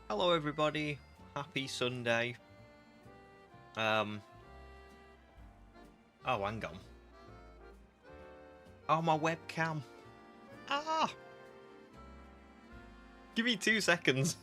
Hello everybody, happy Sunday. Oh, hang on. Oh, my webcam. Ah! Give me 2 seconds.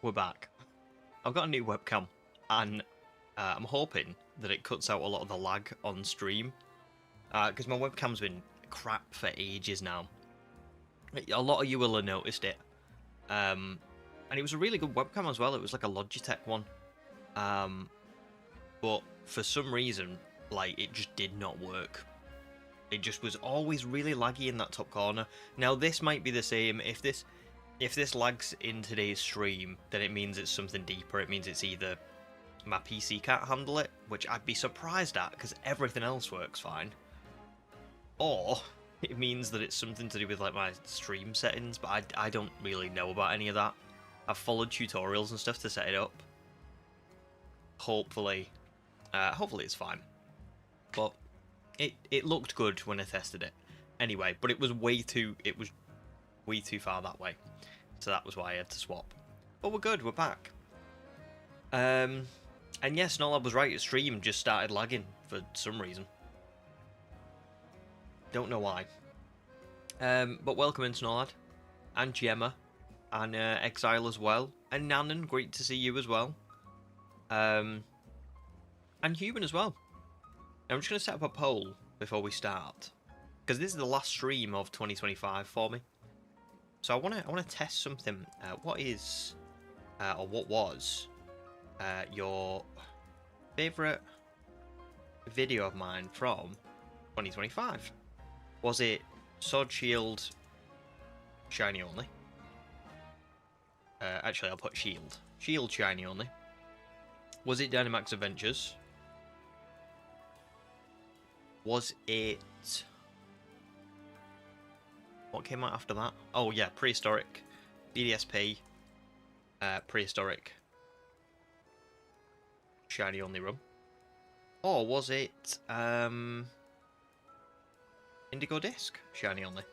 We're back. I've got a new webcam, and I'm hoping that it cuts out a lot of the lag on stream, because my webcam's been crap for ages now. A lot of you will have noticed it. And it was a really good webcam as well. It was like a Logitech one. But for some reason, like, it just did not work. It just was always really laggy in that top corner. Now this might be the same. If this lags in today's stream, then it means it's something deeper. It means it's either my PC can't handle it, which I'd be surprised at because everything else works fine, or it means that it's something to do with like my stream settings, but I don't really know about any of that. I've followed tutorials and stuff to set it up. Hopefully it's fine. But it looked good when I tested it. Anyway, but it was way too far that way. So that was why I had to swap. But we're good, we're back. And yes, Nolab was right, stream just started lagging for some reason. Don't know why. But welcome in, Snowlad. And Gemma. And Exile as well. And Nanan, great to see you as well. And Human as well. I'm just going to set up a poll before we start, because this is the last stream of 2025 for me. So I want to test something. What is, or what was, your favourite video of mine from 2025? Was it Sword Shield Shiny only? Actually, I'll put Shield. Shield Shiny only. Was it Dynamax Adventures? Was it... What came out after that? Oh yeah, Prehistoric. BDSP. Prehistoric. Shiny only run. Or was it... Indigo Disc? Shiny only.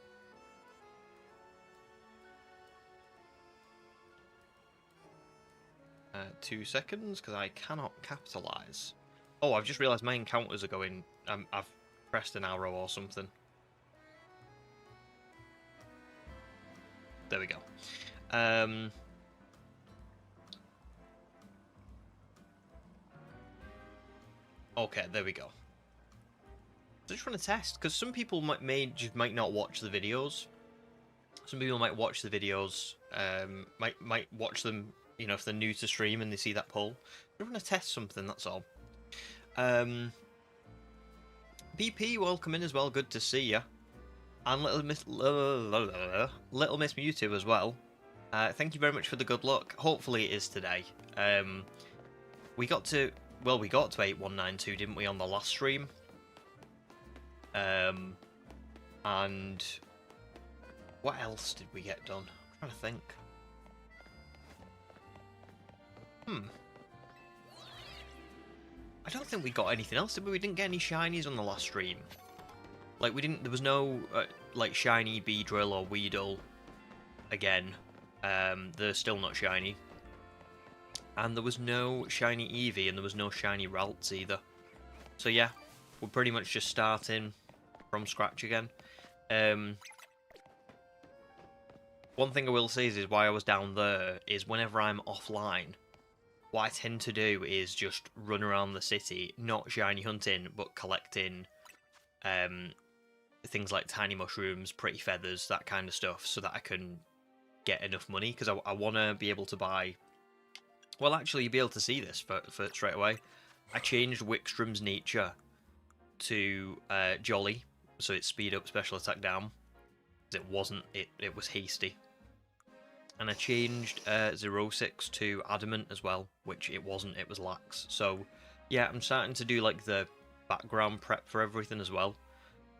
Two seconds, because I cannot capitalise. Oh, I've just realised my encounters are going... I've pressed an arrow or something. There we go. Okay, there we go. I just want to test, because some people might not watch the videos. Some people might watch the videos, might watch them, you know, if they're new to stream and they see that poll. I want to test something, that's all. BP, welcome in as well, good to see ya. And Little Miss Mewtwo as well. Thank you very much for the good luck. Hopefully it is today. We got to 8192, didn't we, on the last stream? And what else did we get done? I'm trying to think. I don't think we got anything else, did we? We didn't get any shinies on the last stream. Like, there was no, like, shiny Beedrill or Weedle again. They're still not shiny. And there was no shiny Eevee, and there was no shiny Ralts either. So yeah, we're pretty much just starting from scratch again. One thing I will say is why I was down there is whenever I'm offline, what I tend to do is just run around the city, not shiny hunting, but collecting things like tiny mushrooms, pretty feathers, that kind of stuff, so that I can get enough money, because I want to be able to buy... Well, actually, you'll be able to see this for straight away. I changed Wickstrom's nature to Jolly, so it speed up special attack down. It wasn't, it was hasty. and I changed 06 to Adamant as well, which it wasn't, it was Lax. So yeah, I'm starting to do like the background prep for everything as well.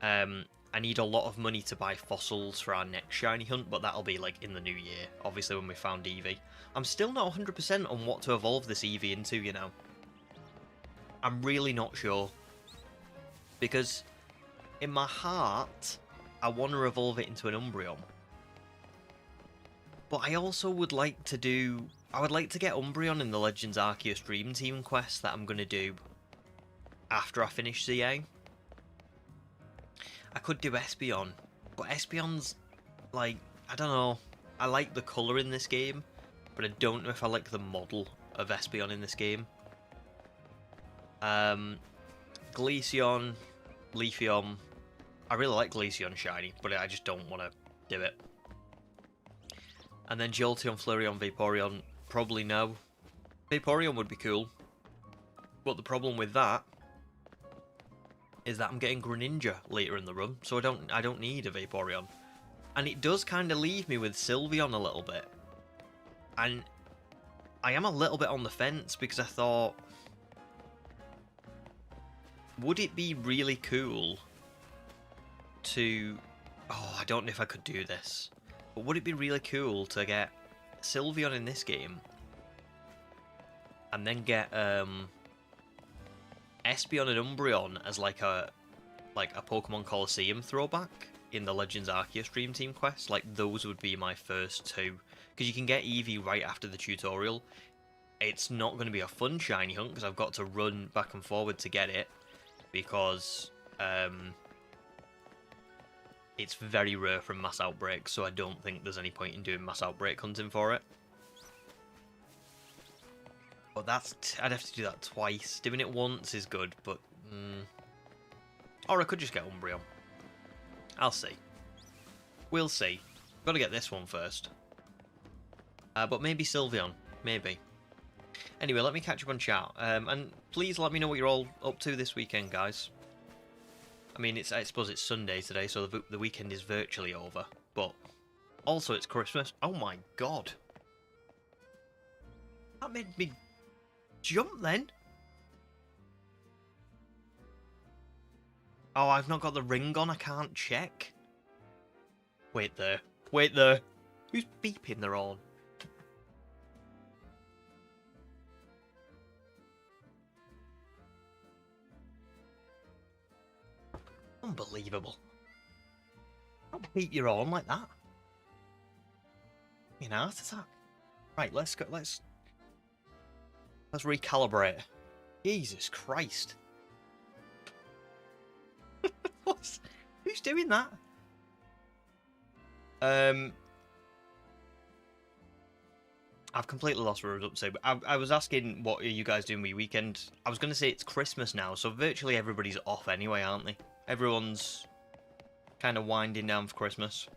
I need a lot of money to buy fossils for our next shiny hunt, but that'll be like in the new year, obviously when we found Eevee. I'm still not 100% on what to evolve this Eevee into, you know. I'm really not sure. Because in my heart, I want to evolve it into an Umbreon. But I also would like to do... I would like to get Umbreon in the Legends Arceus Dream Team quest that I'm going to do after I finish CA. I could do Espeon, but Espeon's, like, I don't know. I like the colour in this game, but I don't know if I like the model of Espeon in this game. Glaceon, Leafeon. I really like Glaceon shiny, but I just don't want to do it. And then Jolteon, Flareon, Vaporeon, probably no. Vaporeon would be cool, but the problem with that is that I'm getting Greninja later in the run, so I don't need a Vaporeon. And it does kind of leave me with Sylveon a little bit. And I am a little bit on the fence because I thought, would it be really cool to... Oh, I don't know if I could do this. But would it be really cool to get Sylveon in this game and then get Espeon and Umbreon as like a Pokemon Colosseum throwback in the Legends Arceus Dream Team quest? Like, those would be my first two. Because you can get Eevee right after the tutorial. It's not going to be a fun shiny hunt because I've got to run back and forward to get it. Because it's very rare from Mass Outbreak, so I don't think there's any point in doing Mass Outbreak hunting for it. But I'd have to do that twice. Doing it once is good, but... Or I could just get Umbreon. I'll see. We'll see. Got to get this one first. But maybe Sylveon. Maybe. Anyway, let me catch up on chat. And please let me know what you're all up to this weekend, guys. I mean, I suppose it's Sunday today, so the weekend is virtually over. But also it's Christmas. Oh my god. That made me jump then. Oh, I've not got the ring on. I can't check. Wait there. Wait there. Who's beeping their horn? Unbelievable. Don't beat your horn like that. You know, heart attack. Right, let's go. Let's recalibrate. Jesus Christ. Who's doing that? I've completely lost what I was up to. But I was asking, what are you guys doing with your weekend? I was going to say it's Christmas now, so virtually everybody's off anyway, aren't they? Everyone's kind of winding down for Christmas.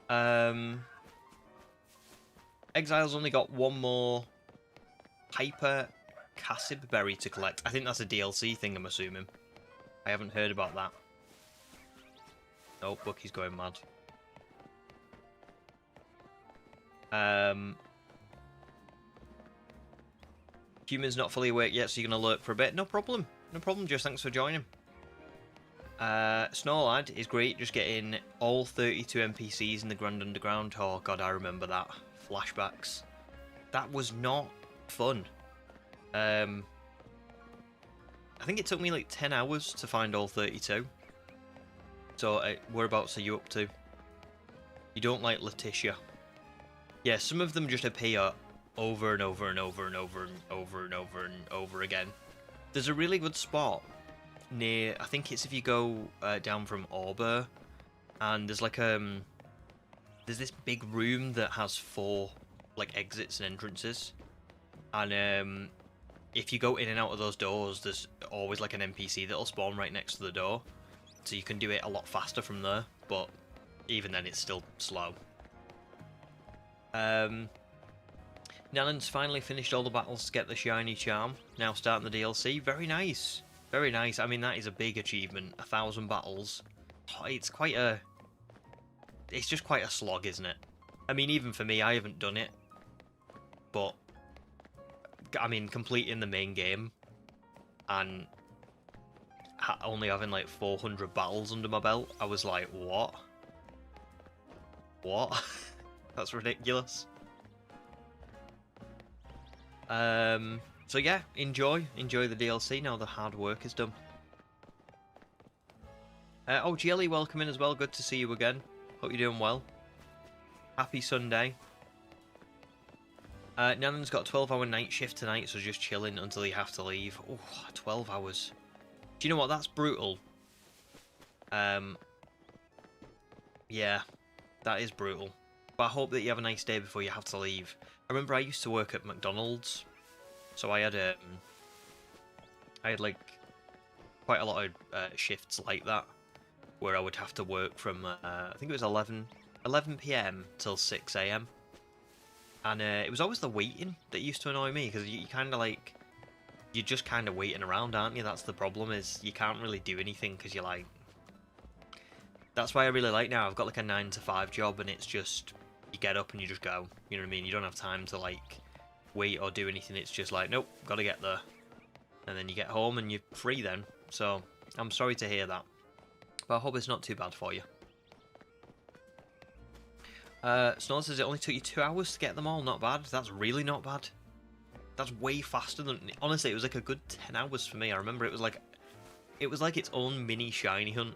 Exile's only got one more Hyper Cassib Berry to collect. I think that's a DLC thing, I'm assuming. I haven't heard about that. Oh, Bucky's going mad. Human's not fully awake yet, so you're going to lurk for a bit. No problem. No problem, just thanks for joining. Snorlad is great, just getting all 32 NPCs in the Grand Underground. Oh god, I remember that. Flashbacks. That was not fun. I think it took me like 10 hours to find all 32. So, whereabouts are you up to? You don't like Letitia. Yeah, some of them just appear over and over and over and over and over and over and over again. There's a really good spot near, I think it's if you go down from Arbor, and there's like there's this big room that has 4 like exits and entrances, and if you go in and out of those doors, there's always like an NPC that'll spawn right next to the door, so you can do it a lot faster from there, but even then it's still slow. Nanon's finally finished all the battles to get the shiny charm, now starting the DLC. Very nice. Very nice. I mean, that is a big achievement. 1,000 battles. Oh, it's just quite a slog, isn't it? I mean, even for me, I haven't done it. But, I mean, completing the main game and only having like 400 battles under my belt, I was like, what? What? That's ridiculous. So yeah, enjoy the DLC now the hard work is done. Oh, Jelly, welcome in as well. Good to see you again. Hope you're doing well. Happy Sunday. Nanan's got a 12-hour night shift tonight, so just chilling until you have to leave. Oh, 12 hours. Do you know what? That's brutal. Yeah, that is brutal. But I hope that you have a nice day before you have to leave. I remember I used to work at McDonald's, so I had like quite a lot of shifts like that, where I would have to work from I think it was 11 p.m. till 6 a.m. And it was always the waiting that used to annoy me, because you kind of like, you're just kind of waiting around, aren't you? That's the problem, is you can't really do anything because you're like. That's why I really like now. I've got like a 9 to 5 job, and it's just you get up and you just go. You know what I mean? You don't have time to like wait or do anything. It's just like, nope, gotta get there, and then you get home and you're free then. So I'm sorry to hear that, but I hope it's not too bad for you. Snow says it only took you 2 hours to get them all. Not bad. That's really not bad. That's way faster than. Honestly, it was like a good 10 hours for me. I remember it was like its own mini shiny hunt.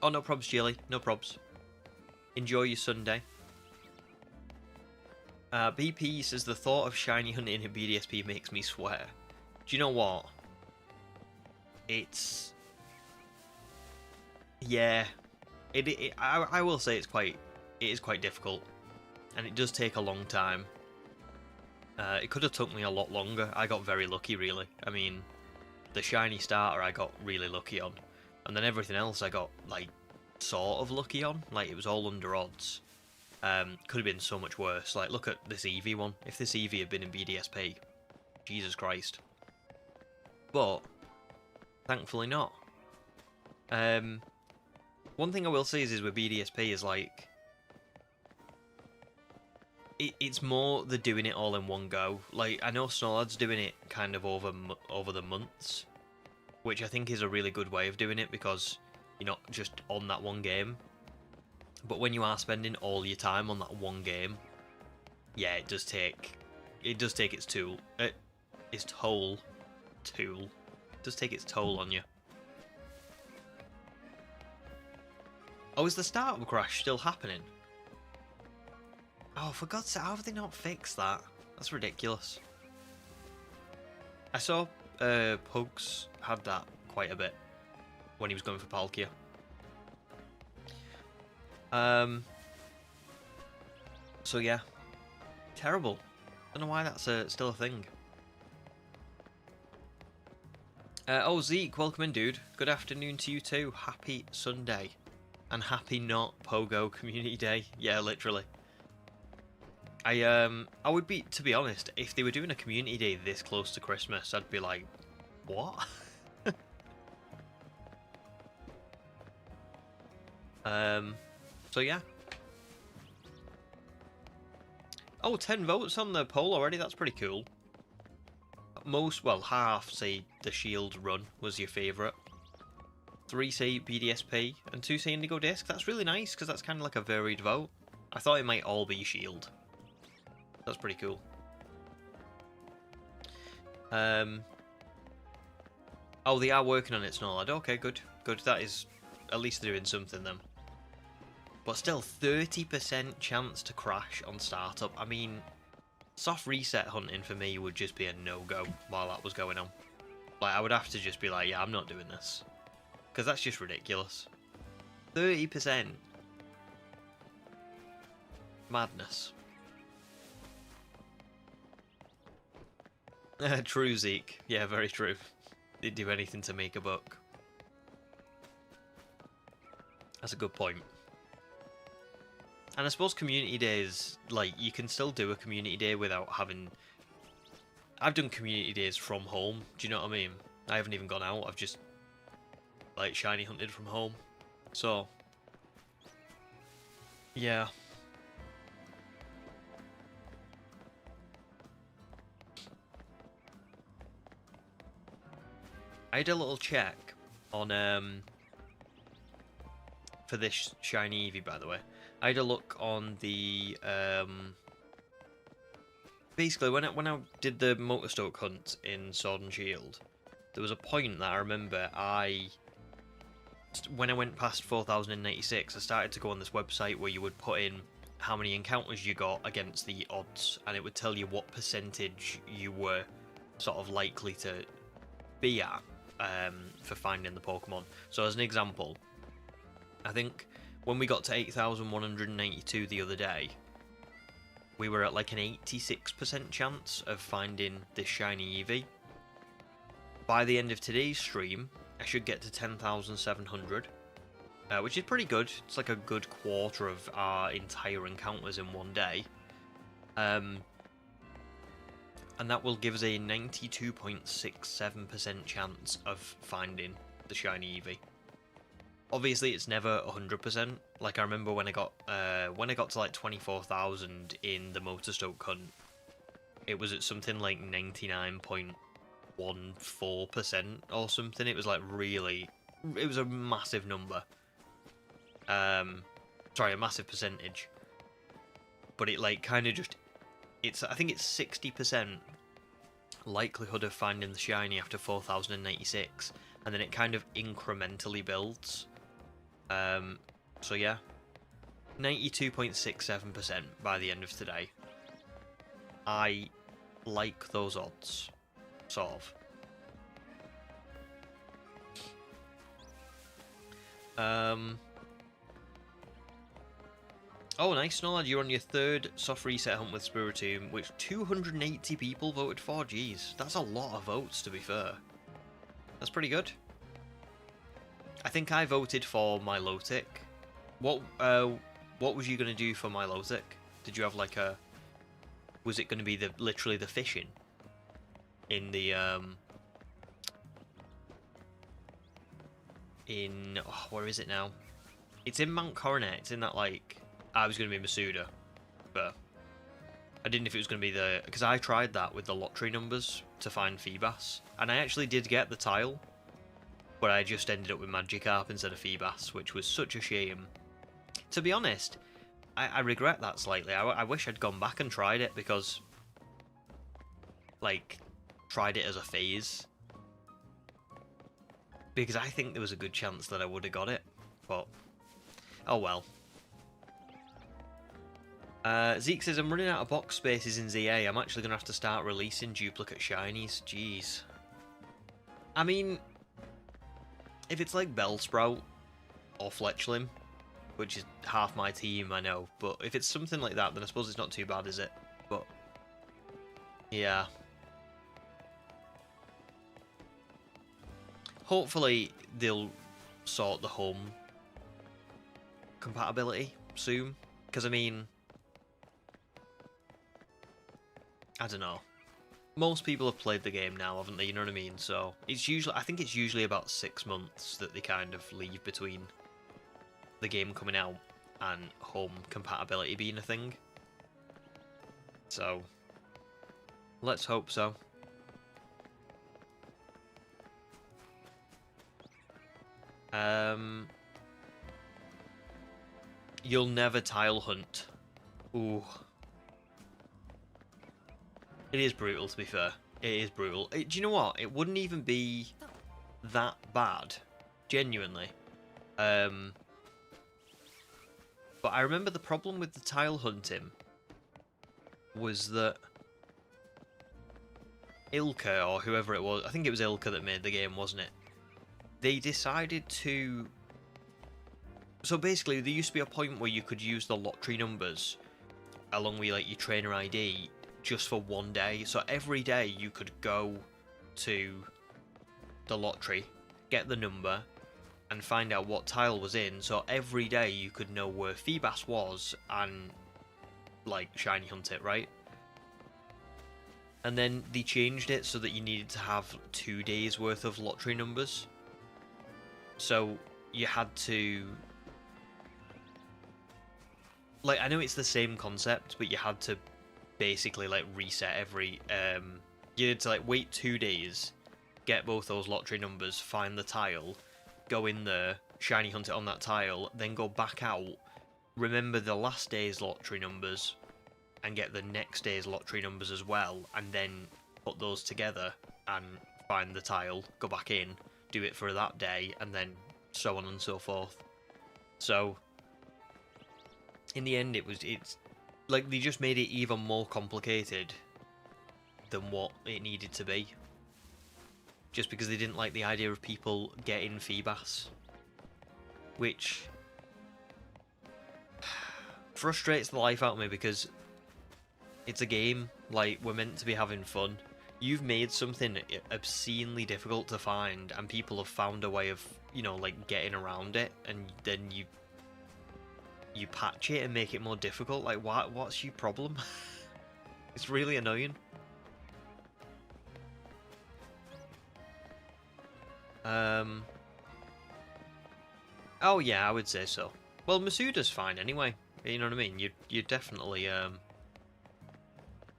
Oh, no probs, Jelly. No probs. Enjoy your Sunday. BP says the thought of shiny hunting in BDSP makes me swear. Do you know what? It's. Yeah. I will say it is quite difficult, and it does take a long time. It could have took me a lot longer. I got very lucky, really. I mean, the shiny starter I got really lucky on, and then everything else I got like sort of lucky on. Like, it was all under odds. Could have been so much worse. Like, look at this Eevee one. If this Eevee had been in BDSP, Jesus Christ. But thankfully not. One thing I will say is with BDSP is like, it's more the doing it all in one go. Like, I know Snowlad's doing it kind of over the months, which I think is a really good way of doing it, because you're not just on that one game. But when you are spending all your time on that one game, yeah, it does take its toll. It does take its toll on you. Oh, is the startup crash still happening? Oh, for God's sake, how have they not fixed that? That's ridiculous. I saw Pugs had that quite a bit when he was going for Palkia. So yeah, terrible. Don't know why that's still a thing. Oh, Zeke, welcome in, dude. Good afternoon to you too. Happy Sunday. And happy not Pogo Community Day. Yeah, literally. I would be, to be honest, if they were doing a community day this close to Christmas, I'd be like, what? So yeah. Oh, 10 votes on the poll already. That's pretty cool. Half say the Shield run was your favourite. 3 say BDSP, and 2 say Indigo Disc. That's really nice, because that's kind of like a varied vote. I thought it might all be Shield. That's pretty cool. Oh, they are working on it, Snowlad. Okay, good. Good. That is, at least they're doing something then. But still, 30% chance to crash on startup. I mean, soft reset hunting for me would just be a no-go while that was going on. Like, I would have to just be like, yeah, I'm not doing this. Because that's just ridiculous. 30%. Madness. True, Zeke. Yeah, very true. They'd do anything to make a buck. That's a good point. And I suppose community days, like, you can still do a community day without having... I've done community days from home, do you know what I mean? I haven't even gone out, I've just, like, shiny hunted from home. So, Yeah. I had a little check on for this shiny Eevee, by the way. I had a look on the basically when I did the Motorstoke hunt in Sword and Shield, there was a point that I remember when I went past 4096, I started to go on this website where you would put in how many encounters you got against the odds, and it would tell you what percentage you were sort of likely to be at for finding the Pokemon. So as an example, I think when we got to 8,192 the other day, we were at like an 86% chance of finding this shiny Eevee. By the end of today's stream, I should get to 10,700, which is pretty good. It's like a good quarter of our entire encounters in one day. And that will give us a 92.67% chance of finding the shiny Eevee. Obviously, it's never 100%. Like I remember when I got to like 24,000 in the Motorstoke hunt, it was at something like 99.14% or something. It was like really, it was a massive number. Sorry, a massive percentage. But it like kind of just, I think it's 60% likelihood of finding the shiny after 4,096, and then it kind of incrementally builds. So yeah, 92.67% by the end of today. I like those odds, sort of. Oh, nice, Snowlad, you're on your third soft reset hunt with Spiritomb, which 280 people voted for. Jeez, that's a lot of votes, to be fair. That's pretty good. I think I voted for Milotic. What was you gonna do for Milotic? Did you have like a... Was it gonna be literally the fishing? In the, where is it now? It's in Mount Coronet. It's in that, like... I was gonna be Masuda, but I didn't know if it was gonna be because I tried that with the lottery numbers to find Feebas, and I actually did get the tile, but I just ended up with Magikarp instead of Feebas, which was such a shame. To be honest, I regret that slightly. I wish I'd gone back and tried it, because, like, tried it as a phase. Because I think there was a good chance that I would have got it, but, oh well. Zeke says, I'm running out of box spaces in ZA. I'm actually going to have to start releasing duplicate shinies. Jeez. I mean, if it's like Bellsprout or Fletchling, which is half my team, I know, but if it's something like that, then I suppose it's not too bad, is it? But, yeah. Hopefully, they'll sort the home compatibility soon, because, I mean... I don't know. Most people have played the game now, haven't they? You know what I mean? So it's usually, I think it's usually about 6 months that they kind of leave between the game coming out and home compatibility being a thing. So let's hope so. You'll never tile hunt. Ooh. It is brutal, to be fair. It is brutal. Do you know what? It wouldn't even be that bad. Genuinely. But I remember the problem with the tile hunting was that Ilka, or whoever it was, I think it was Ilka that made the game, wasn't it? They decided to... So basically, there used to be a point where you could use the lottery numbers along with like your trainer ID just for one day. So every day you could go to the lottery, get the number, and find out what tile was in. So every day you could know where Feebas was and like shiny hunt it, right? And then they changed it so that you needed to have 2 days worth of lottery numbers. So you had to... like, I know it's the same concept, but you had to basically like reset every you had to like wait 2 days, get both those lottery numbers, find the tile, go in there, shiny hunt it on that tile, then go back out, remember the last day's lottery numbers, and get the next day's lottery numbers as well, and then put those together and find the tile, go back in, do it for that day, and then so on and so forth. So in the end, it's like they just made it even more complicated than what it needed to be, just because they didn't like the idea of people getting Feebas, which frustrates the life out of me, because it's a game, like, we're meant to be having fun. You've made something obscenely difficult to find, and people have found a way of, you know, like, getting around it, and then you patch it and make it more difficult. Like, what's your problem? It's really annoying. Oh yeah, I would say so. Well, Masuda's fine anyway. You know what I mean? You definitely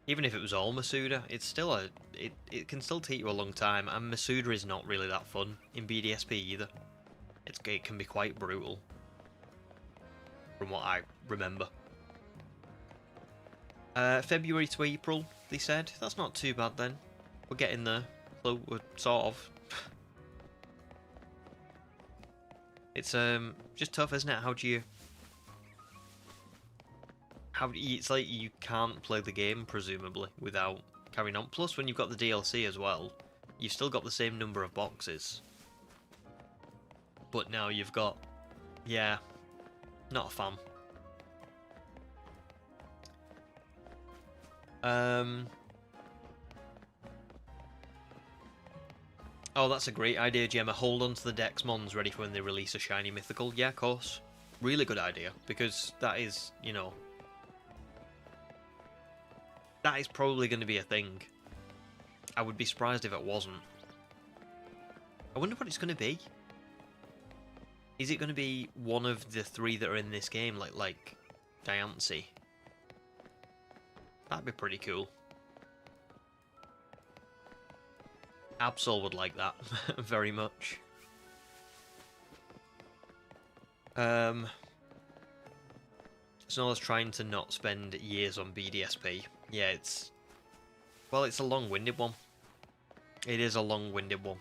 even if it was all Masuda, it's still it can still take you a long time, and Masuda is not really that fun in BDSP either. It can be quite brutal, from what I remember. February to April, they said. That's not too bad then. We're getting there. So we're sort of. It's just tough, isn't it? It's like you can't play the game, presumably, without carrying on. Plus, when you've got the DLC as well, you've still got the same number of boxes. But now you've got... Yeah, not a fan. Oh, that's a great idea, Gemma. Hold on to the Dex Mons ready for when they release a shiny mythical. Yeah, of course. Really good idea, because that is, you know... That is probably going to be a thing. I would be surprised if it wasn't. I wonder what it's going to be. Is it going to be one of the 3 that are in this game, like Diancie? That'd be pretty cool. Absol would like that very much. Snow's trying to not spend years on BDSP. Yeah, it's a long-winded one. It is a long-winded one.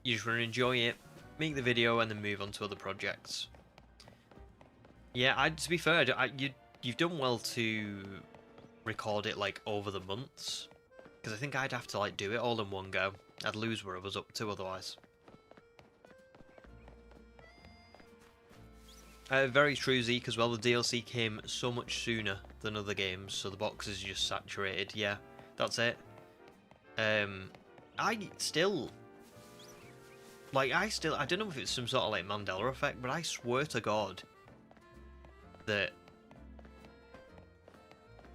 You just want to enjoy it, make the video, and then move on to other projects. Yeah, to be fair, you've done well to record it like over the months, because I think I'd have to like do it all in one go. I'd lose where I was up to otherwise. Very true, Zeke, as well. The DLC came so much sooner than other games, so the box is just saturated. Yeah, that's it. I don't know if it's some sort of like Mandela effect, but I swear to God that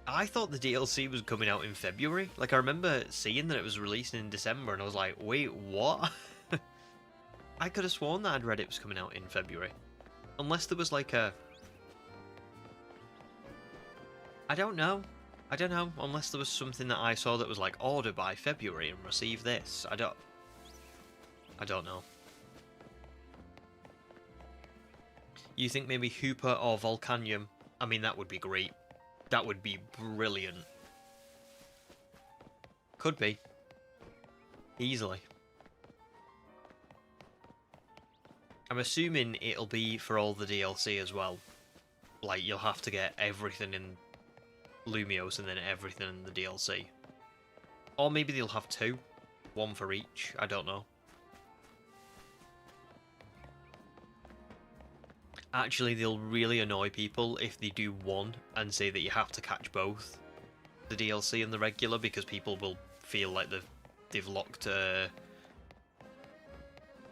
I thought the DLC was coming out in February. Like, I remember seeing that it was released in December, and I was like, wait, what? I could have sworn that I'd read it was coming out in February. Unless there was like a... I don't know. Unless there was something that I saw that was like, order by February and receive this. I don't know. You think maybe Hooper or Volcanium? I mean, that would be great. That would be brilliant. Could be. Easily. I'm assuming it'll be for all the DLC as well. Like, you'll have to get everything in Lumiose and then everything in the DLC. Or maybe they'll have 2. 1 for each. I don't know. Actually, they'll really annoy people if they do 1 and say that you have to catch both the DLC and the regular, because people will feel like they've locked...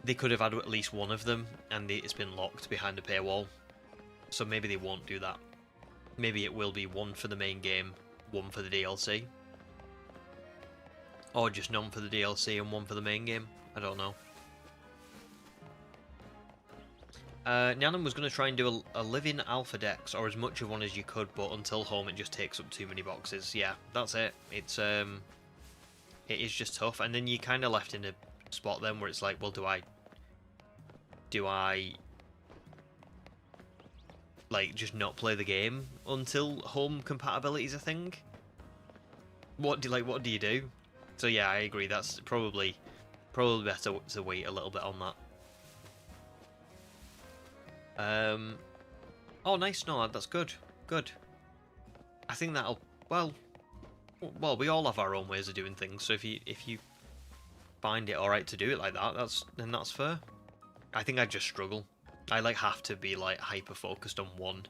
They could have had at least one of them, and it's been locked behind a paywall. So maybe they won't do that. Maybe it will be 1 for the main game, 1 for the DLC. Or just none for the DLC and 1 for the main game. I don't know. Nyanam was going to try and do a live-in alpha dex, or as much of one as you could, but until home it just takes up too many boxes. Yeah, that's it. It is just tough, and then you kind of left in a spot then where it's like, well, do I like just not play the game until home compatibility is a thing? What do you do? So yeah, I agree. That's probably better to wait a little bit on that. Oh, nice, no, that's good. Good. I think that'll well, we all have our own ways of doing things. So if you find it all right to do it like that, then that's fair. I think I just struggle. I like have to be like hyper focused on one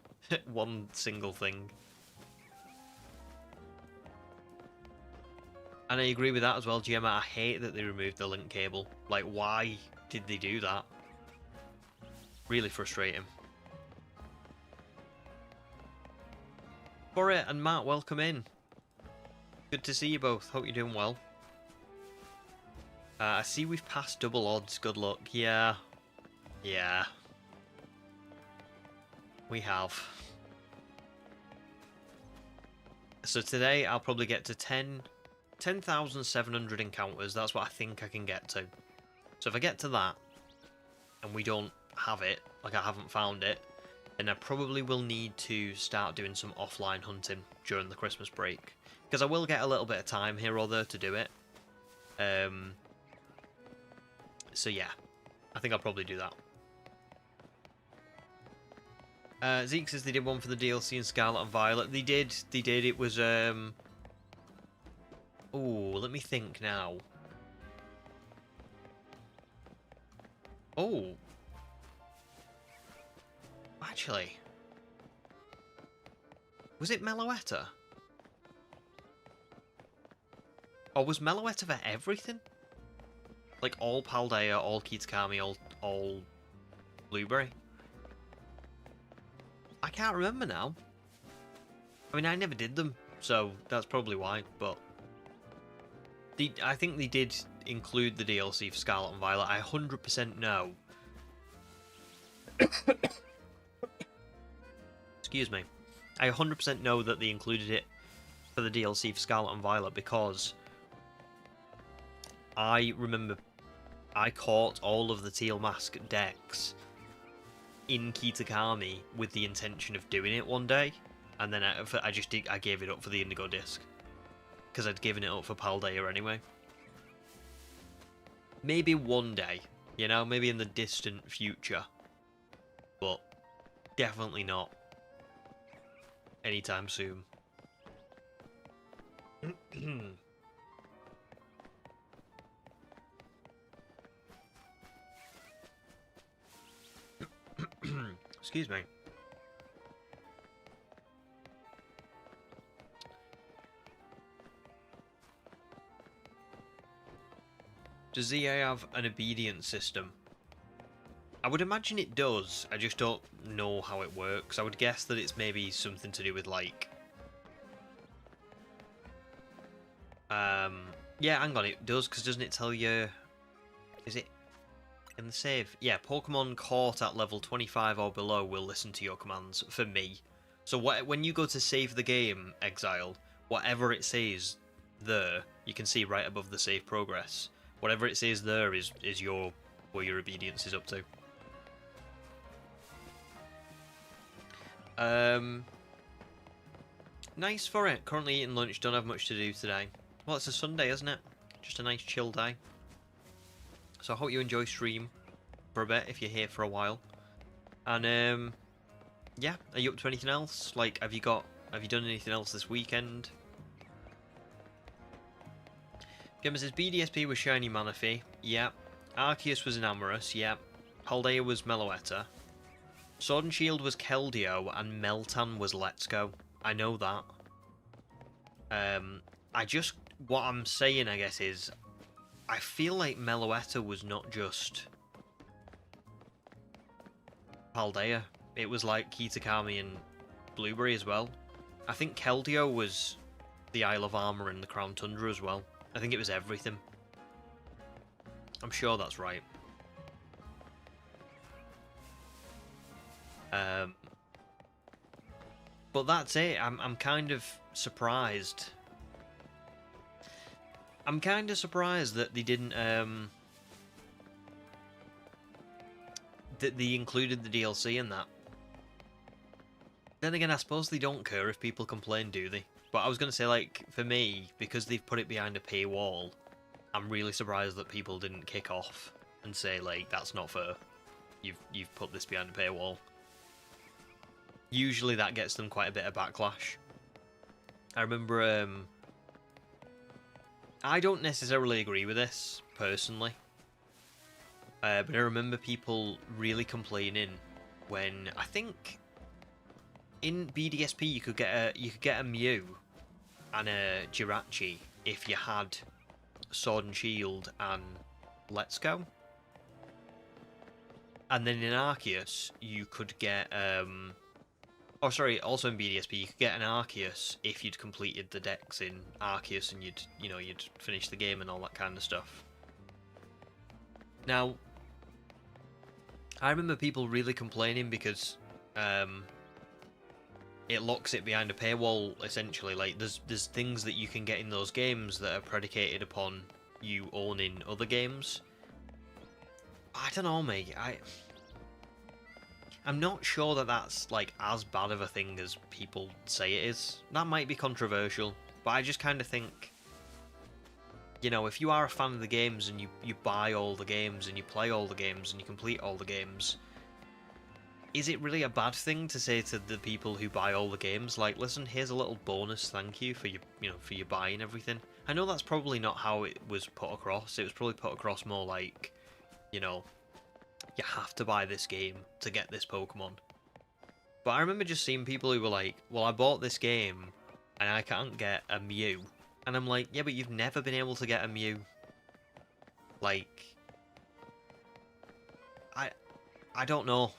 single thing. And I agree with that as well, Gemma. I hate that they removed the link cable. Like, why did they do that? Really frustrating. For it and Matt, welcome in. Good to see you both. Hope you're doing well. I see we've passed double odds. Good luck. Yeah. Yeah. We have. So today I'll probably get to 10,700 encounters. That's what I think I can get to. So if I get to that, and we don't have it, like I haven't found it, then I probably will need to start doing some offline hunting during the Christmas break. Because I will get a little bit of time here or there to do it. So yeah, I think I'll probably do that. Zeke says they did one for the DLC in Scarlet and Violet. They did. It was, oh, let me think now. Oh. Actually. Was it Meloetta? Or was Meloetta for everything? Like all Paldea, all Kitakami, all Blueberry? I can't remember now. I mean, I never did them, so that's probably why, but... I think they did include the DLC for Scarlet and Violet. I 100% know. Excuse me. I 100% know that they included it for the DLC for Scarlet and Violet because I remember I caught all of the Teal Mask decks in Kitakami with the intention of doing it one day, and then I gave it up for the Indigo disc because I'd given it up for Paldea anyway. Maybe one day, you know, maybe in the distant future, but definitely not anytime soon. Excuse me. Does ZA have an obedience system? I would imagine it does, I just don't know how it works. I would guess that it's maybe something to do with, like... yeah, hang on, it does, because doesn't it tell you... Is it in the save? Yeah, Pokemon caught at level 25 or below will listen to your commands, for me. So when you go to save the game, Exile, whatever it says there, you can see right above the save progress. Whatever it says there is where your obedience is up to. Nice for it. Currently eating lunch, don't have much to do today. Well, it's a Sunday, isn't it? Just a nice chill day. So I hope you enjoy stream for a bit if you're here for a while. And yeah, are you up to anything else? Like, have you done anything else this weekend? Gemma says BDSP was Shiny Manaphy. Yep. Arceus was Enamorous. Yep. Paldea was Meloetta. Sword and Shield was Keldeo, and Meltan was Let's Go. I know that. What I'm saying, I guess, is I feel like Meloetta was not just Paldea. It was like Kitakami and Blueberry as well. I think Keldeo was the Isle of Armor and the Crown Tundra as well. I think it was everything. I'm sure that's right. Um, but that's it. I'm kind of surprised. I'm kind of surprised that they didn't that they included the DLC in that. Then again, I suppose they don't care if people complain, do they? But I was going to say, like, for me, because they've put it behind a paywall, I'm really surprised that people didn't kick off and say, like, that's not fair. You've put this behind a paywall. Usually that gets them quite a bit of backlash. I remember, I don't necessarily agree with this, personally. But I remember people really complaining when, I think, in BDSP you could get a Mew and a Jirachi if you had Sword and Shield and Let's Go. And then in Arceus you could get oh sorry, also in BDSP you could get an Arceus if you'd completed the decks in Arceus and you'd finish the game and all that kind of stuff. Now, I remember people really complaining because it locks it behind a paywall, essentially. Like, there's things that you can get in those games that are predicated upon you owning other games. I don't know, mate. I'm not sure that that's, like, as bad of a thing as people say it is. That might be controversial, but I just kind of think, you know, if you are a fan of the games and you buy all the games and you play all the games and you complete all the games, is it really a bad thing to say to the people who buy all the games, like, listen, here's a little bonus thank you for your buying everything? I know that's probably not how it was put across. It was probably put across more like, you know, you have to buy this game to get this Pokemon. But I remember just seeing people who were like, well, I bought this game and I can't get a Mew. And I'm like, yeah, but you've never been able to get a Mew. Like, I don't know.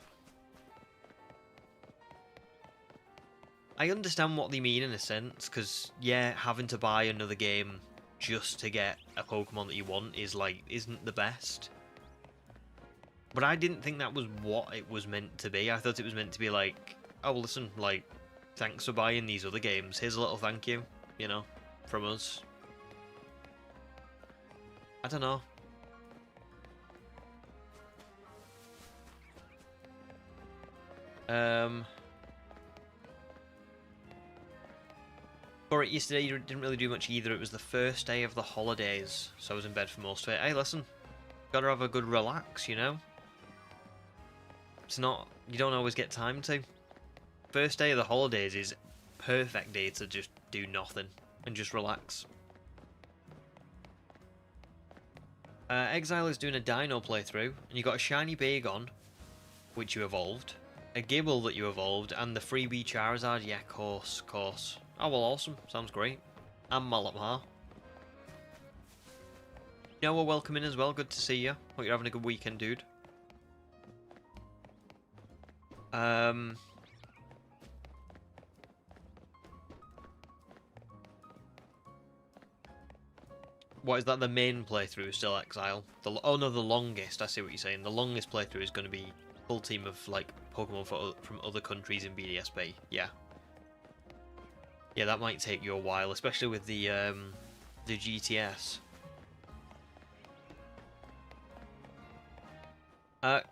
I understand what they mean in a sense, because, yeah, having to buy another game just to get a Pokemon that you want isn't the best. But I didn't think that was what it was meant to be. I thought it was meant to be like, oh, listen, like, thanks for buying these other games. Here's a little thank you, you know, from us. I don't know. For it yesterday, you didn't really do much either. It was the first day of the holidays, so I was in bed for most of it. Hey, listen, gotta have a good relax, you know? It's not, you don't always get time to. First day of the holidays is perfect day to just do nothing and just relax. Exile is doing a Dino playthrough, and you got a shiny Bagon, which you evolved, a Gibble that you evolved, and the freebie Charizard. Yeah, course. Oh, well, awesome. Sounds great. And Malamar. Noah, welcome in as well. Good to see you. Hope you're having a good weekend, dude. What is that? The main playthrough is still Exile? Oh no, the longest. I see what you're saying. The longest playthrough is going to be full team of like Pokemon from other countries in BDSP. Yeah. Yeah, that might take you a while, especially with the GTS. I've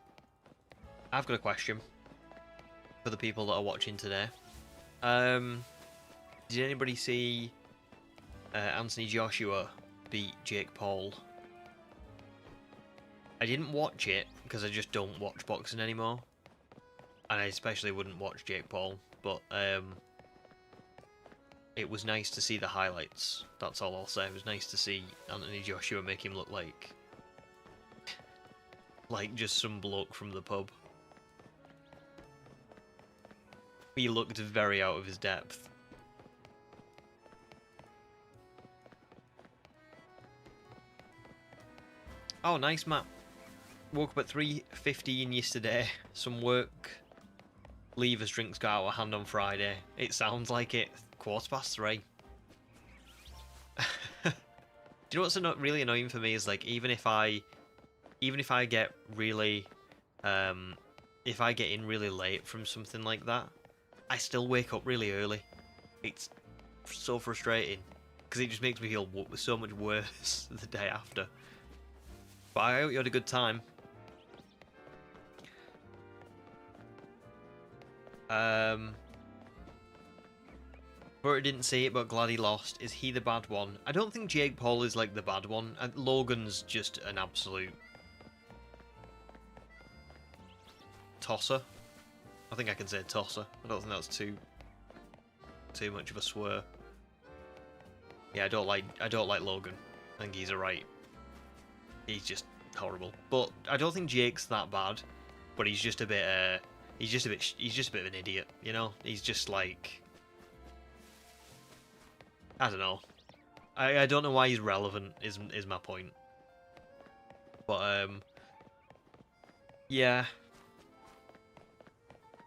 got a question for the people that are watching today. Did anybody see Anthony Joshua beat Jake Paul? I didn't watch it because I just don't watch boxing anymore, and I especially wouldn't watch Jake Paul. But it was nice to see the highlights. That's all I'll say. It was nice to see Anthony Joshua make him look like just some bloke from the pub. He looked very out of his depth. Oh, nice, Matt. Woke up at 3:15 yesterday. Some work. Leavers drinks got out of hand on Friday. It sounds like it. 3:15. Do you know what's really annoying for me is, like, even if I get really if I get in really late from something like that, I still wake up really early. It's so frustrating because it just makes me feel so much worse the day after. But I hope you had a good time. But didn't see it, but glad he lost. Is he the bad one? I don't think Jake Paul is like the bad one. Logan's just an absolute tosser. I think I can say tosser. I don't think that's too much of a swear. Yeah, I don't like Logan. I think he's alright. He's just horrible. But I don't think Jake's that bad. But he's just a bit he's just a bit of an idiot, you know? He's just like, I don't know. I don't know why he's relevant is my point. But yeah.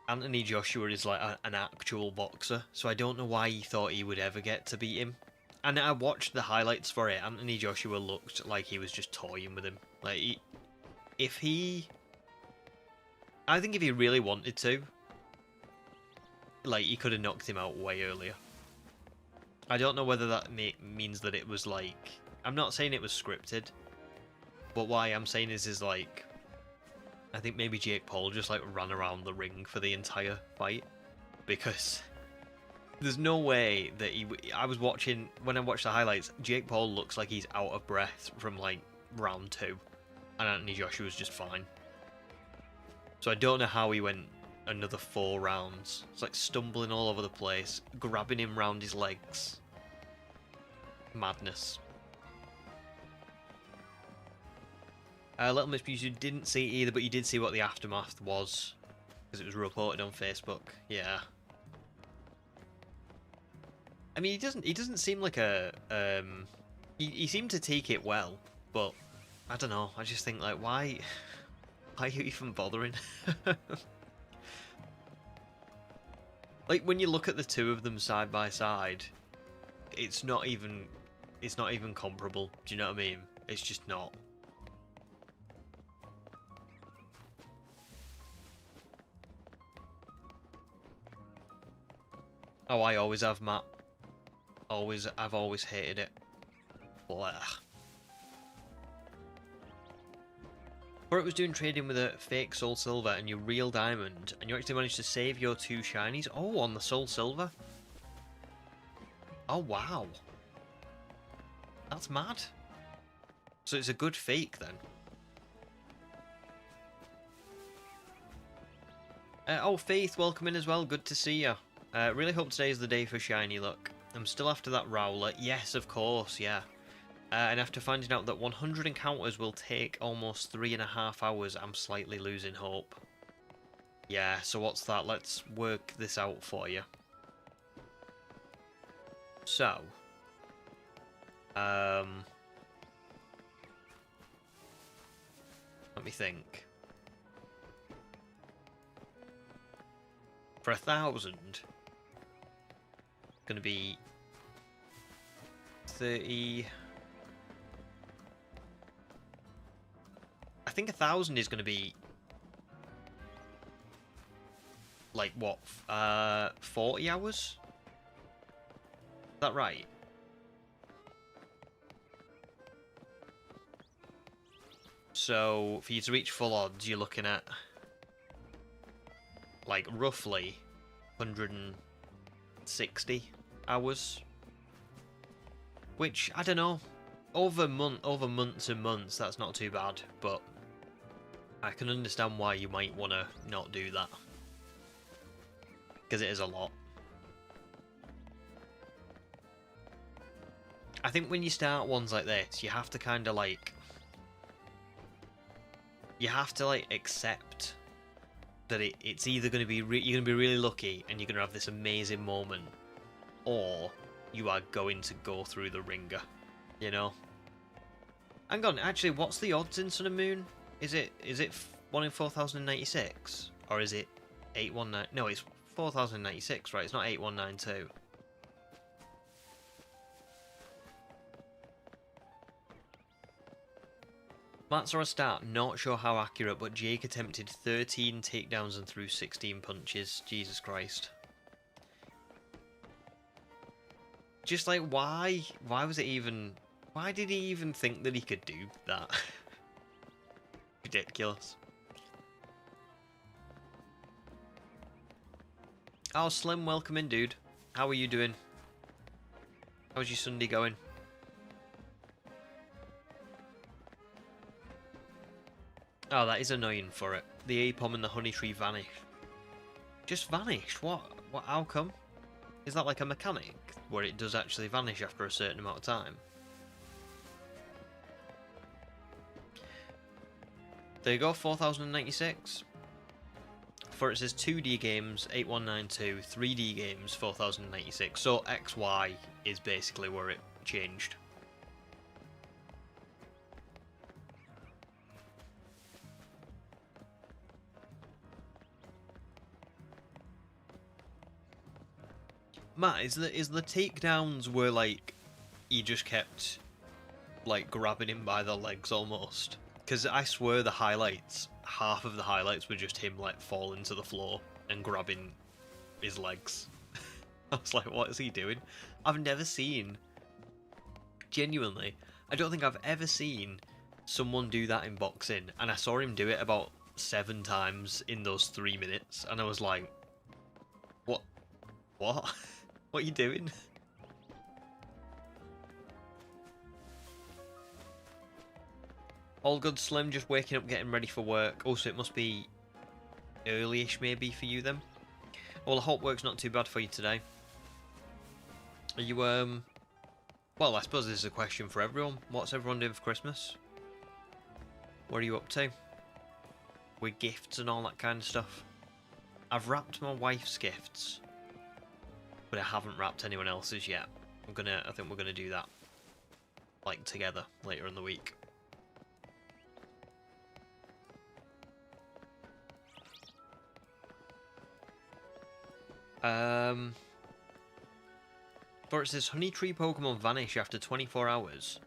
Anthony Joshua is like an actual boxer, so I don't know why he thought he would ever get to beat him. And I watched the highlights for it. Anthony Joshua looked like he was just toying with him. Like, I think if he really wanted to, like, he could have knocked him out way earlier. I don't know whether that means that it was like, I'm not saying it was scripted, but what I am saying is like, I think maybe Jake Paul just like ran around the ring for the entire fight, because there's no way that I was watching, when I watched the highlights, Jake Paul looks like he's out of breath from like round 2, and Anthony Joshua was just fine. So I don't know how he went another 4 rounds. It's like stumbling all over the place, grabbing him round his legs. Madness. Little Miss Beauty didn't see it either, but you did see what the aftermath was, because it was reported on Facebook. Yeah. I mean, he doesn't seem like a he seemed to take it well, but I don't know. I just think like, why are you even bothering? Like, when you look at the two of them side by side, it's not even comparable. Do you know what I mean? It's just not. Oh, I always have, Matt. I've always hated it. Blah. Or it was doing trading with a fake Soul Silver and your real diamond, and you actually managed to save your 2 shinies. Oh, on the Soul Silver. Oh, wow. That's mad. So it's a good fake then. Oh, Faith, welcome in as well. Good to see you. Really hope today is the day for shiny luck. I'm still after that Rowlet. Yes, of course, yeah. And after finding out that 100 encounters will take almost 3.5 hours, I'm slightly losing hope. Yeah, so what's that? Let's work this out for you. So, let me think. For 1,000, it's gonna be 30. I think 1,000 is gonna be like what? 40 hours? Is that right? So for you to reach full odds, you're looking at like roughly 160 hours, which I don't know. Over months and months, that's not too bad, but I can understand why you might want to not do that, because it is a lot. I think when you start ones like this, you have to kind of like, accept that it's either going to be you're going to be really lucky and you're going to have this amazing moment, or you are going to go through the ringer, you know. Hang on, actually, what's the odds in Sun and Moon? Is it 1 in 4,096, or is it 819? No, it's 4,096, right? It's not 8192. Matt's or a start, not sure how accurate, but Jake attempted 13 takedowns and threw 16 punches. Jesus Christ. Just like, why? Why was it even... Why did he even think that he could do that? Ridiculous. Oh, Slim, welcome in, dude. How are you doing? How's your Sunday going? Oh, that is annoying for it. The Apom and the honey tree vanished. Just vanished? What? What? How come? Is that like a mechanic where it does actually vanish after a certain amount of time? There you go, 4096. For it says 2D games 8192, 3D games 4096. So XY is basically where it changed. Matt, is the takedowns where like he just kept like grabbing him by the legs almost? Because I swear the highlights, half of the highlights were just him like falling to the floor and grabbing his legs. I was like, what is he doing? I've never seen, genuinely, I don't think I've ever seen someone do that in boxing, and I saw him do it about 7 times in those 3 minutes, and I was like, what? What are you doing? All good, Slim, just waking up, getting ready for work. Also, it must be early-ish maybe for you then. Well, I hope work's not too bad for you today. Are you, well, I suppose this is a question for everyone. What's everyone doing for Christmas? What are you up to? With gifts and all that kind of stuff? I've wrapped my wife's gifts, but I haven't wrapped anyone else's yet. I think we're gonna do that, like, together later in the week. For it says honey tree Pokemon vanish after 24 hours.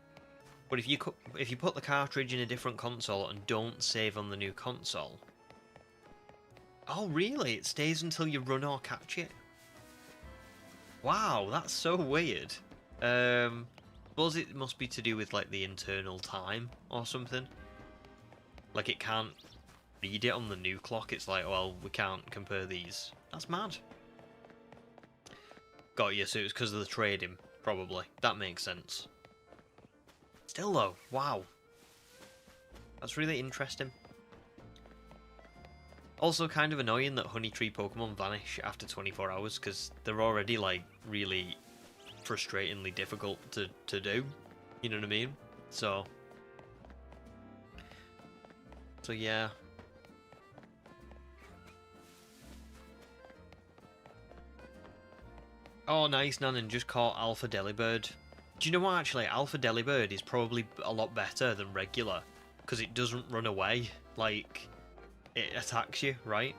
But if you put the cartridge in a different console and don't save on the new console. Oh really? It stays until you run or catch it? Wow, that's so weird. Suppose it must be to do with like the internal time or something. Like it can't read it on the new clock. It's like, well, we can't compare these. That's mad. Got you, so it was because of the trading, probably. That makes sense. Still though, wow. That's really interesting. Also kind of annoying that honey tree Pokemon vanish after 24 hours, because they're already like really frustratingly difficult to do. You know what I mean? So yeah. Oh, nice, Nanan, just caught Alpha Delibird. Do you know what, actually? Alpha Delibird is probably a lot better than regular, because it doesn't run away. Like, it attacks you, right?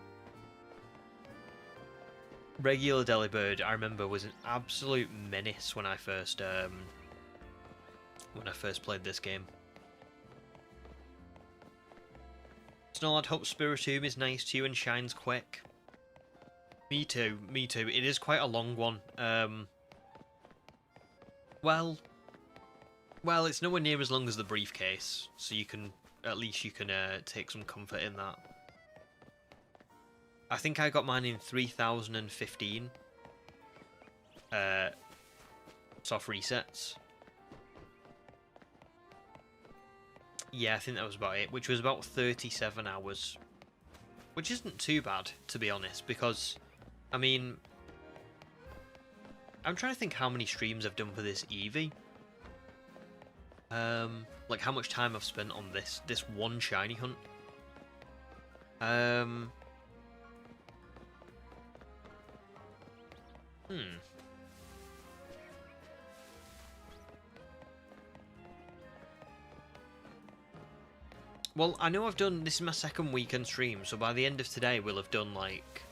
Regular Delibird, I remember, was an absolute menace when I first played this game. Snowlad, hope Spiritomb is nice to you and shines quick. Me too, me too. It is quite a long one. Well, it's nowhere near as long as the briefcase, so you can, at least you can take some comfort in that. I think I got mine in 3015. Soft resets. Yeah, I think that was about it, which was about 37 hours. Which isn't too bad, to be honest, because, I mean, I'm trying to think how many streams I've done for this Eevee. Like how much time I've spent on this one shiny hunt. Well, I know I've done, this is my second weekend stream, so by the end of today we'll have done like,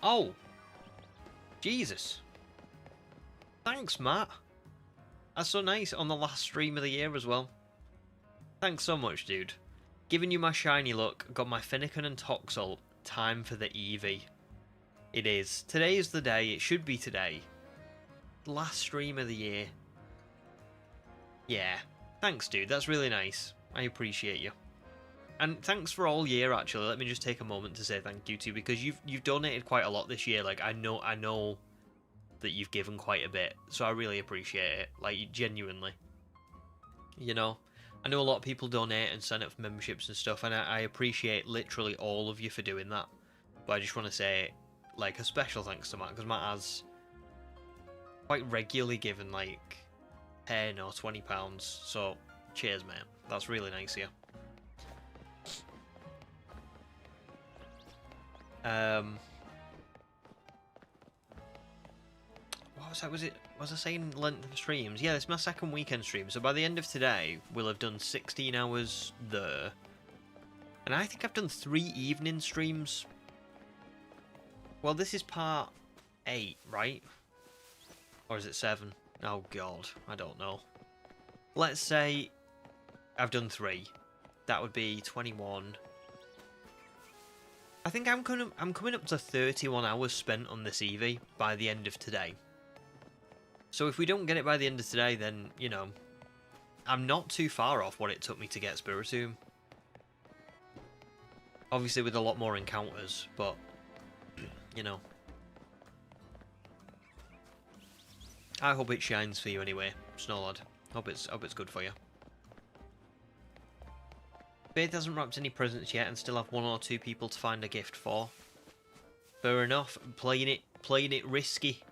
oh! Jesus! Thanks, Matt! That's so nice, on the last stream of the year as well. Thanks so much, dude. Giving you my shiny look, got my Finnegan and Toxel. Time for the Eevee. It is. Today is the day. It should be today. Last stream of the year. Yeah. Thanks, dude. That's really nice. I appreciate you. And thanks for all year, actually. Let me just take a moment to say thank you to you, because you've donated quite a lot this year. Like, I know that you've given quite a bit, so I really appreciate it. Like, genuinely. You know? I know a lot of people donate and sign up for memberships and stuff, and I appreciate literally all of you for doing that. But I just want to say, like, a special thanks to Matt, because Matt has quite regularly given, like, 10 or £20. So, cheers, mate. That's really nice of you. What was that? Was I saying length of streams? Yeah, this is my second weekend stream, so by the end of today, we'll have done 16 hours there. And I think I've done 3 evening streams. Well, this is part 8, right? Or is it 7? Oh god, I don't know. Let's say I've done 3. That would be 21. I think I'm coming up to 31 hours spent on this Eevee by the end of today. So if we don't get it by the end of today, then, you know, I'm not too far off what it took me to get Spiritomb. Obviously with a lot more encounters, but, you know. I hope it shines for you anyway, Snowlad. Hope it's good for you. Faith hasn't wrapped any presents yet and still have 1 or 2 people to find a gift for. Fair enough, playing it risky.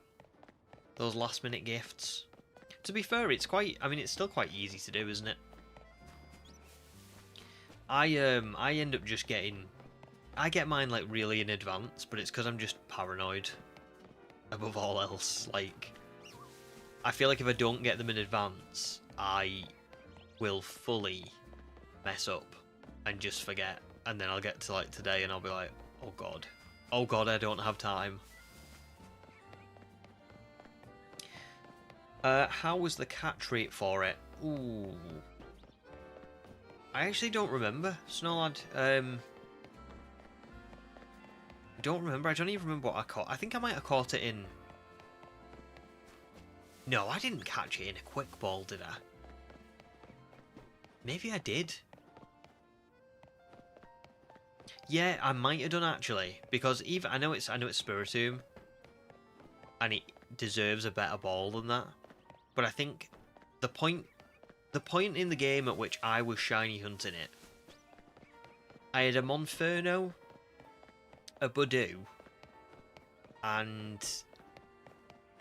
Those last minute gifts. To be fair, it's still quite easy to do, isn't it? I end up just getting, I get mine like really in advance, but it's because I'm just paranoid above all else. Like, I feel like if I don't get them in advance, I will fully mess up and just forget, and then I'll get to like today and I'll be like, oh god, I don't have time. How was the cat treat for it? Ooh, I actually don't remember, Snowlad. Don't remember. I don't even remember what I caught. I think I might have caught it in. No, I didn't catch it in a quick ball, did I? Maybe I did. Yeah, I might have done actually, because even I know it's Spiritomb, and it deserves a better ball than that. But I think the point in the game at which I was shiny hunting it, I had a Monferno, a Budew, and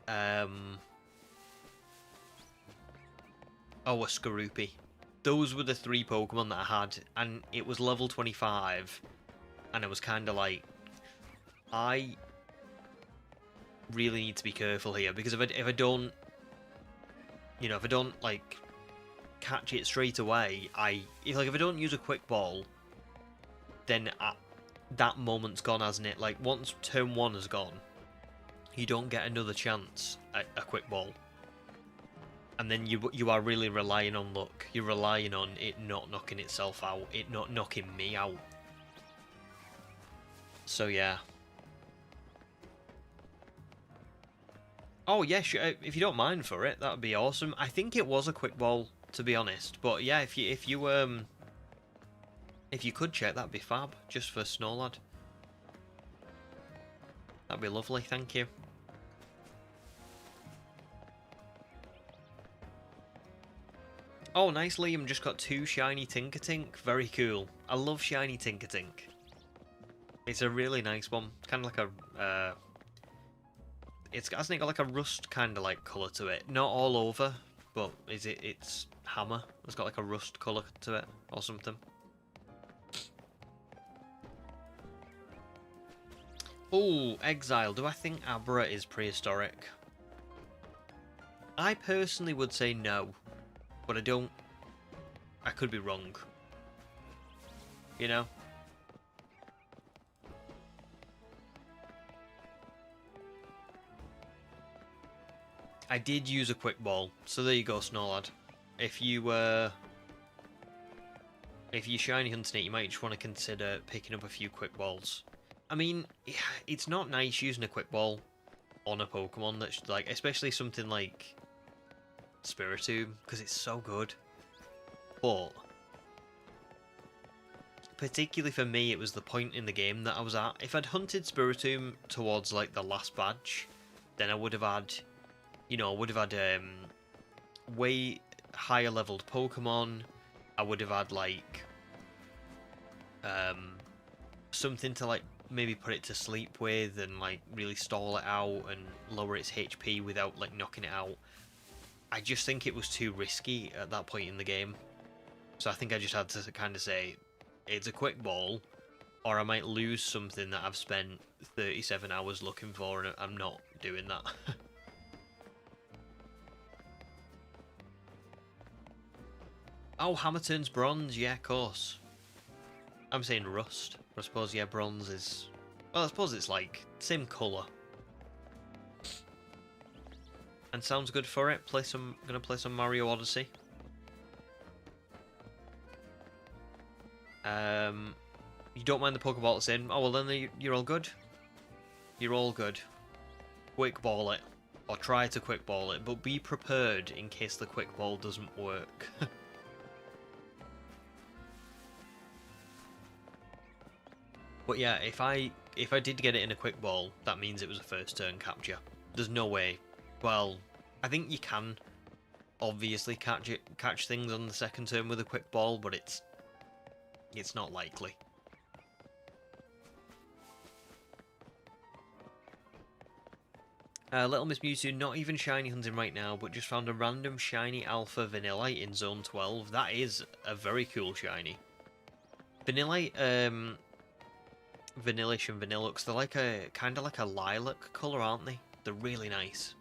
a Skorupi. Those were the 3 Pokemon that I had, and it was level 25, and I was kind of like, I really need to be careful here, because if I don't, you know, if I don't like catch it straight away, if I don't use a quick ball, then that moment's gone, hasn't it? Like, once turn 1 has gone, you don't get another chance at a quick ball. And then you are really relying on luck. You're relying on it not knocking itself out, it not knocking me out. So yeah. Oh yeah, sure, if you don't mind for it, that would be awesome. I think it was a quick ball, to be honest. But yeah, if you could check, that'd be fab, just for Snowlad. That'd be lovely, thank you. Oh, nice, Liam just got 2 shiny Tinkertink. Very cool. I love shiny Tinkertink. It's a really nice one. Kind of like a... hasn't it got like a rust kind of like colour to it? Not all over, but it's hammer. It's got like a rust colour to it, or something. Oh, Exile. Do I think Abra is prehistoric? I personally would say no. But I don't... I could be wrong. You know? I did use a quick ball, so there you go, Snowlad. If you if you're shiny hunting it, you might just want to consider picking up a few quick balls. I mean, it's not nice using a quick ball on a Pokemon that's like, especially something like Spiritomb, because it's so good. But particularly for me, it was the point in the game that I was at. If I'd hunted Spiritomb towards like the last badge, then I would have had, you know, way higher leveled Pokemon. I would have had like something to like maybe put it to sleep with and like really stall it out and lower its HP without like knocking it out. I just think it was too risky at that point in the game. So I think I just had to kind of say, it's a quick ball, or I might lose something that I've spent 37 hours looking for, and I'm not doing that. Oh, hammer turns bronze, yeah, of course. I'm saying rust, but I suppose, yeah, bronze is... Well, I suppose it's like, same colour. And sounds good for it. Gonna play some Mario Odyssey. You don't mind the Pokeballs in? Oh, well then you're all good. You're all good. Quick ball it. Or try to quick ball it, but be prepared in case the quick ball doesn't work. But yeah, if I did get it in a quick ball, that means it was a first turn capture. There's no way. Well, I think you can obviously catch things on the second turn with a quick ball, but it's not likely. Little Miss Mewtwo, not even shiny hunting right now, but just found a random shiny alpha Vanillite in Zone 12. That is a very cool shiny. Vanillite, Vanillish and Vanillux, they're like kind of like a lilac colour, aren't they? They're really nice.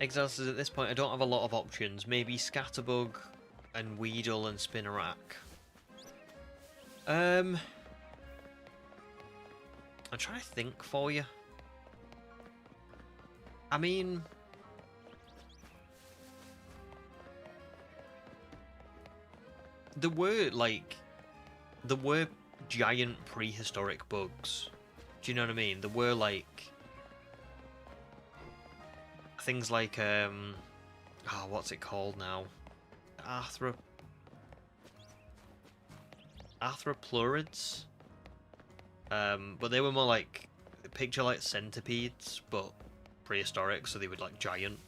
Exile says at this point I don't have a lot of options. Maybe Scatterbug and Weedle and Spinarak. I'm trying to think for you. I mean, there were giant prehistoric bugs. Do you know what I mean? There were like things like what's it called now? Arthroplurids. But they were more like picture like centipedes, but prehistoric, so they were like giant.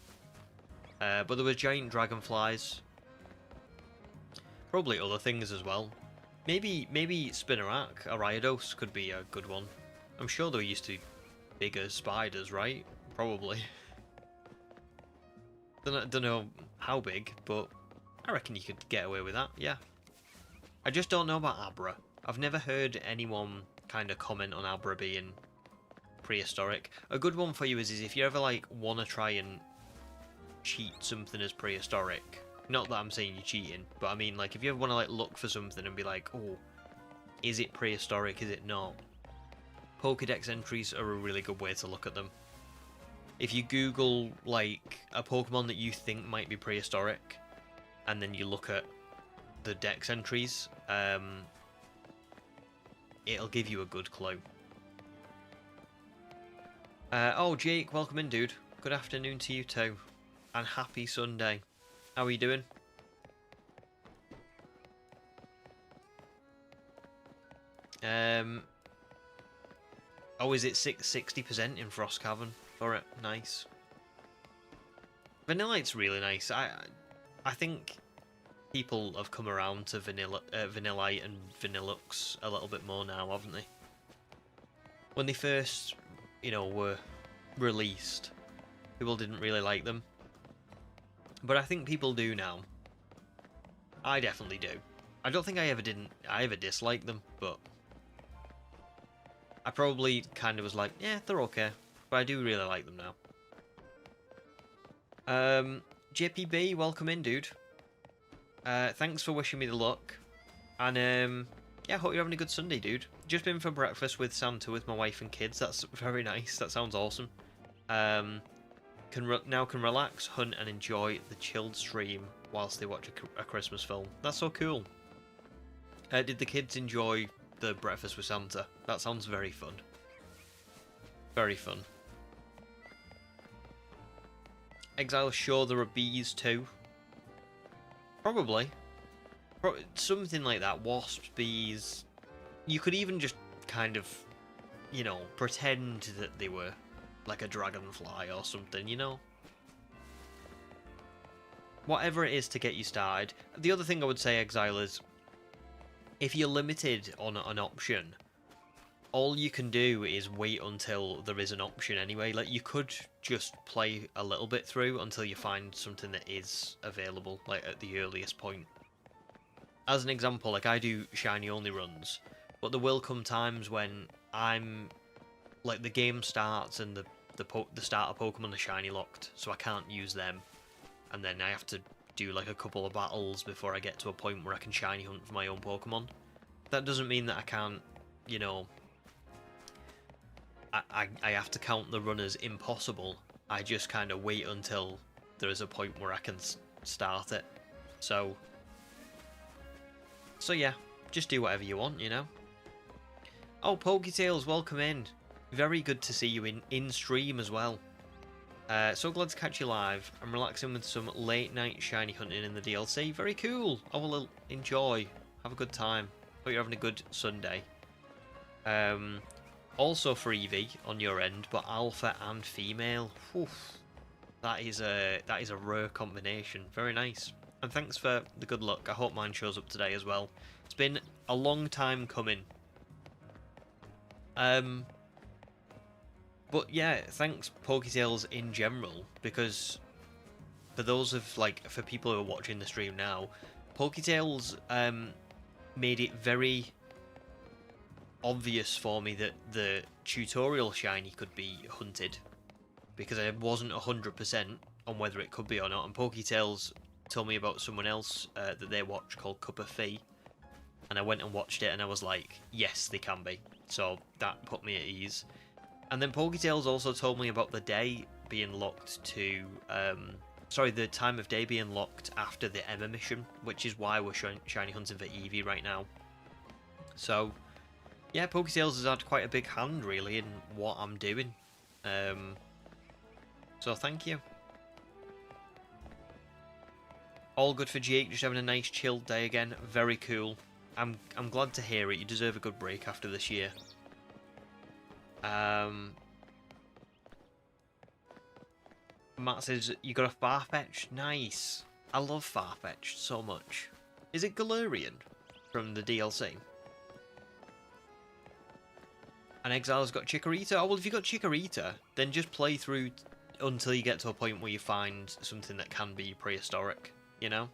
But there were giant dragonflies. Probably other things as well. Maybe Spinarak, Ariados could be a good one. I'm sure there used to be bigger spiders, right? Probably. Don't know how big, but I reckon you could get away with that, yeah. I just don't know about Abra. I've never heard anyone kind of comment on Abra being prehistoric. A good one for you is if you ever like want to try and cheat something as prehistoric. Not that I'm saying you're cheating, but I mean like if you ever want to like look for something and be like, oh, is it prehistoric, is it not? Pokédex entries are a really good way to look at them. If you Google like a Pokemon that you think might be prehistoric, and then you look at the Dex entries, it'll give you a good clue. Oh, Jake, welcome in, dude. Good afternoon to you too, and happy Sunday. How are you doing? Oh, is it 60% in Frost Cavern for it? Nice. Vanillite's really nice. I think people have come around to Vanillite and Vanillux a little bit more now, haven't they? When they first, were released, people didn't really like them. But I think people do now. I definitely do. I don't think I ever disliked them, but I probably kind of was like, yeah, they're okay. But I do really like them now. JPB, welcome in, dude. Thanks for wishing me the luck. And yeah, hope you're having a good Sunday, dude. Just been for breakfast with Santa with my wife and kids. That's very nice. That sounds awesome. now can relax, hunt, and enjoy the chilled stream whilst they watch a Christmas film. That's so cool. Did the kids enjoy the breakfast with Santa? That sounds very fun. Very fun. Exile, sure there are bees too. Probably. Something like that. Wasps, bees. You could even just kind of, you know, pretend that they were like a dragonfly or something, you know? Whatever it is to get you started. The other thing I would say, Exile, is if you're limited on an option, all you can do is wait until there is an option anyway. Like, you could just play a little bit through until you find something that is available, like, at the earliest point. As an example, like, I do shiny only runs, but there will come times when I'm, like, the game starts and the starter Pokemon are shiny locked, so I can't use them, and then I have to do, like, a couple of battles before I get to a point where I can shiny hunt for my own Pokemon. That doesn't mean that I can't, you know, I have to count the run as impossible. I just kind of wait until there is a point where I can start it. So yeah, just do whatever you want, you know. Oh, Poketails, welcome in. Very good to see you in stream as well. So glad to catch you live. I'm relaxing with some late night shiny hunting in the DLC. Very cool. I will enjoy. Have a good time. Hope you're having a good Sunday. Also for Eevee on your end, but alpha and female. Oof. That is a rare combination. Very nice. And thanks for the good luck. I hope mine shows up today as well. It's been a long time coming. But yeah, thanks Poketails in general, because for those of, like, for people who are watching the stream now, Poketails made it very obvious for me that the tutorial shiny could be hunted, because I wasn't 100% on whether it could be or not, and Poketails told me about someone else that they watch called Cup of Fee, and I went and watched it and I was like, yes, they can be, so that put me at ease. And then Poketails also told me about the day being locked to, the time of day being locked after the Emma mission, which is why we're shiny hunting for Eevee right now. So yeah, Poketails has had quite a big hand, really, in what I'm doing. So thank you. All good for Jake, just having a nice chilled day again. Very cool. I'm glad to hear it. You deserve a good break after this year. Matt says, you got a Farfetch? Nice. I love Farfetch so much. Is it Galarian from the DLC? And Exile's got Chikorita. Oh, well, if you got Chikorita, then just play through until you get to a point where you find something that can be prehistoric, you know?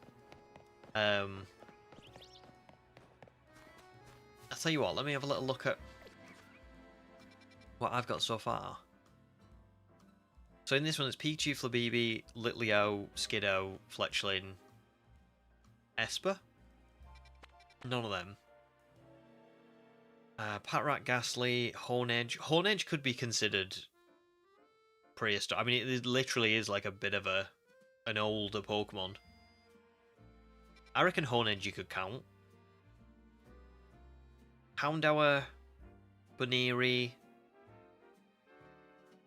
I'll tell you what, let me have a little look at what I've got so far. So in this one, it's Pichu, Flabébé, Litleo, Skiddo, Fletchling, Esper? None of them. Patrat, Ghastly, Hornedge. Hornedge could be considered prehistoric. I mean, it literally is like a bit of an older Pokemon. I reckon Hornedge you could count. Houndour, Baneri,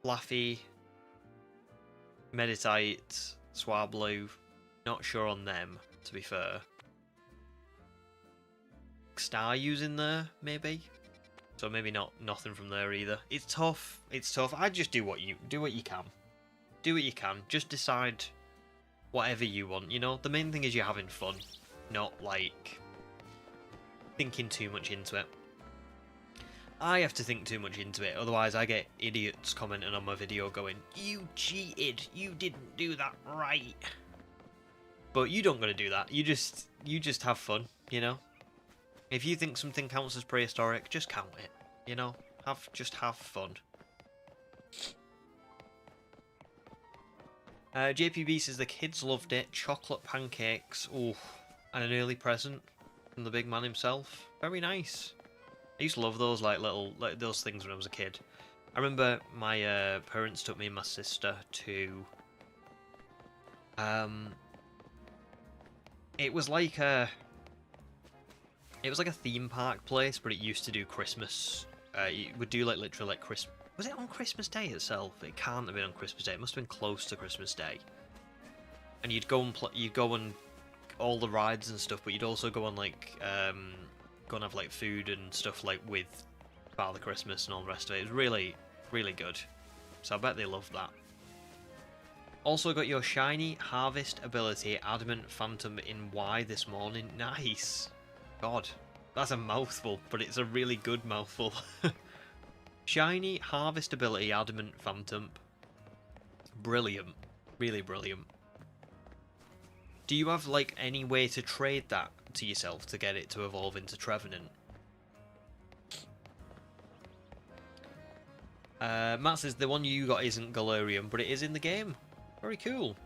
Laffy, Meditite, Swablu. Not sure on them, to be fair. Staryu's in there, maybe? So maybe nothing from there either. It's tough. It's tough. I just do what you can. Do what you can. Just decide whatever you want, you know? The main thing is you're having fun, not, like, thinking too much into it. I have to think too much into it, otherwise I get idiots commenting on my video going, you cheated, you didn't do that right. But you don't gotta do that. You just have fun, you know? If you think something counts as prehistoric, just count it, you know? Just have fun. JPB says the kids loved it. Chocolate pancakes, ooh, and an early present from the big man himself. Very nice. I used to love those like those things when I was a kid. I remember my parents took me and my sister to Um, it was like a theme park place, but it used to do Christmas. It would do like literally like Christmas. Was it on Christmas Day itself? It can't have been on Christmas Day. It must have been close to Christmas Day. And you'd go on all the rides and stuff, but you'd also go on like go and have like food and stuff like with Father Christmas and all the rest of it. It was really, really good. So I bet they loved that. Also got your shiny harvest ability, Adamant Phantom in Y this morning. Nice. God, that's a mouthful, but it's a really good mouthful. Shiny harvest ability, Adamant Phantom. Brilliant. Really brilliant. Do you have like any way to trade that to yourself to get it to evolve into Trevenant? Matt says the one you got isn't Galarian, but it is in the game. Very cool.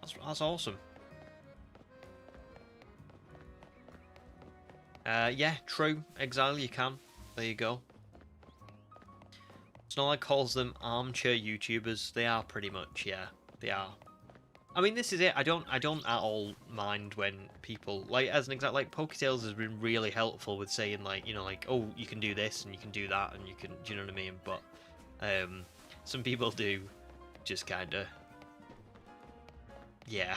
That's awesome. Yeah, true. Exile, you can. There you go. Snorlax calls them armchair YouTubers. They are pretty much, yeah. They are. I mean, this is it. I don't at all mind when people, like, as an example, like, Poketales has been really helpful with saying, like, you know, like, oh, you can do this, and you can do that, and you can, do you know what I mean? But, some people do just kinda, yeah.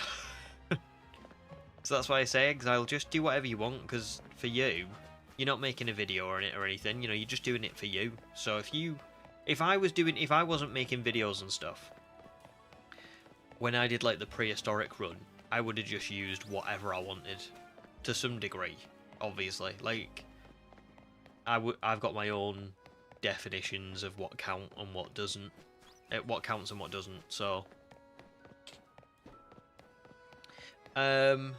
So that's why I say, Exile, just do whatever you want, because for you, you're not making a video on it or anything, you know, you're just doing it for you. So if I wasn't making videos and stuff, when I did like the prehistoric run, I would have just used whatever I wanted, to some degree, obviously. Like, I've got my own definitions of what count and what doesn't, what counts and what doesn't. So, Marlene,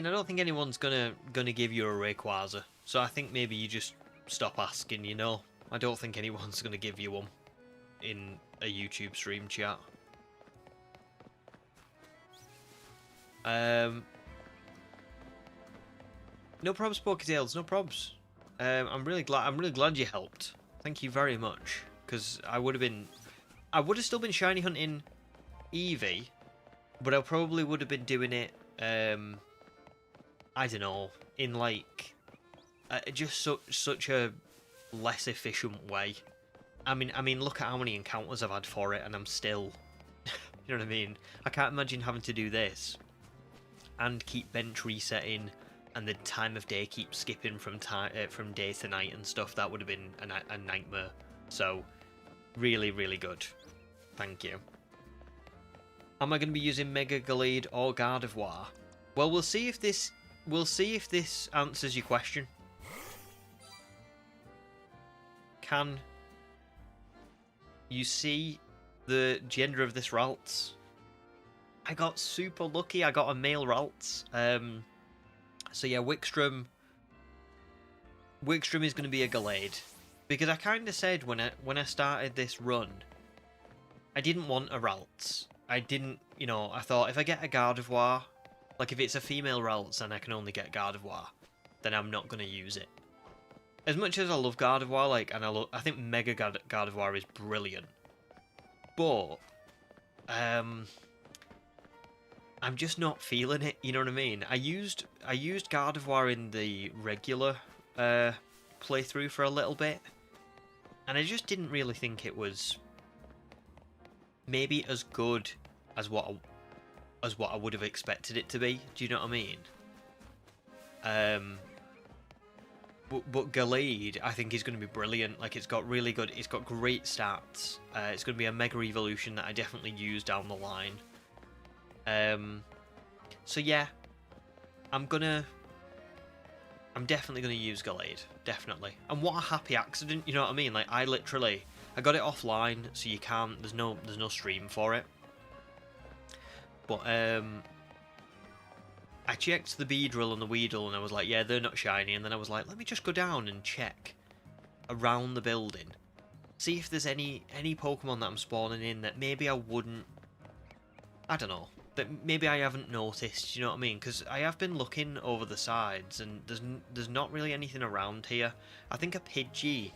I don't think anyone's gonna give you a Rayquaza, so I think maybe you just stop asking. You know, I don't think anyone's gonna give you one in a YouTube stream chat. No probs, Poketales, no probs. I'm really glad you helped. Thank you very much, because I would have still been shiny hunting Eevee, but I probably would have been doing it I don't know, in like just such a less efficient way. I mean, look at how many encounters I've had for it, and I'm still, you know what I mean? I can't imagine having to do this and keep bench resetting, and the time of day keep skipping from day to night and stuff. That would have been a nightmare. So, really, really good. Thank you. Am I going to be using Mega Gallade or Gardevoir? Well, we'll see if this answers your question. Can you see the gender of this Ralts? I got super lucky. I got a male Ralts. So yeah, Wickstrom is going to be a Gallade, because I kind of said when I started this run, I didn't want a Ralts. I didn't, you know, I thought if I get a Gardevoir, like if it's a female Ralts and I can only get Gardevoir, then I'm not going to use it. As much as I love Gardevoir, like, and I think Mega Gardevoir is brilliant, but I'm just not feeling it. You know what I mean? I used Gardevoir in the regular playthrough for a little bit, and I just didn't really think it was maybe as good as what I would have expected it to be. Do you know what I mean? But Gallade, I think, is going to be brilliant. Like, it's got great stats. It's going to be a Mega Evolution that I definitely use down the line. So yeah, I'm definitely gonna use Gallade, definitely. And what a happy accident, you know what I mean? Like, I got it offline, so you can't. There's no stream for it. But I checked the Beedrill and the Weedle, and I was like, yeah, they're not shiny. And then I was like, let me just go down and check around the building, see if there's any Pokemon that I'm spawning in that maybe I wouldn't. I don't know. That maybe I haven't noticed. You know what I mean? Because I have been looking over the sides, and there's not really anything around here. I think a Pidgey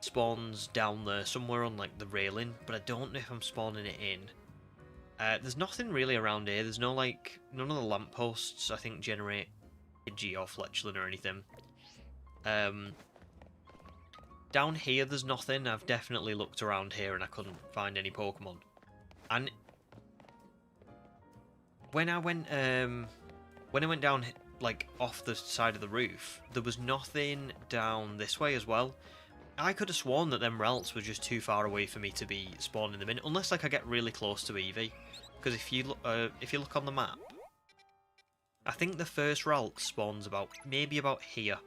spawns down there somewhere on like the railing, but I don't know if I'm spawning it in. There's nothing really around here. There's no, like, none of the lampposts, I think, generate Pidgey or Fletchling or anything. Down here, there's nothing. I've definitely looked around here and I couldn't find any Pokemon. And when I went down, like, off the side of the roof, there was nothing down this way as well. I could have sworn that them Ralts were just too far away for me to be spawning them in, unless, like, I get really close to Eevee. Because if you look on the map, I think the first Ralt spawns maybe about here.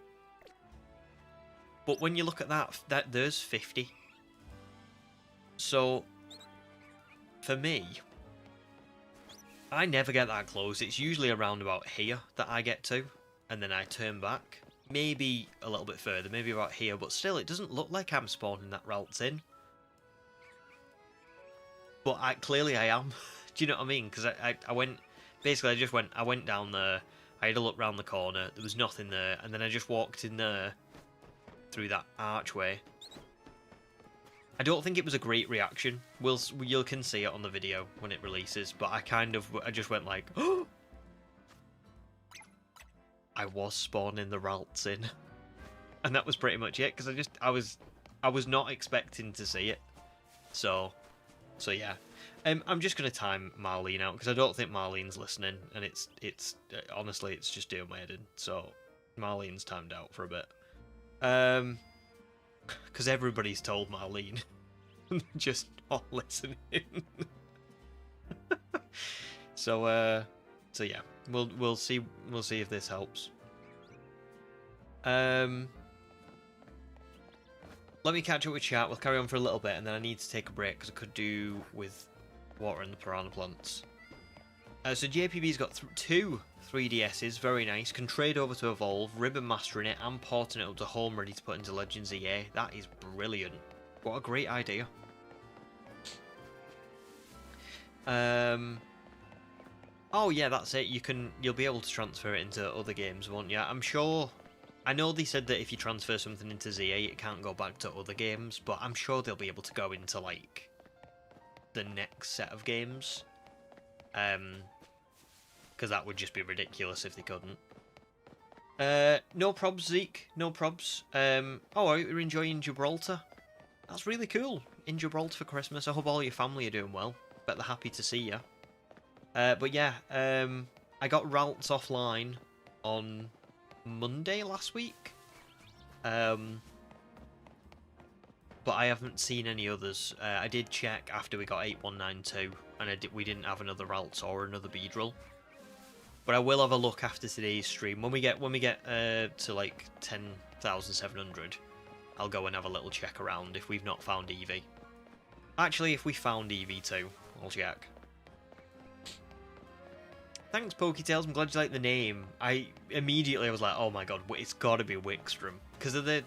But when you look at that there's 50. So for me, I never get that close. It's usually around about here that I get to, and then I turn back. Maybe a little bit further, maybe about here, but still, it doesn't look like I'm spawning that Ralts in. But clearly I am. Do you know what I mean? Because I went... Basically, I went down there, I had a look round the corner, there was nothing there, and then I just walked in there, through that archway. I don't think it was a great reaction. You can see it on the video when it releases, but I just went like, oh! I was spawning the Ralts in. And that was pretty much it, because I was not expecting to see it. So yeah. I'm just going to time Marlene out, because I don't think Marlene's listening, and it's honestly, it's just doing my head in. So Marlene's timed out for a bit. Because everybody's told Marlene. Just not listening. So yeah, we'll see if this helps. Let me catch up with chat. We'll carry on for a little bit, and then I need to take a break because I could do with watering the piranha plants. So JPB's got two 3DSs, very nice. Can trade over to Evolve, Ribbon Mastering it, and porting it up to home, ready to put into Legends EA. That is brilliant. What a great idea. Oh yeah, that's it. You'll be able to transfer it into other games, won't you? I'm sure. I know they said that if you transfer something into ZA, it can't go back to other games, but I'm sure they'll be able to go into, like, the next set of games. Because that would just be ridiculous if they couldn't. No probs, Zeke. No probs. Oh, you're enjoying Gibraltar? That's really cool. In Gibraltar for Christmas. I hope all your family are doing well. Bet they're happy to see you. But yeah, I got Ralts offline on Monday last week. But I haven't seen any others. I did check after we got 8192, and we didn't have another Ralts or another Beedrill. But I will have a look after today's stream. When we get to like 10,700, I'll go and have a little check around if we've not found Eevee. Actually, if we found Eevee too, I'll check. Thanks, Poketails. I'm glad you like the name. I was like, oh my god, it's got to be Wickstrom because of the.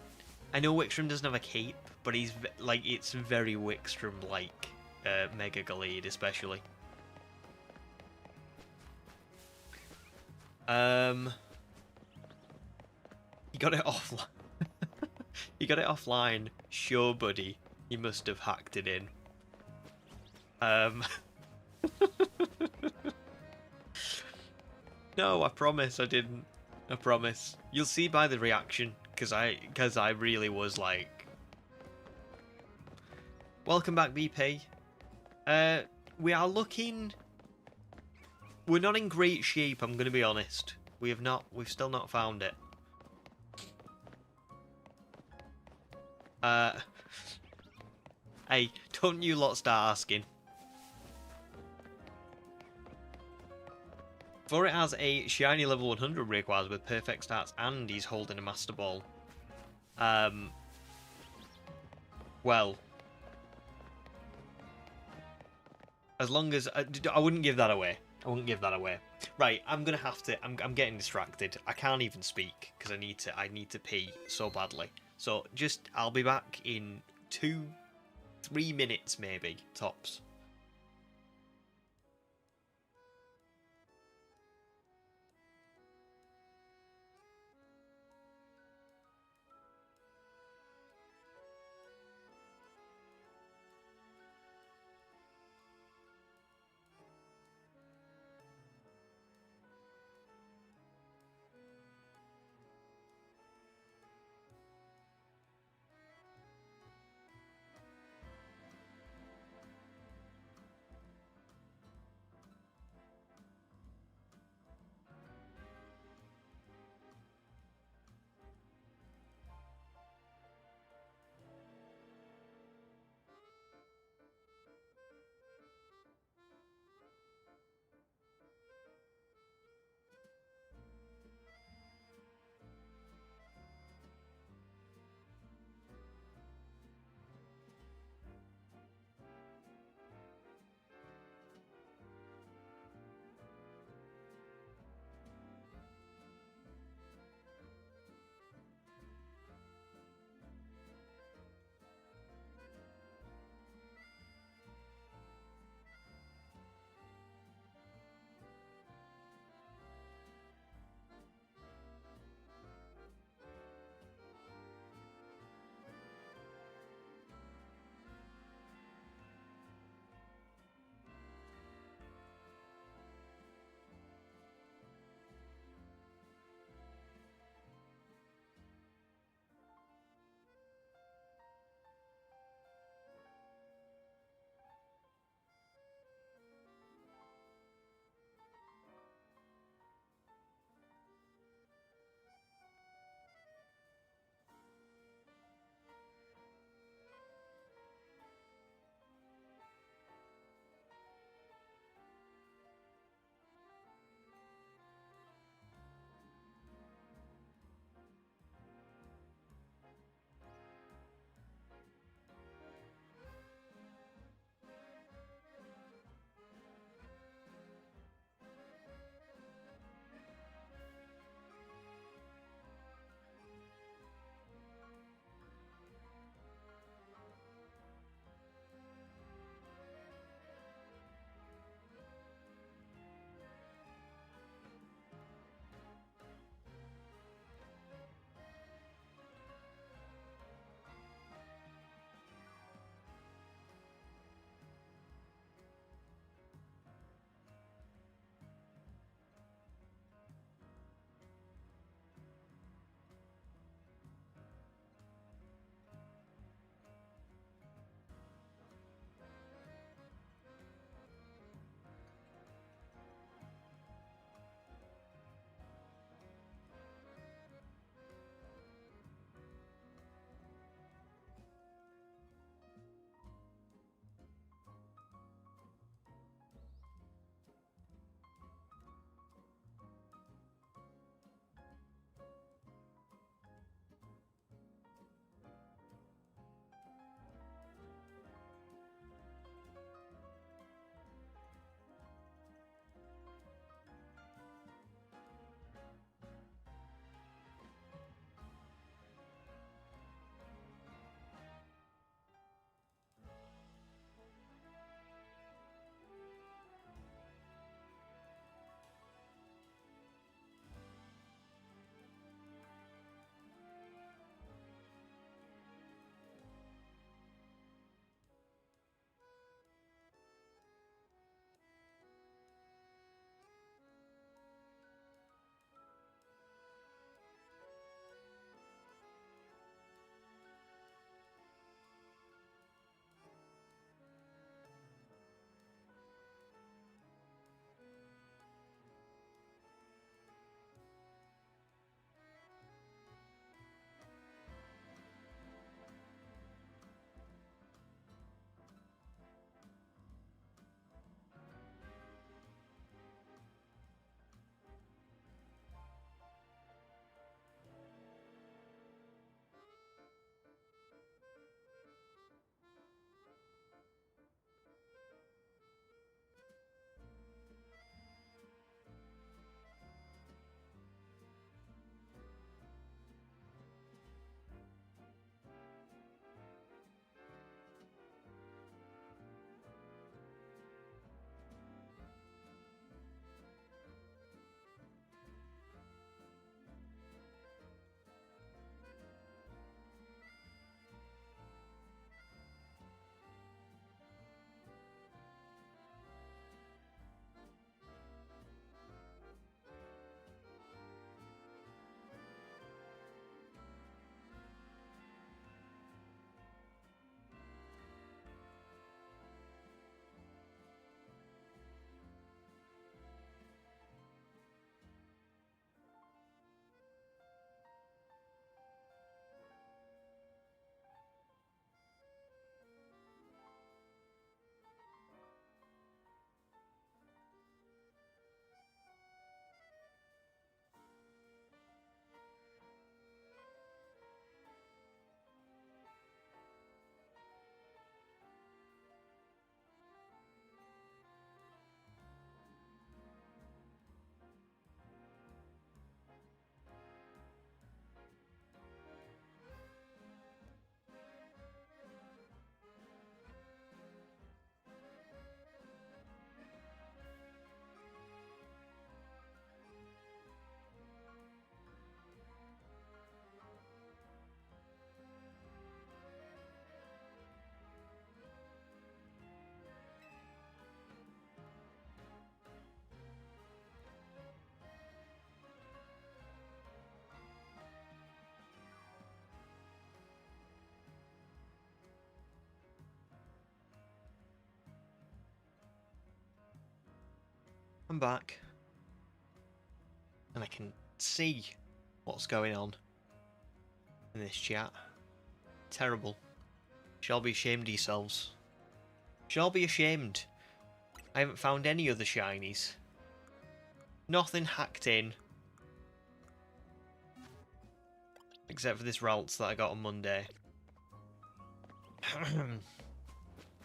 I know Wickstrom doesn't have a cape, but he's like it's very Wickstrom-like, Mega Gallade especially. You got it offline. You got it offline. Sure, buddy. You must have hacked it in. No, I promise I didn't. I promise. You'll see by the reaction, because I really was like. Welcome back, BP. We are looking. We're not in great shape, I'm going to be honest. We've still not found it. Hey, don't you lot start asking. For it has a shiny level 100 requires with perfect stats and he's holding a Master Ball. Well. As long as... I wouldn't give that away. I wouldn't give that away. Right, I'm gonna have to. I'm getting distracted. I can't even speak because I need to pee so badly. So I'll be back in 2-3 minutes maybe tops. I'm back. And I can see what's going on in this chat. Terrible. Shall be ashamed of yourselves. Shall be ashamed. I haven't found any other shinies. Nothing hacked in. Except for this Ralts that I got on Monday.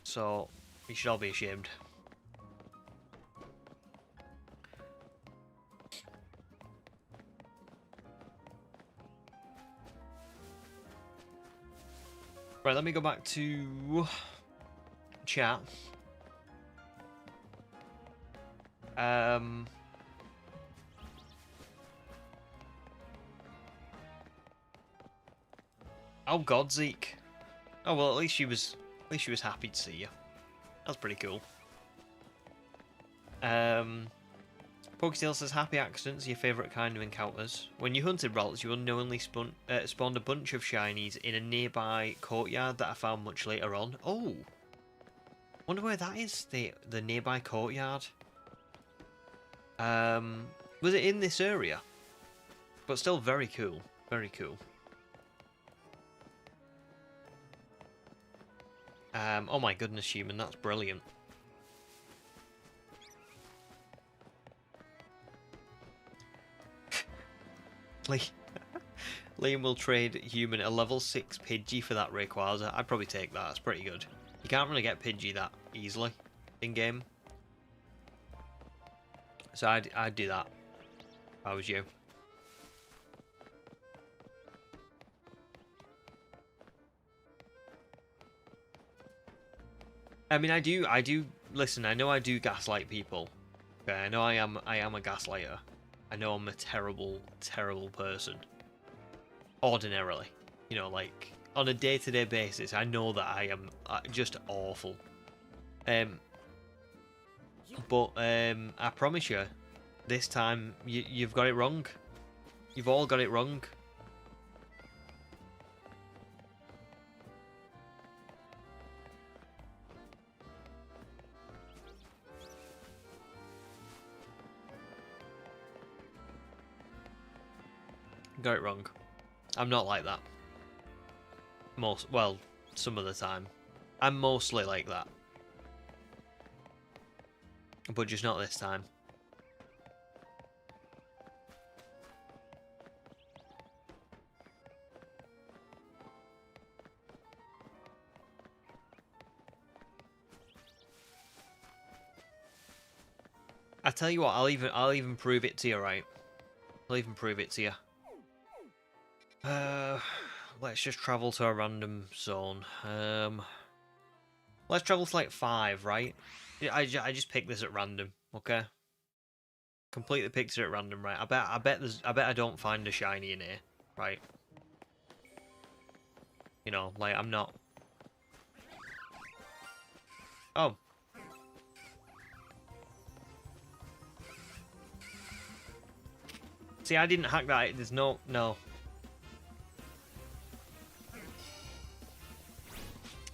So, you should all be ashamed. Right, let me go back to chat. Oh God, Zeke. Oh well, at least she was happy to see you. That's pretty cool. Poketail says, happy accidents are your favourite kind of encounters. When you hunted Ralts, you unknowingly spawned a bunch of shinies in a nearby courtyard that I found much later on. Oh! Wonder where that is, the nearby courtyard. Was it in this area? But still very cool. Very cool. Oh my goodness, human, that's brilliant. Liam will trade human a level 6 Pidgey for that Rayquaza. I'd probably take that, that's pretty good. You can't really get Pidgey that easily in-game. So I'd do that if I was you. I mean, I do, listen, I know I do gaslight people. Okay, I know I am a gaslighter. I know I'm a terrible, terrible person. Ordinarily. You know, like, on a day-to-day basis, I know that I am just awful. But I promise you, this time, you've got it wrong. You've all got it wrong. Got it wrong. I'm not like that. Well, some of the time. I'm mostly like that. But just not this time. I tell you what, I'll even prove it to you, right? I'll even prove it to you. Let's just travel to a random zone. Let's travel to like 5, right? I just picked this at random, okay? Completely picked it at random, right? I bet I don't find a shiny in here, right? You know, like I'm not. Oh. See, I didn't hack that. There's no.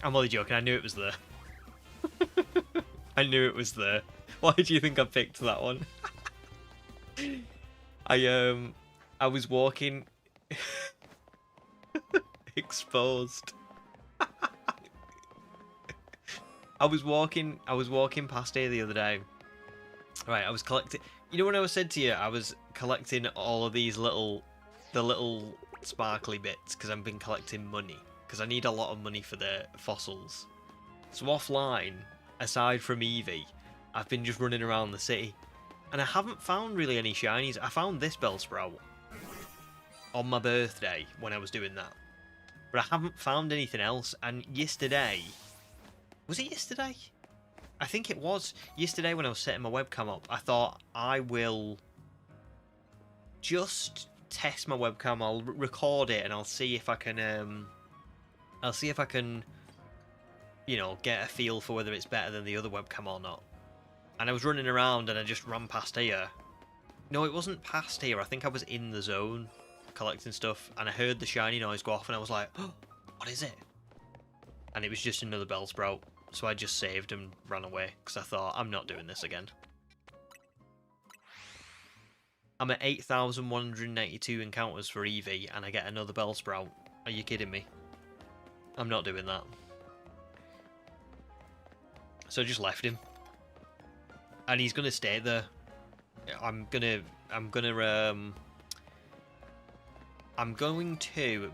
I'm only joking, I knew it was there. I knew it was there. Why do you think I picked that one? I was walking exposed. I was walking past here the other day. Right, I was collecting, you know when I said to you I was collecting all of these little sparkly bits because I've been collecting money. Because I need a lot of money for the fossils. So offline, aside from Eevee, I've been just running around the city. And I haven't found really any shinies. I found this Bellsprout on my birthday when I was doing that. But I haven't found anything else. And yesterday... Was it yesterday? I think it was. Yesterday when I was setting my webcam up, I thought I will just test my webcam. I'll record it and I'll see if I can... you know, get a feel for whether it's better than the other webcam or not. And I was running around and I just ran past here. No, it wasn't past here. I think I was in the zone collecting stuff and I heard the shiny noise go off and I was like, oh, what is it? And it was just another Bellsprout. So I just saved and ran away because I thought, I'm not doing this again. I'm at 8,192 encounters for Eevee, and I get another Bellsprout. Are you kidding me? I'm not doing that. So I just left him. And he's gonna stay there. I'm going to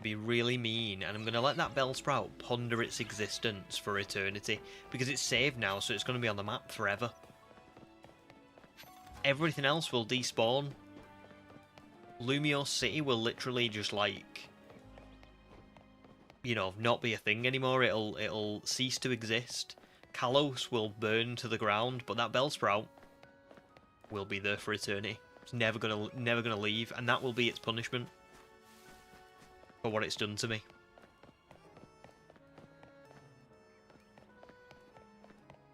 be really mean, and I'm going to let that Bellsprout ponder its existence for eternity, because it's saved now, so it's going to be on the map forever. Everything else will despawn. Lumiose City will literally just, like, you know, not be a thing anymore. It'll cease to exist. Kalos will burn to the ground, but that Bellsprout will be there for eternity. It's never gonna leave, and that will be its punishment for what it's done to me.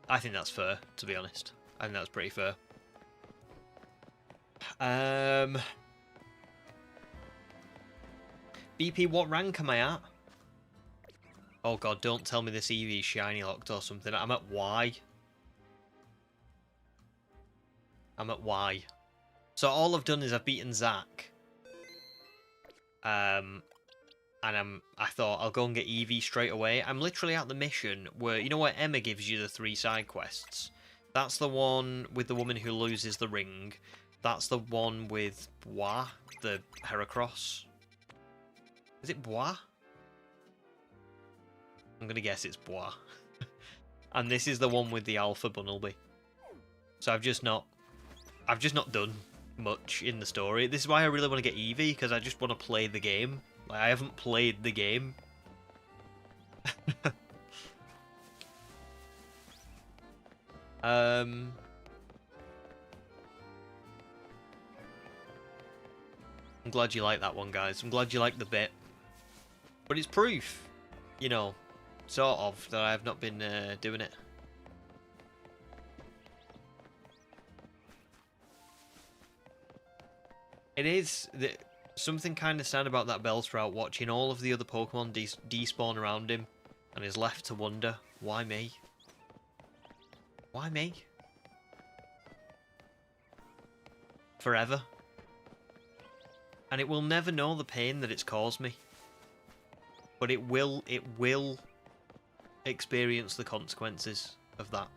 I think that's fair, to be honest. I think that's pretty fair. BP, what rank am I at? Oh god, don't tell me this Eevee is shiny locked or something. I'm at Y. I'm at Y. So all I've done is I've beaten Zack. And I thought I'll go and get Eevee straight away. I'm literally at the mission where, you know what, Emma gives you the 3 side quests. That's the one with the woman who loses the ring. That's the one with Bois, the Heracross. Is it Bois? I'm gonna guess it's Bois. And this is the one with the Alpha Bunnelby. So I've just not done much in the story. This is why I really want to get Eevee, because I just want to play the game. Like, I haven't played the game. I'm glad you like that one, guys. I'm glad you like the bit. But it's proof, you know, sort of, that I have not been doing it. It is something kind of sad about that Bellsprout, watching all of the other Pokemon despawn around him, and is left to wonder, why me? Why me? Forever. And it will never know the pain that it's caused me. But it will experience the consequences of that.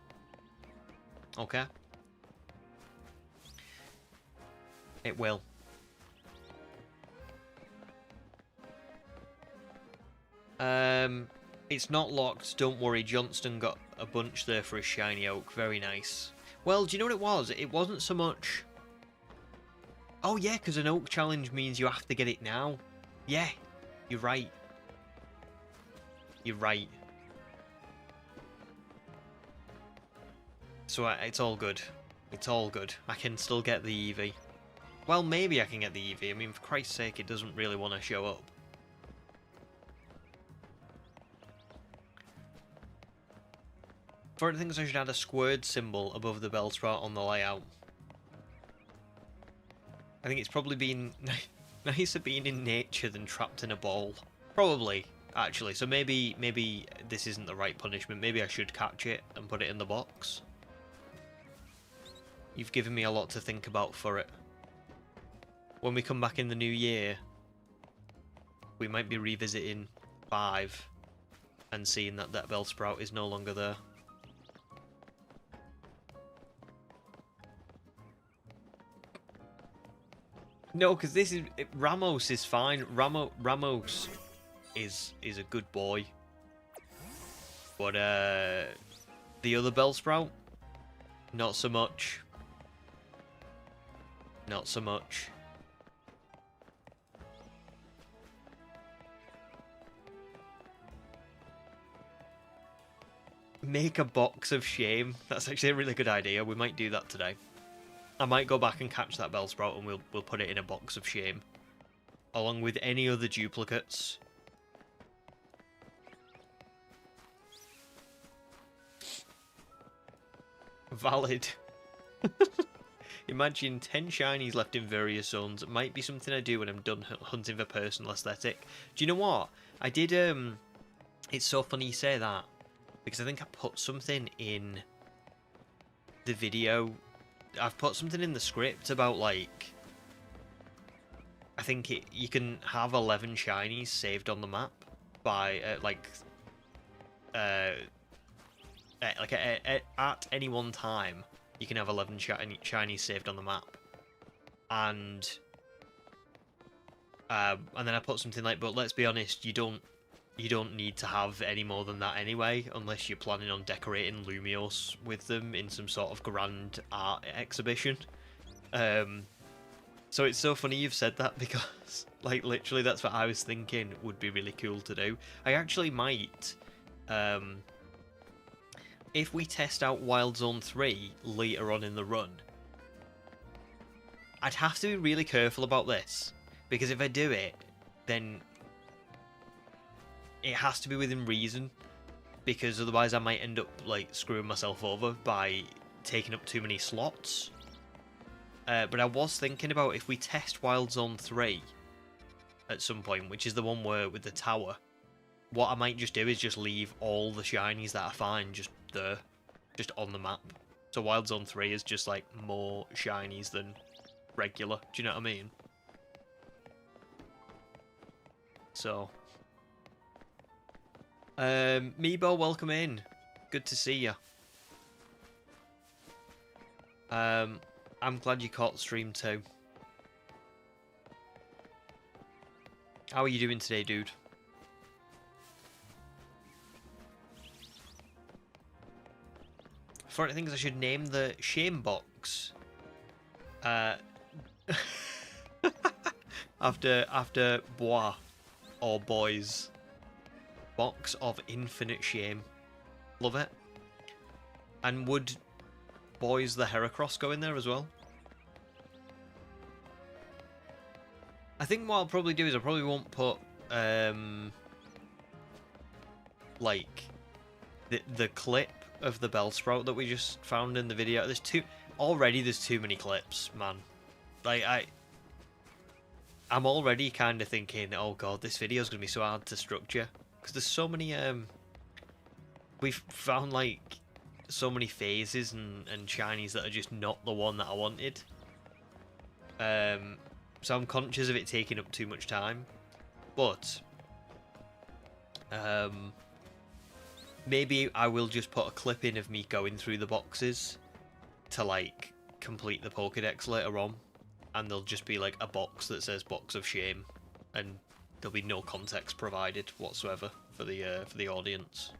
Okay? It will. It's not locked, don't worry. Johnston got a bunch there for his shiny oak. Very nice. Well, do you know what it was? It wasn't so much... Oh yeah, because an oak challenge means you have to get it now. Yeah, you're right. You're right. So it's all good. It's all good. I can still get the Eevee. Well, maybe I can get the Eevee. I mean, for Christ's sake, it doesn't really want to show up. For things, I should add a squared symbol above the Bellsprout on the layout. I think it's probably been nicer being in nature than trapped in a ball. Probably, actually. So maybe this isn't the right punishment. Maybe I should catch it and put it in the box. You've given me a lot to think about for it. When we come back in the new year, we might be revisiting 5 and seeing that Bellsprout is no longer there. No, because this is... Ramos is fine. Ramos is a good boy. But, the other Bellsprout? Not so much. Not so much. Make a box of shame. That's actually a really good idea. We might do that today. I might go back and catch that Bellsprout and we'll put it in a box of shame. Along with any other duplicates. Valid. Imagine 10 shinies left in various zones. It might be something I do when I'm done hunting for personal aesthetic. Do you know what? I did, it's so funny you say that. Because I think I put something in the video. I've put something in the script about, like, I think you can have 11 shinies saved on the map by at any one time. You can have 11 shinies saved on the map, and then I put something like, but let's be honest, you don't need to have any more than that anyway, unless you're planning on decorating Lumios with them in some sort of grand art exhibition. So it's so funny you've said that, because like literally that's what I was thinking would be really cool to do. I actually might, if we test out Wild Zone 3 later on in the run, I'd have to be really careful about this, because if I do it, then it has to be within reason, because otherwise I might end up like screwing myself over by taking up too many slots. But I was thinking about, if we test Wild Zone 3 at some point, which is the one where with the tower, what I might just do is just leave all the shinies that I find just there, just on the map. So Wild Zone 3 is just like more shinies than regular. Do you know what I mean? So, Meebo, welcome in. Good to see you. I'm glad you caught the stream too. How are you doing today, dude? For things, I should name the shame box. After bois or boys. Box of infinite shame. Love it. And would Boys the Heracross go in there as well? I think what I'll probably do is I probably won't put like the clip of the Bellsprout that we just found in the video. There's too many clips, man. Like I'm already kind of thinking, oh god, this video is gonna be so hard to structure, because there's so many we've found like so many phases and shinies that are just not the one that I wanted. So I'm conscious of it taking up too much time, but maybe I will just put a clip in of me going through the boxes to like complete the Pokédex later on, and there'll just be like a box that says Box of Shame, and there'll be no context provided whatsoever for the audience.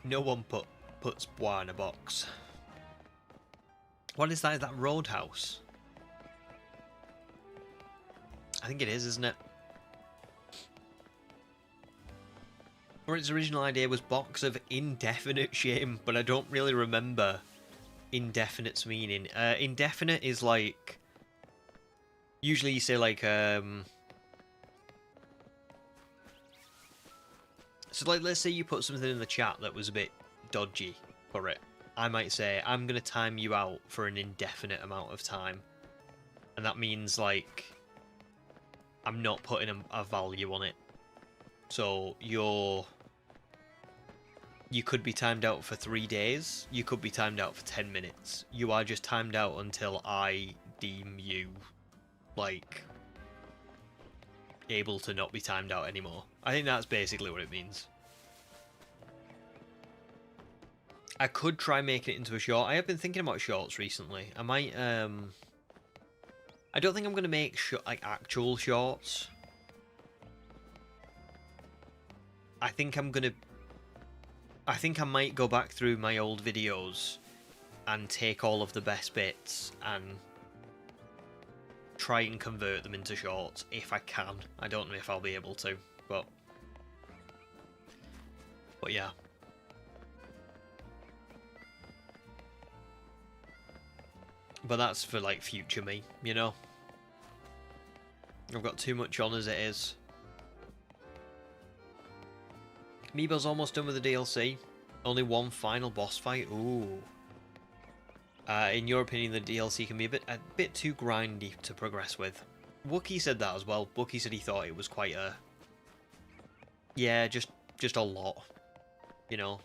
No one puts bois in a box. What is that? Is that Roadhouse? I think it is, isn't it? Or its original idea was Box of Indefinite Shame, but I don't really remember indefinite's meaning. Indefinite is like... Usually you say like... So like, let's say you put something in the chat that was a bit dodgy for it. I might say, I'm going to time you out for an indefinite amount of time. And that means like, I'm not putting a value on it. So you could be timed out for 3 days. You could be timed out for 10 minutes. You are just timed out until I deem you like able to not be timed out anymore. I think that's basically what it means. I could try making it into a short. I have been thinking about shorts recently. I might I don't think I'm going to make like actual shorts. I think I might go back through my old videos and take all of the best bits and try and convert them into shorts if I can. I don't know if I'll be able to, but yeah. But that's for like future me, you know? I've got too much on as it is. Meebo's almost done with the DLC. Only one final boss fight. Ooh. In your opinion, the DLC can be a bit too grindy to progress with. Wookie said that as well. Wookie said he thought it was quite a... Yeah, just a lot. You know,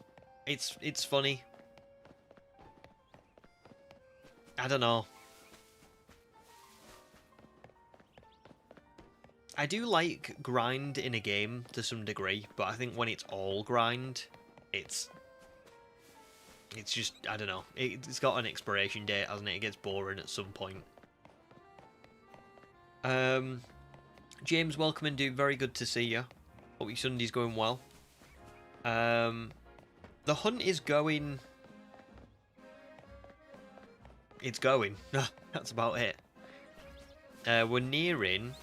it's funny. I don't know. I do like grind in a game to some degree, but I think when it's all grind, it's just, I don't know. It's got an expiration date, hasn't it? It gets boring at some point. James, welcome and dude. Very good to see you. Hope your Sunday's going well. The hunt is going... It's going. That's about it. We're nearing...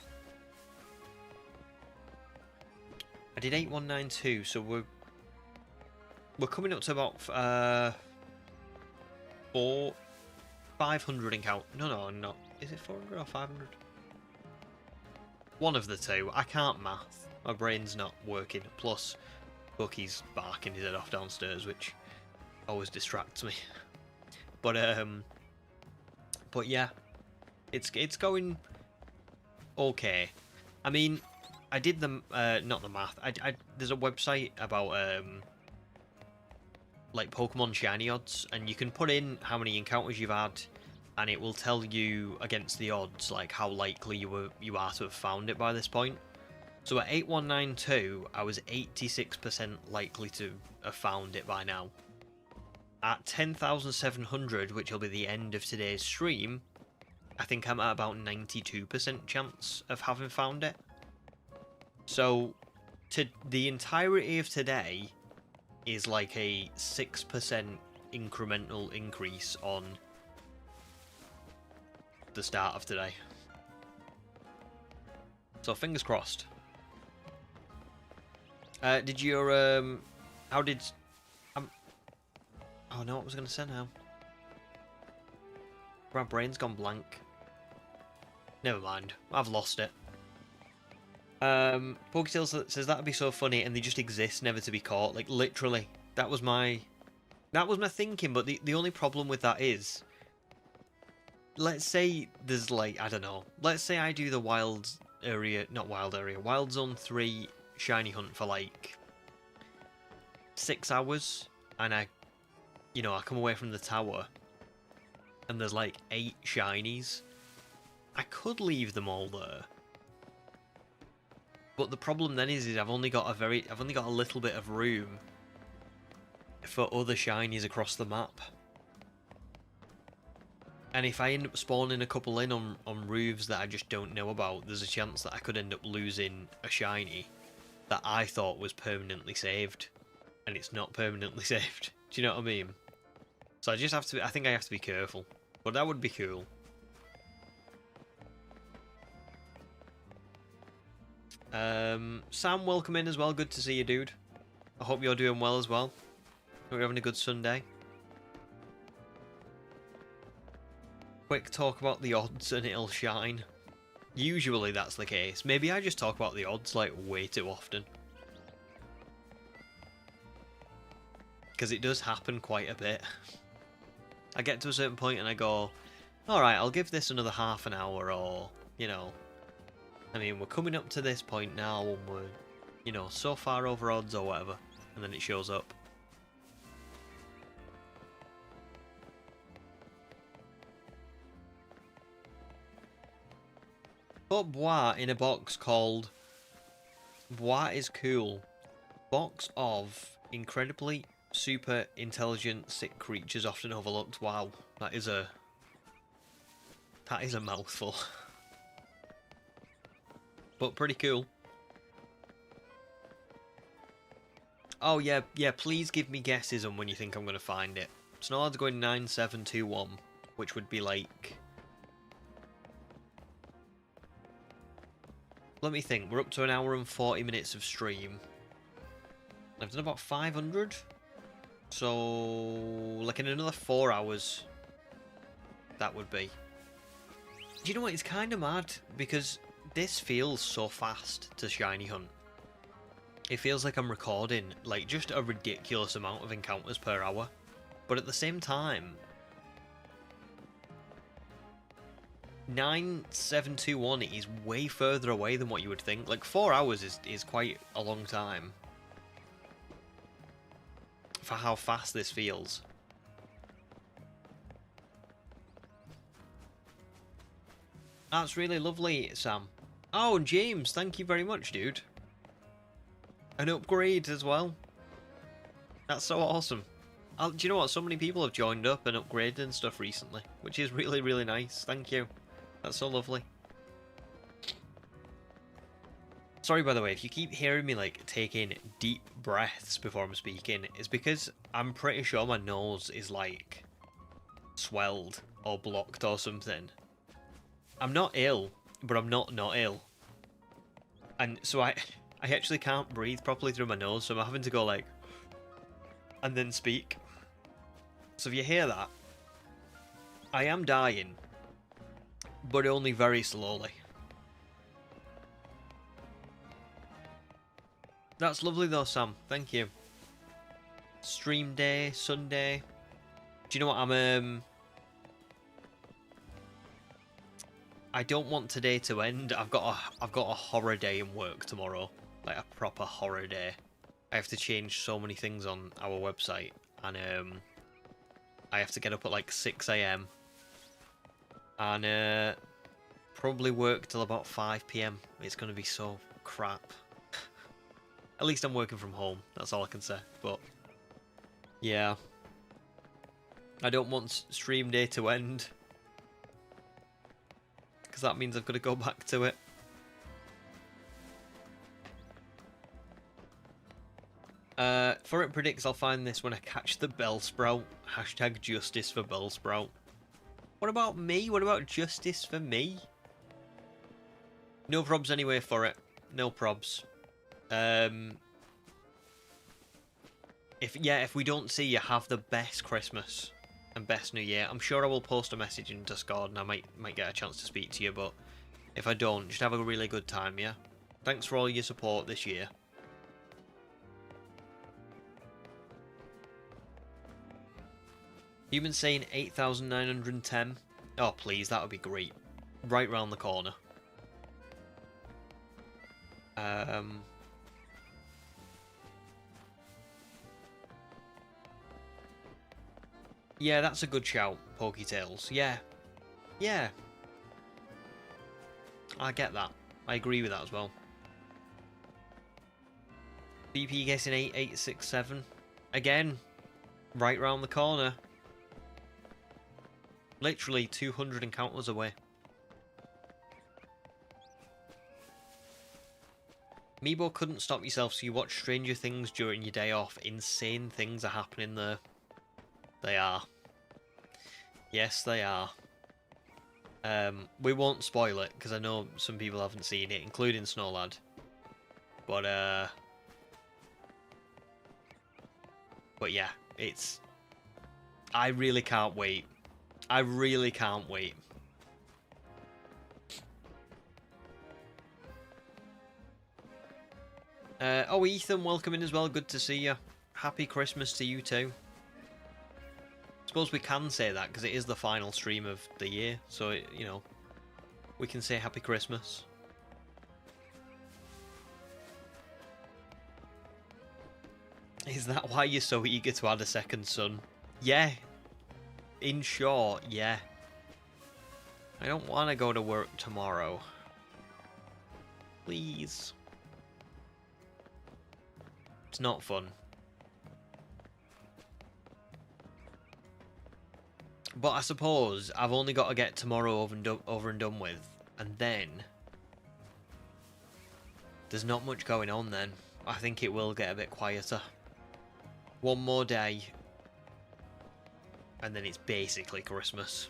I did 8192, so we're coming up to about 500 encounter. No, not. Is it 400 or 500? One of the two. I can't math. My brain's not working. Plus, Bucky's barking his head off downstairs, which always distracts me. But yeah, it's going okay. I mean, I did the not the math. There's a website about like Pokemon shiny odds, and you can put in how many encounters you've had, and it will tell you against the odds like how likely you are to have found it by this point. So at 8192, I was 86% likely to have found it by now. At 10,700, which will be the end of today's stream, I think I'm at about 92% chance of having found it. So, the entirety of today is like a 6% incremental increase on the start of today. So, fingers crossed. Did your, how did... oh no, what was I going to say now? My brain's gone blank. Never mind, I've lost it. Poketail says that'd be so funny, and they just exist, never to be caught. Like, literally, that was my thinking, but the only problem with that is... Let's say there's, like, I don't know. Let's say I do the wild zone 3 shiny hunt for, like, 6 hours, and I come away from the tower, and there's, like, 8 shinies. I could leave them all there. But the problem then is I've only got a little bit of room for other shinies across the map. And if I end up spawning a couple in on roofs that I just don't know about, there's a chance that I could end up losing a shiny that I thought was permanently saved, and it's not permanently saved. Do you know what I mean? So I just have to. I think I have to be careful, but that would be cool. Sam, welcome in as well. Good to see you, dude. I hope you're doing well as well. Hope you're having a good Sunday. Quick talk about the odds and it'll shine. Usually that's the case. Maybe I just talk about the odds like way too often. Because it does happen quite a bit. I get to a certain point and I go, alright, I'll give this another half an hour, or, you know, I mean, we're coming up to this point now and we're, you know, so far over odds or whatever, and then it shows up. Put Bois in a box called Bois is cool. Box of incredibly super intelligent sick creatures often overlooked. Wow, that is a mouthful. But pretty cool. Oh yeah, please give me guesses on when you think I'm going to find it. Snarl's going 9721, which would be like... Let me think, we're up to an hour and 40 minutes of stream. I've done about 500. So, like in another 4 hours, that would be. Do you know what, it's kind of mad, because this feels so fast to shiny hunt. It feels like I'm recording like just a ridiculous amount of encounters per hour, but at the same time, 9721 is way further away than what you would think. Like, 4 hours is quite a long time for how fast this feels. That's really lovely, Sam. Oh, James, thank you very much, dude. An upgrade as well. That's so awesome. Do you know what? So many people have joined up and upgraded and stuff recently, which is really, really nice. Thank you. That's so lovely. Sorry, by the way, if you keep hearing me, like, taking deep breaths before I'm speaking, it's because I'm pretty sure my nose is, like, swelled or blocked or something. I'm not ill, but I'm not ill. And so I actually can't breathe properly through my nose, so I'm having to go, like, and then speak. So if you hear that, I am dying, but only very slowly. That's lovely though, Sam. Thank you. Stream day, Sunday. Do you know what I don't want today to end. I've got a horror day in work tomorrow. Like a proper horror day. I have to change so many things on our website, and I have to get up at like 6 AM and probably work till about 5 PM. It's gonna be so crap. At least I'm working from home, that's all I can say. But yeah, I don't want stream day to end, because that means I've got to go back to it. For it predicts I'll find this when I catch the Bellsprout. Hashtag justice for Bellsprout. What about me? What about justice for me? No probs anyway for it. No probs. If we don't see you, have the best Christmas and best New Year. I'm sure I will post a message in Discord and I might get a chance to speak to you, but if I don't, just have a really good time, yeah? Thanks for all your support this year. You've been saying 8,910. Oh, please, that would be great. Right round the corner. Yeah, that's a good shout, Poketails. Yeah. Yeah. I get that. I agree with that as well. BP guessing 8867. Again, right round the corner. Literally 200 encounters away. Meebo couldn't stop yourself, so you watch Stranger Things during your day off. Insane things are happening there. They are. Yes, they are. We won't spoil it, because I know some people haven't seen it, including Snowlad. But yeah, it's... I really can't wait. I really can't wait. Oh, Ethan, welcome in as well. Good to see you. Happy Christmas to you too. Suppose we can say that because it is the final stream of the year, so you know, we can say Happy Christmas. Is that why you're so eager to add a second son? Yeah. In short, yeah. I don't want to go to work tomorrow. Please. It's not fun. But I suppose I've only got to get tomorrow over and done with, and then there's not much going on then. I think it will get a bit quieter. One more day, and then it's basically Christmas.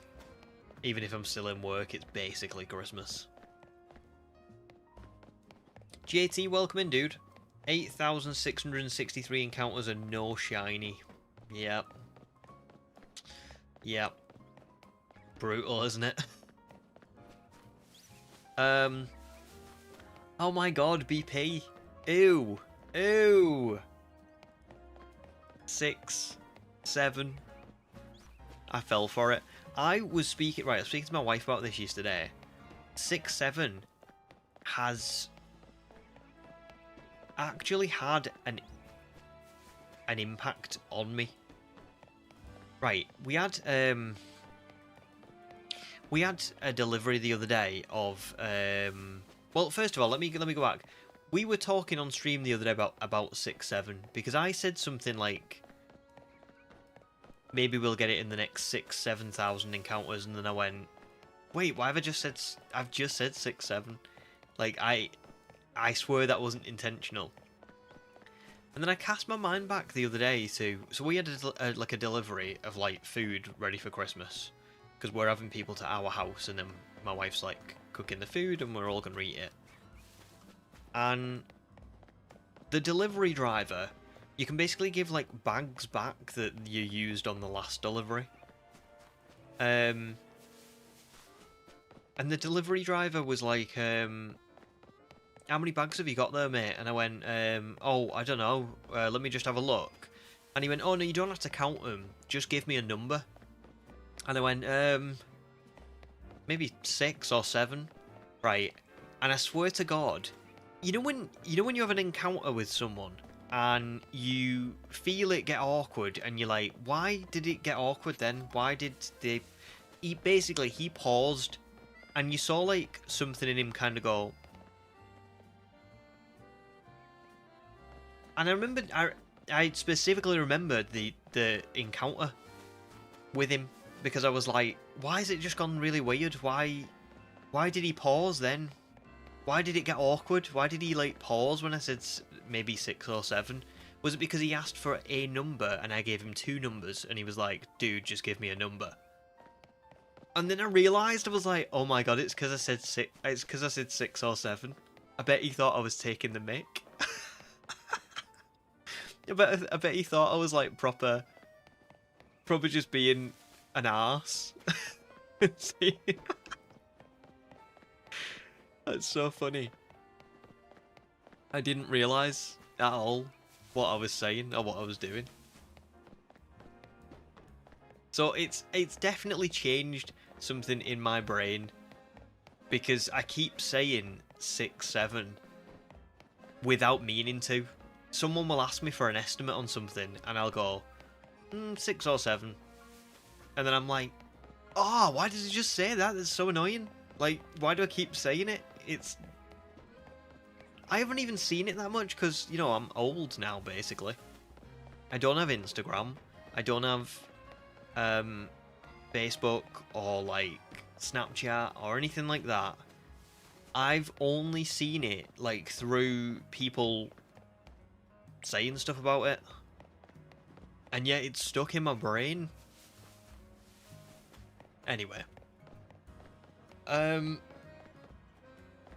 Even if I'm still in work, it's basically Christmas. JT, welcome in, dude. 8,663 encounters and no shiny. Yep. Yep. Brutal, isn't it? Oh my god, BP. Ew. Ew. 6, 7, I fell for it. I was speaking to my wife about this yesterday. 6-7 has actually had an impact on me. Right, we had a delivery the other day of well, first of all, let me go back. We were talking on stream the other day about 6-7 because I said something like maybe we'll get it in the next 6,000-7,000 encounters, and then I went, wait, why have I just said? I've just said 6-7. Like I swear that wasn't intentional. And then I cast my mind back the other day to, so we had like a delivery of like food ready for Christmas because we're having people to our house, and then my wife's like cooking the food and we're all gonna eat it. And the delivery driver, you can basically give like bags back that you used on the last delivery. And the delivery driver was like, how many bags have you got there, mate? And I went, oh, I don't know. Let me just have a look. And he went, oh, no, you don't have to count them. Just give me a number. And I went, maybe 6 or 7. Right. And I swear to God, you know when you have an encounter with someone and you feel it get awkward and you're like, why did it get awkward then? Why did they... He paused and you saw like something in him kind of go... And I remembered, I specifically remembered the encounter with him because I was like, why has it just gone really weird? Why did he pause then? Why did it get awkward? Why did he like pause when I said maybe 6 or 7? Was it because he asked for a number and I gave him 2 numbers and he was like, dude, just give me a number? And then I realised, I was like, oh my god, it's because I said 6. It's because I said 6 or 7. I bet he thought I was taking the mick. I bet he thought I was like proper just being an arse. That's so funny. I didn't realise at all what I was saying or what I was doing. So it's definitely changed something in my brain because I keep saying 6-7 without meaning to. Someone will ask me for an estimate on something and I'll go 6 or 7, and then I'm like, oh, why does he just say that? That's so annoying. Like, why do I keep saying it? I haven't even seen it that much because, you know, I'm old now, basically. I don't have Instagram. I don't have Facebook or, like, Snapchat or anything like that. I've only seen it, like, through people saying stuff about it. And yet it's stuck in my brain. Anyway.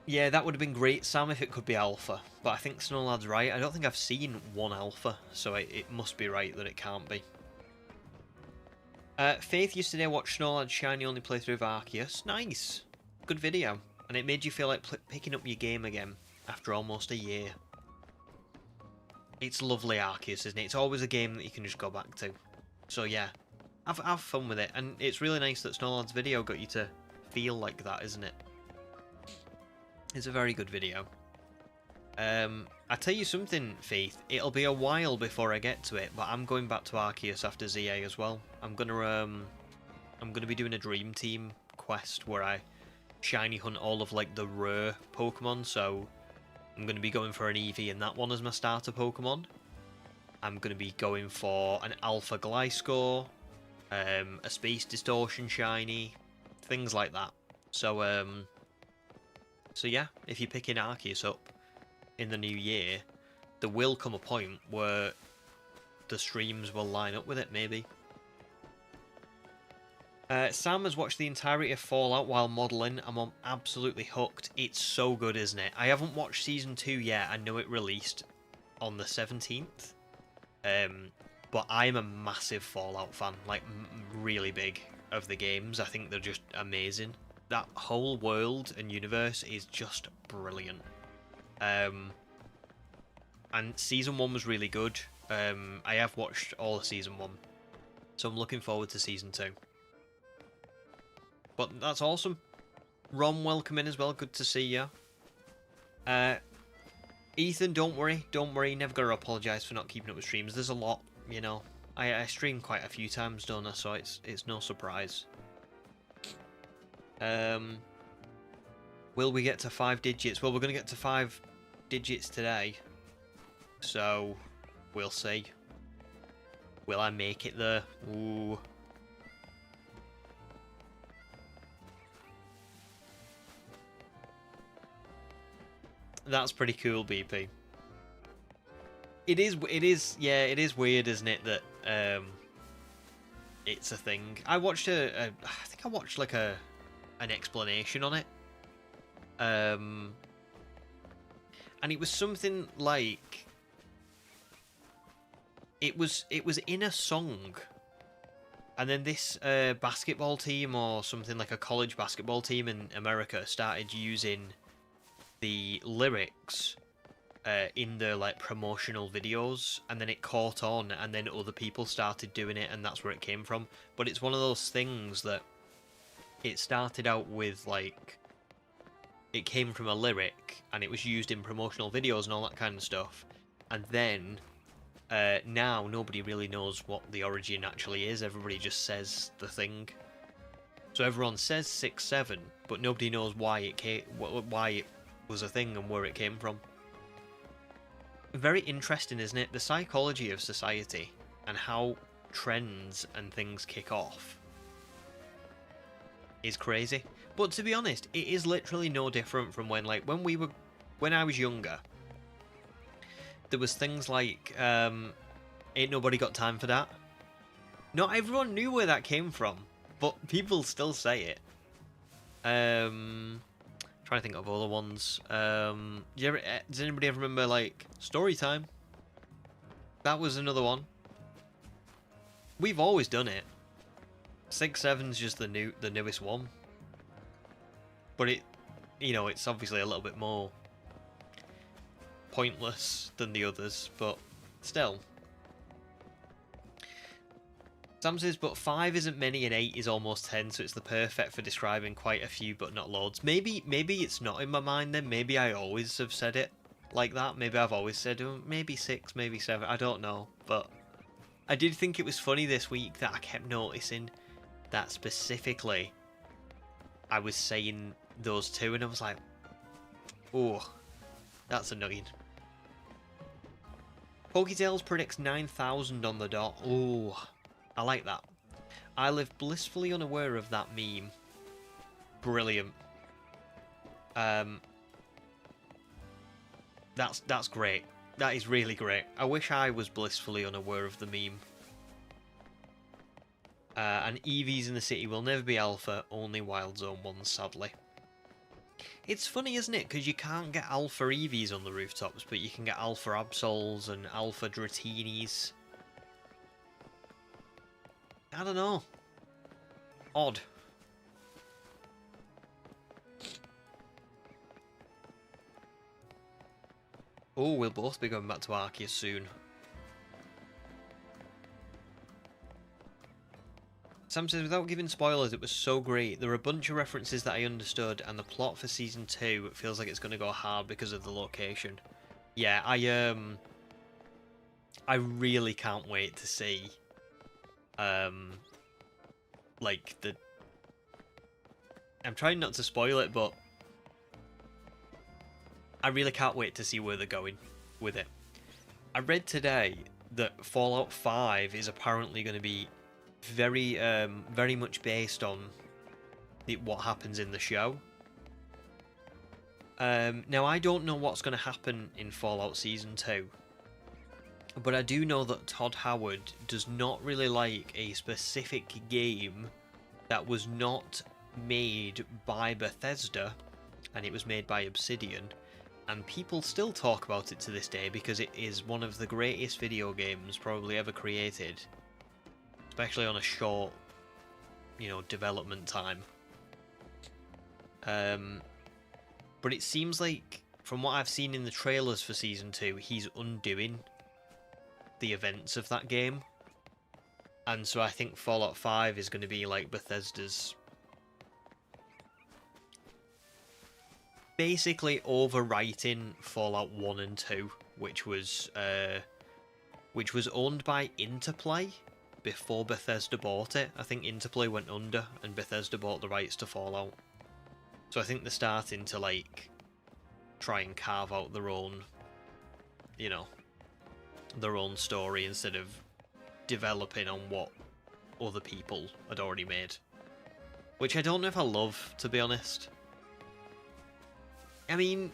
Yeah, that would have been great, Sam, if it could be alpha. But I think Snowlad's right. I don't think I've seen one alpha, so it must be right that it can't be. Faith yesterday watched Snowlad's shiny only playthrough of Arceus. Nice. Good video. And it made you feel like picking up your game again after almost a year. It's lovely, Arceus, isn't it? It's always a game that you can just go back to. So yeah, have fun with it. And it's really nice that Snowlad's video got you to feel like that, isn't it? It's a very good video. I tell you something, Faith. It'll be a while before I get to it, but I'm going back to Arceus after ZA as well. I'm gonna be doing a Dream Team quest where I shiny hunt all of like the rare Pokemon. So I'm going to be going for an Eevee in that one as my starter Pokemon. I'm going to be going for an Alpha Gliscor, a Space Distortion shiny, things like that. So, so yeah, if you're picking Arceus up in the new year, there will come a point where the streams will line up with it, maybe. Sam has watched the entirety of Fallout while modelling. I'm absolutely hooked. It's so good, isn't it? I haven't watched Season 2 yet. I know it released on the 17th. But I'm a massive Fallout fan. Like, really big of the games. I think they're just amazing. That whole world and universe is just brilliant. And Season 1 was really good. I have watched all of Season 1. So I'm looking forward to Season 2. But that's awesome. Ron, welcome in as well. Good to see you. Ethan, don't worry. Don't worry. Never got to apologise for not keeping up with streams. There's a lot, you know. I stream quite a few times, don't I? So it's no surprise. Will we get to 5 digits? Well, we're going to get to 5 digits today. So, we'll see. Will I make it there? Ooh. That's pretty cool, BP. It is, yeah, it is weird, isn't it, that, it's a thing. I watched I think I watched, like, an explanation on it. And it was something like... It was in a song. And then this basketball team, or something like a college basketball team in America, started using the lyrics in their like promotional videos, and then it caught on, and then other people started doing it, and that's where it came from. But it's one of those things that it started out with, like, it came from a lyric and it was used in promotional videos and all that kind of stuff, and then now nobody really knows what the origin actually is. Everybody just says the thing. So everyone says 6-7, but nobody knows why it was a thing and where it came from. Very interesting, isn't it? The psychology of society and how trends and things kick off is crazy. But to be honest, it is literally no different from when I was younger. There was things like Ain't Nobody Got Time For That. Not everyone knew where that came from, but people still say it. Trying to think of other ones. Does anybody ever remember, like, Story Time? That was another one. We've always done it. 6-7's just the newest one. But it, you know, it's obviously a little bit more pointless than the others, but still. Sam says, but 5 isn't many and 8 is almost 10, so it's the perfect for describing quite a few but not loads. Maybe it's not in my mind then. Maybe I always have said it like that. Maybe I've always said, oh, maybe 6, maybe 7. I don't know. But I did think it was funny this week that I kept noticing that specifically I was saying those two, and I was like, oh, that's annoying. Poketails predicts 9,000 on the dot. Oh, I like that. I live blissfully unaware of that meme. Brilliant. That's great. That is really great. I wish I was blissfully unaware of the meme. And Eevees in the city will never be alpha, only Wild Zone ones, sadly. It's funny, isn't it? Because you can't get alpha Eevees on the rooftops, but you can get alpha Absols and alpha Dratinis. I don't know. Odd. Oh, we'll both be going back to Arceus soon. Sam says, without giving spoilers, it was so great. There were a bunch of references that I understood, and the plot for Season 2 feels like it's going to go hard because of the location. Yeah, I really can't wait to see, like, I'm trying not to spoil it, but I really can't wait to see where they're going with it. I read today that Fallout 5 is apparently going to be very much based on what happens in the show. Now, I don't know what's going to happen in Fallout Season 2, but I do know that Todd Howard does not really like a specific game that was not made by Bethesda, and it was made by Obsidian, and people still talk about it to this day because it is one of the greatest video games probably ever created. Especially on a short, you know, development time. But it seems like, from what I've seen in the trailers for Season 2, he's undoing the events of that game. And so I think Fallout 5 is going to be like Bethesda's basically overwriting Fallout 1 and 2, which was owned by Interplay before Bethesda bought it. I think Interplay went under and Bethesda bought the rights to Fallout. So I think they're starting to like try and carve out their own, you know, their own story instead of developing on what other people had already made. Which I don't know if I love, to be honest. I mean,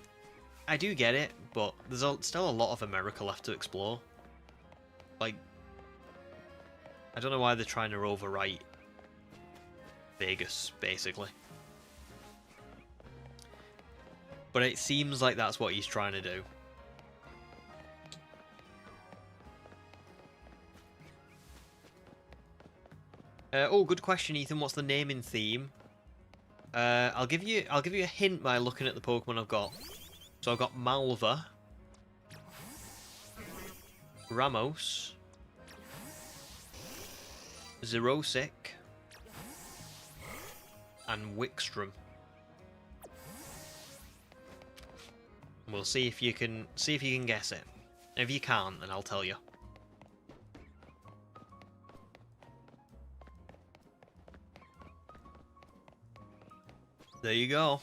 I do get it, but there's still a lot of America left to explore. Like, I don't know why they're trying to overwrite Vegas, basically. But it seems like that's what he's trying to do. Oh, good question, Ethan. What's the naming theme? I'll give you a hint by looking at the Pokemon I've got. So I've got Malva, Ramos, Xerosic, and Wickstrom. We'll see if you can guess it. If you can't, then I'll tell you. There you go.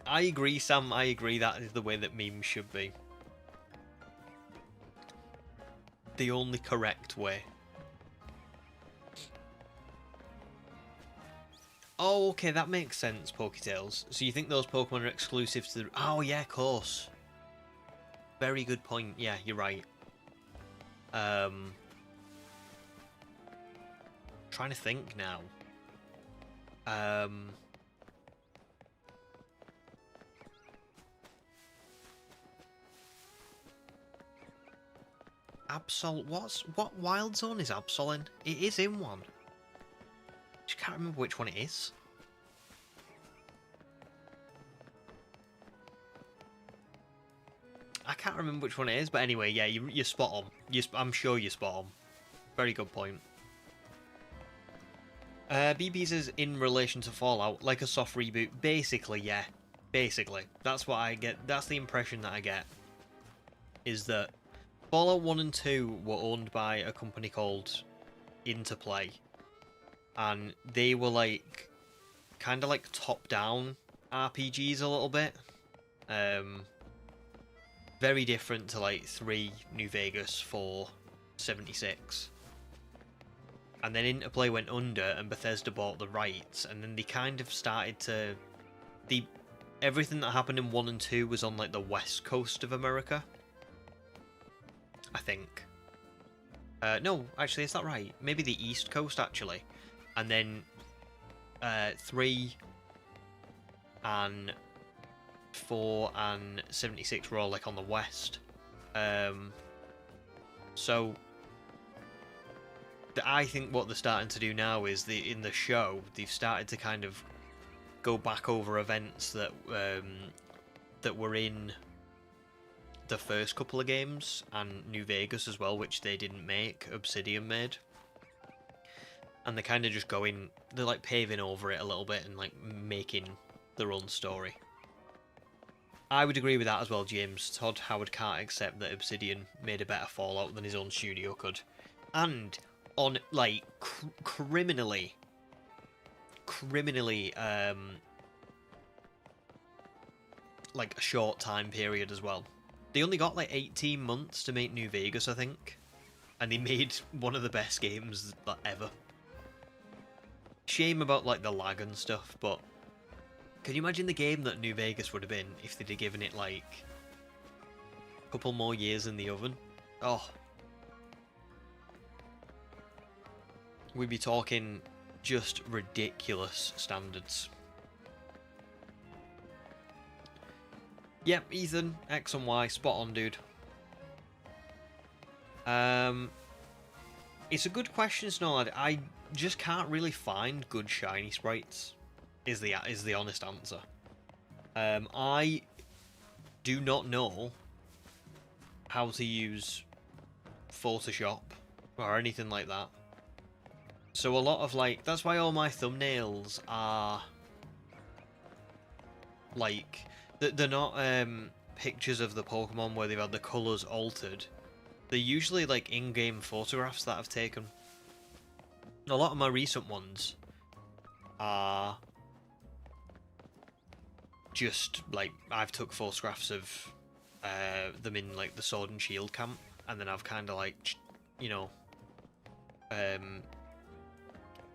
I agree, Sam. I agree that is the way that memes should be. The only correct way. Oh, okay, that makes sense, Poketails. So you think those Pokemon are exclusive to the... Oh, yeah, of course. Very good point. Yeah, you're right. Trying to think now. Absol... What Wild Zone is Absol in? It is in one. Just can't remember which one it is. I can't remember which one it is, but anyway, yeah, you're spot on. I'm sure you're spot on. Very good point. BB says, in relation to Fallout, like a soft reboot. Basically, yeah. Basically. That's what I get. That's the impression that I get. Is that Fallout 1 and 2 were owned by a company called Interplay. And they were like, kind of like top-down RPGs a little bit. Very different to like 3, New Vegas, 4, 76. And then Interplay went under and Bethesda bought the rights, and then they kind of started to... Everything that happened in 1 and 2 was on like the west coast of America. I think. No, actually, is that right? Maybe the east coast, actually. And then 3 and 4 and 76 were all like on the west. So I think what they're starting to do now is in the show they've started to kind of go back over events that that were in the first couple of games and New Vegas as well, which they didn't make. Obsidian made. And they're kind of just going, they're like paving over it a little bit and like making their own story. I would agree with that as well, James. Todd Howard can't accept that Obsidian made a better Fallout than his own studio could. And on, like, criminally, like, a short time period as well. They only got, like, 18 months to make New Vegas, I think. And they made one of the best games ever. Shame about, like, the lag and stuff, but can you imagine the game that New Vegas would have been if they'd have given it, like, a couple more years in the oven? Oh. We'd be talking just ridiculous standards. Yep, Ethan, X and Y, spot on, dude. It's a good question, Snowlad. I just can't really find good shiny sprites, is the honest answer. I do not know how to use Photoshop or anything like that. So a lot of like, that's why all my thumbnails are like, they're not pictures of the Pokemon where they've had the colours altered. They're usually like in-game photographs that I've taken. A lot of my recent ones are just like, I've took photographs of them in like the Sword and Shield camp, and then I've kind of like, you know,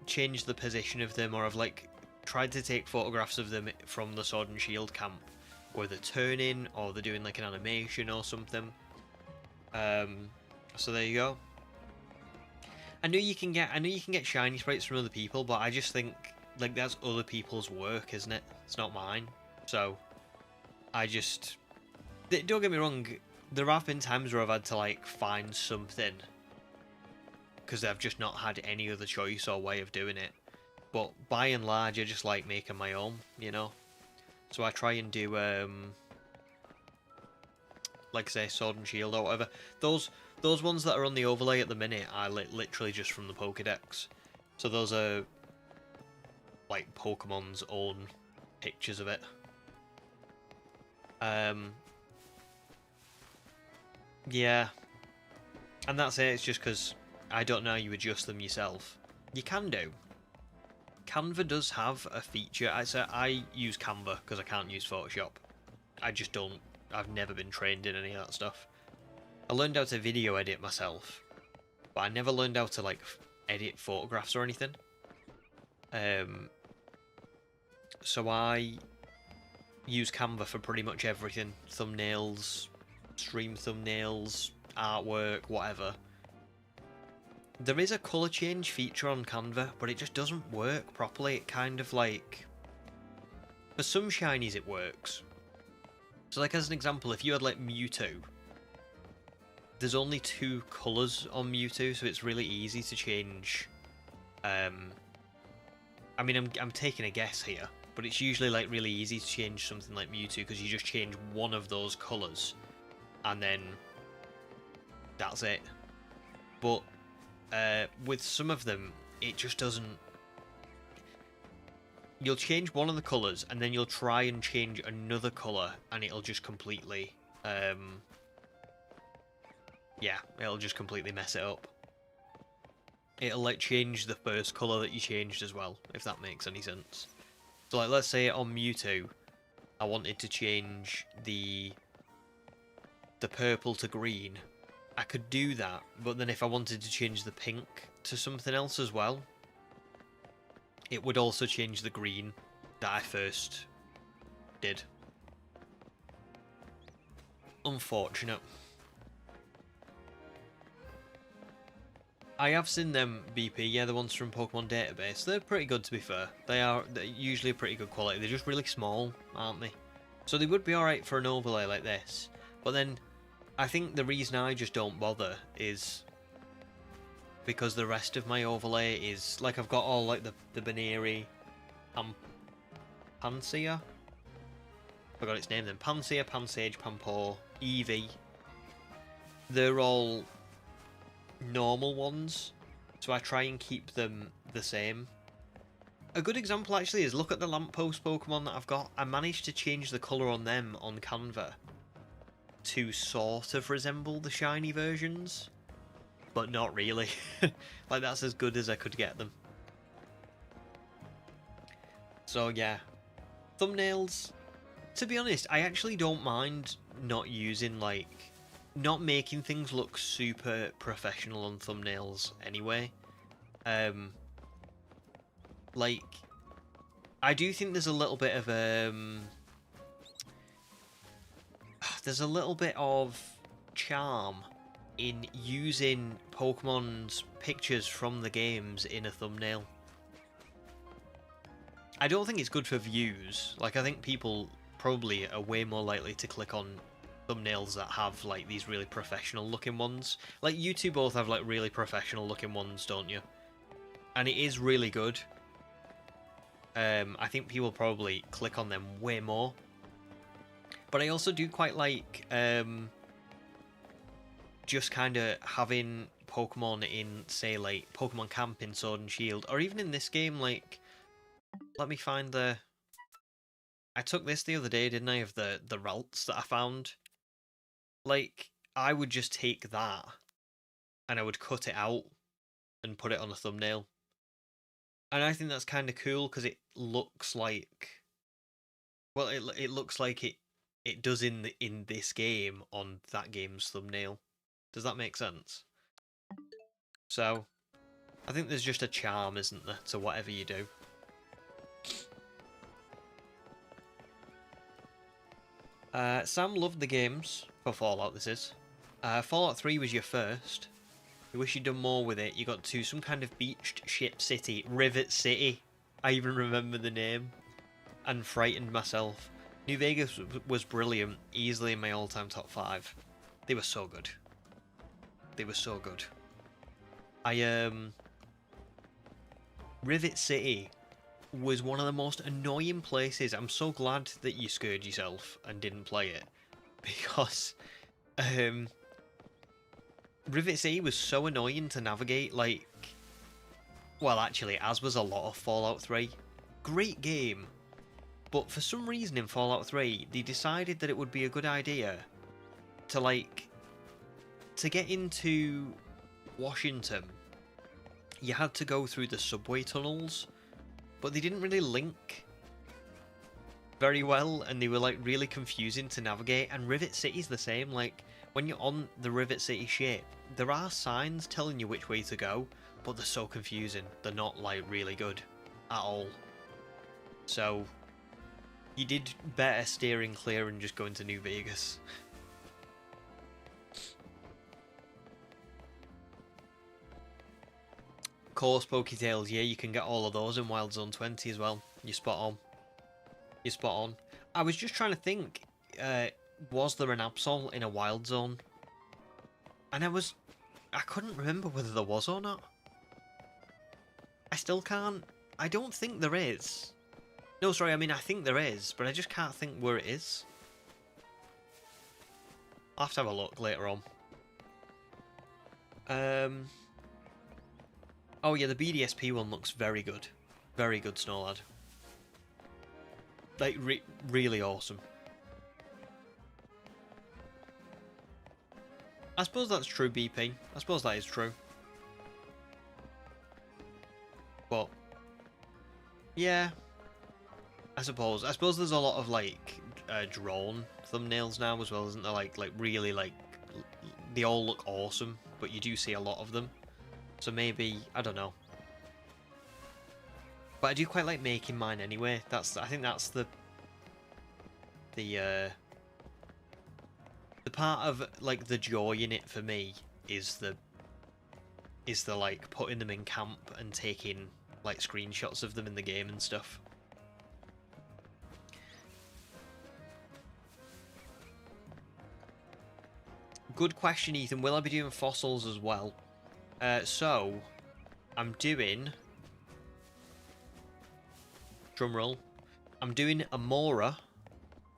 changed the position of them, or I've like tried to take photographs of them from the Sword and Shield camp where they're turning or they're doing like an animation or something. So there you go. I know you can get shiny sprites from other people, but I just think like that's other people's work, isn't it? It's not mine. So I just, don't get me wrong, there have been times where I've had to like find something because I've just not had any other choice or way of doing it. But by and large, I just like making my own, you know. So I try and do like I say, Sword and Shield or whatever. Those ones that are on the overlay at the minute are literally just from the Pokédex. So those are like Pokemon's own pictures of it. Yeah. And that's it, it's just because I don't know how you adjust them yourself. You can do. Canva does have a feature. I use Canva because I can't use Photoshop. I just don't. I've never been trained in any of that stuff. I learned how to video edit myself, but I never learned how to like edit photographs or anything. So I use Canva for pretty much everything. Thumbnails, stream thumbnails, artwork, whatever. There is a colour change feature on Canva, but it just doesn't work properly. It kind of like... For some shinies it works. So like as an example, if you had like Mewtwo, there's only 2 colours on Mewtwo, so it's really easy to change. I mean, I'm taking a guess here, but it's usually like really easy to change something like Mewtwo because you just change one of those colours, and then that's it. But with some of them, it just doesn't. You'll change one of the colours, and then you'll try and change another colour, and it'll just completely, yeah, it'll just completely mess it up. It'll like change the first colour that you changed as well, if that makes any sense. So like, let's say on Mewtwo, I wanted to change the purple to green. I could do that, but then if I wanted to change the pink to something else as well, it would also change the green that I first did. Unfortunate. I have seen them BP, yeah, the ones from Pokemon Database. They're pretty good, to be fair. They're usually pretty good quality. They're just really small, aren't they? So they would be alright for an overlay like this. But then, I think the reason I just don't bother is because the rest of my overlay is, like, I've got all, like, the Baneri, Pansear? Forgot its name then. Pansear, Pansage, Pampour, Eevee. They're all normal ones, so I try and keep them the same. A good example, actually, is look at the lamppost Pokemon that I've got. I managed to change the colour on them on Canva to sort of resemble the shiny versions, but not really. Like, that's as good as I could get them. So yeah, thumbnails, to be honest, I actually don't mind not using, like, not making things look super professional on thumbnails anyway. Like, I do think there's a little bit of there's a little bit of charm in using Pokemon's pictures from the games in a thumbnail. I don't think it's good for views. Like, I think people probably are way more likely to click on thumbnails that have, like, these really professional looking ones. Like, you two both have, like, really professional looking ones, don't you? And it is really good. I think people probably click on them way more. But I also do quite like just kind of having Pokemon in, say, like Pokemon Camp in Sword and Shield, or even in this game. Like, let me find the. I took this the other day, didn't I? Of the Ralts that I found. Like, I would just take that, and I would cut it out and put it on a thumbnail. And I think that's kind of cool because it looks like, well, it looks like it does in this game on that game's thumbnail. Does that make sense? So, I think there's just a charm, isn't there, to whatever you do. Sam loved the games for Fallout. This is Fallout 3 was your first. You wish you'd done more with it. You got to some kind of beached ship city, Rivet City. I even remember the name, and frightened myself. New Vegas was brilliant, easily in my all-time top 5. They were so good. They were so good. Rivet City was one of the most annoying places. I'm so glad that you scared yourself and didn't play it, because Rivet City was so annoying to navigate. Like, well, actually, as was a lot of Fallout 3. Great game, but for some reason in Fallout 3 they decided that it would be a good idea to to get into Washington. You had to go through the subway tunnels, but they didn't really link very well, and they were like really confusing to navigate. And Rivet City's the same. Like, when you're on the Rivet City ship, there are signs telling you which way to go, but they're so confusing. They're not like really good at all. So you did better steering clear and just going to New Vegas. Course Poketails, yeah, you can get all of those in Wild Zone 20 as well. You're spot on. You're spot on. I was just trying to think, was there an Absol in a Wild Zone? And I couldn't remember whether there was or not. I still can't. I don't think there is. No, sorry, I mean, I think there is, but I just can't think where it is. I'll have to have a look later on. Oh yeah, the BDSP one looks very good. Very good, Snowlad. Like, really awesome. I suppose that's true, BP. I suppose that is true. But, yeah. I suppose there's a lot of, like, drawn thumbnails now as well, isn't there? Like really, like, they all look awesome, but you do see a lot of them. So maybe, I don't know. But I do quite like making mine anyway. I think that's the part of, like, the joy in it for me is the like putting them in camp and taking like screenshots of them in the game and stuff. Good question, Ethan. Will I be doing fossils as well? So I'm doing, drumroll, I'm doing Amora,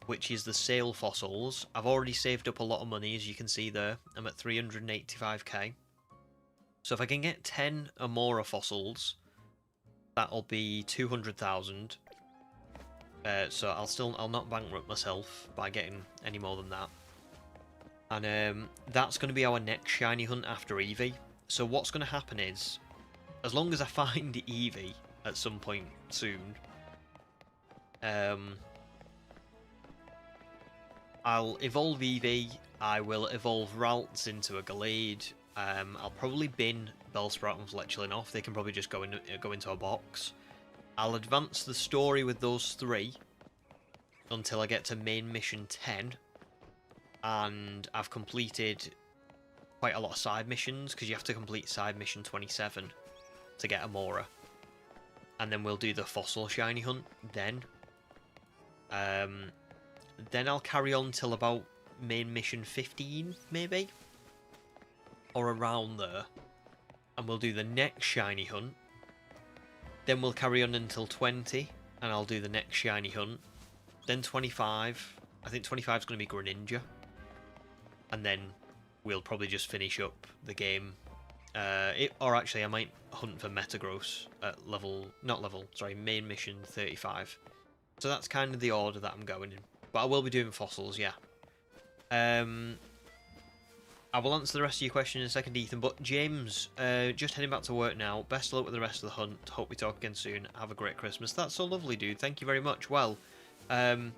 which is the sail fossils. I've already saved up a lot of money, as you can see there. I'm at 385k. So if I can get 10 Amora fossils, that'll be 200,000. So I'll not bankrupt myself by getting any more than that. And that's going to be our next shiny hunt after Eevee. So what's going to happen is, as long as I find Eevee at some point soon, I'll evolve Eevee. I will evolve Ralts into a Gallade. I'll probably bin Bellsprout and Fletchling off. They can probably just go into a box. I'll advance the story with those 3 until I get to main mission 10, and I've completed quite a lot of side missions, because you have to complete side mission 27 to get Amora, and then we'll do the fossil shiny hunt then. Then I'll carry on till about main mission 15, maybe, or around there, and we'll do the next shiny hunt. Then we'll carry on until 20, and I'll do the next shiny hunt. Then 25, I think 25 is going to be Greninja. And then we'll probably just finish up the game. Or actually, I might hunt for Metagross at main mission 35. So that's kind of the order that I'm going in. But I will be doing fossils, yeah. I will answer the rest of your question in a second, Ethan. But James, just heading back to work now. Best of luck with the rest of the hunt. Hope we talk again soon. Have a great Christmas. That's so lovely, dude. Thank you very much. Well, I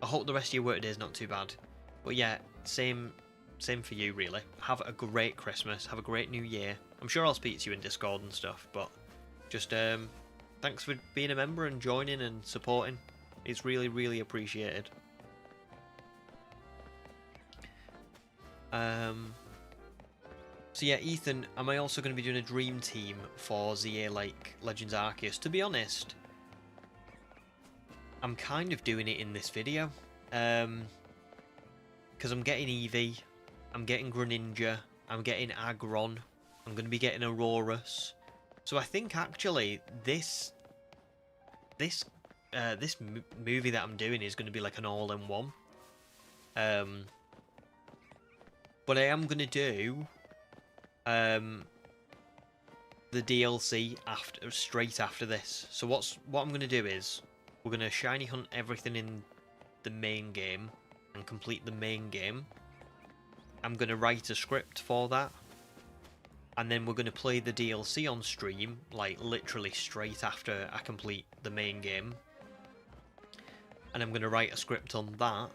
hope the rest of your work day is not too bad. But yeah, same for you, really. Have a great Christmas. Have a great New Year. I'm sure I'll speak to you in Discord and stuff. But just thanks for being a member and joining and supporting. It's really, really appreciated. So yeah, Ethan, am I also going to be doing a dream team for ZA like Legends Arceus? To be honest, I'm kind of doing it in this video. Because I'm getting Eevee, I'm getting Greninja, I'm getting Aggron, I'm going to be getting Aurorus. So I think actually this movie that I'm doing is going to be like an all-in-one. But I am going to do the DLC straight after this. So what I'm going to do is we're going to shiny hunt everything in the main game and complete the main game. I'm going to write a script for that. And then we're going to play the DLC on stream, like literally straight after I complete the main game. And I'm going to write a script on that.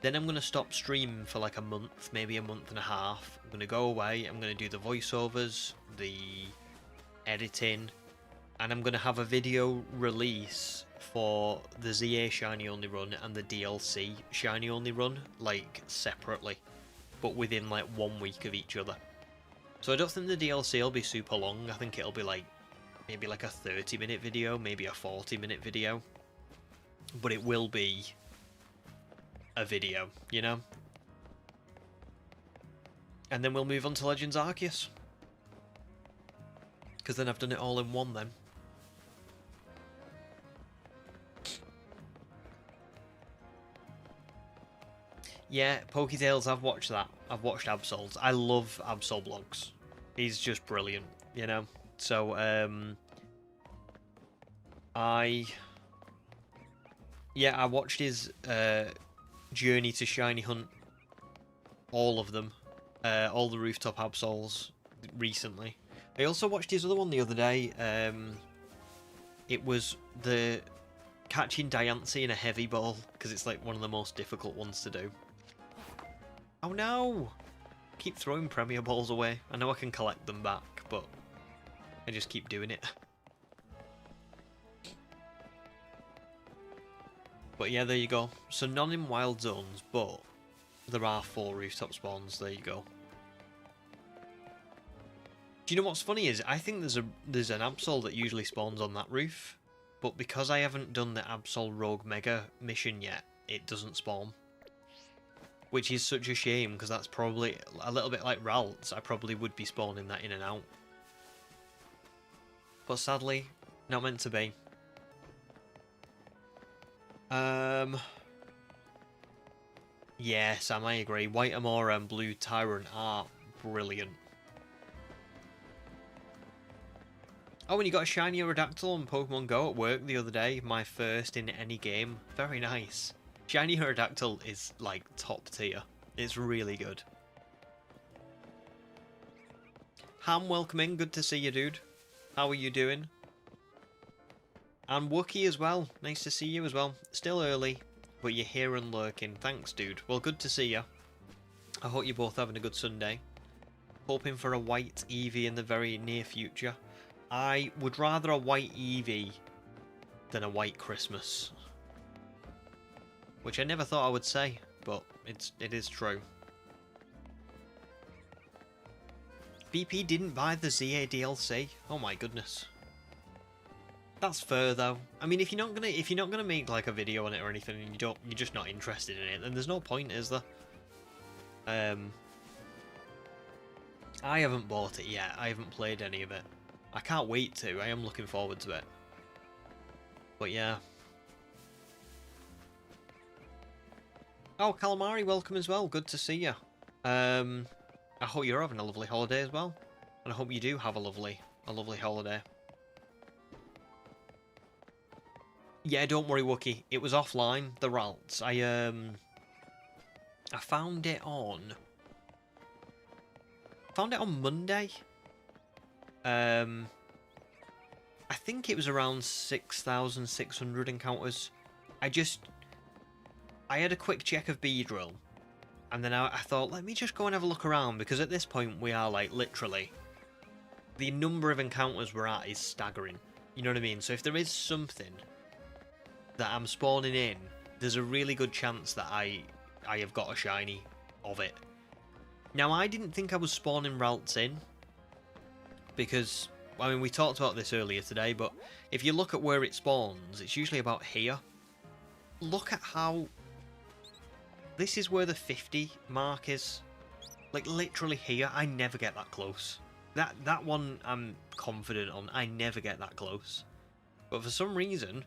Then I'm going to stop streaming for like a month, maybe a month and a half. I'm going to go away, I'm going to do the voiceovers, the editing, and I'm going to have a video release for the ZA Shiny Only Run and the DLC Shiny Only Run, like separately, but within like 1 week of each other. So I don't think the DLC will be super long. I think it'll be like, maybe like a 30-minute video, maybe a 40-minute video. But it will be a video, you know? And then we'll move on to Legends Arceus. Because then I've done it all in one then. Yeah, Poketales, I've watched that. I've watched Absol's. I love Absol vlogs. He's just brilliant, you know? So, I watched his journey to shiny hunt all of them, all the rooftop Absols recently. I also watched his other one the other day. It was the catching Diancie in a heavy ball, because it's like one of the most difficult ones to do. Oh no! Keep throwing Premier Balls away. I know I can collect them back, but I just keep doing it. But yeah, there you go. So none in wild zones, but there are 4 rooftop spawns. There you go. Do you know what's funny is I think there's an Absol that usually spawns on that roof, but because I haven't done the Absol Rogue Mega mission yet, it doesn't spawn. Which is such a shame, because that's probably a little bit like Ralts. I probably would be spawning that in and out. But sadly, not meant to be. Yeah, Sam, I agree. White Amora and Blue Tyrant are brilliant. Oh, and you got a shiny Aerodactyl on Pokemon Go at work the other day. My first in any game. Very nice. Shiny Aerodactyl is, like, top tier. It's really good. Ham, welcome in. Good to see you, dude. How are you doing? And Wookie as well. Nice to see you as well. Still early, but you're here and lurking. Thanks, dude. Well, good to see you. I hope you're both having a good Sunday. Hoping for a white Eevee in the very near future. I would rather a white Eevee than a white Christmas. Which I never thought I would say, but it is true. BP didn't buy the ZA DLC. Oh my goodness. That's fair though. I mean, if you're not gonna make like a video on it or anything, and you're just not interested in it, then there's no point, is there? I haven't bought it yet. I haven't played any of it. I can't wait to. I am looking forward to it. But yeah. Oh, Calamari, welcome as well. Good to see you. I hope you're having a lovely holiday as well. And I hope you do have a lovely holiday. Yeah, don't worry, Wookie. It was offline, the Ralts. I found it on Monday. I think it was around 6,600 encounters. I had a quick check of Beedrill, and then I thought, let me just go and have a look around, because at this point we are, like, literally, the number of encounters we're at is staggering. You know what I mean? So if there is something that I'm spawning in, there's a really good chance that I have got a shiny of it. Now, I didn't think I was spawning Ralts in, because, I mean, we talked about this earlier today, but if you look at where it spawns, it's usually about here. Look at how... This is where the 50 mark is. Like, literally here. I never get that close. That one I'm confident on. I never get that close. But for some reason,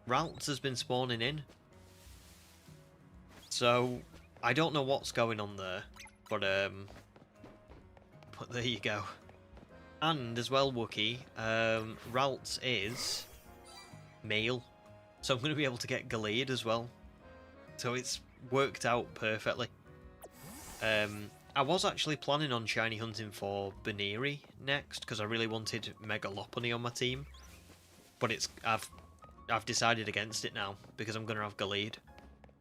Ralts has been spawning in. So, I don't know what's going on there. But there you go. And as well, Wookie, Ralts is male. So I'm going to be able to get Gallade as well. So it's worked out perfectly. I was actually planning on shiny hunting for Baneri next, because I really wanted Mega Lopunny on my team. But I've decided against it now, because I'm going to have Gallade.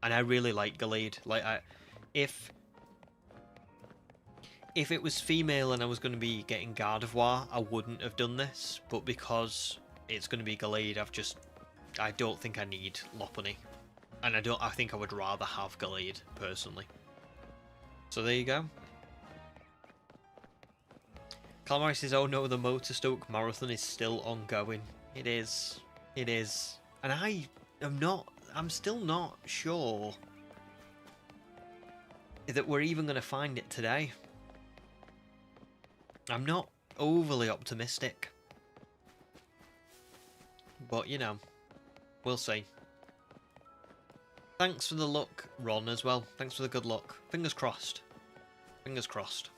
And I really like Gallade. Like, if it was female and I was going to be getting Gardevoir, I wouldn't have done this. But because it's going to be Gallade, I don't think I need Lopunny. And I think I would rather have Gallade, personally. So there you go. Calamari says, oh no, the Motorstoke Marathon is still ongoing. It is. It is. And I'm still not sure that we're even going to find it today. I'm not overly optimistic. But, you know, we'll see. Thanks for the luck, Ron, as well. Thanks for the good luck. Fingers crossed. Fingers crossed.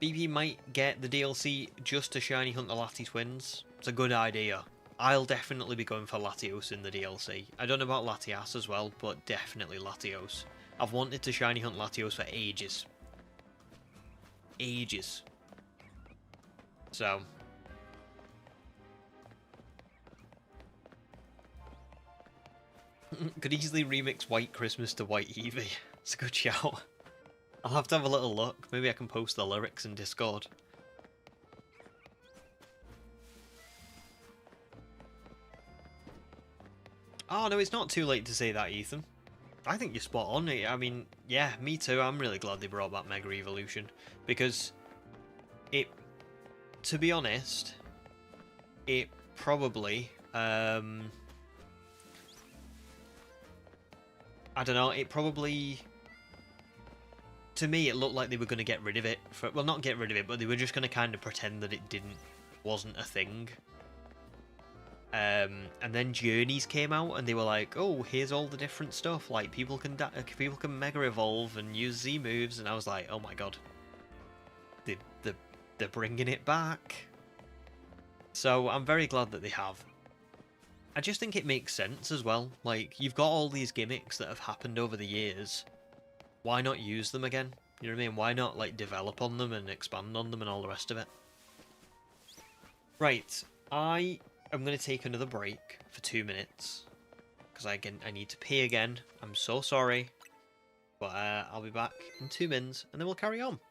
BP might get the DLC just to shiny hunt the Lati twins. It's a good idea. I'll definitely be going for Latios in the DLC. I don't know about Latias as well, but definitely Latios. I've wanted to shiny hunt Latios for ages. Ages. So... could easily remix White Christmas to White Eevee. It's a good shout. I'll have to have a little look. Maybe I can post the lyrics in Discord. Oh, no, it's not too late to say that, Ethan. I think you're spot on. I mean, yeah, me too. I'm really glad they brought back Mega Evolution. Because to be honest, it probably... I don't know, it probably... To me, it looked like they were going to get rid of it. Well, not get rid of it, but they were just going to kind of pretend that it wasn't a thing. And then Journeys came out, and they were like, "Oh, here's all the different stuff. Like people can Mega Evolve and use Z moves." And I was like, "Oh my god, they're bringing it back." So I'm very glad that they have. I just think it makes sense as well. Like, you've got all these gimmicks that have happened over the years. Why not use them again? You know what I mean? Why not, like, develop on them and expand on them and all the rest of it? Right, I am going to take another break for 2 minutes. Because I need to pee again. I'm so sorry. But I'll be back in 2 minutes, and then we'll carry on.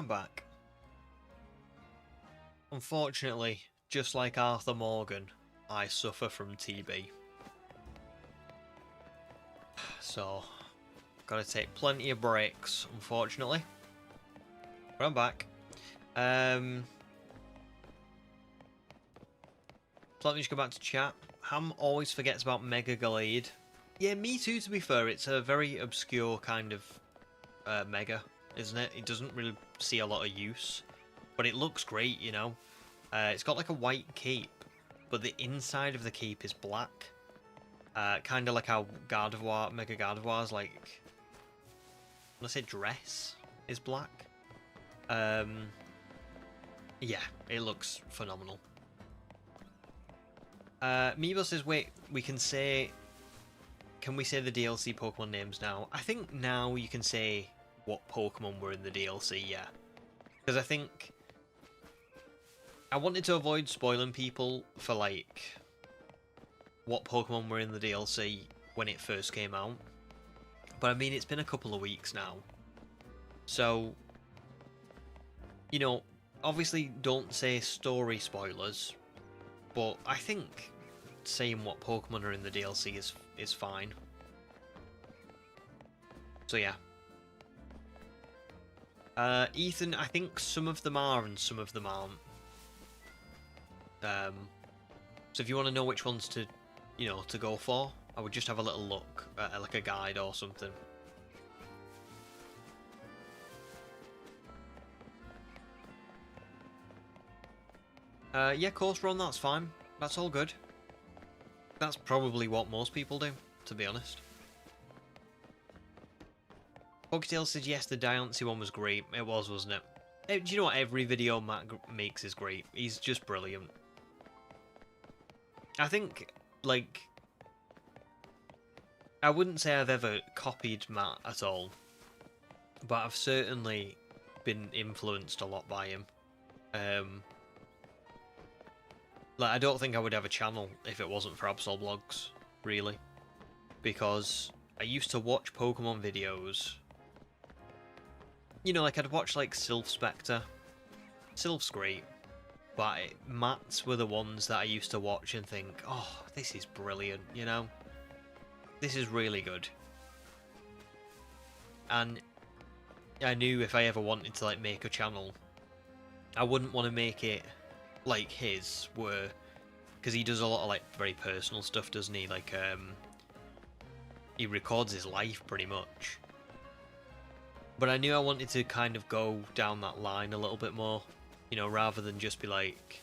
I'm back. Unfortunately, just like Arthur Morgan, I suffer from TB. So, gotta take plenty of breaks, unfortunately. But I'm back. So let me just go back to chat. Ham always forgets about Mega Glade. Yeah, me too, to be fair. It's a very obscure kind of Mega, isn't it? It doesn't really see a lot of use. But it looks great, you know. It's got like a white cape, but the inside of the cape is black. Kind of like how Gardevoir, Mega Gardevoir's like... Let's say dress is black. Yeah, it looks phenomenal. Meebo says, wait, can we say the DLC Pokemon names now? I think now you can say what Pokemon were in the DLC, yeah. Because I think I wanted to avoid spoiling people for, like, what Pokemon were in the DLC when it first came out. But I mean, it's been a couple of weeks now. So, you know, obviously don't say story spoilers, but I think saying what Pokemon are in the DLC is fine. So yeah. Ethan, I think some of them are and some of them aren't. So if you want to know which ones to, you know, to go for, I would just have a little look at like a guide or something. Yeah, course run, that's fine. That's all good. That's probably what most people do, to be honest. Poketail said yes, the Diancie one was great. It was, wasn't it? Do you know what? Every video Matt makes is great. He's just brilliant. I think, like, I wouldn't say I've ever copied Matt at all, but I've certainly been influenced a lot by him. Like, I don't think I would have a channel if it wasn't for Absolblogs, really, because I used to watch Pokemon videos. You know, like, I'd watch, like, Sylph Spectre. Sylph's great, but Matt's were the ones that I used to watch and think, oh, this is brilliant, you know? This is really good. And I knew if I ever wanted to, like, make a channel, I wouldn't want to make it like his were, because he does a lot of, like, very personal stuff, doesn't he? Like, he records his life pretty much. But I knew I wanted to kind of go down that line a little bit more, you know, rather than just be like,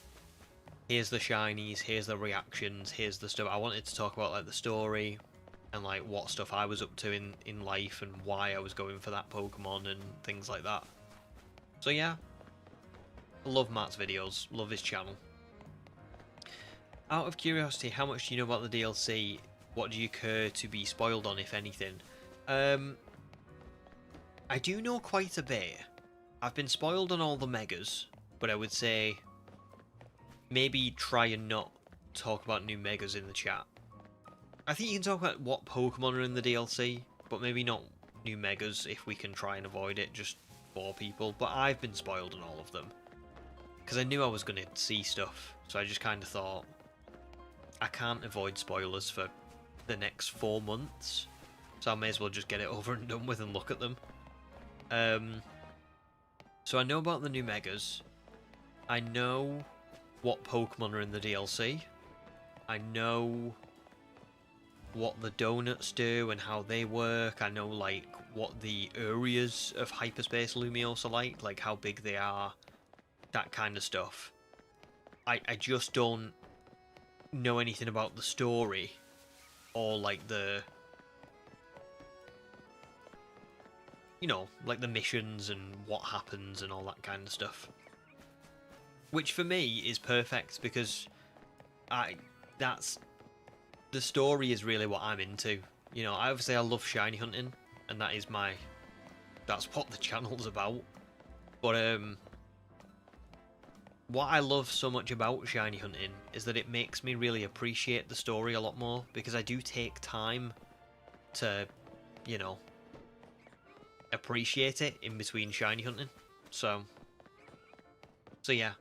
here's the shinies, here's the reactions, here's the stuff. I wanted to talk about, like, the story and, like, what stuff I was up to in life and why I was going for that Pokemon and things like that. So yeah, I love Matt's videos, love his channel. Out of curiosity, how much do you know about the DLC? What do you care to be spoiled on, if anything? I do know quite a bit. I've been spoiled on all the Megas, but I would say maybe try and not talk about new Megas in the chat. I think you can talk about what Pokemon are in the DLC, but maybe not new Megas if we can try and avoid it just for people. But I've been spoiled on all of them, because I knew I was going to see stuff, so I just kind of thought, I can't avoid spoilers for the next 4 months, so I may as well just get it over and done with and look at them. So I know about the new Megas. I know what Pokemon are in the DLC. I know what the donuts do and how they work. I know, like, what the areas of Hyperspace Lumiose are like how big they are, that kind of stuff. I just don't know anything about the story or, like, the, you know, like the missions and what happens and all that kind of stuff. Which for me is perfect, because that's, the story is really what I'm into. You know, obviously I love shiny hunting, and that's what the channel's about. But what I love so much about shiny hunting is that it makes me really appreciate the story a lot more, because I do take time to, you know, appreciate it in between shiny hunting. So yeah,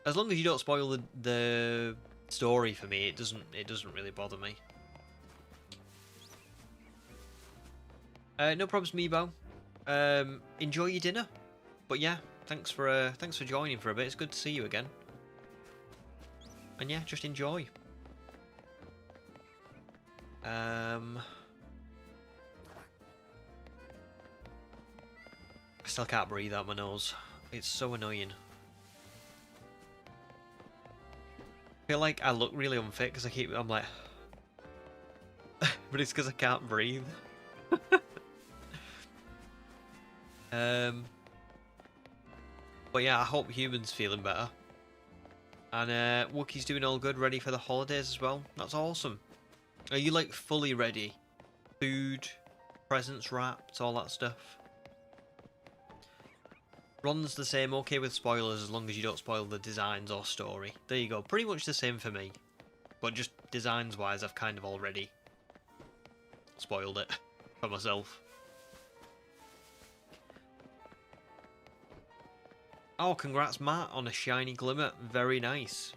as long as you don't spoil the story for me, it doesn't really bother me. No problems, Meebo. Enjoy your dinner. But yeah, thanks for joining for a bit. It's good to see you again. And yeah, just enjoy. I still can't breathe out my nose. It's so annoying. I feel like I look really unfit because I'm like, but it's because I can't breathe. But yeah, I hope Human's feeling better. And Wookie's doing all good, ready for the holidays as well. That's awesome. Are you like fully ready? Food, presents wrapped, all that stuff? Ron's the same, okay with spoilers as long as you don't spoil the designs or story. There you go, pretty much the same for me. But just designs wise, I've kind of already spoiled it for myself. Oh, congrats Matt on a shiny glimmer. Very nice.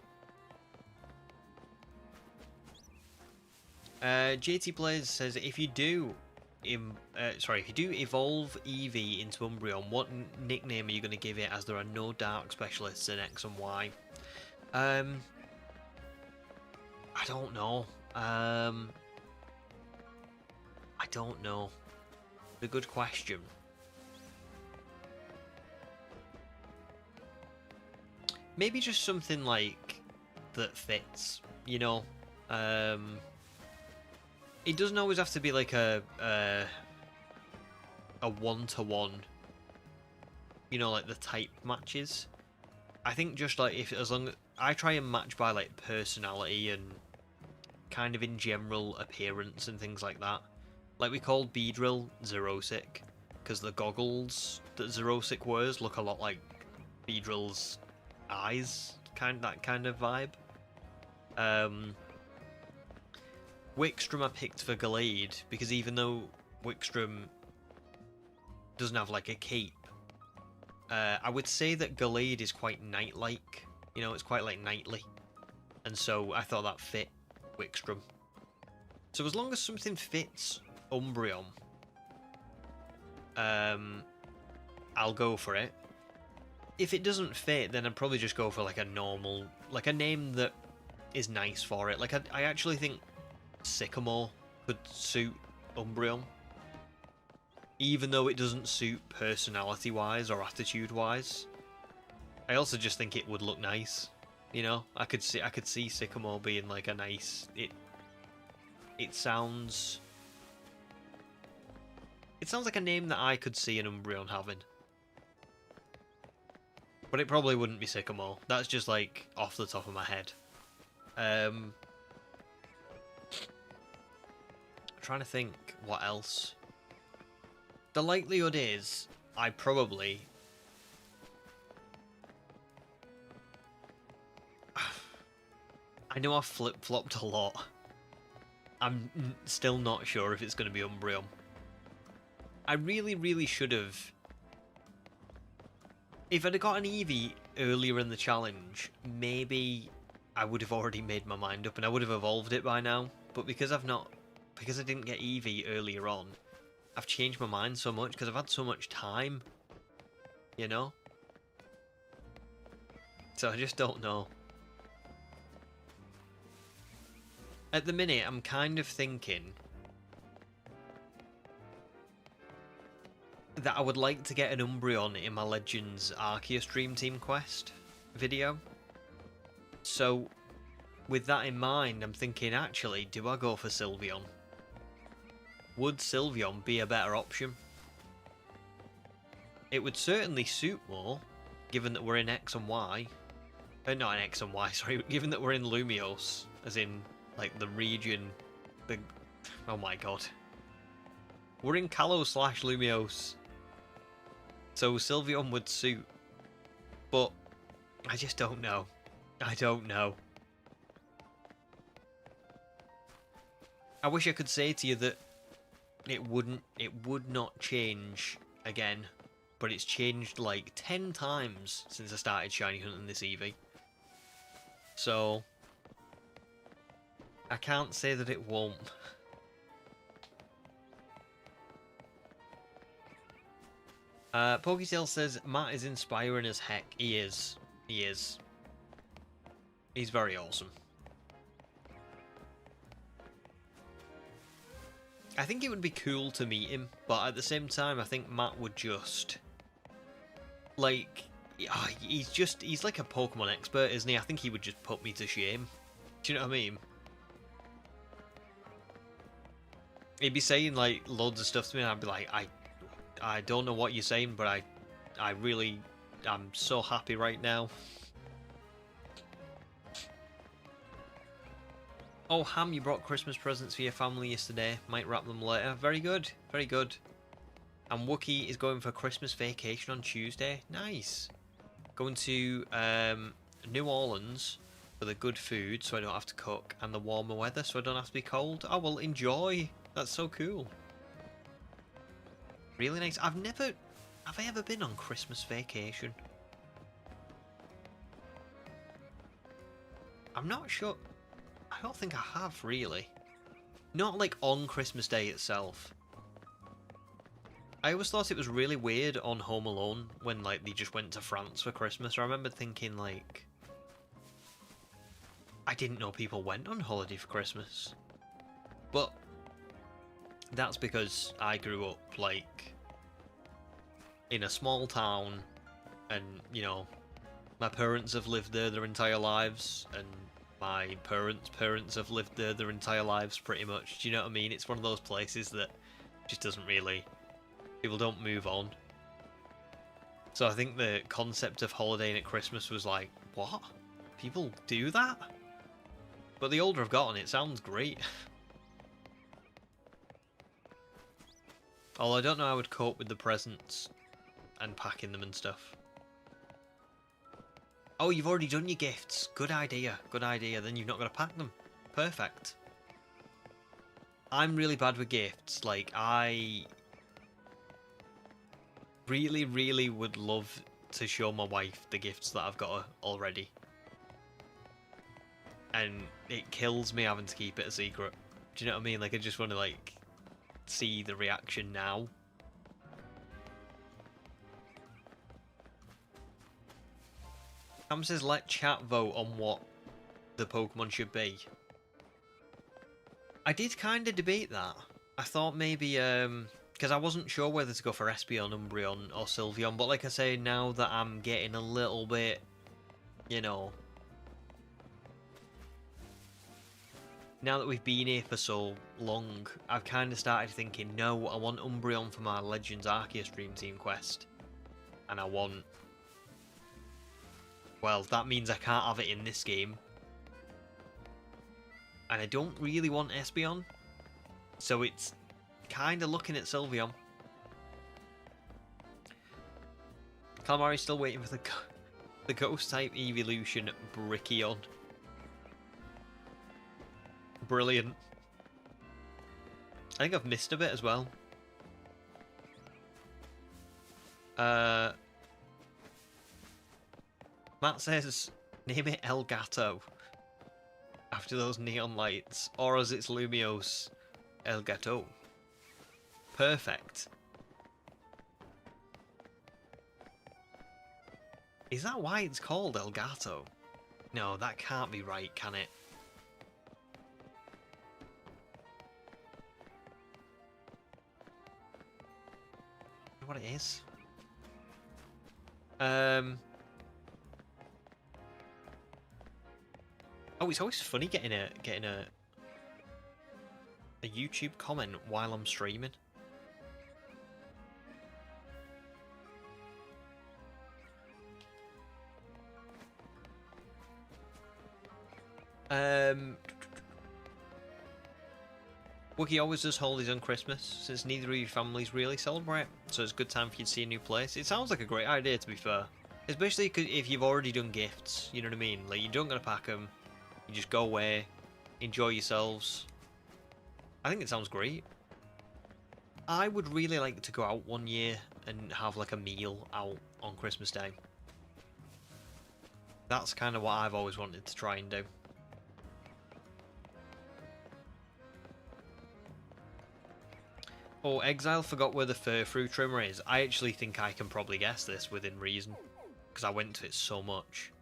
JT Plays says if you do evolve Eevee into Umbreon, what nickname are you going to give it, as there are no dark specialists in X and Y? I don't know. I don't know. It's a good question. Maybe just something like that fits, you know. It doesn't always have to be like a one-to-one, you know, like the type matches. I think just like as long as I try and match by like personality and kind of in general appearance and things like that. Like we called Beedrill Zerosic because the goggles that Zerosic wears look a lot like Beedrill's eyes, that kind of vibe. Wickstrom I picked for Gallade because even though Wickstrom doesn't have like a cape, I would say that Gallade is quite knight-like. You know, it's quite like knightly, and so I thought that fit Wickstrom. So as long as something fits Umbreon, I'll go for it. If it doesn't fit, then I'd probably just go for like a normal, like a name that is nice for it. Like I actually think Sycamore could suit Umbreon, even though it doesn't suit personality-wise or attitude-wise. I also just think it would look nice. You know, I could see Sycamore being like a nice. It sounds like a name that I could see an Umbreon having. But it probably wouldn't be Sycamore. That's just like off the top of my head. I'm trying to think what else. The likelihood is I probably I know I've flip-flopped a lot. I'm still not sure if it's going to be Umbreon. I really should have. If I'd have got an Eevee earlier in the challenge, maybe I would have already made my mind up and I would have evolved it by now. But because I didn't get Eevee earlier on, I've changed my mind so much because I've had so much time, you know? So I just don't know. At the minute, I'm kind of thinking that I would like to get an Umbreon in my Legends Arceus Dream Team quest video. So, with that in mind, I'm thinking, actually, do I go for Sylveon? Would Sylveon be a better option? It would certainly suit more, given that we're in X and Y. Not in X and Y, sorry, given that we're in Lumiose, as in, like, the region, oh my god. We're in Kalos/Lumiose. So Sylveon would suit. But, I just don't know. I don't know. I wish I could say to you that it would not change again, but it's changed like 10 times since I started shiny hunting this Eevee. So I can't say that it won't. Poketail says Matt is inspiring as heck. He is. He is. He's very awesome. I think it would be cool to meet him, but at the same time, I think Matt would just... Like, he's like a Pokemon expert, isn't he? I think he would just put me to shame. Do you know what I mean? He'd be saying, like, loads of stuff to me, and I'd be like, I don't know what you're saying, but I'm so happy right now. Oh, Ham, you brought Christmas presents for your family yesterday. Might wrap them later. Very good. Very good. And Wookie is going for Christmas vacation on Tuesday. Nice. Going to New Orleans for the good food so I don't have to cook, and the warmer weather so I don't have to be cold. Oh, well, enjoy. That's so cool. Really nice. Have I ever been on Christmas vacation? I'm not sure. I don't think I have, really. Not like on Christmas Day itself. I always thought it was really weird on Home Alone when like they just went to France for Christmas. I remember thinking like, I didn't know people went on holiday for Christmas. But that's because I grew up like in a small town, and you know, my parents have lived there their entire lives, and my parents have lived there their entire lives pretty much. Do you know what I mean? It's one of those places that just doesn't really... People don't move on. So I think the concept of holidaying at Christmas was like, what? People do that? But the older I've gotten, it sounds great. Although I don't know how I would cope with the presents and packing them and stuff. Oh, you've already done your gifts. Good idea. Good idea. Then you've not got to pack them. Perfect. I'm really bad with gifts. Like, I really, really would love to show my wife the gifts that I've got her already. And it kills me having to keep it a secret. Do you know what I mean? Like, I just want to, like, see the reaction now. Cam says let chat vote on what the Pokemon should be. I did kind of debate that. I thought maybe, because I wasn't sure whether to go for Espeon, Umbreon, or Sylveon, but like I say, now that I'm getting a little bit, you know, now that we've been here for so long, I've kind of started thinking, no, I want Umbreon for my Legends Arceus Dream Team quest. And I want... Well, that means I can't have it in this game. And I don't really want Espeon. So it's kind of looking at Sylveon. Calamari's still waiting for the Ghost-type evolution Brickeon. Brilliant. I think I've missed a bit as well. Matt says, name it Elgato. After those neon lights. Or as it's Lumiose, Elgato. Perfect. Is that why it's called Elgato? No, that can't be right, can it? What it is? Oh, it's always funny getting a YouTube comment while I'm streaming. Wookie always does holidays on Christmas, since neither of your families really celebrate, so it's a good time for you to see a new place. It sounds like a great idea, to be fair. Especially if you've already done gifts, you know what I mean? Like, you don't gotta pack them, you just go away, enjoy yourselves. I think it sounds great. I would really like to go out one year and have like a meal out on Christmas Day. That's kind of what I've always wanted to try and do. Oh, Exile forgot where the fur-through trimmer is. I actually think I can probably guess this within reason, because I went to it so much.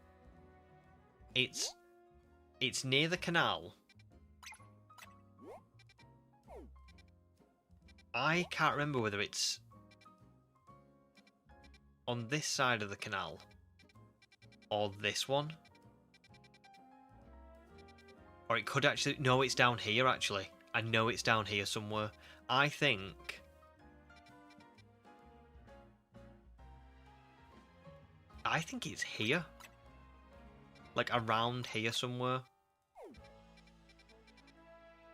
It's near the canal. I can't remember whether it's on this side of the canal or this one. Or it could actually... No, it's down here, actually. I know it's down here somewhere. I think it's here. Like around here somewhere.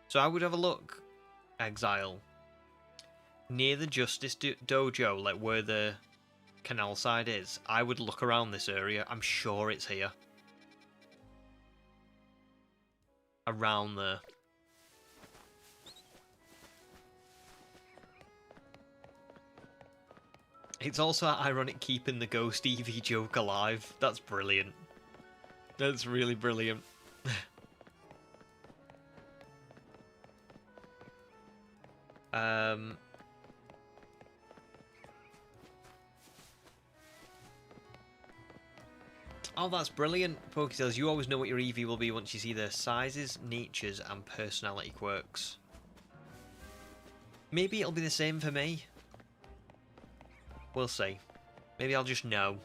So I would have a look, Exile. Near the Justice Dojo, like where the canal side is, I would look around this area. I'm sure it's here. Around there. It's also ironic keeping the ghost Eevee joke alive. That's brilliant. That's really brilliant. Oh, that's brilliant, Poketails. You always know what your Eevee will be once you see their sizes, natures, and personality quirks. Maybe it'll be the same for me. We'll see. Maybe I'll just know.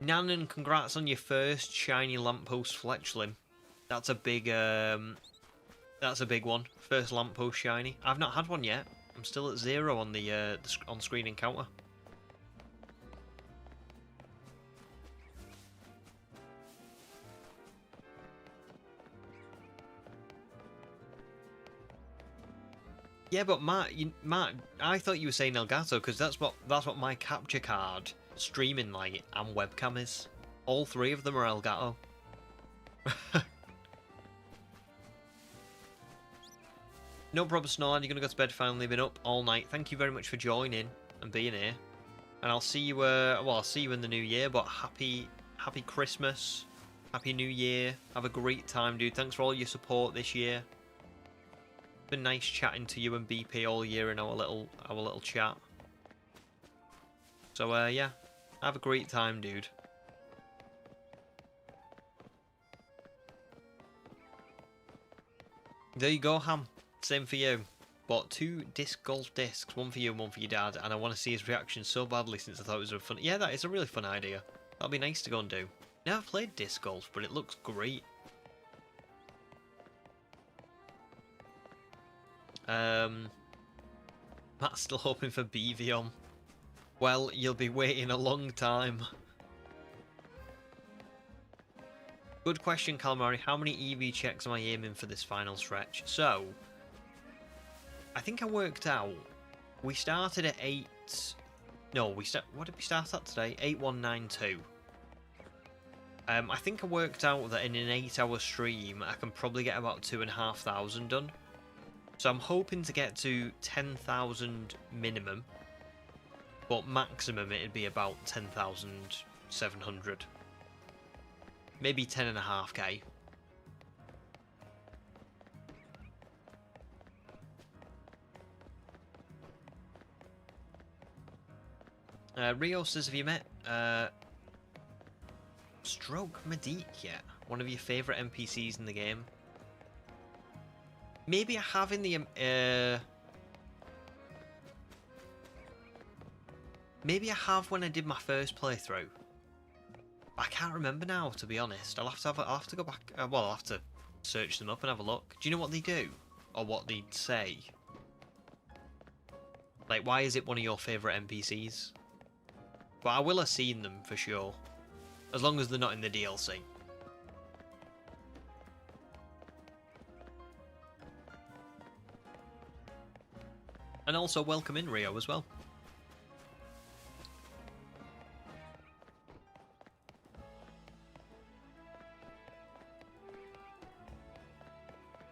Nanan, congrats on your first shiny lamppost fletchling. That's a big one. First lamppost shiny. I've not had one yet. I'm still at 0 on the on-screen encounter. Yeah, but Matt, I thought you were saying Elgato because that's what my capture card, streaming light, and webcam is. All three of them are Elgato. No problem, Snorladd. You're gonna go to bed finally. Been up all night. Thank you very much for joining and being here. And I'll see you. Well, I'll see you in the new year. But happy Christmas, happy New Year. Have a great time, dude. Thanks for all your support this year. Been nice chatting to you and BP all year in our little chat. So yeah, have a great time, dude. There you go, Ham. Same for you. Bought 2 disc golf discs, one for you and one for your dad, and I want to see his reaction so badly since I thought it was a fun. Yeah, that is a really fun idea. That'll be nice to go and do. Never played disc golf, but it looks great. Matt's still hoping for Eevee on. Well, you'll be waiting a long time. Good question, Calamari. How many Eevee checks am I aiming for this final stretch? So, I think I worked out. We started at 8. No, what did we start at today? 8192. I think I worked out that in an 8-hour stream, I can probably get about 2,500 done. So I'm hoping to get to 10,000 minimum, but maximum it'd be about 10,700. Maybe 10.5k. Rio says, have you met Stroke Medic yet? One of your favourite NPCs in the game? Maybe I have in the maybe I have when I did my first playthrough. I can't remember now, to be honest. I'll have to go back. Well, I'll have to search them up and have a look. Do you know what they do, or what they'd say? Like, why is it one of your favourite NPCs? But I will have seen them for sure, as long as they're not in the DLC. And also welcome in Rio as well.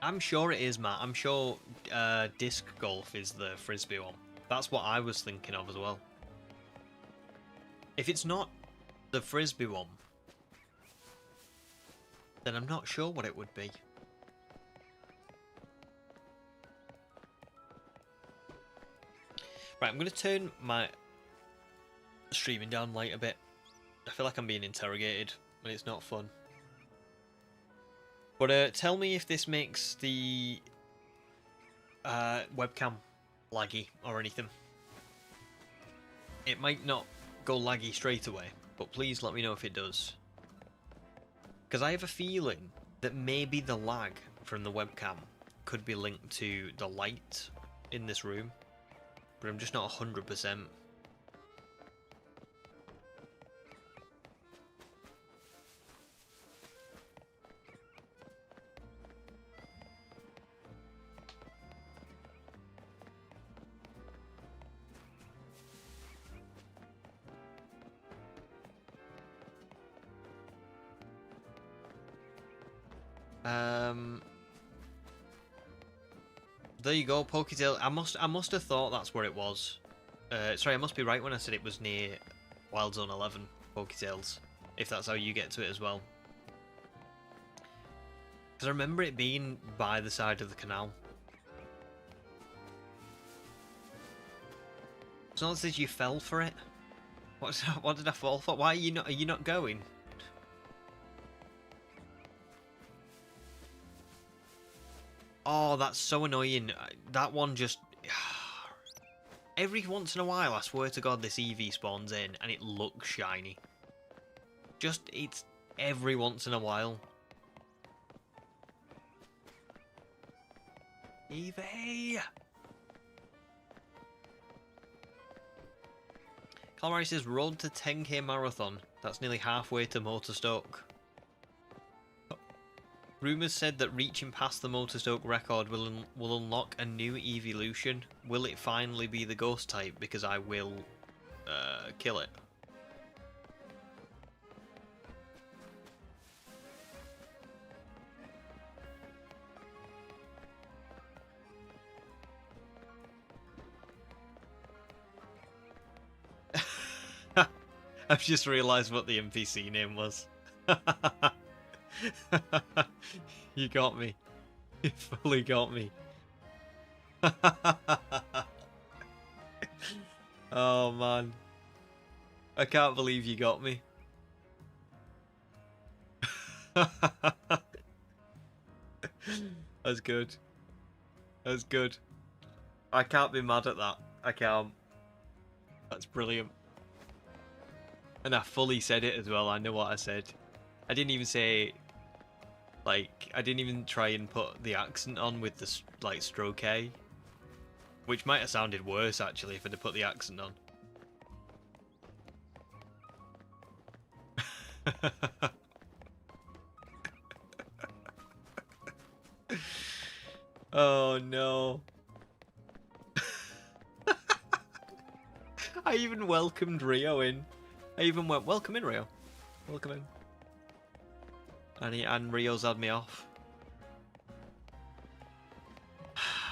I'm sure it is, Matt. I'm sure disc golf is the frisbee one. That's what I was thinking of as well. If it's not the frisbee one, then I'm not sure what it would be. Right, I'm going to turn my streaming down light a bit. I feel like I'm being interrogated and it's not fun. But tell me if this makes the webcam laggy or anything. It might not go laggy straight away, but please let me know if it does. Because I have a feeling that maybe the lag from the webcam could be linked to the light in this room, but I'm just not 100%. There you go, Poketail. I must have thought that's where it was. Sorry, I must be right when I said it was near Wild Zone 11, Poketails. If that's how you get to it as well. Because I remember it being by the side of the canal. It's not as if you fell for it. What did I fall for? Why are you not going? Oh, that's so annoying. That one just... Every once in a while, I swear to God, this Eevee spawns in and it looks shiny. It's every once in a while. Eevee! Calamari says, road to 10k marathon. That's nearly halfway to Motorstoke. Rumours said that reaching past the Motorstoke record will unlock a new evolution. Will it finally be the ghost type? Because I will kill it. I've just realised what the NPC name was. You got me. You fully got me. Oh man. I can't believe you got me. That's good. That's good. I can't be mad at that. I can't. That's brilliant. And I fully said it as well. I know what I said. I didn't even say... Like, I didn't even try and put the accent on with the, like, stroke A. Which might have sounded worse, actually, if I'd have put the accent on. Oh, no. I even welcomed Rio in. I even went, welcome in, Rio. Welcome in. And Rio's had me off.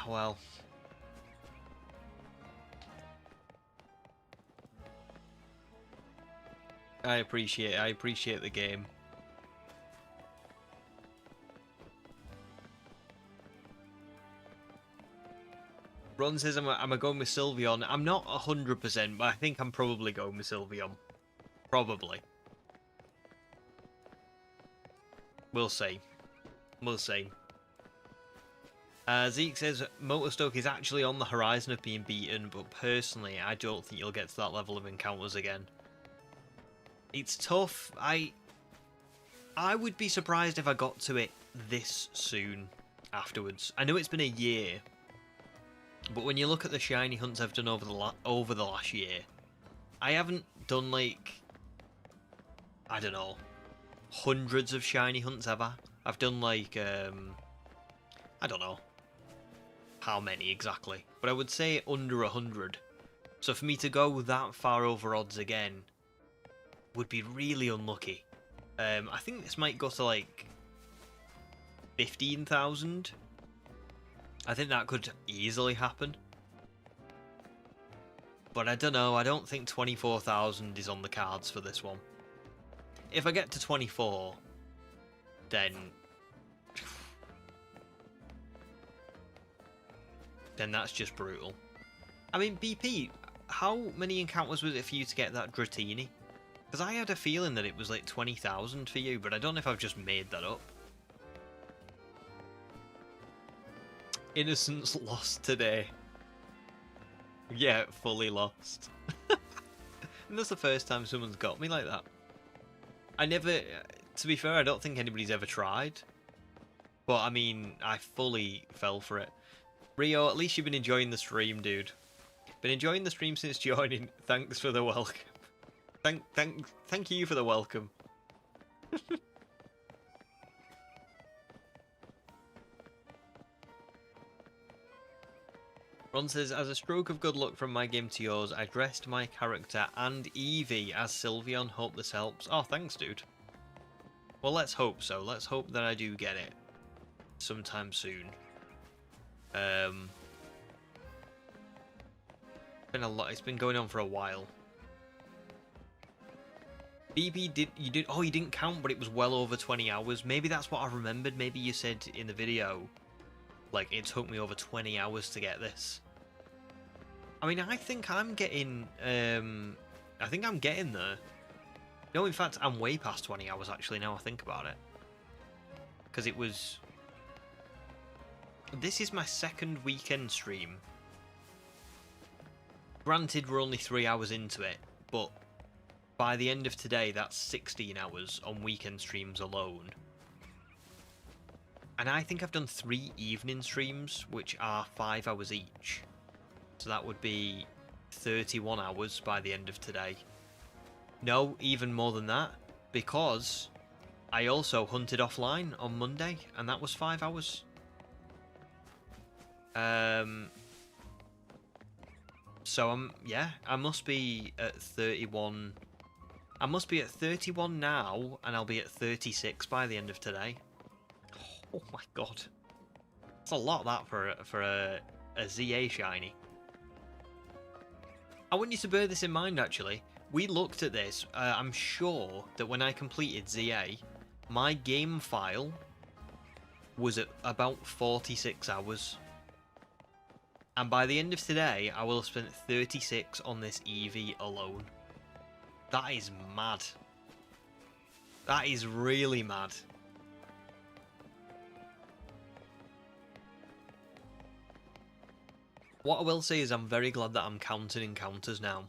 Well. I appreciate the game. Ron says am I going with Sylveon? I'm not 100%, but I think I'm probably going with Sylveon. Probably. We'll see. We'll see. Zeke says Motorstoke is actually on the horizon of being beaten, but personally, I don't think you'll get to that level of encounters again. It's tough. I would be surprised if I got to it this soon afterwards. I know it's been a year, but when you look at the shiny hunts I've done over the last year, I haven't done like, I don't know, hundreds of shiny hunts ever. I've done like I don't know how many exactly, but I would say under 100. So for me to go that far over odds again would be really unlucky. I think this might go to like 15,000. I think that could easily happen. But I don't know, I don't think 24,000 is on the cards for this one. If I get to 24, then that's just brutal. I mean, BP, how many encounters was it for you to get that Dratini? Because I had a feeling that it was like 20,000 for you, but I don't know if I've just made that up. Innocence lost today. Yeah, fully lost. And that's the first time someone's got me like that. I never, to be fair, I don't think anybody's ever tried. But I mean, I fully fell for it. Rio, at least you've been enjoying the stream, dude. Been enjoying the stream since joining. Thanks for the welcome. Thank you for the welcome. Ron says, as a stroke of good luck from my game to yours, I dressed my character and Eevee as Sylveon. Hope this helps. Oh, thanks, dude. Well, let's hope so. Let's hope that I do get it sometime soon. Been a lot. It's been going on for a while. BB, you didn't count, but it was well over 20 hours. Maybe that's what I remembered. Maybe you said in the video, like, it took me over 20 hours to get this. I mean, I think I'm getting, I think I'm getting there. No, in fact, I'm way past 20 hours, actually, now I think about it. Because it was... This is my second weekend stream. Granted, we're only 3 hours into it, but by the end of today, that's 16 hours on weekend streams alone. And I think I've done 3 evening streams, which are 5 hours each. So that would be 31 hours by the end of today. No, even more than that, because I also hunted offline on Monday, and that was 5 hours. So I must be at 31. I must be at 31 now, and I'll be at 36 by the end of today. Oh my god, that's a lot, that for a ZA shiny. I want you to bear this in mind, actually. We looked at this. I'm sure that when I completed ZA, my game file was at about 46 hours. And by the end of today, I will have spent 36 on this Eevee alone. That is mad. That is really mad. What I will say is I'm very glad that I'm counting encounters now.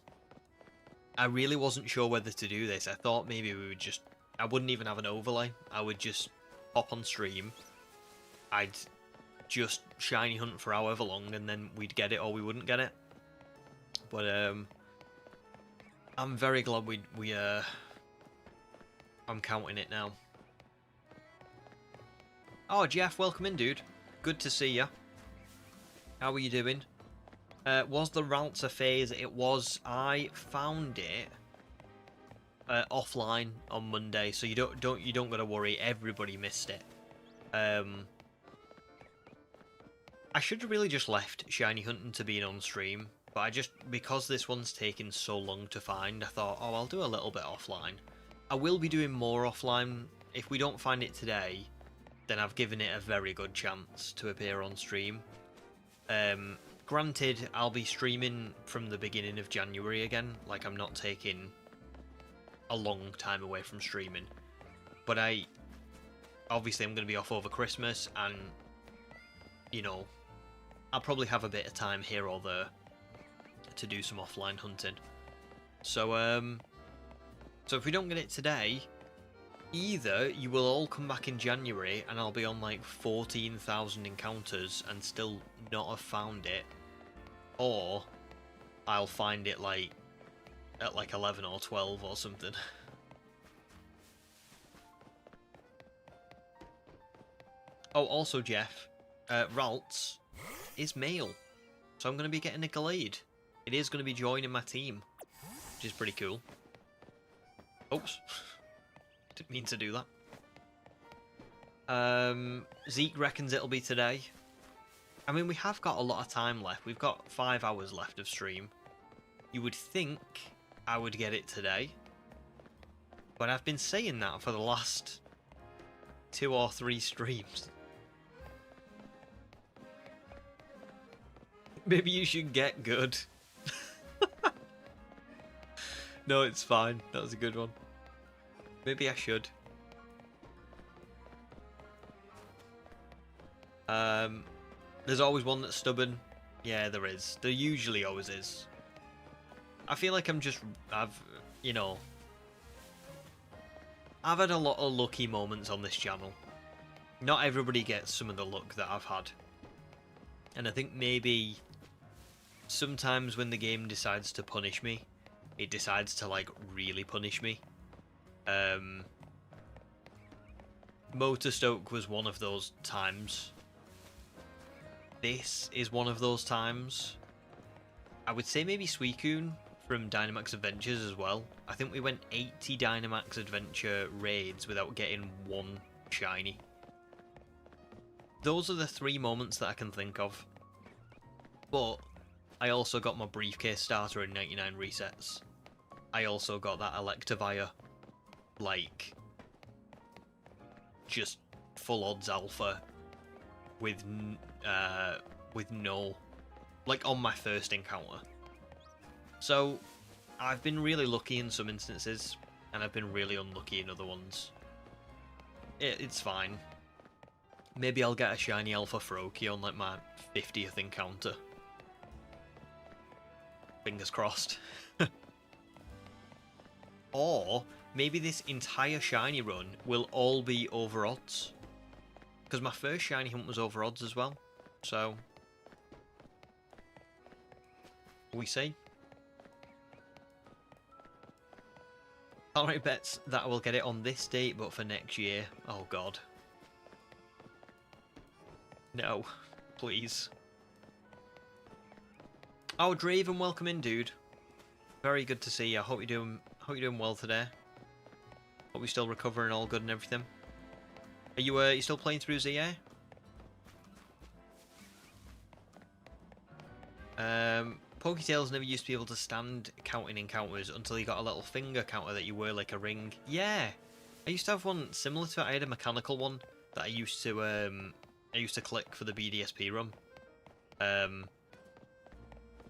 I really wasn't sure whether to do this. I thought maybe we would just... I wouldn't even have an overlay. I would just hop on stream. I'd just shiny hunt for however long, and then we'd get it or we wouldn't get it. But I'm very glad I'm counting it now. Oh, Jeff, welcome in, dude. Good to see ya. How are you doing? Was the Ralts a phase? It was. I found it offline on Monday, so you don't gotta worry. Everybody missed it. I should have really just left shiny hunting to being on stream, but because this one's taken so long to find, I thought, oh, I'll do a little bit offline. I will be doing more offline. If we don't find it today, then I've given it a very good chance to appear on stream. Granted, I'll be streaming from the beginning of January again, like I'm not taking a long time away from streaming. But obviously I'm going to be off over Christmas, and, you know, I'll probably have a bit of time here or there to do some offline hunting. So if we don't get it today, either you will all come back in January and I'll be on like 14,000 encounters and still not have found it, or I'll find it like at like 11 or 12 or something. Oh, also Jeff, Ralts is male, so I'm going to be getting a Glade. It is going to be joining my team, which is pretty cool. Oops. Didn't mean to do that. Zeke reckons it'll be today. I mean, we have got a lot of time left. We've got 5 hours left of stream. You would think I would get it today. But I've been saying that for the last 2 or 3 streams. Maybe you should get good. No, it's fine. That was a good one. Maybe I should. There's always one that's stubborn. Yeah, there is. There usually always is. I feel like I've had a lot of lucky moments on this channel. Not everybody gets some of the luck that I've had. And I think maybe sometimes when the game decides to punish me, it decides to like really punish me. Motorstoke was one of those times. This is one of those times. I would say maybe Suicune from Dynamax Adventures as well. I think we went 80 Dynamax Adventure raids without getting one shiny. Those are the 3 moments that I can think of. But I also got my briefcase starter in 99 resets. I also got that Electivire, like, just full odds alpha with no, like, on my first encounter. So I've been really lucky in some instances, and I've been really unlucky in other ones. It's fine. Maybe I'll get a shiny alpha Froakie on like my 50th encounter. Fingers crossed. Or maybe this entire shiny run will all be over odds. Because my first shiny hunt was over odds as well. So we see. Alright, bets that I will get it on this date, but for next year. Oh god. No, please. Oh, Draven, welcome in, dude. Very good to see you. I hope you're doing well today. Hope you're still recovering, all good and everything. Are you still playing through ZA? Poketails never used to be able to stand counting encounters until you got a little finger counter that you wear like a ring. Yeah, I used to have one similar to it. I had a mechanical one that I used to click for the BDSP run.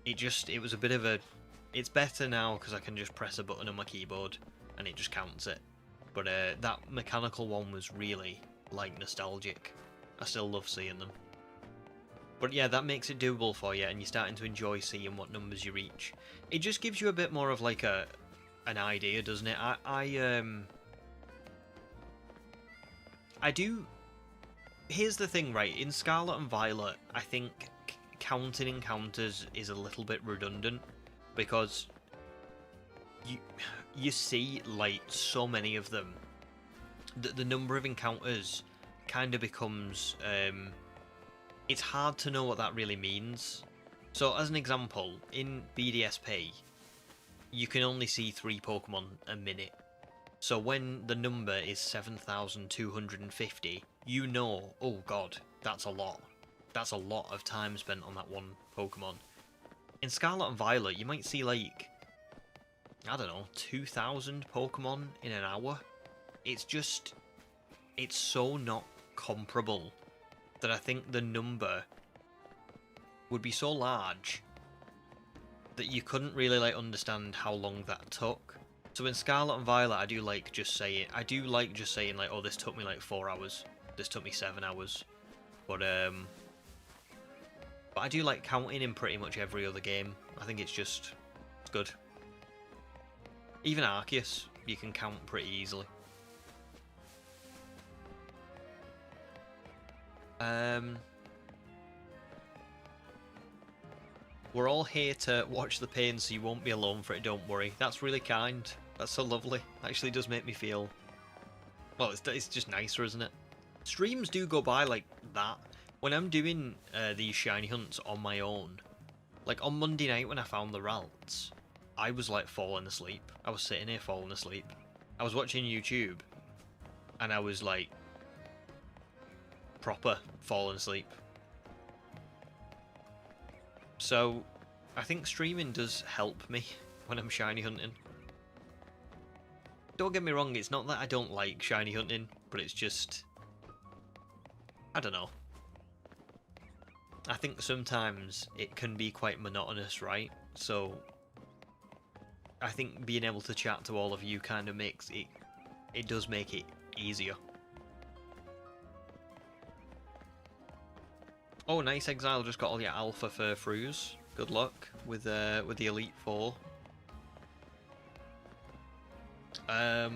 It was a bit of a... It's better now because I can just press a button on my keyboard and it just counts it. But that mechanical one was really, like, nostalgic. I still love seeing them. But yeah, that makes it doable for you, and you're starting to enjoy seeing what numbers you reach. It just gives you a bit more of like an idea, doesn't it? I do. Here's the thing, right? In Scarlet and Violet, I think counting encounters is a little bit redundant because you see like so many of them that the number of encounters kind of becomes it's hard to know what that really means. So as an example, in BDSP you can only see 3 Pokemon a minute. So when the number is 7,250, you know, oh god, that's a lot. That's a lot of time spent on that one Pokemon. In Scarlet and Violet, you might see like, I don't know, 2,000 Pokemon in an hour. It's just, it's so not comparable that I think the number would be so large that you couldn't really like understand how long that took. So in Scarlet and Violet, I do like just saying like, oh, this took me like 4 hours. This took me 7 hours. But I do like counting in pretty much every other game. I think it's good. Even Arceus, you can count pretty easily. We're all here to watch the pain, so you won't be alone for it, don't worry. That's really kind. That's so lovely. Actually does make me feel... Well, it's just nicer, isn't it? Streams do go by like that. When I'm doing these shiny hunts on my own, like on Monday night when I found the Ralts, I was like falling asleep. I was sitting here falling asleep. I was watching YouTube, and I was like proper falling asleep. So I think streaming does help me when I'm shiny hunting. Don't get me wrong, it's not that I don't like shiny hunting, but it's just... I don't know. I think sometimes it can be quite monotonous, right? So I think being able to chat to all of you kind of makes it... It does make it easier. Oh, nice, Exile. Just got all your alpha furfroos. Good luck with the Elite Four. Oh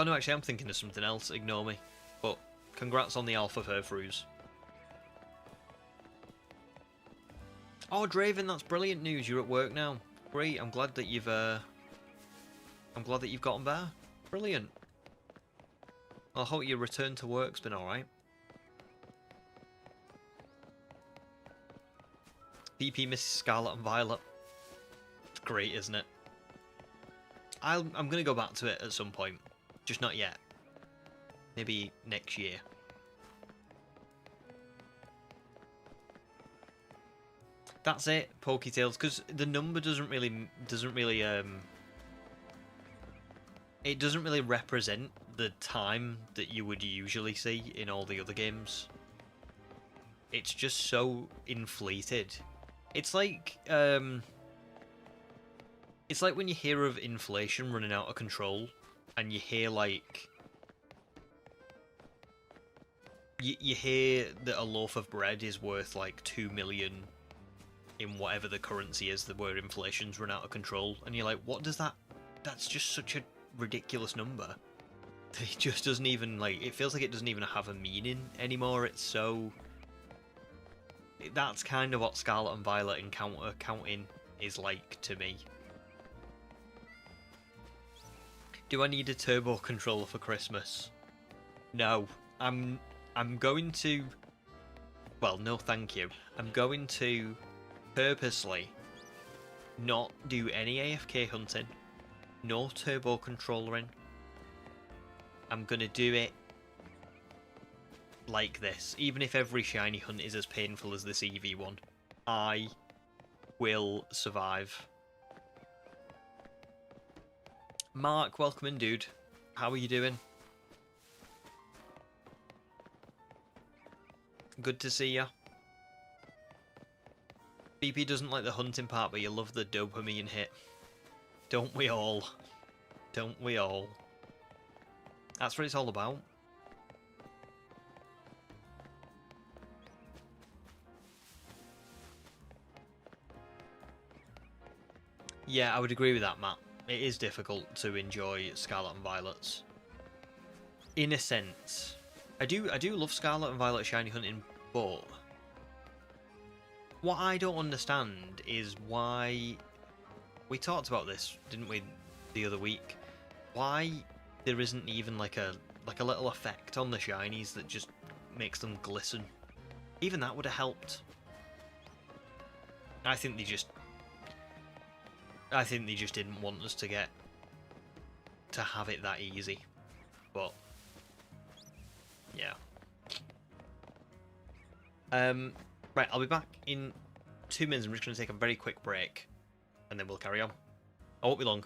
no, actually, I'm thinking of something else. Ignore me. But congrats on the alpha furfroos. Oh, Draven, that's brilliant news. You're at work now. Great. I'm glad that you've gotten better. Brilliant. I hope your return to work's been alright. PP misses Scarlet and Violet. It's great, isn't it? I'm gonna go back to it at some point. Just not yet. Maybe next year. That's it, Poketails, because the number doesn't really it doesn't really represent the time that you would usually see in all the other games. It's just so inflated. It's like when you hear of inflation running out of control, and you hear like you hear that a loaf of bread is worth like 2 million in whatever the currency is that where inflation's run out of control, and you're like, what does that? That's just such a ridiculous number. It just doesn't even like. It feels like it doesn't even have a meaning anymore. It's so. That's kind of what Scarlet and Violet encounter counting is like to me. Do I need a turbo controller for Christmas? No. I'm going to. Well, no, thank you. I'm going to purposely not do any AFK hunting, no turbo controllering. I'm gonna do it like this, even if every shiny hunt is as painful as this Eevee one. I will survive. Mark, welcome in, dude. How are you doing? Good to see ya. BP doesn't like the hunting part, but you love the dopamine hit. Don't we all? Don't we all? That's what it's all about. Yeah, I would agree with that, Matt. It is difficult to enjoy Scarlet and Violet's. In a sense. I do love Scarlet and Violet shiny hunting, but what I don't understand is why... We talked about this, didn't we, the other week? Why there isn't even like a little effect on the shinies that just makes them glisten. Even that would have helped. I think they just didn't want us to have it that easy. But yeah. Right, I'll be back in 2 minutes. I'm just going to take a very quick break, and then we'll carry on. I won't be long.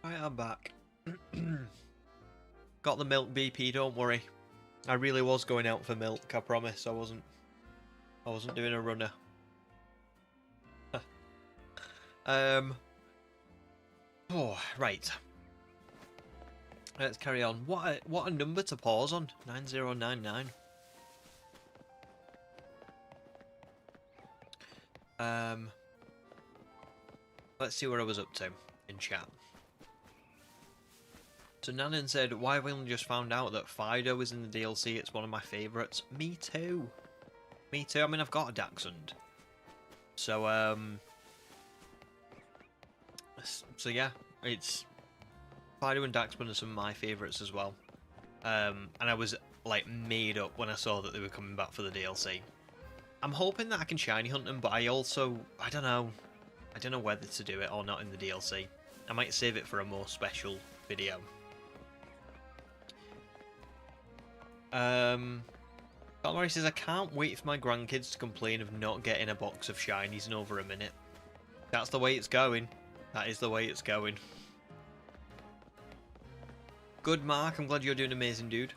Right, I'm back. Got the milk BP, don't worry. I really was going out for milk, I promise. I wasn't doing a runner. Oh, right. Let's carry on. What a number to pause on. 9099. Let's see what I was up to in chat. So Nanan said, why have we only just found out that Fido is in the DLC? It's one of my favourites. Me too. Me too. I mean, I've got a Dachshund. So, so yeah, it's... Fido and Dachshund are some of my favourites as well. And I was, like, made up when I saw that they were coming back for the DLC. I'm hoping that I can shiny hunt them, but I also... I don't know. I don't know whether to do it or not in the DLC. I might save it for a more special video. Calamari says, I can't wait for my grandkids to complain of not getting a box of shinies in over a minute. That's the way it's going. That is the way it's going. Good, Mark. I'm glad you're doing amazing, dude.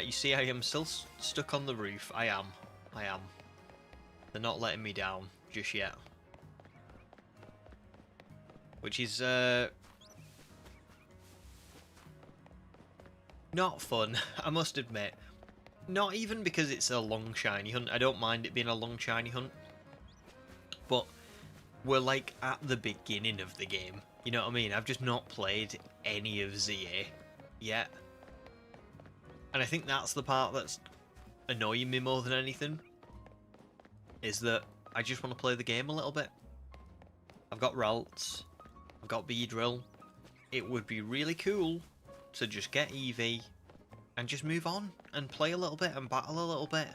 You see, I am still stuck on the roof. I am. They're not letting me down just yet. Which is, not fun, I must admit. Not even because it's a long shiny hunt. I don't mind it being a long shiny hunt. But we're like at the beginning of the game. You know what I mean? I've just not played any of ZA yet. And I think that's the part that's annoying me more than anything. Is that I just want to play the game a little bit. I've got Ralts. I've got Beedrill. It would be really cool to just get Eevee and just move on and play a little bit and battle a little bit.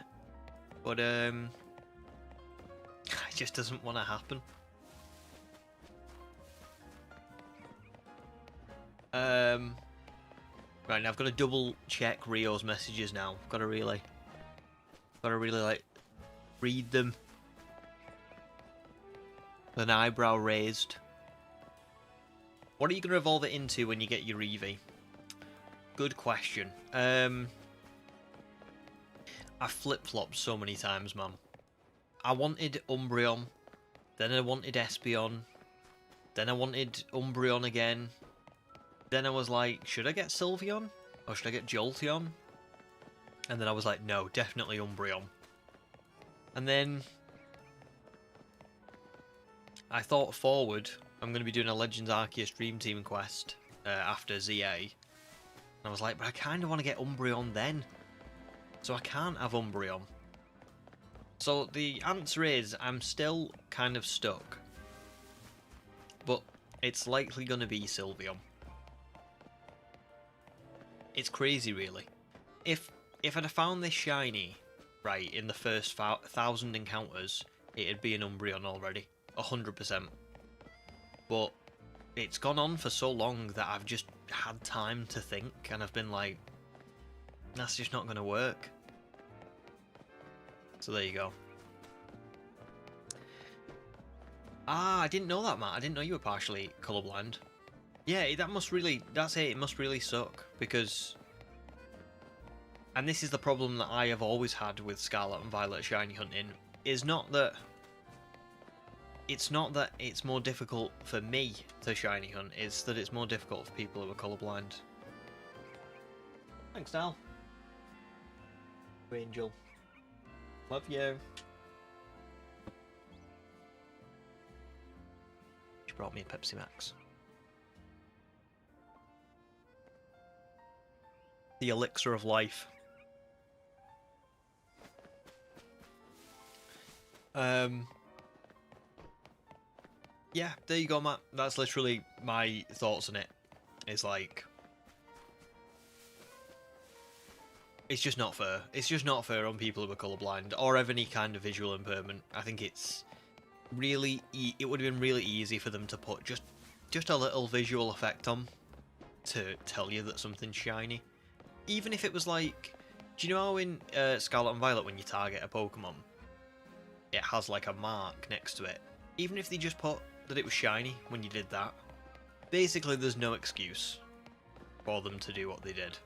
But it just doesn't want to happen. Right, now I've got to double check Rio's messages now. Got to really like read them with an eyebrow raised. What are you going to evolve it into when you get your Eevee? Good question. I flip-flopped so many times, man. I wanted Umbreon, then I wanted Espeon, then I wanted Umbreon again. Then I was like, should I get Sylveon? Or should I get Jolteon? And then I was like, no, definitely Umbreon. And then I thought forward, I'm going to be doing a Legends Arceus Dream Team quest after ZA. And I was like, but I kind of want to get Umbreon then. So I can't have Umbreon. So the answer is, I'm still kind of stuck. But it's likely going to be Sylveon. It's crazy, really. If I'd have found this shiny, right, in the first 1,000 encounters, it'd be an Umbreon already. 100%. But it's gone on for so long that I've just had time to think, and I've been like, that's just not going to work. So there you go. Ah, I didn't know that, Matt. I didn't know you were partially colourblind. Yeah, that must really... That's it. It must really suck, because... And this is the problem that I have always had with Scarlet and Violet shiny hunting, is not that... It's not that it's more difficult for me to shiny hunt, it's that it's more difficult for people who are colourblind. Thanks, Dal. Angel. Love you. She brought me a Pepsi Max. The elixir of life. Yeah, there you go, Matt. That's literally my thoughts on it. It's like... It's just not fair. It's just not fair on people who are colourblind or have any kind of visual impairment. I think it's really... It would have been really easy for them to put just a little visual effect on to tell you that something's shiny. Even if it was like... Do you know how in Scarlet and Violet when you target a Pokemon, it has like a mark next to it? Even if they just put that it was shiny when you did that, Basically, there's no excuse for them to do what they did.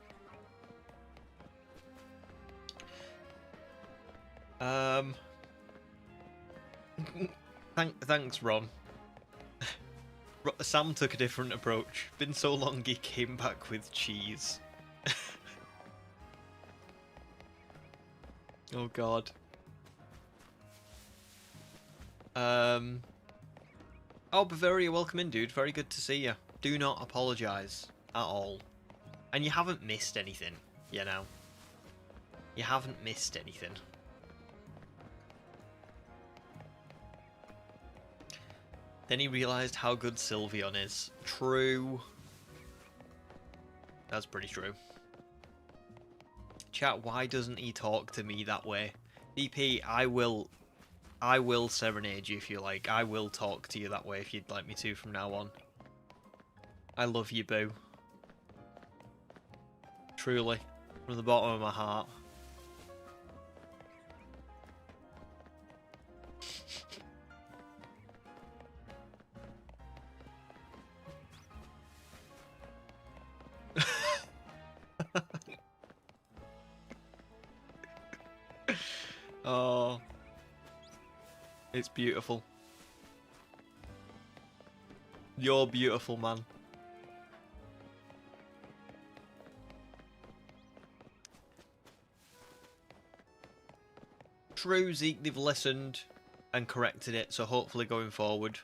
Thanks, Ron. Sam took a different approach. Been so long he came back with cheese. Oh god. Oh, Bavaria, welcome in, dude. Very good to see you. Do not apologise at all. And you haven't missed anything, you know. You haven't missed anything. Then he realised how good Sylveon is. True. That's pretty true. Chat, why doesn't he talk to me that way? DP, I will serenade you if you like. I will talk to you that way if you'd like me to from now on. I love you, boo. Truly. From the bottom of my heart. Oh, it's beautiful. You're beautiful, man. True, Zeke, they've listened and corrected it, so hopefully going forward.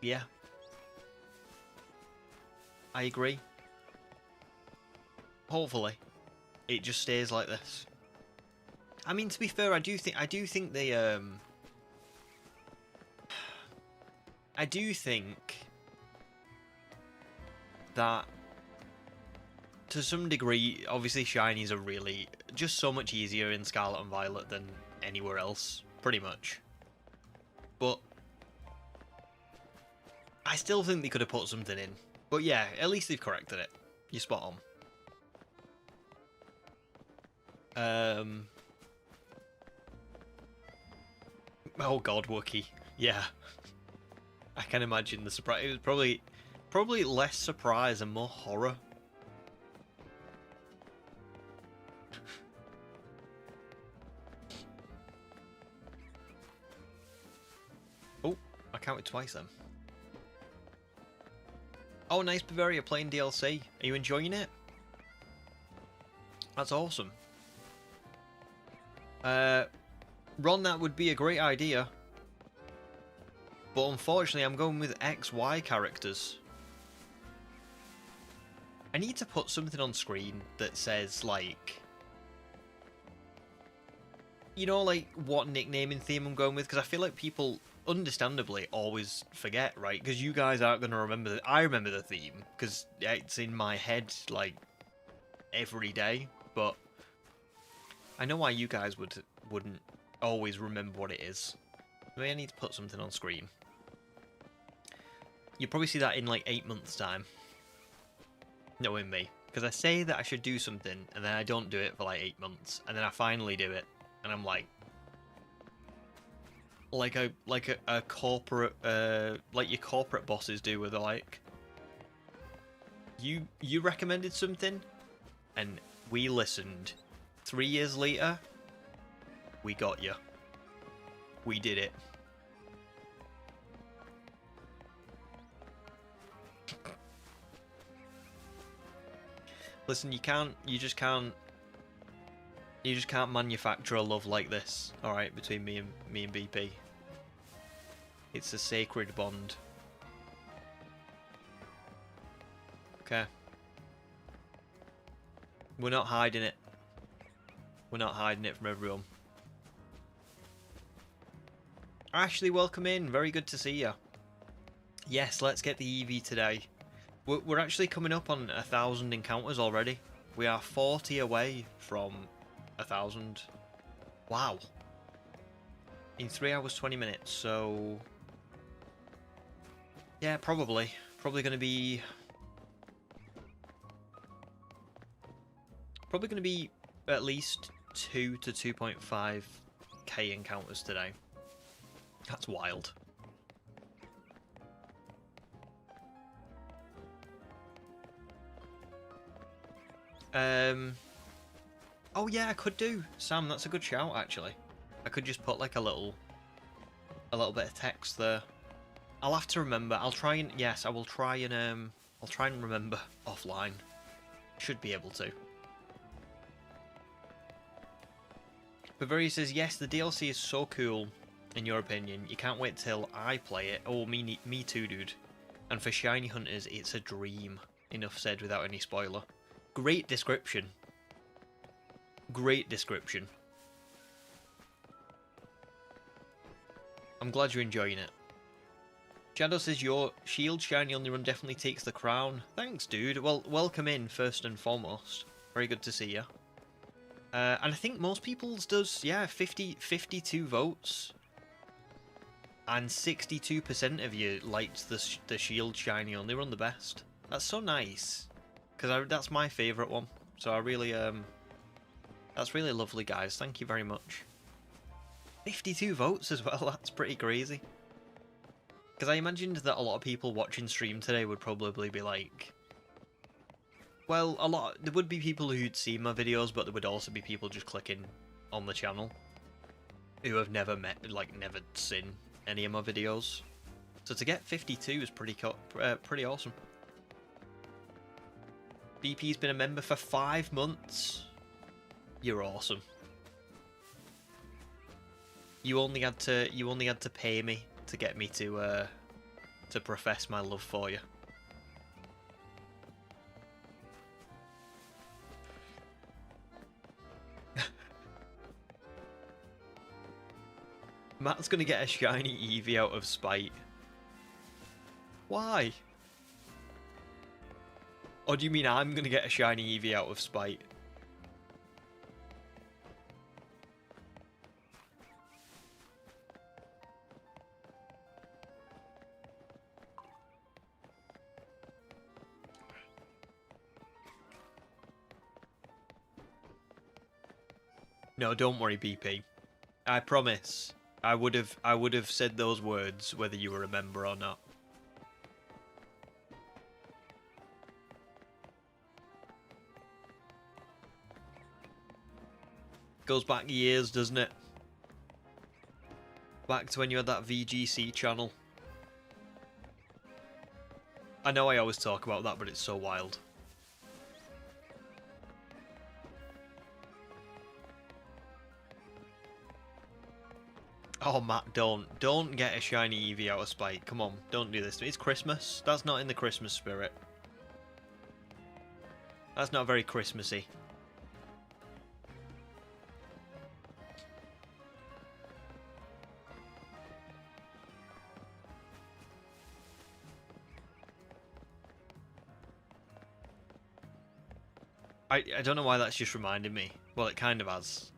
Yeah. I agree. Hopefully, it just stays like this. I mean, to be fair, I do think they I do think that to some degree, obviously shinies are really just so much easier in Scarlet and Violet than anywhere else, pretty much. But I still think they could have put something in. But yeah, at least they've corrected it. You're spot on. Oh god, Wookie. Yeah. I can imagine the surprise. It was probably less surprise and more horror. Oh, I counted twice then. Oh, nice, Bavaria, playing DLC. Are you enjoying it? That's awesome. Ron, that would be a great idea. But unfortunately, I'm going with XY characters. I need to put something on screen that says, like... You know, like, what nicknaming theme I'm going with? Because I feel like people, understandably, always forget, right? Because you guys aren't going to remember the... I remember the theme, because it's in my head, like, every day. But I know why you guys wouldn't always remember what it is. Maybe I need to put something on screen. You'll probably see that in like 8 months' time. Knowing me. Because I say that I should do something, and then I don't do it for like 8 months, and then I finally do it, and I'm like a corporate, like your corporate bosses do, where they're like, you recommended something, and we listened. 3 years later, we got you. We did it. Listen, you just can't manufacture a love like this, alright, between me and BP. It's a sacred bond. Okay. We're not hiding it. We're not hiding it from everyone. Ashley, welcome in. Very good to see you. Yes, let's get the Eevee today. We're actually coming up on 1,000 encounters already. We are 40 away from 1,000. Wow. In 3 hours, 20 minutes, so... Yeah, probably. Probably going to be... Probably going to be at least 2 to 2.5k encounters today. That's wild. Oh yeah, I could do. Sam, that's a good shout actually. I could just put like a little bit of text there. I'll have to remember. I'll try and yes, I will try and I'll try and remember offline. Should be able to. Bavaria says yes, the DLC is so cool. In your opinion, you can't wait till I play it. Oh, me too, dude. And for shiny hunters, it's a dream. Enough said without any spoiler. Great description. Great description. I'm glad you're enjoying it. Shadow says your shield shiny on the run definitely takes the crown. Thanks, dude. Well, welcome in, first and foremost. Very good to see you. And I think most people's does, yeah, 52 votes. And 62% of you liked the shield shiny on the run the best. That's so nice. Because that's my favourite one. So I really, that's really lovely, guys. Thank you very much. 52 votes as well. That's pretty crazy. Because I imagined that a lot of people watching stream today would probably be like... Well, there would be people who'd seen my videos, but there would also be people just clicking on the channel who have never never seen any of my videos. So to get 52 is pretty awesome. BP's been a member for 5 months. You're awesome. You only had to pay me to get me to profess my love for you. Matt's gonna get a shiny Eevee out of spite. Why? Or do you mean I'm gonna get a shiny Eevee out of spite? No, don't worry, BP. I promise. I would have said those words whether you were a member or not. Goes back years, doesn't it? Back to when you had that VGC channel. I know I always talk about that, but it's so wild. Oh, Matt, don't get a shiny Eevee out of spite. Come on, don't do this. It's Christmas. That's not in the Christmas spirit. That's not very Christmassy. I don't know why that's just reminded me. Well, it kind of has.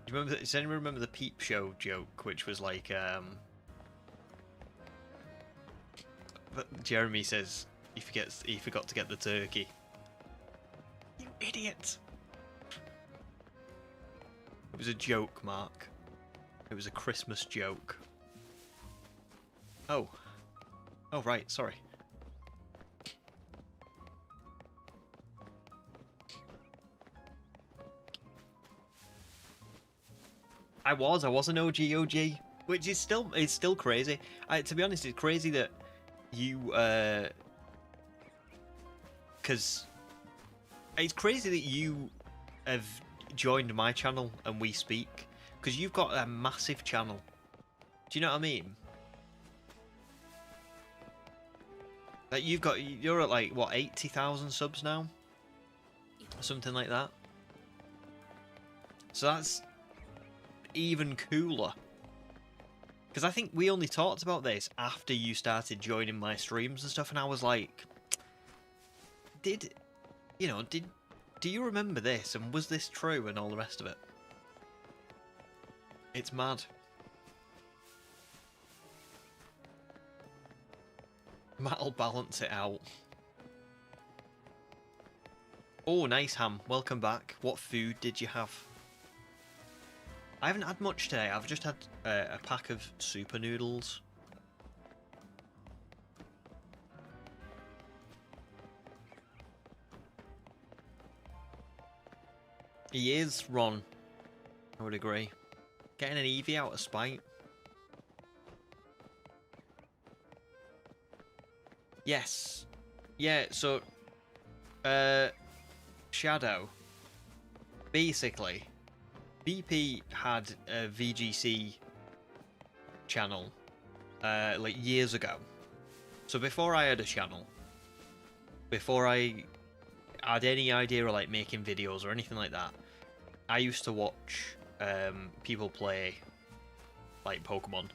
Do you remember? Does anyone remember the Peep Show joke, which was like, Jeremy says he forgot to get the turkey. You idiot! It was a joke, Mark. It was a Christmas joke. Oh. Oh right, sorry. I was an OG, which is still crazy. To be honest, it's crazy that you, because it's crazy that you have joined my channel and we speak, because you've got a massive channel. Do you know what I mean? Like you're at like what 80,000 subs now, or something like that. So that's even cooler, because I think we only talked about this after you started joining my streams and stuff, and I was like, do you remember this, and was this true, and all the rest of it. It's mad. Matt'll balance it out. Oh, nice, Ham. Welcome back. What food did you have? I haven't had much today. I've just had a pack of super noodles. He is, Ron. I would agree. Getting an Eevee out of spite. Yes. Yeah, so... Shadow. Basically, BP had a VGC channel, like years ago. So before I had a channel, before I had any idea of like making videos or anything like that, I used to watch people play like Pokemon.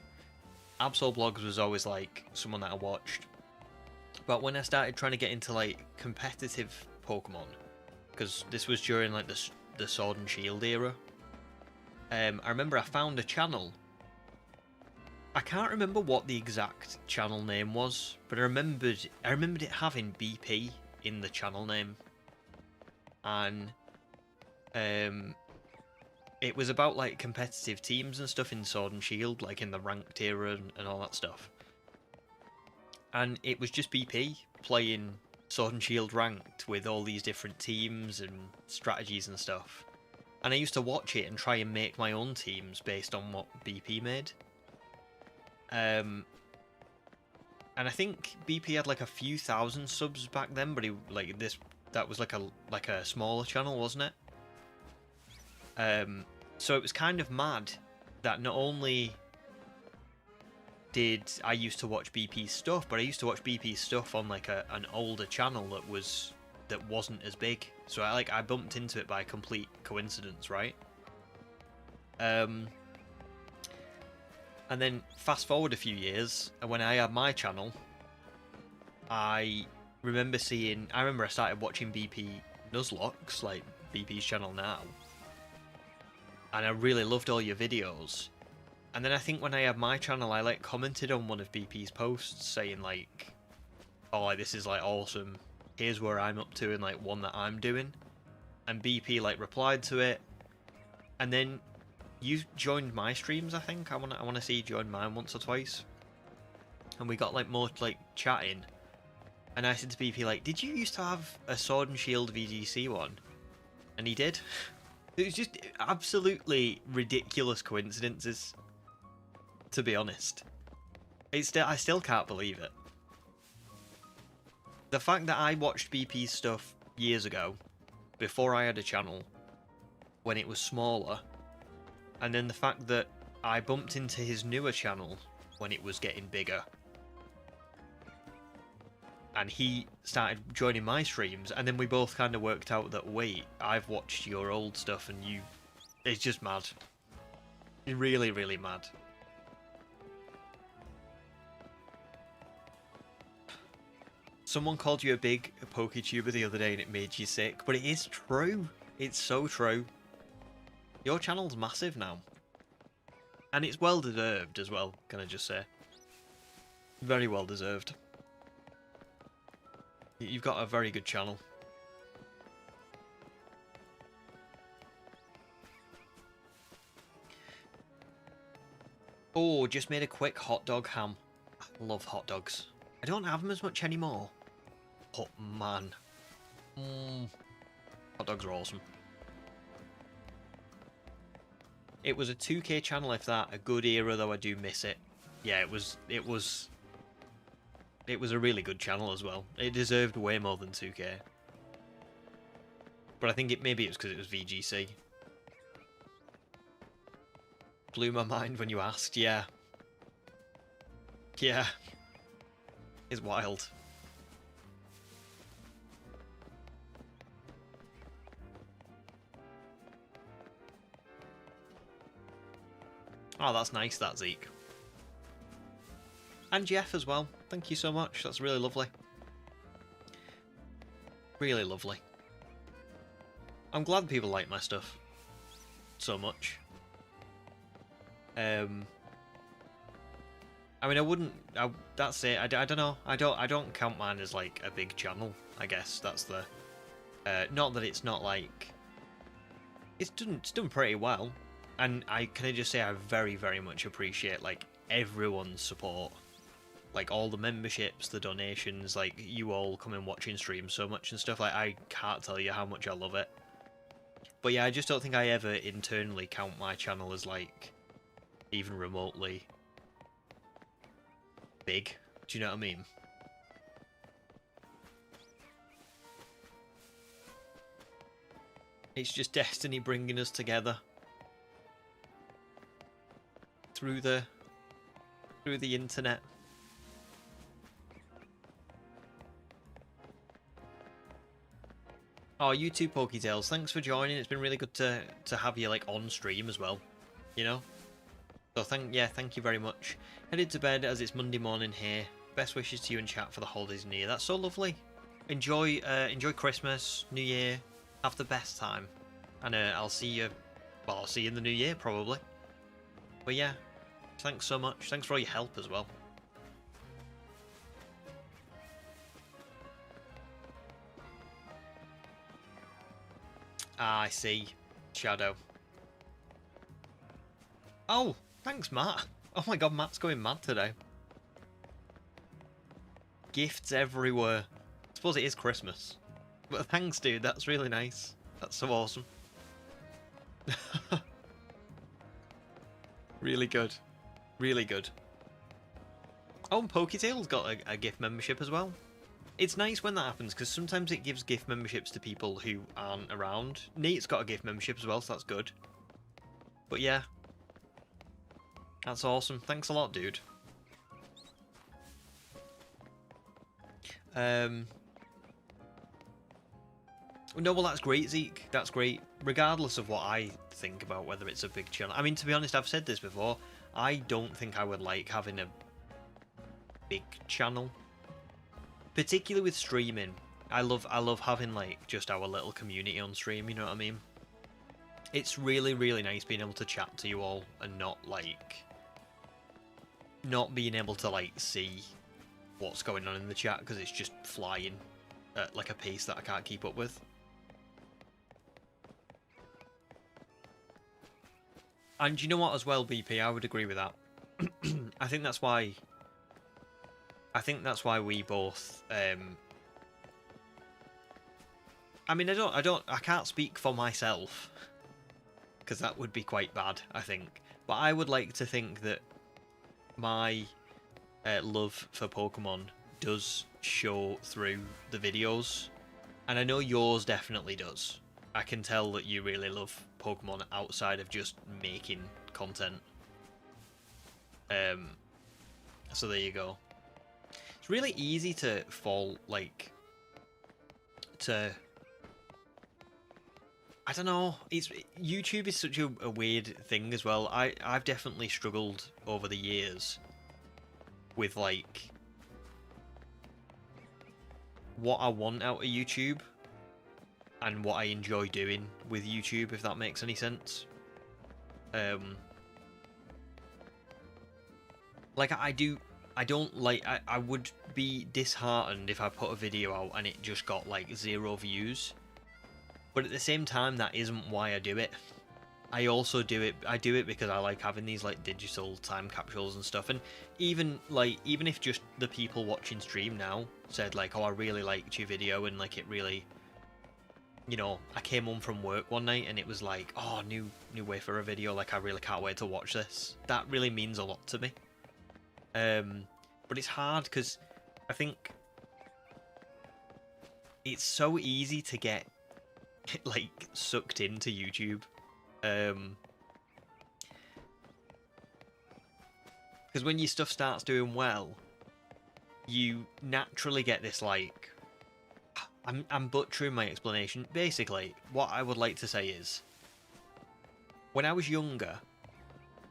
Absolblogs was always like someone that I watched. But when I started trying to get into like competitive Pokemon, because this was during like the Sword and Shield era, I remember I found a channel. I can't remember what the exact channel name was, but I remembered it having BP in the channel name, and it was about like competitive teams and stuff in Sword and Shield, like in the ranked era and all that stuff. And it was just BP playing Sword and Shield ranked with all these different teams and strategies and stuff. And I used to watch it and try and make my own teams based on what BP made. And I think BP had like a few thousand subs back then, but that was like a smaller channel, wasn't it? So it was kind of mad that not only did I used to watch BP's stuff, but I used to watch BP's stuff on like an older channel that wasn't as big. So I bumped into it by complete coincidence, right? And then fast forward a few years, and when I had my channel, I remember I started watching BP Nuzlocke, like BP's channel now, and I really loved all your videos. And then I think when I had my channel, I like commented on one of BP's posts saying like, "Oh, like this is like awesome. Here's where I'm up to," and like one that I'm doing. And BP like replied to it, and then you joined my streams. I think I want to see you join mine once or twice, and we got like more like chatting. And I said to BP like, "Did you used to have a Sword and Shield VGC one?" And he did. It was just absolutely ridiculous coincidences, to be honest. I still can't believe it. The fact that I watched BP's stuff years ago, before I had a channel, when it was smaller, and then the fact that I bumped into his newer channel when it was getting bigger, and he started joining my streams, and then we both kind of worked out that, wait, I've watched your old stuff and it's just mad. Really, really mad. Someone called you a big PokeTuber the other day and it made you sick, but it is true. It's so true. Your channel's massive now. And it's well deserved as well, can I just say. Very well deserved. You've got a very good channel. Oh, just made a quick hot dog ham. I love hot dogs. I don't have them as much anymore. Oh man. Hot dogs are awesome. It was a 2K channel, if that. A good era, though I do miss it. Yeah, it was a really good channel as well. It deserved way more than 2K. But I think maybe it was because it was VGC. Blew my mind when you asked, yeah. Yeah. It's wild. Oh, that's nice, that, Zeke. And Jeff as well. Thank you so much. That's really lovely. Really lovely. I'm glad people like my stuff so much. I mean, that's it. I don't know. I don't count mine as like a big channel. I guess that's the. Not that it's not like. It's done pretty well, and can I just say I very, very much appreciate like everyone's support, like all the memberships, the donations, like you all come and watching streams so much and stuff. Like I can't tell you how much I love it. But yeah, I just don't think I ever internally count my channel as like even remotely big. Do you know what I mean? It's just destiny bringing us together through the internet. Oh, you too, Poketails. Thanks for joining. It's been really good to have you like on stream as well. You know. So thank you very much. Headed to bed as it's Monday morning here. Best wishes to you and chat for the holidays and New Year. That's so lovely. Enjoy Christmas, New Year. Have the best time. And I'll see you. Well, I'll see you in the New Year probably. But yeah, thanks so much. Thanks for all your help as well. Ah, I see. Shadow. Oh, thanks, Matt. Oh my god, Matt's going mad today. Gifts everywhere. I suppose it is Christmas. But thanks, dude. That's really nice. That's so awesome. Really good. Really good. Oh, and Poketail's got a gift membership as well. It's nice when that happens, because sometimes it gives gift memberships to people who aren't around. Nate's got a gift membership as well, so that's good. But yeah. That's awesome. Thanks a lot, dude. No, well, that's great, Zeke. That's great. Regardless of what I think about whether it's a big channel. I mean, to be honest, I've said this before. I don't think I would like having a big channel. Particularly with streaming. I love having, like, just our little community on stream, you know what I mean? It's really, really nice being able to chat to you all and not being able to, like, see what's going on in the chat because it's just flying at, like, a pace that I can't keep up with. And you know what as well, BP, I would agree with that. I think that's why we both I mean, I can't speak for myself because that would be quite bad, I think. But I would like to think that my love for Pokemon does show through the videos, and I know yours definitely does. I can tell that you really love Pokemon outside of just making content. So there you go. It's really easy to fall, like, to... I don't know, YouTube is such a weird thing as well. I've definitely struggled over the years with, like, what I want out of YouTube and what I enjoy doing with YouTube, if that makes any sense. Like, I would be disheartened if I put a video out and it just got, like, 0 views. But at the same time, that isn't why I do it. I do it because I like having these, like, digital time capsules and stuff. And even if just the people watching stream now said, like, oh, I really liked your video, and, like, it really, you know, I came home from work one night and it was like, oh, new way for a video, like, I really can't wait to watch this. That really means a lot to me. But it's hard because I think it's so easy to get, like, sucked into YouTube. Because when your stuff starts doing well, you naturally get this, like... I'm butchering my explanation. Basically, what I would like to say is, when I was younger,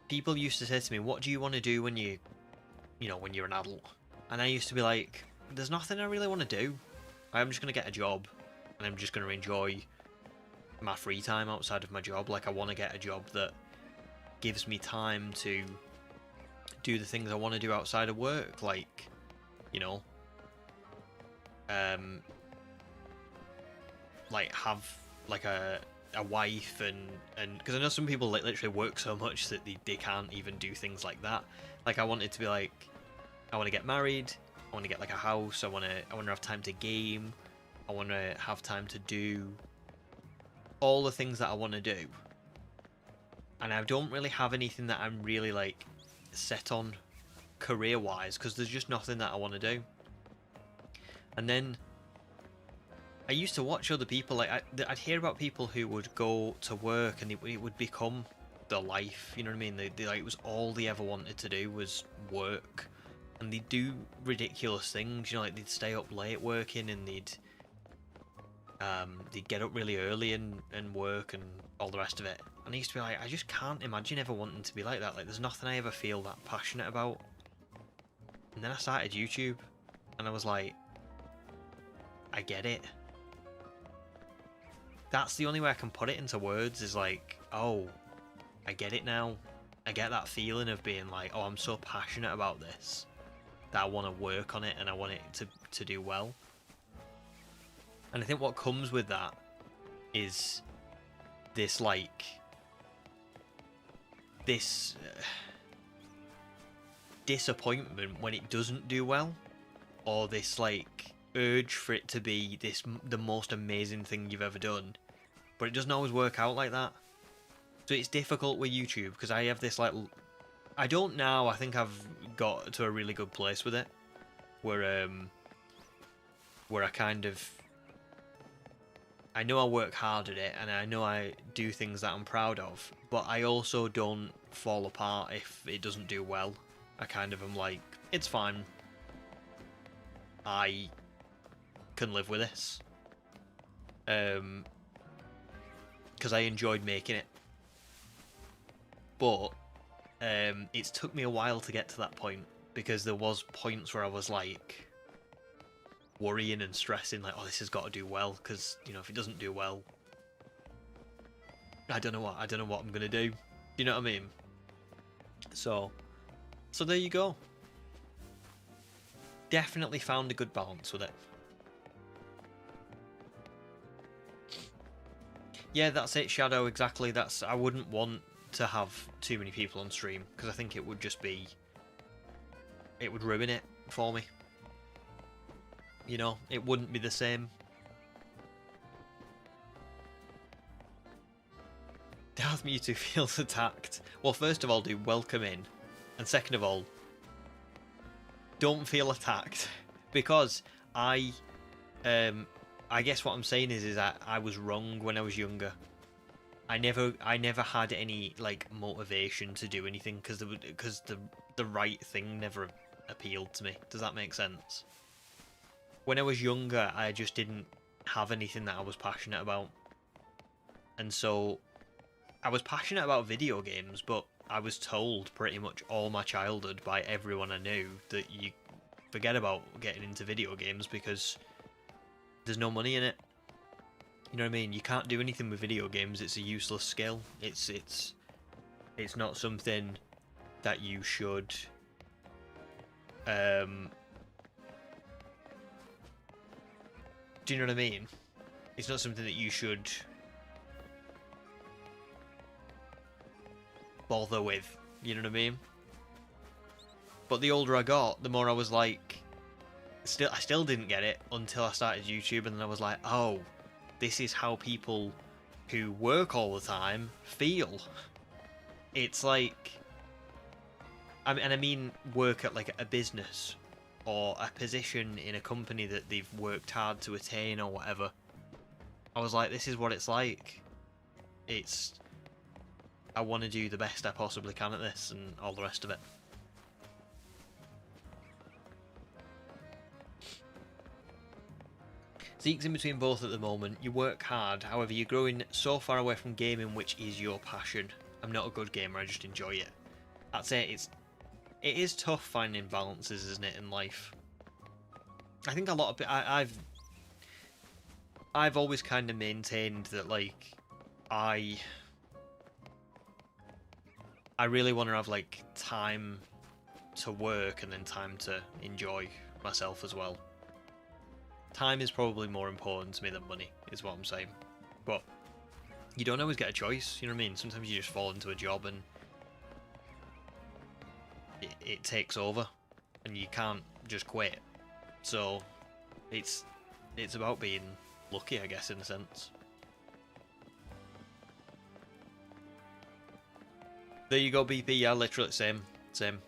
people used to say to me, what do you want to do when when you're an adult? And I used to be like, there's nothing I really want to do. I'm just going to get a job, and I'm just going to enjoy my free time outside of my job. Like, I want to get a job that gives me time to do the things I want to do outside of work, like, you know, like, have, like, a wife, and because I know some people, like, literally work so much that they can't even do things like that. Like, I wanted to be like, I want to get married, I want to get, like, a house, I want to have time to game, I want to have time to do all the things that I want to do, and I don't really have anything that I'm really like set on career-wise, because there's just nothing that I want to do. And then I used to watch other people, like I'd hear about people who would go to work and it would become their life, you know what I mean? They like, it was all they ever wanted to do was work, and they'd do ridiculous things, you know, like they'd stay up late working, and they'd get up really early and work and all the rest of it. And I used to be like, I just can't imagine ever wanting to be like that. Like, there's nothing I ever feel that passionate about. And then I started YouTube, and I was like, I get it. That's the only way I can put it into words, is like, oh, I get it now. I get that feeling of being like, oh, I'm so passionate about this that I want to work on it, and I want it to do well. And I think what comes with that is this, like, this disappointment when it doesn't do well, or this, like, urge for it to be the most amazing thing you've ever done, but it doesn't always work out like that. So it's difficult with YouTube, because I have this, like, I don't now, I think I've got to a really good place with it, where I kind of, I know I work hard at it, and I know I do things that I'm proud of, but I also don't fall apart if it doesn't do well. I kind of am like, it's fine. I can live with this. Because I enjoyed making it. But it's took me a while to get to that point, because there was points where I was like worrying and stressing, like, oh, this has got to do well, because, you know, if it doesn't do well, I don't know what I'm gonna do. You know what I mean? So there you go. Definitely found a good balance with it. Yeah, that's it, Shadow, exactly. That's, I wouldn't want to have too many people on stream, because I think it would just be, it would ruin it for me. You know, it wouldn't be the same. Darth Mewtwo feels attacked. Well, first of all, do welcome in. And second of all, don't feel attacked. Because I guess what I'm saying is that I was wrong when I was younger. I never had any, like, motivation to do anything, because the right thing never appealed to me. Does that make sense? When I was younger, I just didn't have anything that I was passionate about. And so I was passionate about video games, but I was told pretty much all my childhood by everyone I knew that you forget about getting into video games because there's no money in it. You know what I mean? You can't do anything with video games. It's a useless skill. It's not something that you should do you know what I mean? It's not something that you should bother with, you know what I mean? But the older I got, the more I was like, I still didn't get it until I started YouTube, and then I was like, oh, this is how people who work all the time feel. It's like, I mean work at like a business or a position in a company that they've worked hard to attain or whatever. I was like, this is what it's like. I want to do the best I possibly can at this and all the rest of it. Zeke's in between both at the moment. You work hard, however you're growing so far away from gaming, which is your passion. I'm not a good gamer, I just enjoy it. That's it. It is tough finding balances, isn't it, in life? I think a lot of I've always kind of maintained that, like, I really want to have, like, time to work and then time to enjoy myself as well. Time is probably more important to me than money, is what I'm saying. But you don't always get a choice, you know what I mean? Sometimes you just fall into a job and it takes over and you can't just quit. So it's about being lucky, I guess, in a sense. There you go, BP. Yeah, literally same. Same.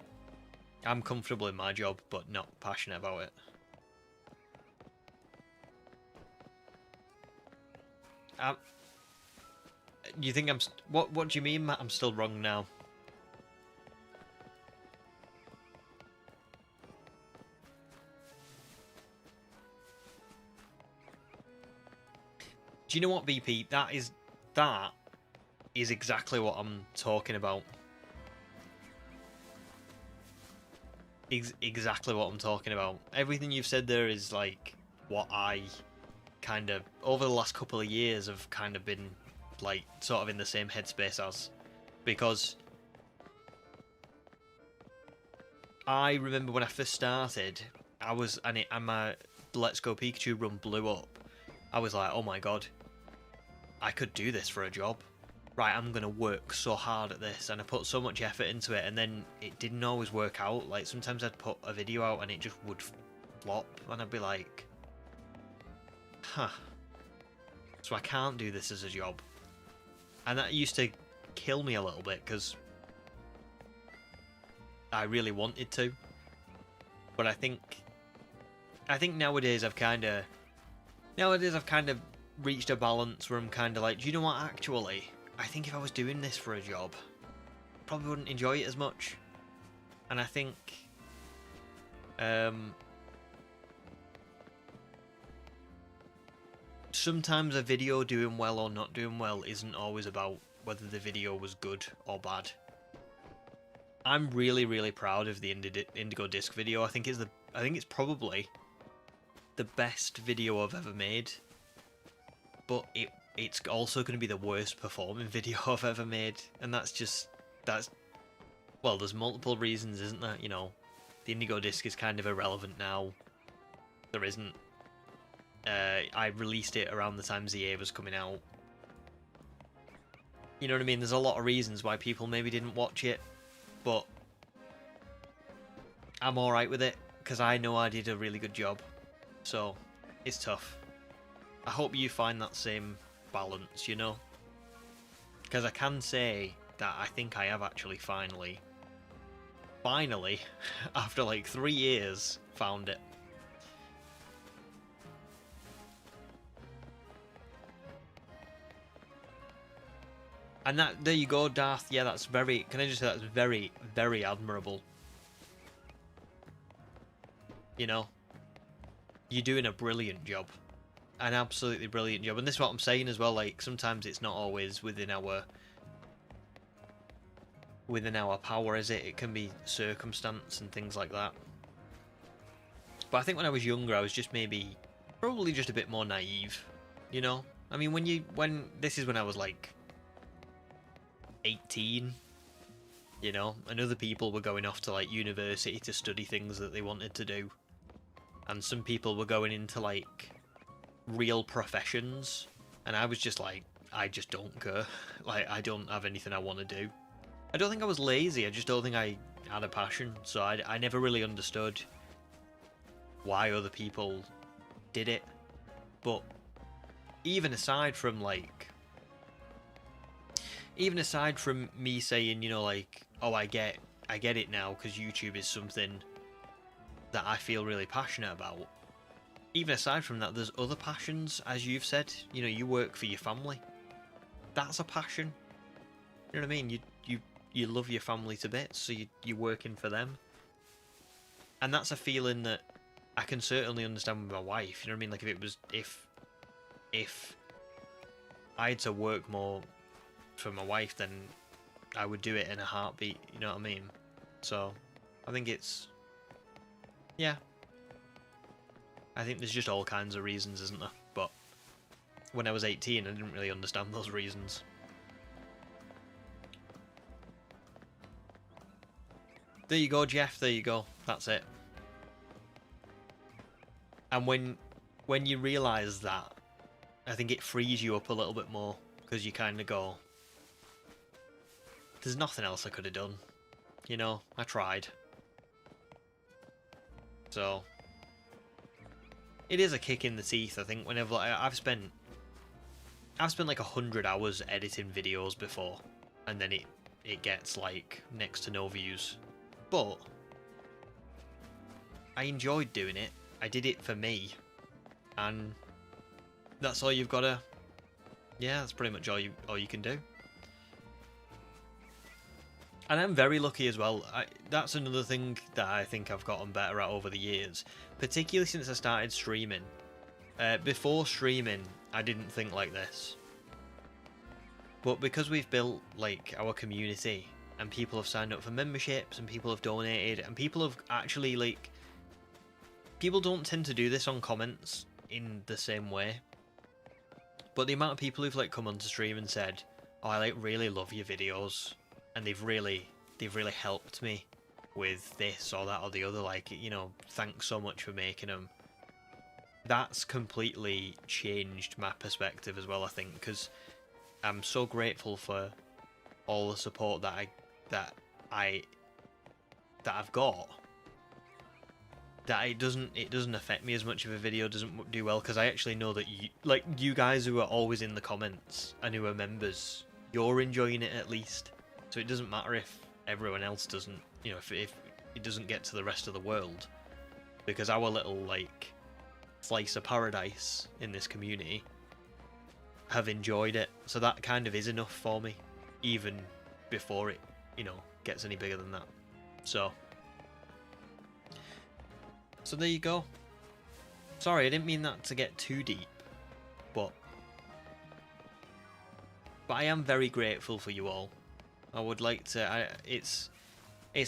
I'm comfortable in my job, but not passionate about it. You think I'm... What do you mean, Matt? I'm still wrong now. Do you know what, BP? That is exactly what I'm talking about. Exactly what I'm talking about. Everything you've said there is like what I kind of, over the last couple of years, have kind of been like sort of in the same headspace as. Because I remember when I first started, and my Let's Go Pikachu run blew up. I was like, oh my god, I could do this for a job. Right, I'm going to work so hard at this, and I put so much effort into it, and then it didn't always work out. Like, sometimes I'd put a video out and it just would flop, and I'd be like, huh, so I can't do this as a job. And that used to kill me a little bit, because I really wanted to. But I think nowadays I've kind of reached a balance where I'm kind of like, do you know what, actually, I think if I was doing this for a job, I probably wouldn't enjoy it as much. And I think sometimes a video doing well or not doing well isn't always about whether the video was good or bad. I'm really, really proud of the Indigo Disc video. I think it's probably the best video I've ever made. But it's also going to be the worst performing video I've ever made, and well, there's multiple reasons, isn't there? You know, the Indigo Disc is kind of irrelevant now. There isn't. I released it around the time ZA was coming out. You know what I mean? There's a lot of reasons why people maybe didn't watch it, but I'm alright with it, because I know I did a really good job. So, it's tough. I hope you find that same balance, you know? Because I can say that I think I have actually finally, after like 3 years, found it. And there you go, Darth. Yeah, that's very, can I just say that's very, very admirable. You know? You're doing a brilliant job. An absolutely brilliant job. And this is what I'm saying as well, like, sometimes it's not always within our power, is it? It can be circumstance and things like that. But I think when I was younger, I was just probably just a bit more naive, you know? I mean, this is when I was like 18, you know, and other people were going off to like university to study things that they wanted to do. And some people were going into like real professions, and I was just like, I just don't care. Like, I don't have anything I want to do. I don't think I was lazy, I just don't think I had a passion, so I never really understood why other people did it. But even aside from me saying, you know, like, oh, I get it now because YouTube is something that I feel really passionate about. Even aside from that, there's other passions, as you've said. You know, you work for your family. That's a passion. You know what I mean? You love your family to bits, so you're working for them. And that's a feeling that I can certainly understand with my wife. You know what I mean? Like, if I had to work more for my wife, then I would do it in a heartbeat. You know what I mean? So, I think it's... yeah. I think there's just all kinds of reasons, isn't there? But when I was 18, I didn't really understand those reasons. There you go, Jeff. There you go. That's it. And when you realise that, I think it frees you up a little bit more, because you kind of go, there's nothing else I could have done. You know, I tried. So... it is a kick in the teeth, I think, whenever I've spent like 100 hours editing videos before, and then it gets like next to no views. But I enjoyed doing it. I did it for me, and that's all you've got to. Yeah, that's pretty much all you can do. And I'm very lucky as well. That's another thing that I think I've gotten better at over the years, particularly since I started streaming. Before streaming, I didn't think like this. But because we've built like our community, and people have signed up for memberships, and people have donated, and people have actually like... People don't tend to do this on comments in the same way. But the amount of people who've like come onto stream and said, "Oh, I like really love your videos," and they've really helped me with this or that or the other, like, you know, thanks so much for making them. That's completely changed my perspective as well, I think, because I'm so grateful for all the support that I've got, that it doesn't affect me as much if a video doesn't do well, because I actually know that you guys who are always in the comments and who are members, you're enjoying it at least. So it doesn't matter if everyone else doesn't, you know, if it doesn't get to the rest of the world, because our little like slice of paradise in this community have enjoyed it. So that kind of is enough for me, even before it, you know, gets any bigger than that. So there you go. Sorry, I didn't mean that to get too deep, but I am very grateful for you all. I would like to. It's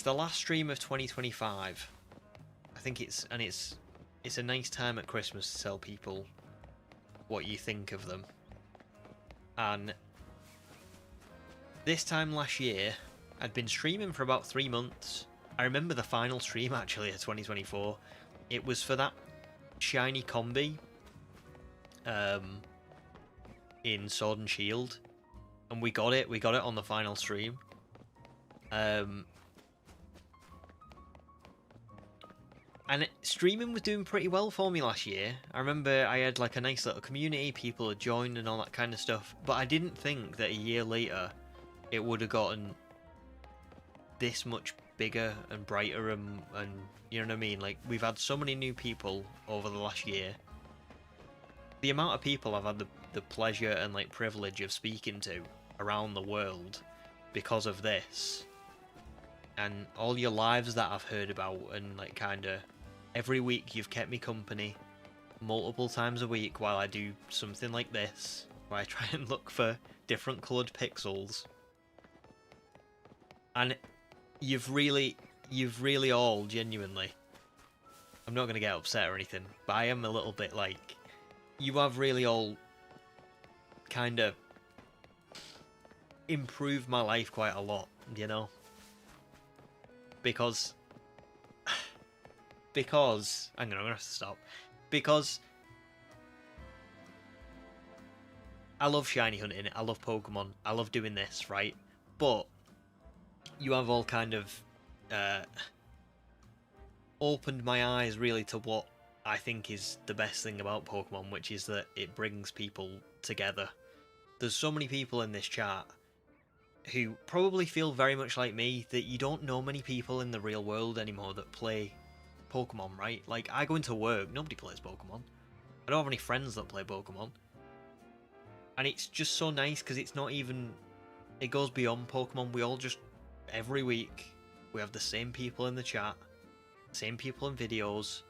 the last stream of 2025. I think it's a nice time at Christmas to tell people what you think of them. And this time last year, I'd been streaming for about 3 months. I remember the final stream actually of 2024. It was for that shiny combi in Sword and Shield, and we got it on the final stream. And streaming was doing pretty well for me last year. I remember I had like a nice little community, people had joined and all that kind of stuff, but I didn't think that a year later it would have gotten this much bigger and brighter, and you know what I mean? Like, we've had so many new people over the last year. The amount of people I've had the pleasure and like privilege of speaking to around the world because of this, and all your lives that I've heard about, and like kind of every week you've kept me company multiple times a week while I do something like this, where I try and look for different coloured pixels. And you've really all genuinely, I'm not going to get upset or anything, but I am a little bit like, you have really all kind of improved my life quite a lot, you know? Because I'm gonna have to stop. Because I love shiny hunting, I love Pokemon, I love doing this, right? But you have all kind of opened my eyes really to what I think is the best thing about Pokemon, which is that it brings people together. There's so many people in this chat who probably feel very much like me, that you don't know many people in the real world anymore that play Pokemon, right? Like, I go into work, nobody plays Pokemon. I don't have any friends that play Pokemon. And it's just so nice, because it's not even... It goes beyond Pokemon. We all just... Every week, we have the same people in the chat, same people in videos,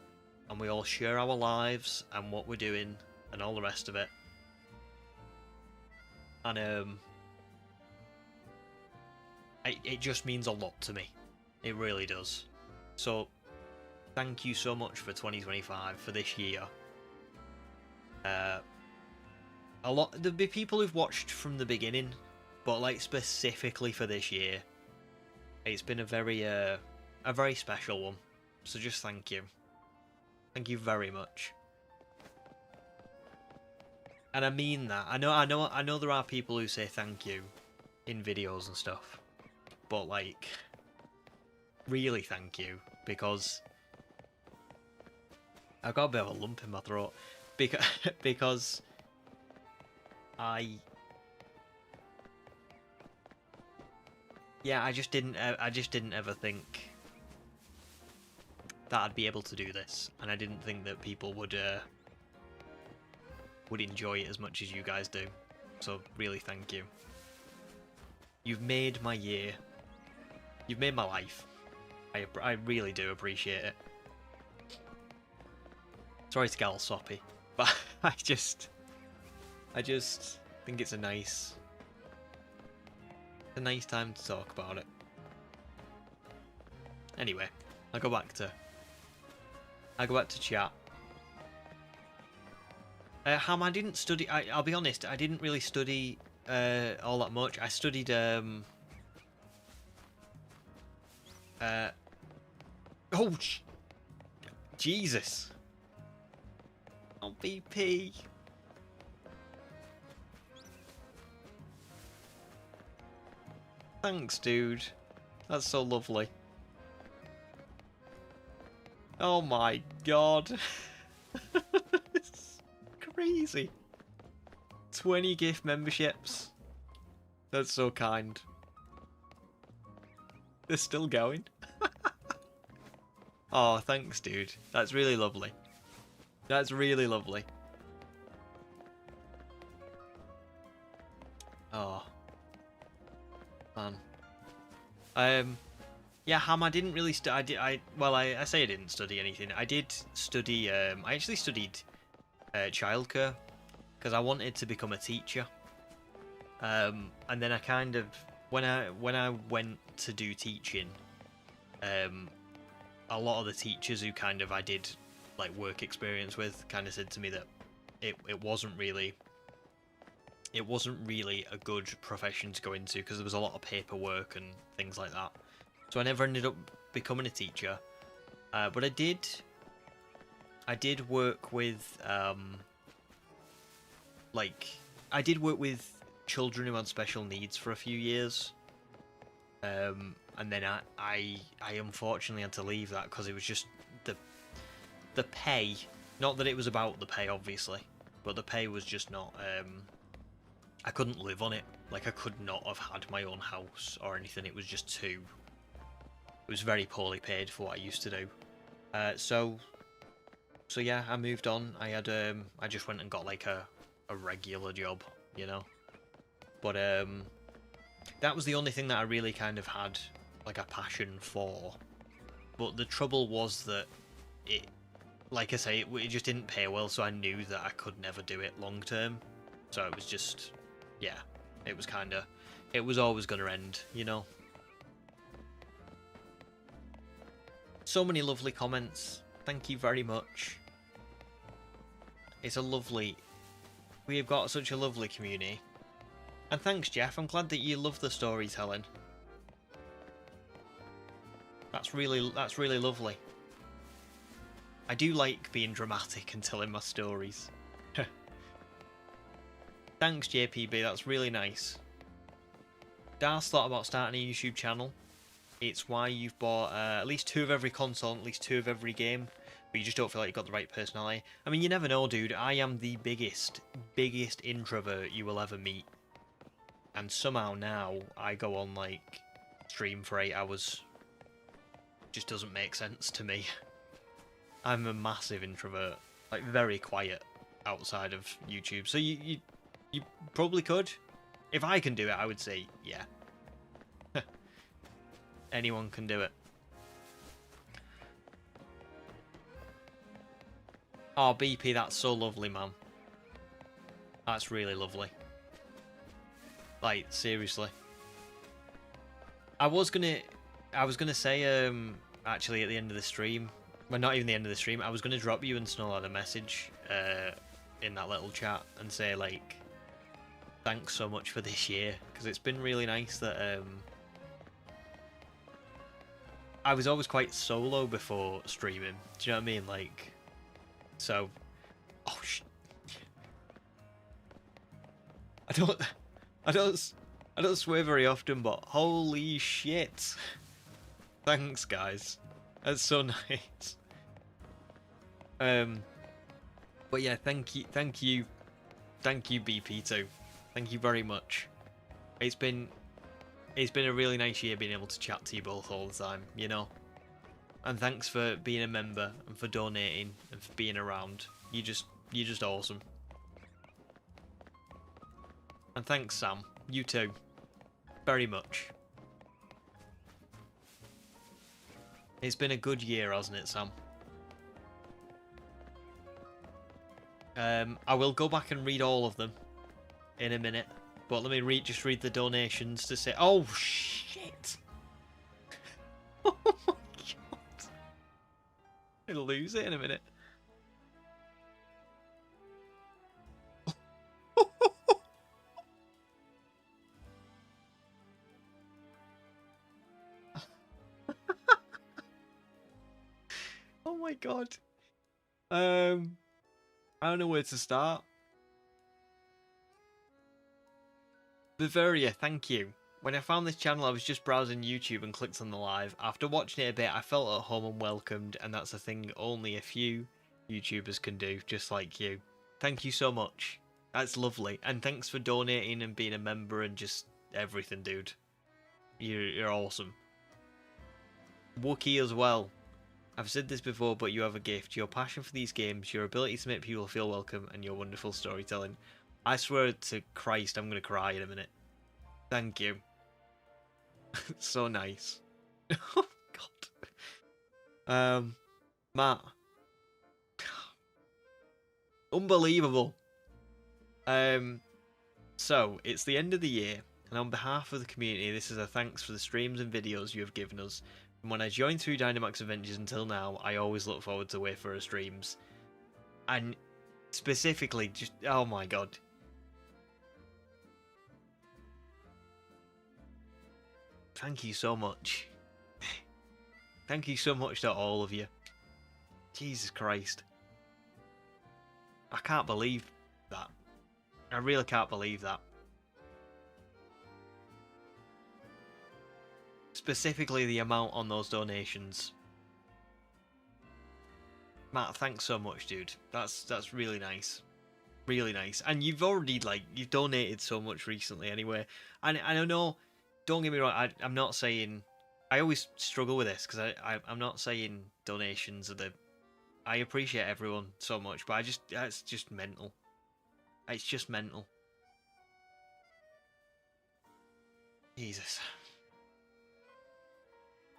and we all share our lives and what we're doing and all the rest of it. And it just means a lot to me. It really does. So thank you so much for 2025, for this year. There'll be people who've watched from the beginning, but like specifically for this year, it's been a very special one. So just thank you. Thank you very much. And I mean that. I know there are people who say thank you in videos and stuff, but like, really thank you, because I've got a bit of a lump in my throat, because yeah, I just didn't ever think that I'd be able to do this, and I didn't think that people would enjoy it as much as you guys do. So really, thank you. You've made my year. You've made my life. I really do appreciate it. Sorry to get all soppy, but I just think it's a nice time to talk about it. Anyway, I'll go back to chat. Ham, I didn't study. I'll be honest, I didn't really study all that much. I studied oh, Jesus. Oh, BP. Thanks, dude. That's so lovely. Oh my god. It's crazy. 20 gift memberships. That's so kind. They're still going. Oh, thanks, dude. That's really lovely. That's really lovely. Oh. Man. Yeah, Ham, I didn't really study. I say I didn't study anything. I did study. I actually studied childcare because I wanted to become a teacher. And then I kind of, when I went to do teaching, a lot of the teachers who kind of I did like work experience with kind of said to me that it wasn't really a good profession to go into because there was a lot of paperwork and things like that. So I never ended up becoming a teacher. But I did work with children who had special needs for a few years. And then I unfortunately had to leave that because it was just the pay. Not that it was about the pay, obviously, but the pay was just not. I couldn't live on it. Like, I could not have had my own house or anything. It was just too. It was very poorly paid for what I used to do. So yeah, I moved on. I just went and got like a regular job, you know. But that was the only thing that I really kind of had like a passion for. But the trouble was that it, like I say, it just didn't pay well, so I knew that I could never do it long term. So it was just, yeah, it was always going to end, you know. So many lovely comments. Thank you very much. We have got such a lovely community. And thanks, Jeff. I'm glad that you love the storytelling. That's really lovely. I do like being dramatic and telling my stories. Thanks, JPB. That's really nice. Dar's thought about starting a YouTube channel. It's why you've bought at least 2 of every console, at least 2 of every game, but you just don't feel like you've got the right personality. I mean, you never know, dude. I am the biggest introvert you will ever meet. And somehow now, I go on, like, stream for 8 hours. Just doesn't make sense to me. I'm a massive introvert. Like, very quiet outside of YouTube. So you probably could. If I can do it, I would say, yeah. Anyone can do it. Oh, BP, that's so lovely, man. That's really lovely. Like, seriously. I was gonna say, actually at the end of the stream, well, not even the end of the stream, I was gonna drop you and Snowlad a message, in that little chat and say, like, thanks so much for this year, because it's been really nice that, I was always quite solo before streaming. Do you know what I mean? Like, so, oh I don't swear very often, but holy shit! Thanks, guys. That's so nice. But yeah, thank you, BP too. Thank you very much. It's been it's been a really nice year being able to chat to you both all the time, you know. And thanks for being a member and for donating and for being around. You're just awesome. And thanks, Sam. You too. Very much. It's been a good year, hasn't it, Sam? I will go back and read all of them in a minute. But let me just read the donations to say... Oh, shit! Oh my god. I'll lose it in a minute. Oh my god. I don't know where to start. Bavaria, thank you. When I found this channel, I was just browsing YouTube and clicked on the live. After watching it a bit, I felt at home and welcomed, and that's a thing only a few YouTubers can do, just like you. Thank you so much. That's lovely. And thanks for donating and being a member and just everything, dude. You're awesome. Wookie as well. I've said this before, but you have a gift. Your passion for these games, your ability to make people feel welcome, and your wonderful storytelling. I swear to Christ, I'm going to cry in a minute. Thank you. So nice. Oh, God. Matt. Unbelievable. So, it's the end of the year, and on behalf of the community, this is a thanks for the streams and videos you have given us. From when I joined through Dynamax Adventures until now, I always look forward to Wayfarer streams. And specifically, just, oh my god. Thank you so much. Thank you so much to all of you. Jesus Christ. I can't believe that. I really can't believe that. Specifically the amount on those donations. Matt, thanks so much, dude. That's really nice. Really nice. And you've already, like, you've donated so much recently anyway. And I know, don't get me wrong, I'm not saying... I always struggle with this, because I'm not saying donations are the... I appreciate everyone so much, but it's just mental. It's just mental. Jesus.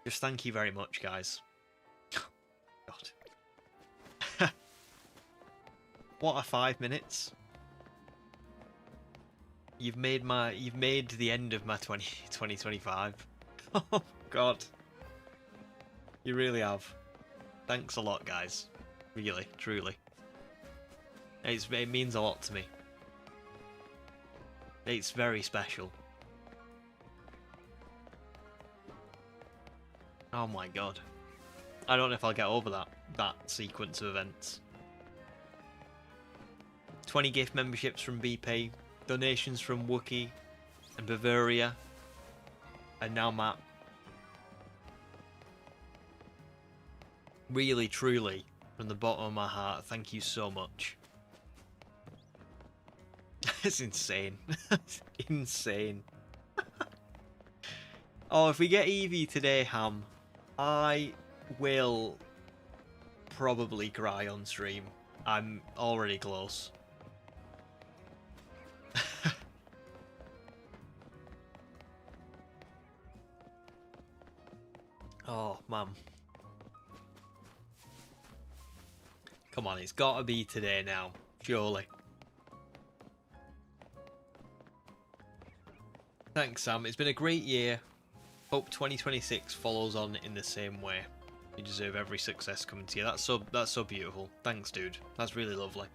Just thank you very much, guys. God. What a 5 minutes. You've made the end of my 2025. Oh god. You really have. Thanks a lot, guys. Really, truly. It means a lot to me. It's very special. Oh my god. I don't know if I'll get over that sequence of events. 20 gift memberships from BP, donations from Wookie and Bavaria, and now Matt. Really, truly, from the bottom of my heart, thank you so much. It's insane. It's insane. Oh, if we get Eevee today, Ham, I will probably cry on stream. I'm already close. Oh, man. Come on, it's got to be today now, surely. Thanks, Sam. It's been a great year. Hope 2026 follows on in the same way. You deserve every success coming to you. That's so beautiful. Thanks, dude. That's really lovely.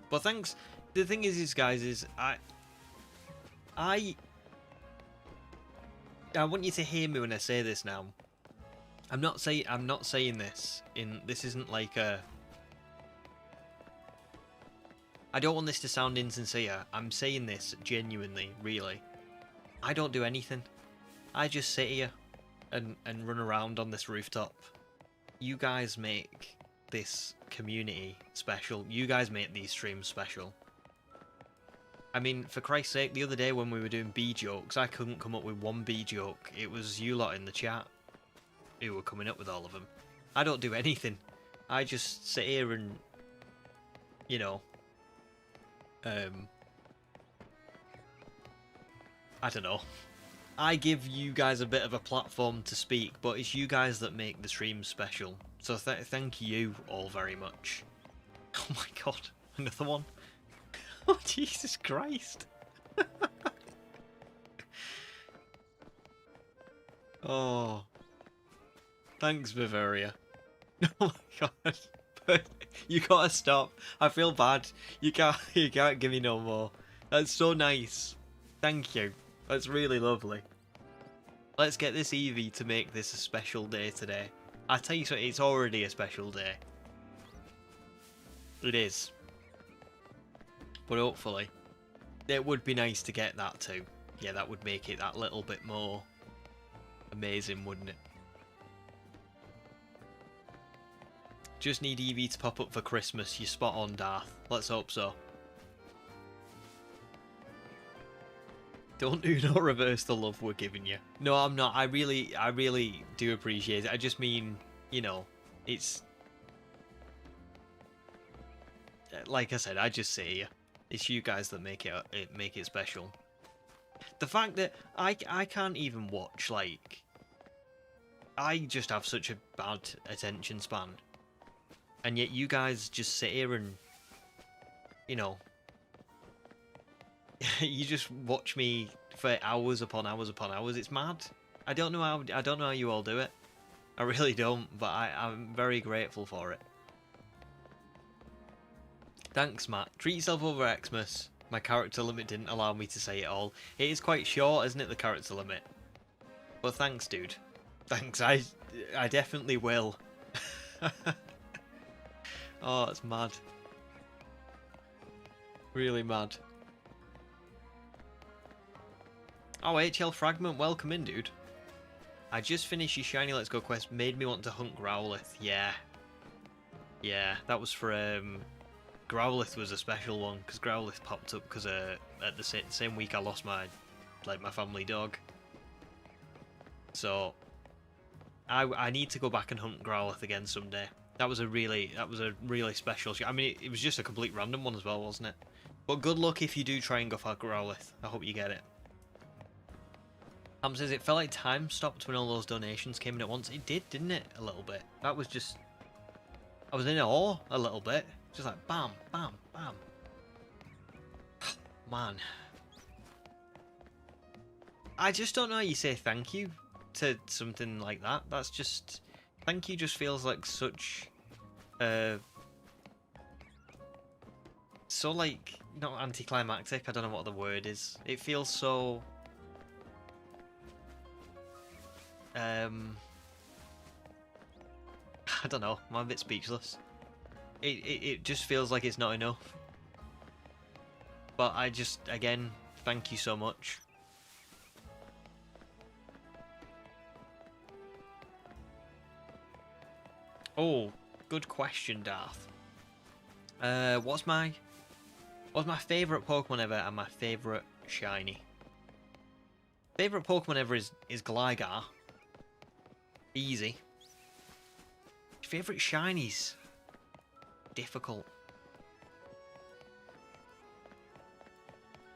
But thanks. The thing is guys, is I want you to hear me when I say this now. I'm not saying this this isn't like a... I don't want this to sound insincere. I'm saying this genuinely, really. I don't do anything. I just sit here and run around on this rooftop. You guys make this community special. You guys make these streams special. I mean, for Christ's sake, the other day when we were doing bee jokes, I couldn't come up with one bee joke. It was you lot in the chat who were coming up with all of them. I don't do anything. I just sit here and, you know, I don't know. I give you guys a bit of a platform to speak, but it's you guys that make the stream special. So thank you all very much. Oh my god, another one. Oh, Jesus Christ. Oh. Thanks, Bavaria. Oh my god. But you gotta stop. I feel bad. You can't give me no more. That's so nice. Thank you. That's really lovely. Let's get this Eevee to make this a special day today. I tell you something, it's already a special day. It is. But hopefully, it would be nice to get that too. Yeah, that would make it that little bit more amazing, wouldn't it? Just need Eevee to pop up for Christmas. You're spot on, Darth. Let's hope so. Don't do not reverse the love we're giving you. No, I'm not. I really do appreciate it. I just mean, you know, it's... Like I said, I just say you. It's you guys that make it special. The fact that I can't even watch, like... I just have such a bad attention span. And yet you guys just sit here and, you know... you just watch me for hours upon hours upon hours. It's mad. I don't know how you all do it. I really don't, but I'm very grateful for it. Thanks, Matt. Treat yourself over Xmas. My character limit didn't allow me to say it all. It is quite short, isn't it, the character limit? But thanks, dude. Thanks. I definitely will. Oh, it's mad. Really mad. Oh, HL Fragment, welcome in, dude. I just finished your Shiny Let's Go quest, made me want to hunt Growlithe. Yeah. Yeah, that was for, Growlithe was a special one, because Growlithe popped up because, at the same week I lost my family dog. So, I need to go back and hunt Growlithe again someday. That was a really special shot. I mean, it was just a complete random one as well, wasn't it? But good luck if you do try and go for Growlithe. I hope you get it. Says it felt like time stopped when all those donations came in at once. It did, didn't it? A little bit. That was just... I was in awe a little bit. Just like bam, bam, bam. Man. I just don't know how you say thank you to something like that. That's just... Thank you just feels like such... so like... Not anticlimactic. I don't know what the word is. It feels so... I don't know. I'm a bit speechless. It just feels like it's not enough. But I just, again, thank you so much. Oh, good question, Darth. What's my favourite Pokemon ever and my favourite shiny? Favourite Pokemon ever is Gligar. Easy. Favourite shinies? Difficult.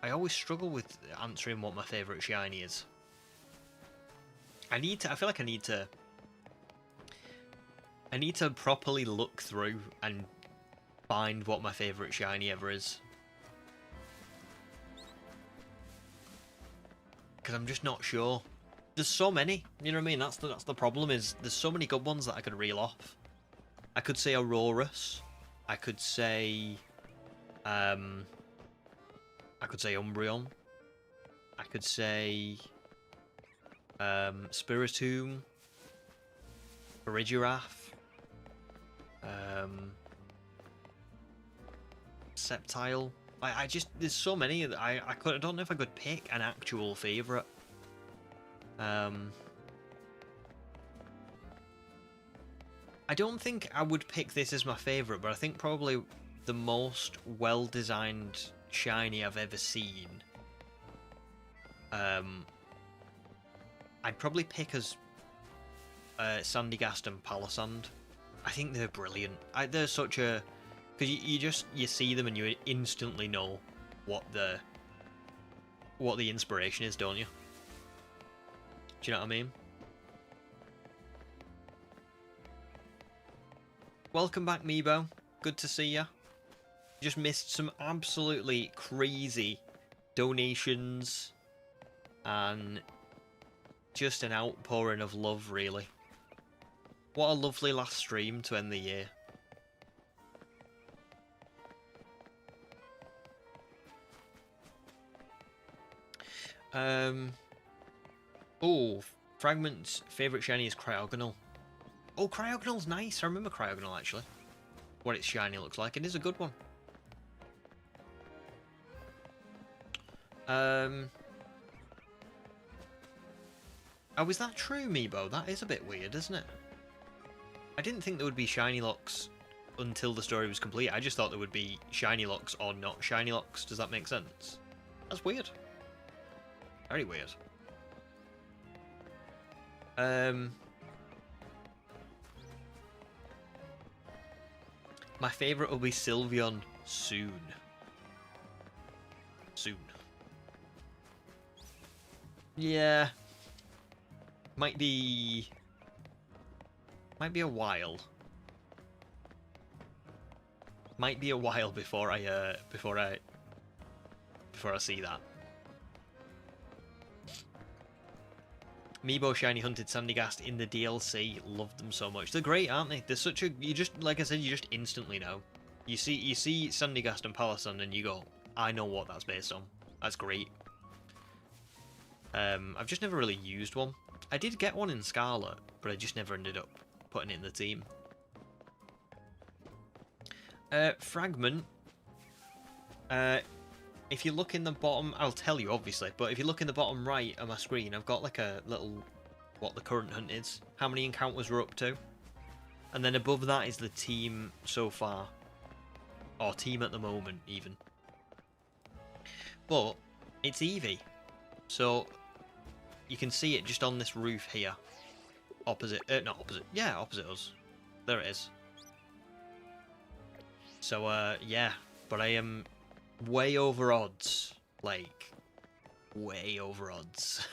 I always struggle with answering what my favourite shiny is. I feel like I need to properly look through and find what my favourite shiny ever is. Because I'm just not sure. There's so many, you know what I mean? That's the problem, is there's so many good ones that I could reel off. I could say Aurorus. I could say Umbreon. I could say Spiritomb, Regidrath, Sceptile. I just, there's so many that I don't know if I could pick an actual favourite. I don't think I would pick this as my favourite, but I think probably the most well-designed shiny I've ever seen, I'd probably pick as Sandygast and Palossand. I think they're brilliant. They're such a... Because you see them and you instantly know what the inspiration is, don't you? Do you know what I mean? Welcome back, Meebo. Good to see ya. Just missed some absolutely crazy donations and just an outpouring of love, really. What a lovely last stream to end the year. Oh, Fragment's favourite shiny is Cryogonal. Oh, Cryogonal's nice. I remember Cryogonal, actually. What its shiny looks like. It is a good one. Oh, is that true, Meebo? That is a bit weird, isn't it? I didn't think there would be shiny locks until the story was complete. I just thought there would be shiny locks or not shiny locks. Does that make sense? That's weird. Very weird. My favourite will be Sylveon soon. Soon. Yeah. Might be a while. Might be a while before I see that. Meebo shiny hunted Sandygast in the DLC. Loved them so much. They're great, aren't they? They're such a... You just, like I said, you just instantly know. You see Sandygast and Palossand and you go, I know what that's based on. That's great. I've just never really used one. I did get one in Scarlet, but I just never ended up putting it in the team. Fragment. If you look in the bottom, I'll tell you obviously, but if you look in the bottom right of my screen, I've got like a little, what the current hunt is, how many encounters we're up to, and then above that is the team so far, or team at the moment even. But it's Eevee, so you can see it just on this roof here, opposite, not opposite, yeah, opposite us. There it is. So yeah, but I am way over odds, like way over odds.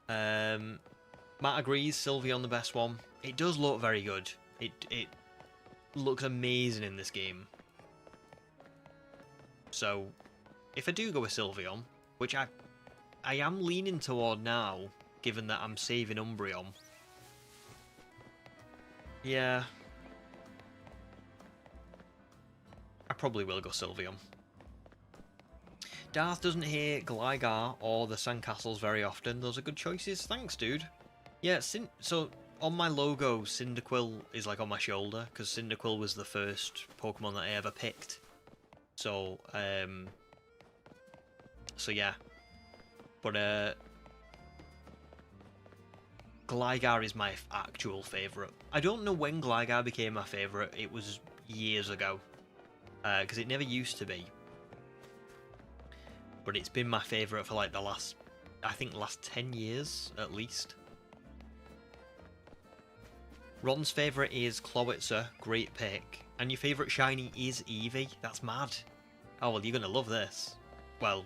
Matt agrees, Sylveon the best one. It does look very good. It looks amazing in this game. So if I do go with Sylveon, which I am leaning toward now, given that I'm saving Umbreon. Yeah. I probably will go Sylveon. Darth doesn't hear Gligar or the Sandcastles very often. Those are good choices. Thanks, dude. Yeah, so on my logo, Cyndaquil is like on my shoulder, because Cyndaquil was the first Pokemon that I ever picked. So, so yeah. But, Gligar is my actual favourite. I don't know when Gligar became my favourite. It was years ago. Because it never used to be. But it's been my favourite for like the last, I think last 10 years at least. Ron's favourite is Clowitzer, great pick. And your favourite shiny is Eevee? That's mad. Oh well, you're going to love this. Well,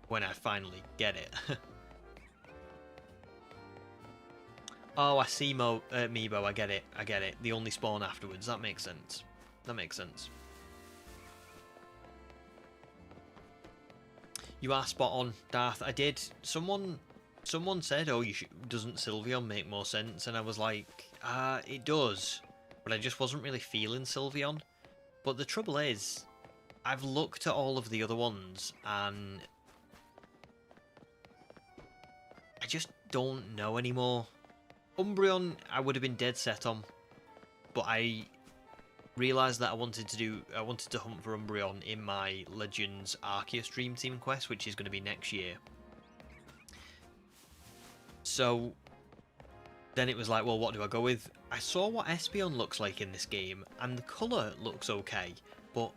when I finally get it. Oh, I see Meebo, I get it. They only spawn afterwards, that makes sense. That makes sense. You are spot on, Darth. I did. Someone said, "Oh, doesn't Sylveon make more sense?" And I was like, it does, but I just wasn't really feeling Sylveon. But the trouble is, I've looked at all of the other ones, and I just don't know anymore. Umbreon, I would have been dead set on, but I realised that I wanted to hunt for Umbreon in my Legends Arceus Dream Team quest, which is going to be next year. So then it was like, well, what do I go with? I saw what Espeon looks like in this game, and the colour looks okay, but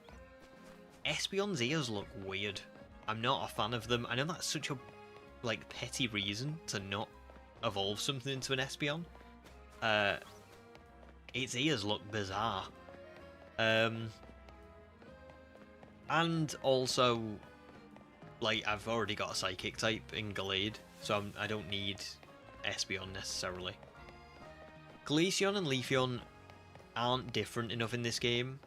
Espeon's ears look weird. I'm not a fan of them. I know that's such a like petty reason to not evolve something into an Espeon. Its ears look bizarre. And also, like, I've already got a Psychic type in Gallade, so I don't need Espeon necessarily. Glaceon and Leafeon aren't different enough in this game.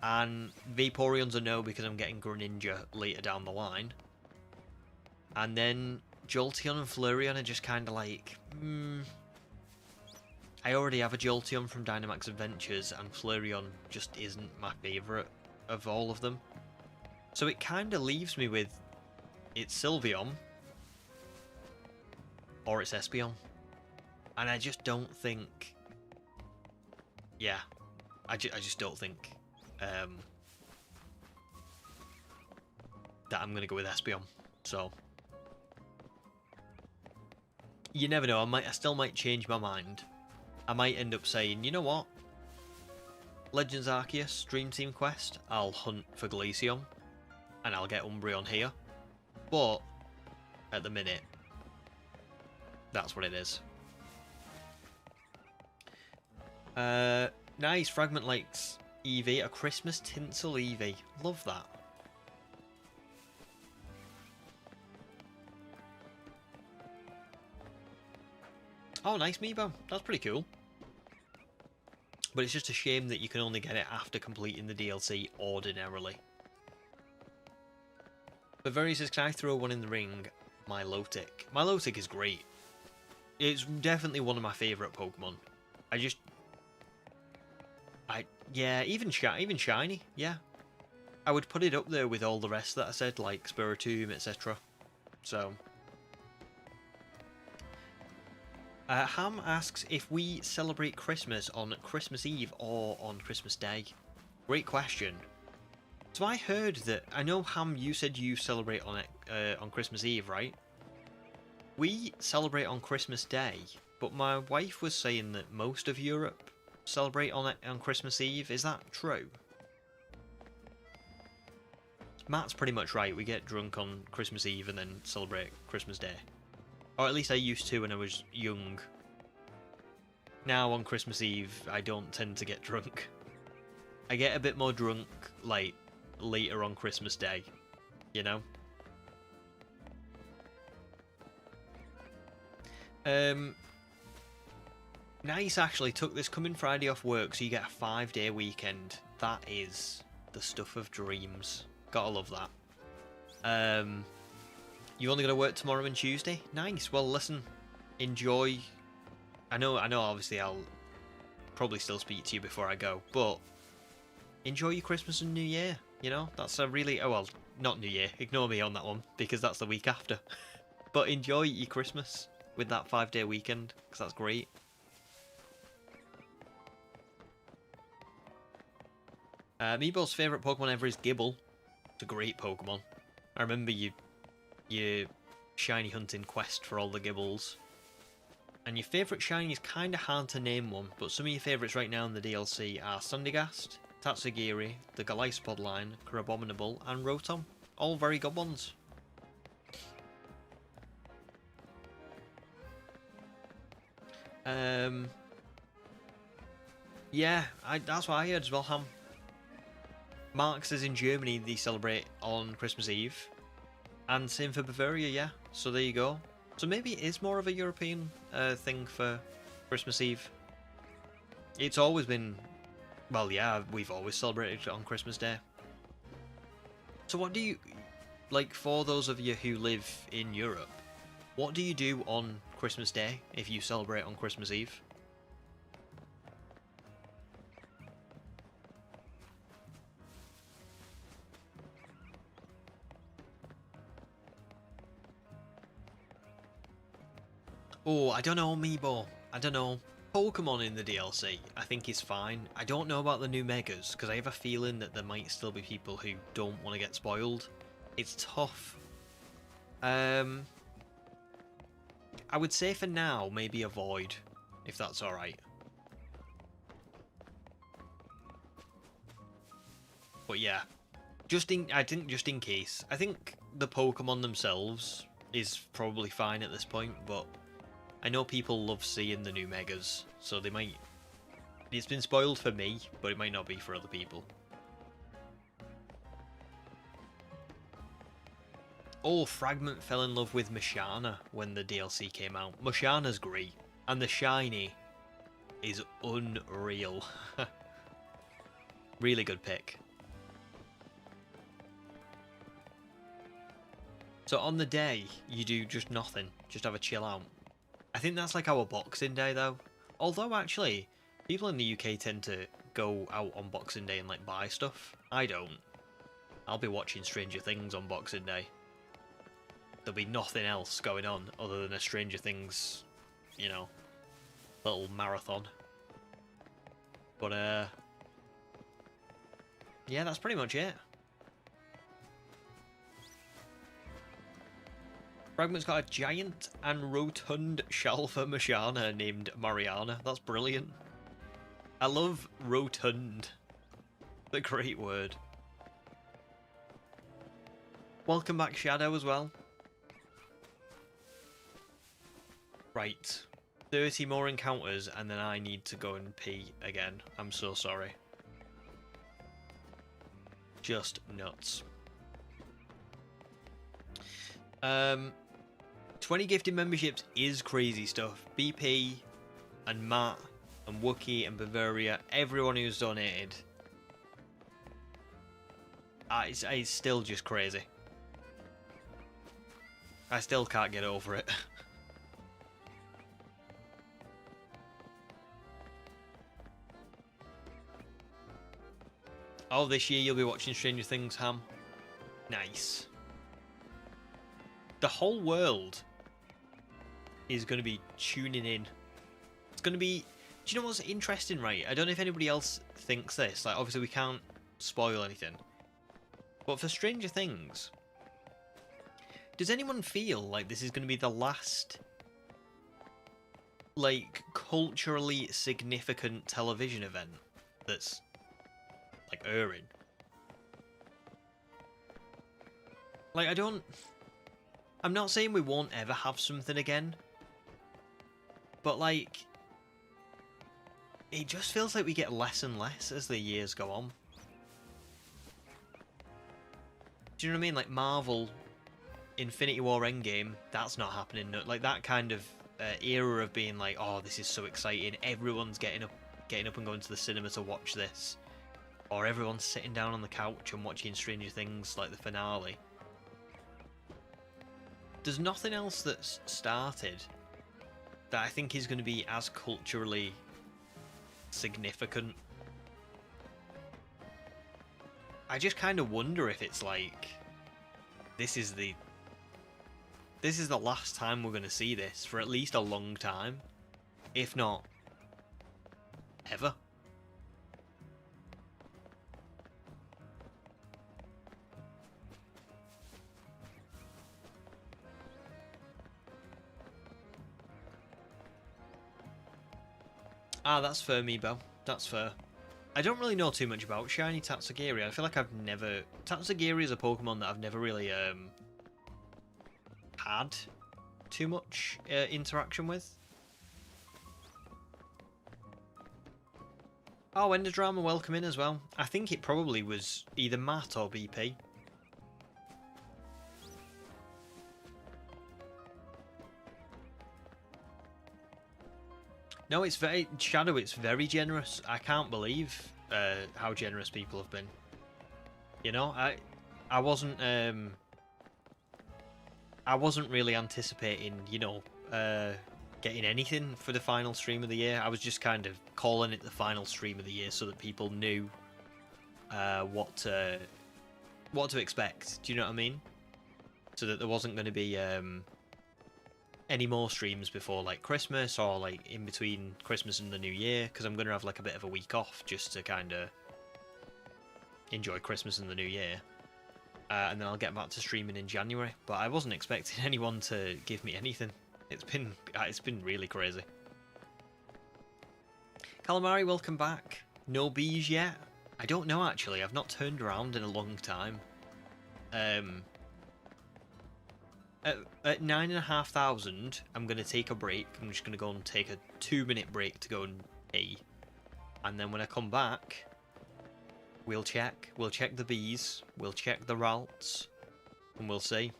And Vaporeon's a no because I'm getting Greninja later down the line. And then Jolteon and Flareon are just kind of like, I already have a Jolteon from Dynamax Adventures, and Flareon just isn't my favourite of all of them. So it kind of leaves me with it's Sylveon or it's Espeon. And I just don't think... Yeah, I just don't think that I'm going to go with Espeon. So... You never know, I still might change my mind. I might end up saying, you know what? Legends Arceus, Dream Team Quest, I'll hunt for Glaceon. And I'll get Umbreon here. But, at the minute, that's what it is. Nice, Fragment likes Eevee, a Christmas Tinsel Eevee. Love that. Oh, nice Meebo. That's pretty cool. But it's just a shame that you can only get it after completing the DLC ordinarily. But Very says, can I throw one in the ring? Milotic. Milotic is great. It's definitely one of my favourite Pokemon. Yeah, even Shiny, yeah. I would put it up there with all the rest that I said, like Spiritomb, etc. So... Ham asks if we celebrate Christmas on Christmas Eve or on Christmas Day. Great question. So I heard that... I know, Ham, you said you celebrate on Christmas Eve, right? We celebrate on Christmas Day, but my wife was saying that most of Europe celebrate on Christmas Eve. Is that true? Matt's pretty much right. We get drunk on Christmas Eve and then celebrate Christmas Day. Or at least I used to when I was young. Now on Christmas Eve, I don't tend to get drunk. I get a bit more drunk, like, later on Christmas Day. You know? Nice, actually. Took this coming Friday off work, so you get a 5-day weekend. That is the stuff of dreams. Gotta love that. You only got to work tomorrow and Tuesday? Nice. Well, listen, enjoy. I know. Obviously, I'll probably still speak to you before I go, but enjoy your Christmas and New Year. You know, that's a really... Oh, well, not New Year. Ignore me on that one, because that's the week after. But enjoy your Christmas with that 5-day weekend, because that's great. Meebo's favourite Pokemon ever is Gibble. It's a great Pokemon. I remember your shiny hunting quest for all the Gibbles. And your favourite shiny is kind of hard to name one, but some of your favourites right now in the DLC are Sandygast, Tatsugiri, the Galisopod line, Crabominable, and Rotom. All very good ones. Yeah, that's what I heard as well, Ham. Mark says in Germany they celebrate on Christmas Eve. And same for Bavaria, yeah. So there you go. So maybe it is more of a European thing for Christmas Eve. It's always been... Well, yeah, we've always celebrated on Christmas Day. So what do you... Like, for those of you who live in Europe, what do you do on Christmas Day if you celebrate on Christmas Eve? Oh, I don't know, Meebo. I don't know. Pokemon in the DLC, I think is fine. I don't know about the new Megas, because I have a feeling that there might still be people who don't want to get spoiled. It's tough. I would say for now, maybe avoid, if that's alright. But yeah, I think just in case. I think the Pokemon themselves is probably fine at this point, but I know people love seeing the new Megas, so they might... It's been spoiled for me, but it might not be for other people. Oh, Fragment fell in love with Mashana when the DLC came out. Mashana's great, and the shiny is unreal. Really good pick. So on the day, you do just nothing, just have a chill out. I think that's like our Boxing Day though. Although actually, people in the UK tend to go out on Boxing Day and like buy stuff. I don't. I'll be watching Stranger Things on Boxing Day. There'll be nothing else going on other than a Stranger Things, you know, little marathon. But yeah, that's pretty much it. Fragment's got a giant and rotund Shalfa Mashana named Mariana. That's brilliant. I love rotund. The great word. Welcome back, Shadow, as well. Right. 30 more encounters and then I need to go and pee again. I'm so sorry. Just nuts. 20 gifted memberships is crazy stuff. BP and Matt and Wookie and Bavaria, everyone who's donated. It's still just crazy. I still can't get over it. Oh, this year you'll be watching Stranger Things, Ham. Nice. The whole world is going to be tuning in. It's going to be... Do you know what's interesting, right? I don't know if anybody else thinks this. Like, obviously we can't spoil anything. But for Stranger Things, does anyone feel like this is going to be the last, like, culturally significant television event that's, like, airing? Like, I'm not saying we won't ever have something again, but, like, it just feels like we get less and less as the years go on. Do you know what I mean? Like, Marvel, Infinity War Endgame, that's not happening. Like, that kind of era of being like, oh, this is so exciting, everyone's getting up and going to the cinema to watch this. Or everyone's sitting down on the couch and watching Stranger Things, like the finale. There's nothing else that's started that I think is going to be as culturally significant. I just kind of wonder if it's like this is the last time we're going to see this for at least a long time, if not ever. Ah, that's fair, Meebo. That's fair. I don't really know too much about Shiny Tatsugiri. I feel like Tatsugiri is a Pokemon that I've never really had too much interaction with. Oh, Ender Drama, welcome in as well. I think it probably was either Matt or BP. No, it's very... Shadow, it's very generous. I can't believe how generous people have been. You know, I wasn't really anticipating, you know, getting anything for the final stream of the year. I was just kind of calling it the final stream of the year so that people knew what to expect. Do you know what I mean? So that there wasn't going to be any more streams before like Christmas or like in between Christmas and the New Year, because I'm going to have like a bit of a week off just to kind of enjoy Christmas and the New Year, and then I'll get back to streaming in January. But I wasn't expecting anyone to give me anything. It's been really crazy. Calamari, welcome back. No bees yet? I don't know actually. I've not turned around in a long time. At 9,500, I'm gonna take a break. I'm just gonna go and take a 2-minute break to go and pee, and then when I come back, we'll check. We'll check the bees. We'll check the routes, and we'll see.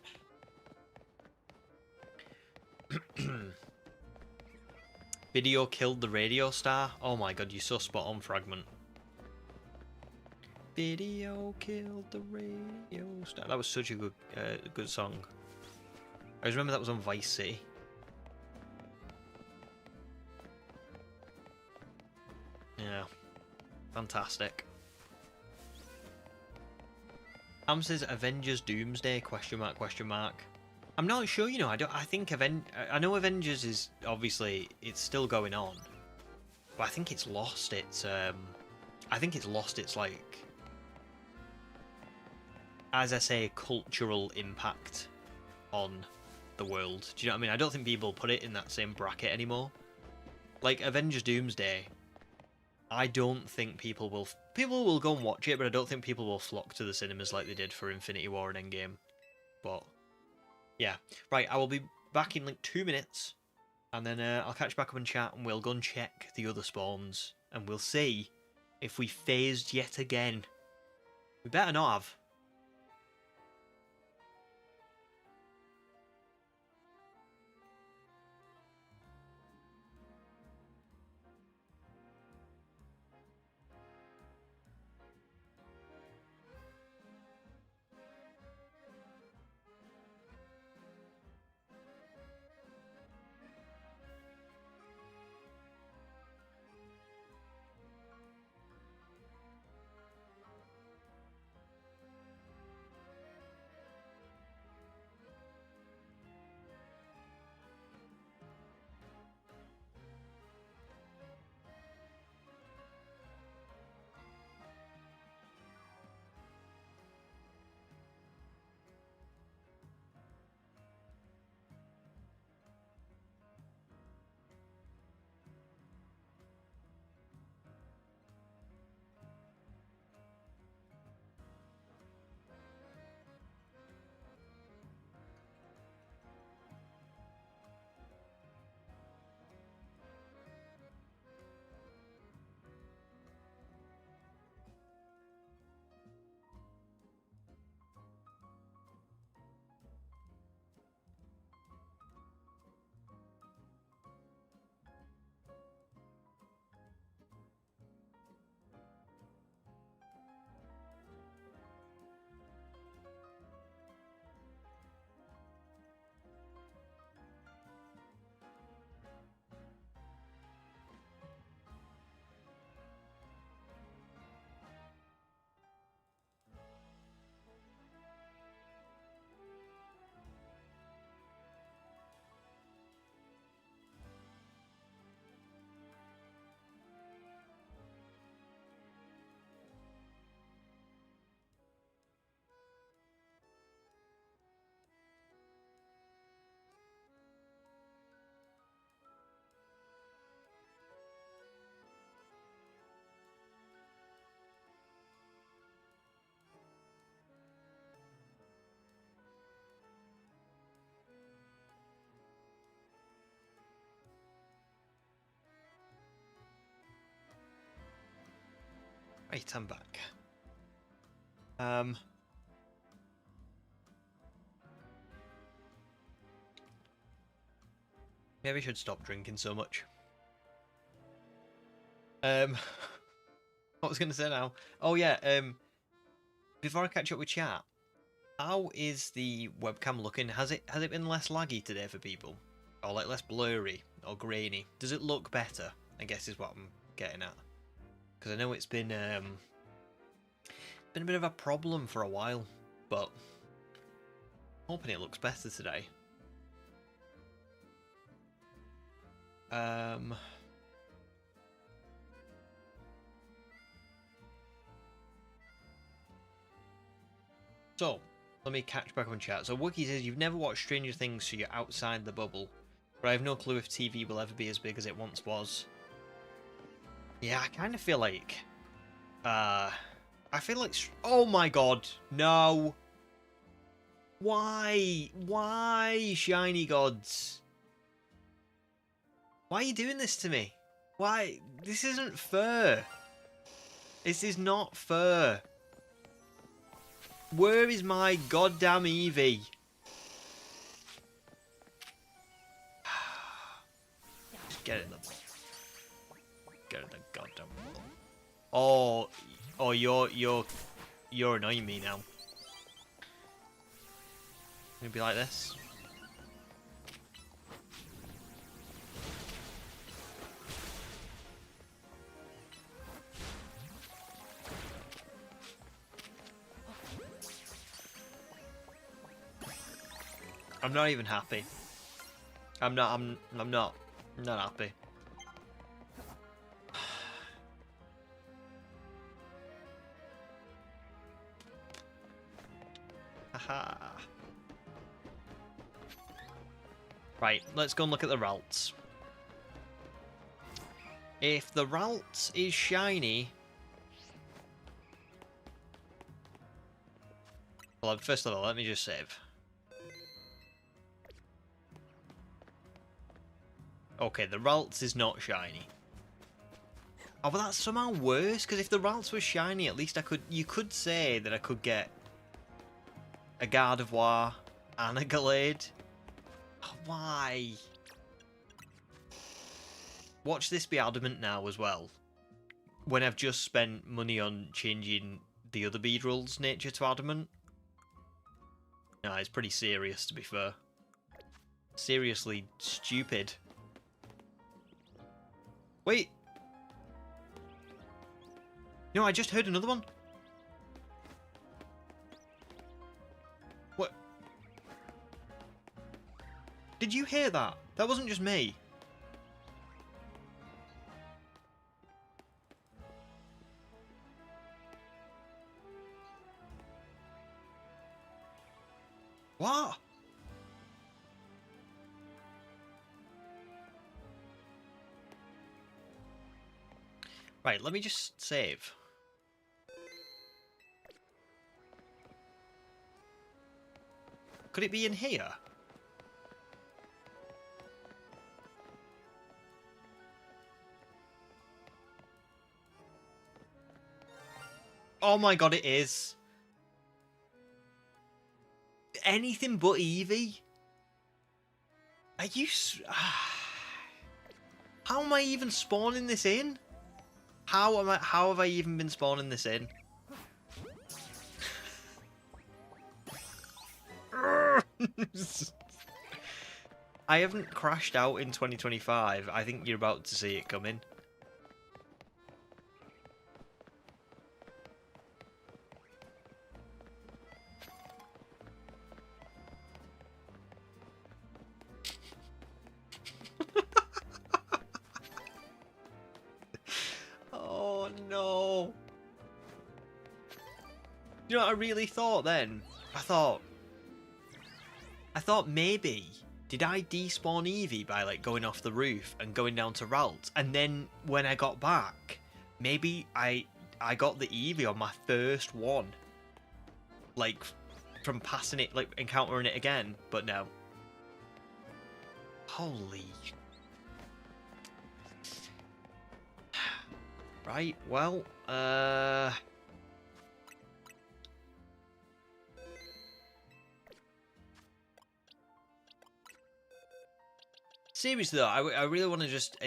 Video killed the radio star. Oh my god, you're so spot on, Fragment. Video killed the radio star. That was such a good song. I just remember that was on Vice City. Yeah, fantastic. Am says Avengers Doomsday ? Question mark, question mark. I'm not sure, you know. I think I know Avengers is obviously it's still going on, but I think it's lost its I think it's lost its, like, as I say, cultural impact on the world. Do you know what I mean? I don't think people put it in that same bracket anymore. Like Avengers Doomsday, I don't think people will go and watch it, but I don't think people will flock to the cinemas like they did for Infinity War and Endgame. But yeah, right. I will be back in like 2 minutes, and then I'll catch back up and chat, and we'll go and check the other spawns, and we'll see if we phased yet again. We better not have. Right, I'm back. Maybe I should stop drinking so much. What was I going to say now? Oh yeah, before I catch up with chat, how is the webcam looking? Has it been less laggy today for people? Or like less blurry or grainy? Does it look better? I guess is what I'm getting at. Because I know it's been a bit of a problem for a while, but hoping it looks better today. So, let me catch back on chat. So Wookie says, you've never watched Stranger Things, so you're outside the bubble. But I have no clue if TV will ever be as big as it once was. Yeah, I kind of feel like I feel like... Oh my god. No. Why? Why, shiny gods? Why are you doing this to me? Why? This isn't fair. This is not fair. Where is my goddamn Eevee? Just get it. Get it the goddamn wall. Oh, you're annoying me now. Maybe like this. I'm not even happy. I'm not happy. Haha. Right, let's go and look at the Ralts. If the Ralts is shiny... Well, first of all, let me just save. Okay, the Ralts is not shiny. Oh, but that's somehow worse, because if the Ralts was shiny, at least you could say that I could get a Gardevoir and a Gallade. Oh, why? Watch this be adamant now as well. When I've just spent money on changing the other Beedrill's nature to adamant. No, it's pretty serious, to be fair. Seriously stupid. Wait. No, I just heard another one. What? Did you hear that? That wasn't just me. What? Right, let me just save. Could it be in here? Oh my god, it is. Anything but Eevee? Are you... How am I even spawning this in? How have I even been spawning this in? I haven't crashed out in 2025. I think you're about to see it coming. Oh no. You know what I really thought then? I thought maybe, did I despawn Eevee by like going off the roof and going down to Ralt, and then when I got back, maybe I got the Eevee on my first one, like from passing it, like encountering it again, but no. Holy. Right, well, seriously though, I really want to just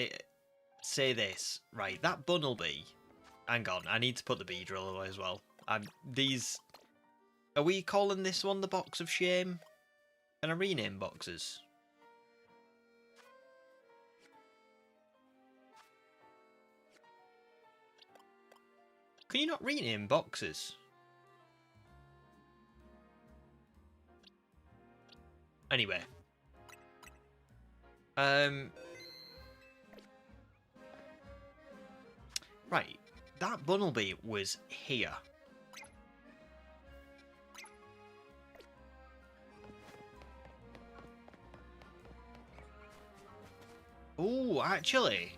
say this. Right, that Bunnelby. Hang on, I need to put the Beedrill away as well. Are we calling this one the Box of Shame? Can I rename boxes? Can you not rename boxes? Anyway. Right, that Bunnelby was here. Oh, actually.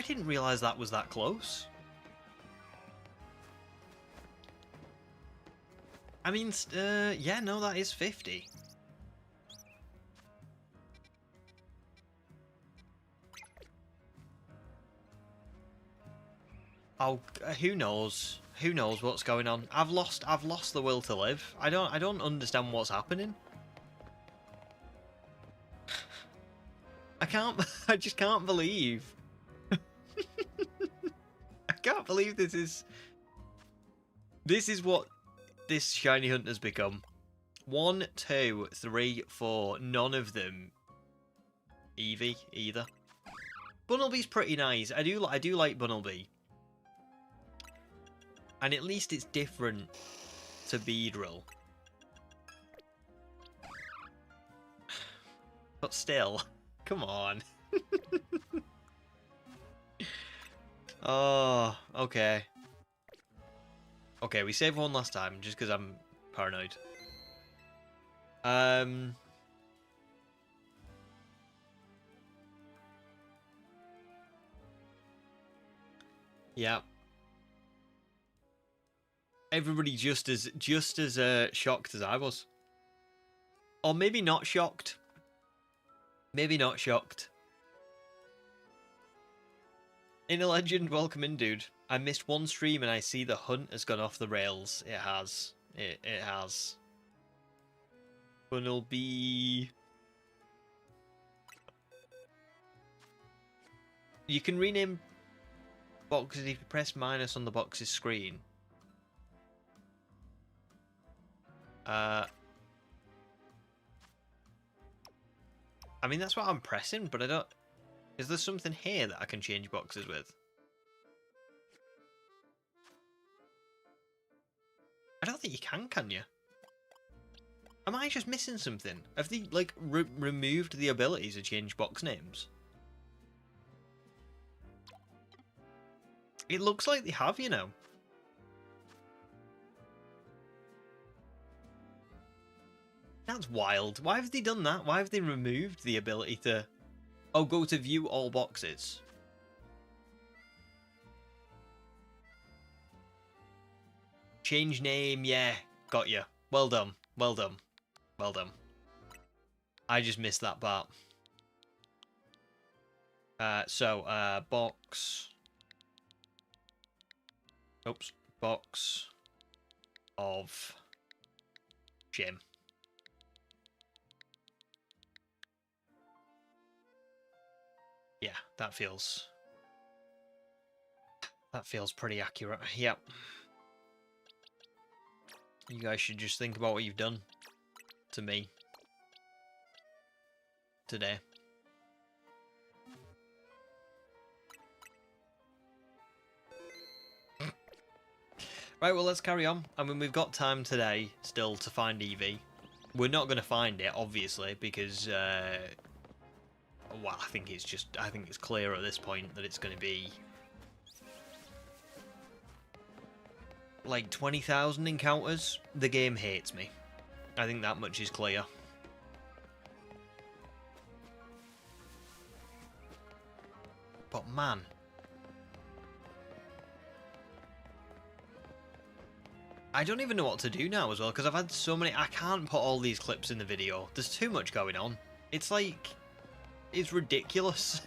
didn't realise that was that close. I mean, yeah, no, that is 50. Oh, who knows? Who knows what's going on? I've lost the will to live. I don't understand what's happening. I just can't believe. I can't believe this is what this shiny hunt has become. 1, 2, 3, 4. None of them Eevee either. Bunnelby's pretty nice. I do like Bunnelby. And at least it's different to Beedrill. But still, come on. Oh, okay. Okay, we saved one last time, just because I'm paranoid. Yeah. Everybody just as shocked as I was. Or maybe not shocked. Maybe not shocked. Inner Legend, welcome in, dude. I missed one stream and I see the hunt has gone off the rails. It has. It has. Bunnelby. You can rename boxes if you press minus on the box's screen. I mean, that's what I'm pressing, but I don't... Is there something here that I can change boxes with? I don't think you can you? Am I just missing something? Have they, like, removed the ability to change box names? It looks like they have, you know. That's wild. Why have they done that? Why have they removed the ability to... Oh, go to view all boxes. Change name, yeah. Got you. Well done. Well done. Well done. I just missed that part. Box... Oops. Box of Jim. Yeah, that feels pretty accurate. Yep. You guys should just think about what you've done to me today. Right, well, let's carry on. I mean, we've got time today still to find Eevee. We're not going to find it, obviously, because, well, I think it's clear at this point that it's going to be like 20,000 encounters. The game hates me. I think that much is clear. But man, I don't even know what to do now as well, because I've had so many... I can't put all these clips in the video. There's too much going on. It's like... It's ridiculous.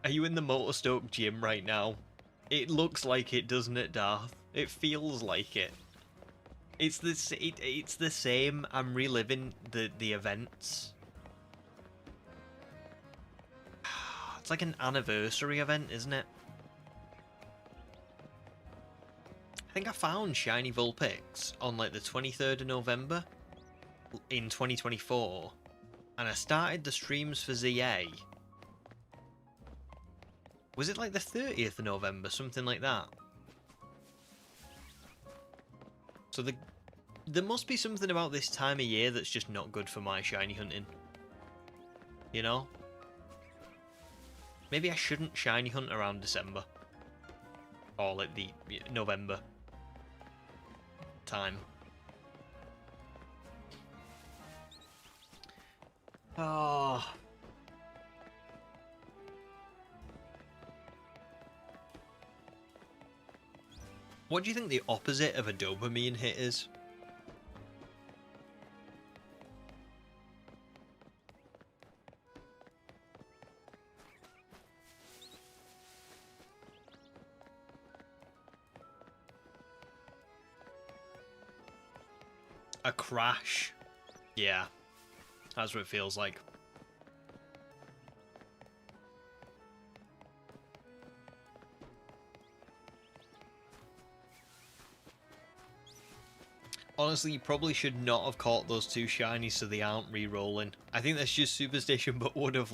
Are you in the Motorstoke gym right now? It looks like it, doesn't it, Darth? It feels like it. It's the same. I'm reliving the events. It's like an anniversary event, isn't it? I think I found Shiny Vulpix on like the 23rd of November in 2024. And I started the streams for ZA. Was it like the 30th of November? Something like that. So there must be something about this time of year that's just not good for my shiny hunting. You know? Maybe I shouldn't shiny hunt around December. Or like the November time. Oh. What do you think the opposite of a dopamine hit is? A crash. Yeah, that's what it feels like. Honestly, you probably should not have caught those two shinies so they aren't re-rolling. I think that's just superstition, but would have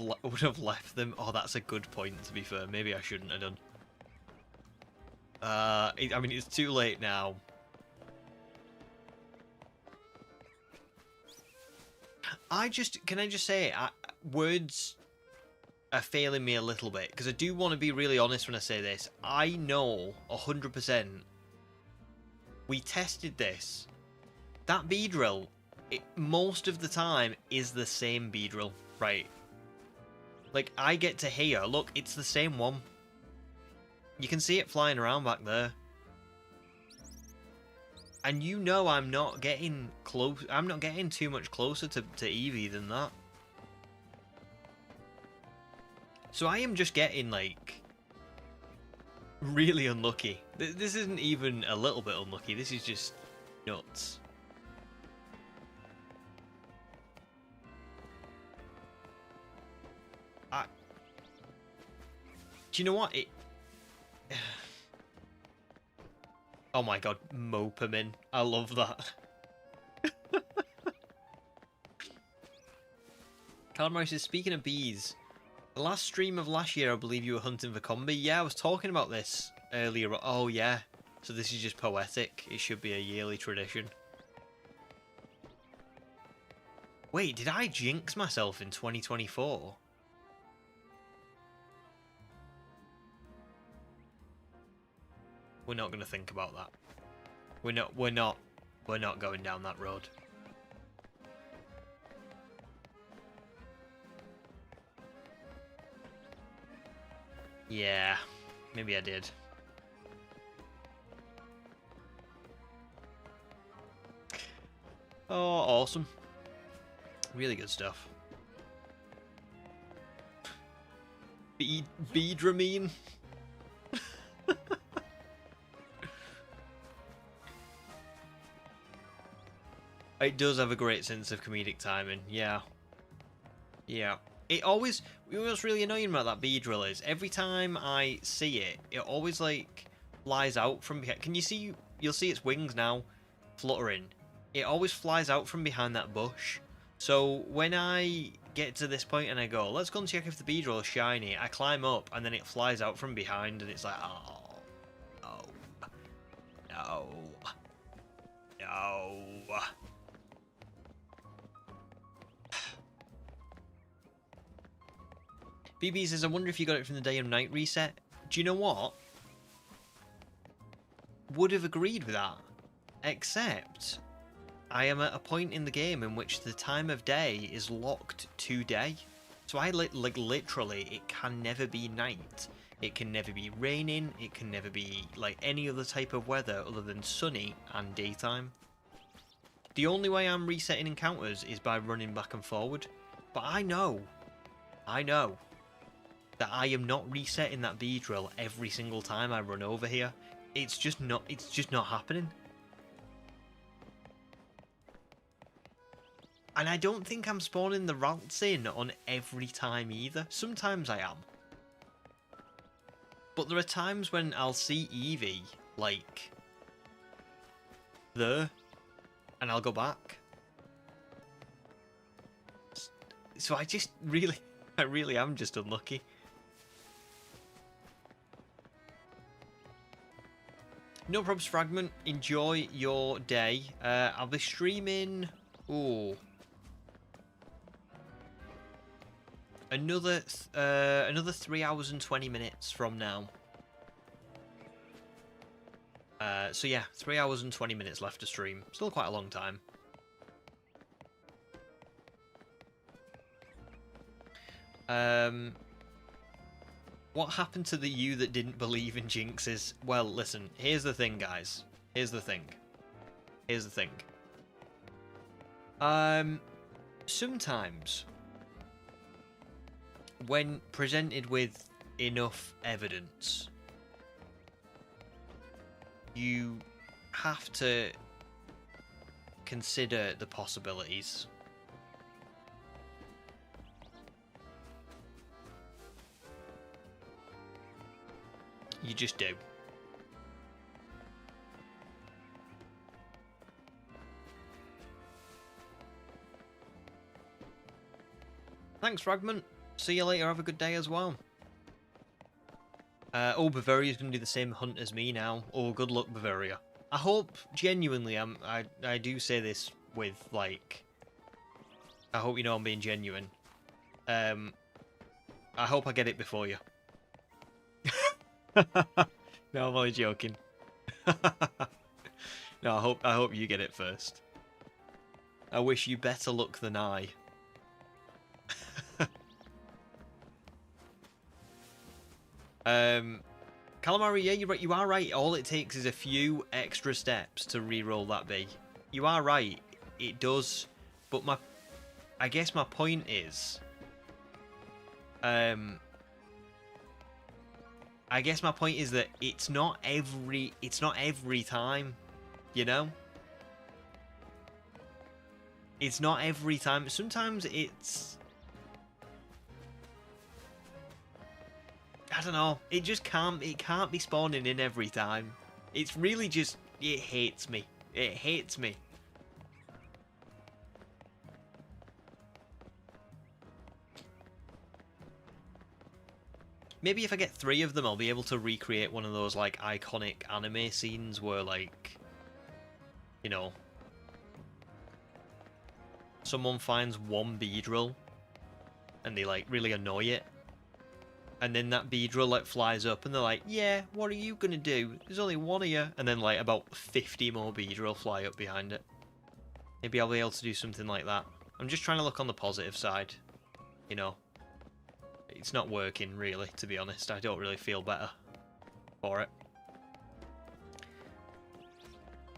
left them. Oh, that's a good point, to be fair. Maybe I shouldn't have done. I mean, it's too late now. Can I just say, words are failing me a little bit, because I do want to be really honest when I say this. I know 100% we tested this. That Beedrill, most of the time, is the same Beedrill, right? Like, I get to hear, look, it's the same one. You can see it flying around back there. And you know I'm not getting close. I'm not getting too much closer to Eevee than that. So I am just getting, like, really unlucky. This isn't even a little bit unlucky. This is just nuts. Do you know what? Oh my god, Mopermin. I love that. Calamari says, speaking of bees, the last stream of last year, I believe you were hunting for combi. Yeah, I was talking about this earlier. Oh yeah, so this is just poetic. It should be a yearly tradition. Wait, did I jinx myself in 2024? We're not going to think about that. We're not going down that road. Yeah, maybe I did. Oh, awesome. Really good stuff. Beedramine? It does have a great sense of comedic timing, yeah. Yeah. What's really annoying about that Beedrill is, every time I see it, it always, like, flies out from behind. Can you see, you'll see its wings now fluttering. It always flies out from behind that bush. So when I get to this point and I go, let's go and check if the Beedrill is shiny, I climb up and then it flies out from behind and it's like, oh, no, no, no. BB says, I wonder if you got it from the day and night reset. Do you know what? Would have agreed with that. Except, I am at a point in the game in which the time of day is locked to day. So like literally, it can never be night. It can never be raining. It can never be like any other type of weather other than sunny and daytime. The only way I'm resetting encounters is by running back and forward. But I know that I am not resetting that Beedrill every single time I run over here. It's just not happening. And I don't think I'm spawning the routes in on every time either. Sometimes I am. But there are times when I'll see Eevee, like, there, and I'll go back. So I really am just unlucky. No probs, Fragment. Enjoy your day. I'll be streaming. Ooh. Another 3 hours and 20 minutes from now. So yeah, 3 hours and 20 minutes left to stream. Still quite a long time. What happened to the you that didn't believe in jinxes? Well, listen, here's the thing, guys. Here's the thing. Sometimes, when presented with enough evidence, you have to consider the possibilities. You just do. Thanks, Fragment. See you later. Have a good day as well. Oh, Bavaria's going to do the same hunt as me now. Oh, good luck, Bavaria. I hope, genuinely, I do say this with, like... I hope you know I'm being genuine. I hope I get it before you. No, I'm only joking. No, I hope you get it first. I wish you better luck than I. Calamari, yeah, you're right. You are right. All it takes is a few extra steps to re-roll that B. You are right. It does. But I guess my point is, I guess my point is that it's not every time, you know? It's not every time. Sometimes it's, I don't know. It just can't be spawning in every time. It's really just, it hates me. It hates me. Maybe if I get 3 of them, I'll be able to recreate one of those, like, iconic anime scenes where, like, you know, someone finds one Beedrill and they, like, really annoy it. And then that Beedrill, like, flies up and they're like, yeah, what are you gonna do? There's only one of you. And then, like, about 50 more Beedrill fly up behind it. Maybe I'll be able to do something like that. I'm just trying to look on the positive side, you know. It's not working, really, to be honest. I don't really feel better for it.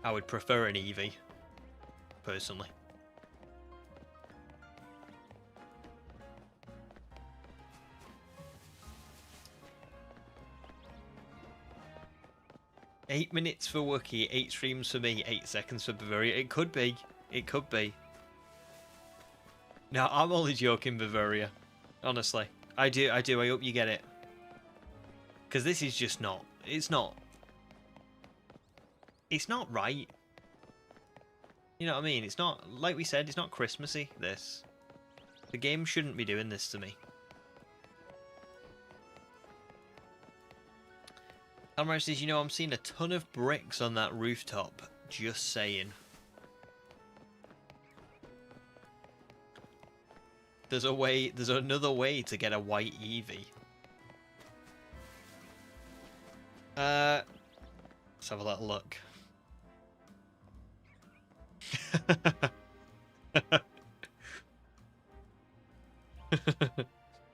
I would prefer an Eevee, personally. Eight minutes for Wookie, 8 streams for me, 8 seconds for Bavaria. It could be. It could be. No, I'm only joking, Bavaria. Honestly. I do. I hope you get it. Because this is just not... It's not right. You know what I mean? It's not... Like we said, it's not Christmassy, this. The game shouldn't be doing this to me. Almar says, you know, I'm seeing a ton of bricks on that rooftop. Just saying. There's another way to get a white Eevee. Let's have a little look.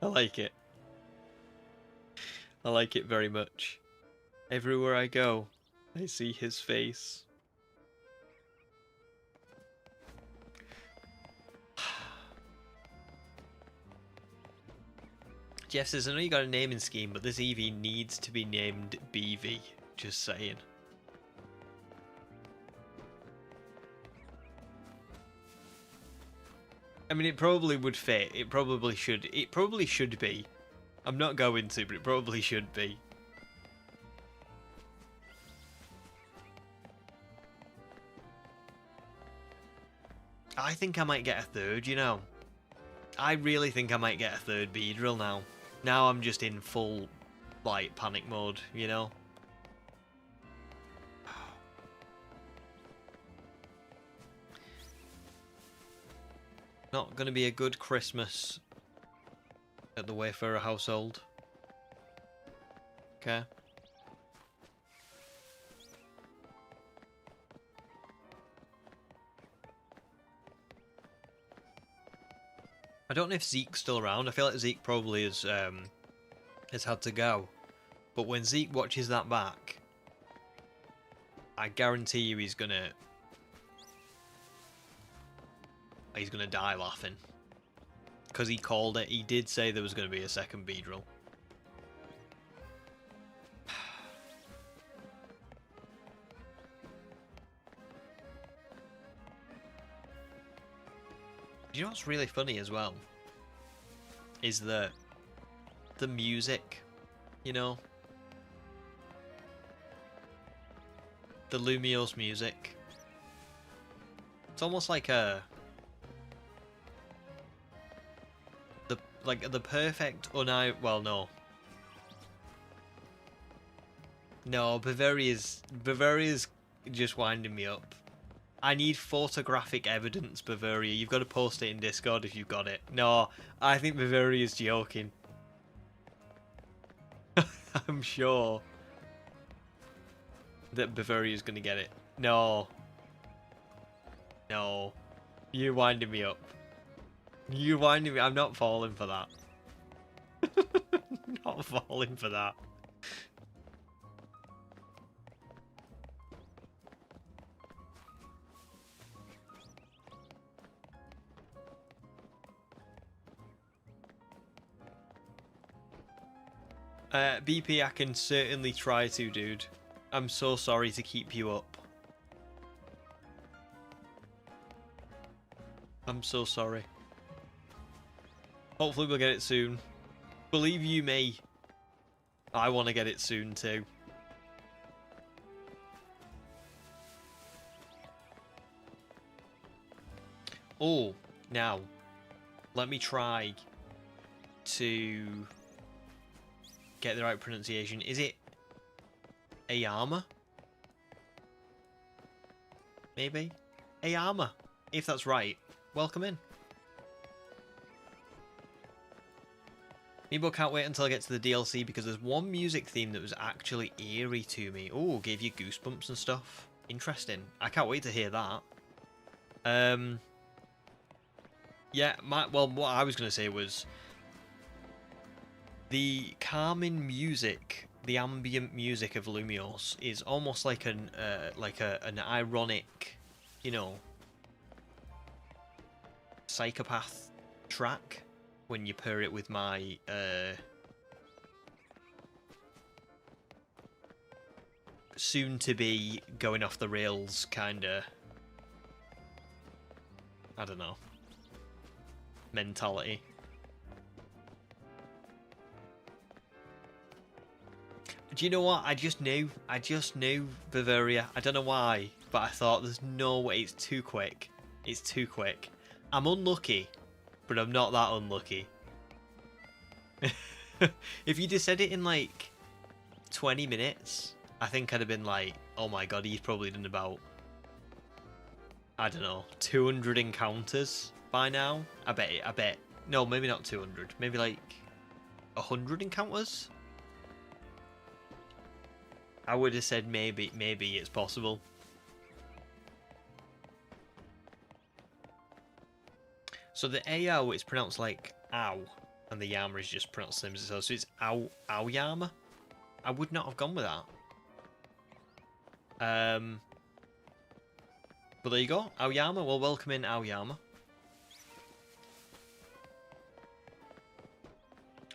I like it. I like it very much. Everywhere I go, I see his face. Jeff says, I know you got a naming scheme, but this Eevee needs to be named BV. Just saying. I mean, it probably would fit. It probably should. It probably should be. I'm not going to, but it probably should be. I think I might get a third, you know. I really think I might get a third Beedrill now. Now I'm just in full, like, panic mode, you know. Not gonna be a good Christmas at the Wayfarer household. Okay. I don't know if Zeke's still around. I feel like Zeke probably has had to go. But when Zeke watches that back, I guarantee you he's gonna die laughing. Because he called it. He did say there was gonna be a second Beedrill. You know what's really funny as well? Is that the music, you know? The Lumiose music. It's almost like the perfect well, no. No, Bavaria's just winding me up. I need photographic evidence, Bavaria. You've got to post it in Discord if you've got it. No, I think Bavaria's joking. I'm sure that Bavaria's going to get it. No. No. You're winding me up. You're winding me. I'm not falling for that. Not falling for that. BP, I can certainly try to, dude. I'm so sorry to keep you up. I'm so sorry. Hopefully we'll get it soon. Believe you me, I want to get it soon too. Oh, now, let me try to get the right pronunciation. Is it Ayama? Maybe? Ayama. If that's right, welcome in. Maybe I can't wait until I get to the DLC because there's one music theme that was actually eerie to me. Oh, gave you goosebumps and stuff. Interesting. I can't wait to hear that. Yeah, what I was going to say was the calming music, the ambient music of Lumiose is almost like an ironic, you know, psychopath track when you pair it with my soon to be going off the rails kinda, I don't know, mentality. Do you know what? I just knew Bavaria. I don't know why, but I thought there's no way. It's too quick. It's too quick. I'm unlucky, but I'm not that unlucky. If you just said it in like 20 minutes, I think I'd have been like, oh my god, he's probably done about, I don't know, 200 encounters by now. I bet. No, maybe not 200. Maybe like 100 encounters. I would have said maybe it's possible. So the AO is pronounced like ow, and the Yama is just pronounced the same as itself. So it's Aoyama. I would not have gone with that. But there you go, Aoyama. Well, welcome in, Aoyama.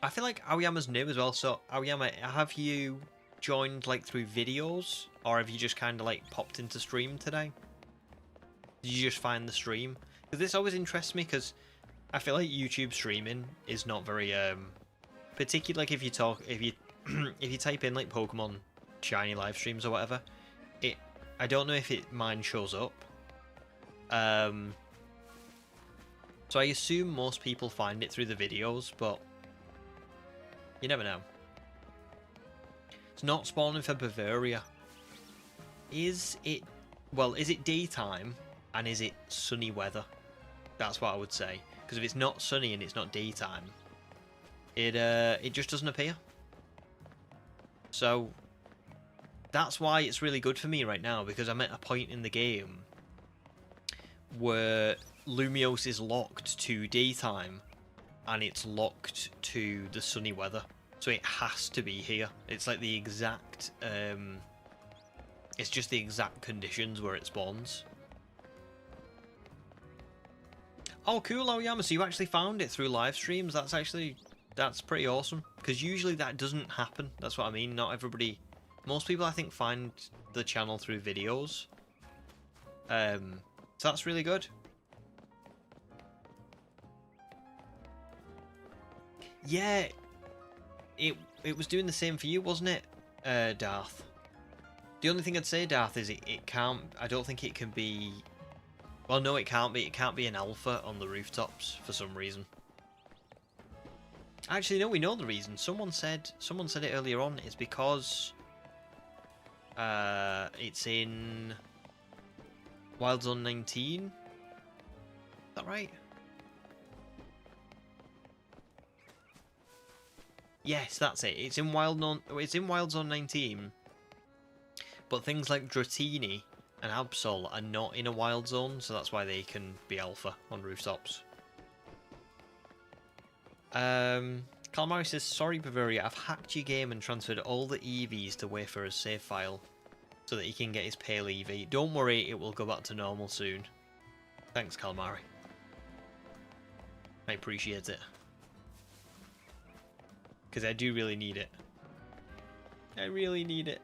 I feel like Aoyama's new as well. So Aoyama, have you joined like through videos, or have you just kind of like popped into stream today? Did you just find the stream? Because this always interests me, because I feel like YouTube streaming is not very particularly like if you if you type in like Pokemon shiny live streams or whatever, I don't know if mine shows up. So I assume most people find it through the videos, but you never know. It's not spawning for Bavaria. Is it daytime and is it sunny weather? That's what I would say. Because if it's not sunny and it's not daytime, it just doesn't appear. So that's why it's really good for me right now, because I'm at a point in the game where Lumiose is locked to daytime and it's locked to the sunny weather, so it has to be here. It's like the exact, it's just the exact conditions where it spawns. Oh, cool, Aoyama, so you actually found it through live streams. That's pretty awesome, because usually that doesn't happen. That's what I mean. Not everybody, most people I think find the channel through videos. So that's really good. Yeah, it was doing the same for you, wasn't it, Darth? The only thing I'd say, Darth, is it can't. I don't think it can be. Well, no, it can't be. It can't be an alpha on the rooftops for some reason. Actually, no, we know the reason. Someone said it earlier on. It's because it's in Wild Zone 19. Is that right? Yes, that's it. It's in Wild Zone 19. But things like Dratini and Absol are not in a wild zone, so that's why they can be alpha on rooftops. Calamari says, sorry Bavaria, I've hacked your game and transferred all the Eevees to Wayfarer's save file so that he can get his pale Eevee. Don't worry, it will go back to normal soon. Thanks, Calamari. I appreciate it. Because I do really need it. I really need it.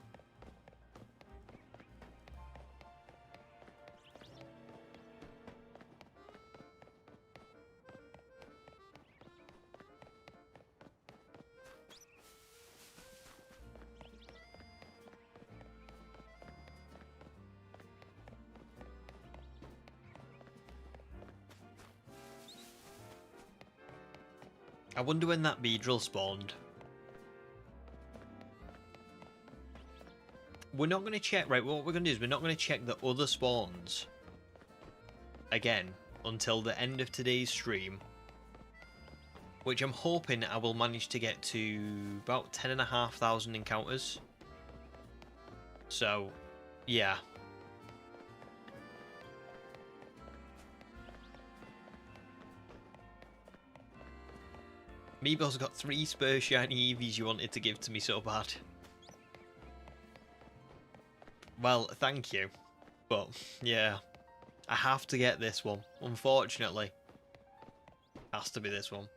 I wonder when that Beedrill spawned. We're not going to check, right, what we're going to do is we're not going to check the other spawns again until the end of today's stream, which I'm hoping I will manage to get to about 10,500 encounters. So, yeah. Meeble's got 3 spare shiny Eevees you wanted to give to me so bad. Well, thank you. But, yeah. I have to get this one, unfortunately. Has to be this one.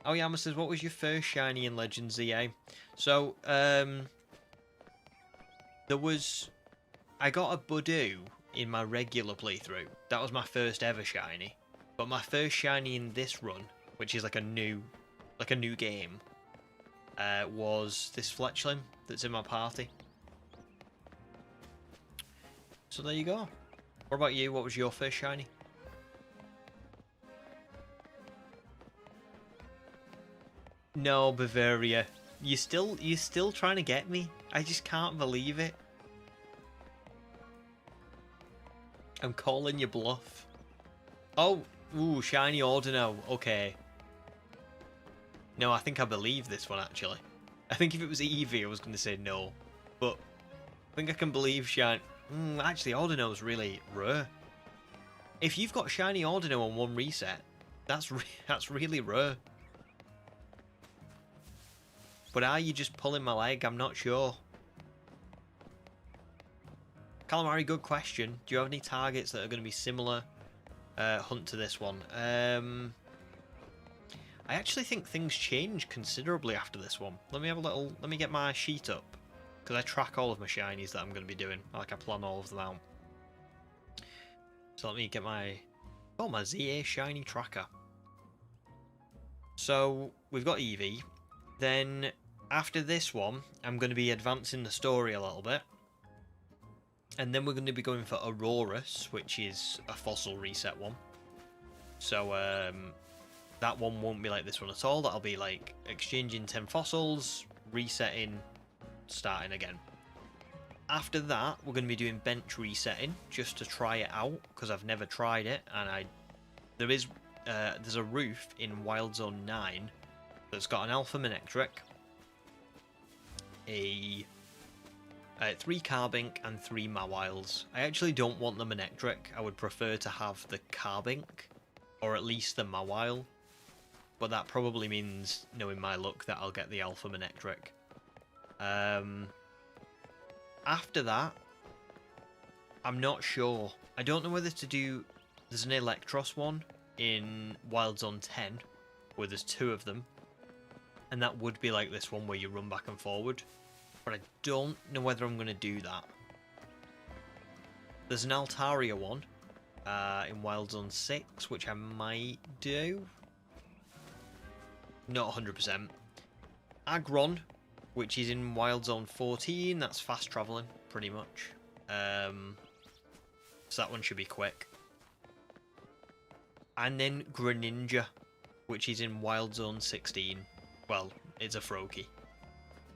Oh, Yama says, what was your first shiny in Legends EA? So, there was... I got a Budu in my regular playthrough. That was my first ever shiny. But my first shiny in this run, which is like a new game, was this Fletchling that's in my party. So there you go. What about you? What was your first shiny? No, Bavaria. You're still trying to get me. I just can't believe it. I'm calling you bluff. Oh, ooh, shiny Ordino. Okay. No, I think I believe this one, actually. I think if it was Eevee, I was going to say no. But I think I can believe shiny... actually, Ordino's really rare. If you've got shiny Ordino on one reset, that's really rare. But are you just pulling my leg? I'm not sure. Calamari, good question. Do you have any targets that are going to be similar hunt to this one? I actually think things change considerably after this one. Let me get my sheet up, because I track all of my shinies that I'm going to be doing. Like, I plan all of them out. So let me get my ZA shiny tracker. So we've got Eevee. Then after this one, I'm going to be advancing the story a little bit. And then we're going to be going for Aurorus, which is a fossil reset one. So that one won't be like this one at all. That'll be like exchanging 10 fossils, resetting, starting again. After that, we're going to be doing bench resetting just to try it out, because I've never tried it, and there's a roof in Wild Zone 9 that's got an Alpha Manectric, a 3 Carbink, and 3 Mawiles. I actually don't want the Manectric. I would prefer to have the Carbink, or at least the Mawile. but that probably means, knowing my luck, that I'll get the Alpha Manectric. After that, I'm not sure. I don't know whether to do... There's an Electros one in Wild Zone 10, where there's 2 of them. And that would be like this one where you run back and forward. But I don't know whether I'm going to do that. There's an Altaria one in Wild Zone 6, which I might do. Not 100%. Aggron, which is in Wild Zone 14, that's fast travelling, pretty much. So that one should be quick. And then Greninja, which is in Wild Zone 16. Well, it's a Froakie.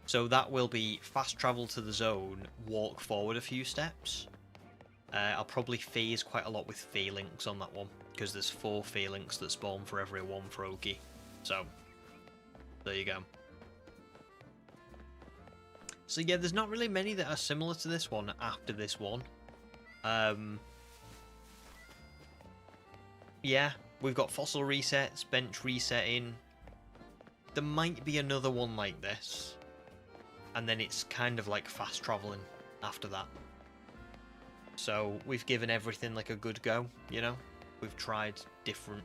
So that will be fast travel to the zone, walk forward a few steps. I'll probably phase quite a lot with Phalanx on that one, because there's 4 Phalanx that spawn for every 1 Froakie. So, there you go. So yeah, there's not really many that are similar to this one after this one. Yeah, we've got fossil resets, bench resetting. There might be another one like this. And then it's kind of like fast traveling after that. So we've given everything like a good go, you know? We've tried different,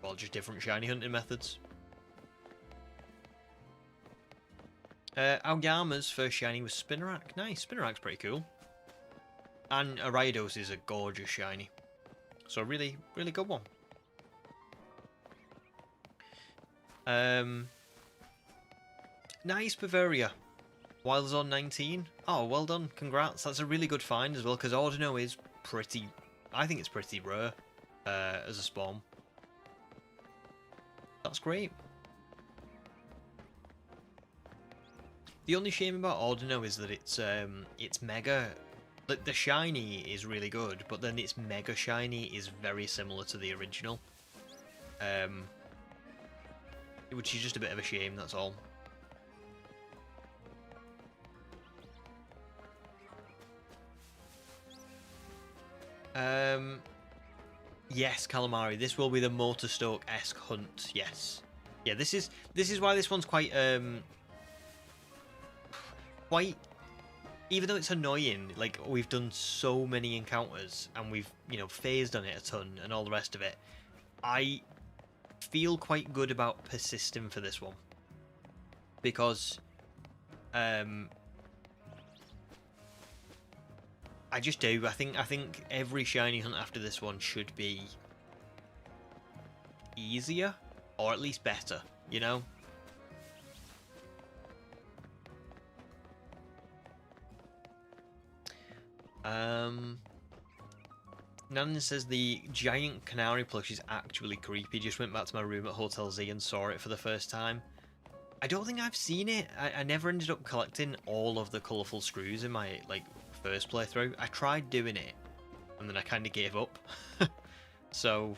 well, just different shiny hunting methods. Aoyama's first shiny was Spinarak. Nice, Spinarak's pretty cool. And Ariados is a gorgeous shiny. So really, really good one. Nice Bavaria. Wild Zone 19. Oh, well done. Congrats. That's a really good find as well, because Ordino is pretty... I think it's pretty rare as a spawn. That's great. The only shame about Ordino is that it's mega... Like, the shiny is really good, but then its mega shiny is very similar to the original. Which is just a bit of a shame, that's all. Yes, Calamari. This will be the Motorstoke-esque hunt. Yes. Yeah, this is why this one's quite even though it's annoying, like, we've done so many encounters and we've, you know, phased on it a ton and all the rest of it, I feel quite good about persisting for this one. Because I just do. I think every shiny hunt after this one should be easier, or at least better, you know? Nanan says the giant canary plush is actually creepy. Just went back to my room at Hotel Z and saw it for the first time. I don't think I've seen it. I never ended up collecting all of the colourful screws in my, like, first playthrough. I tried doing it, and then I kind of gave up. So,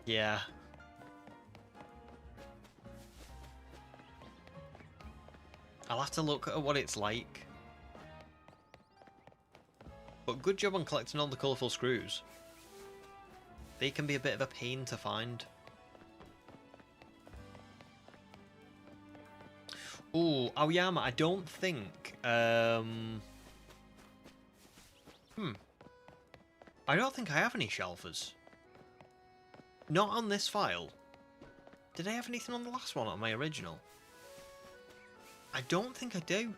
yeah. I'll have to look at what it's like. But good job on collecting all the colourful screws. They can be a bit of a pain to find. Ooh, Aoyama, I don't think... I don't think I have any shelfers. Not on this file. Did I have anything on the last one, on my original? I don't think I do.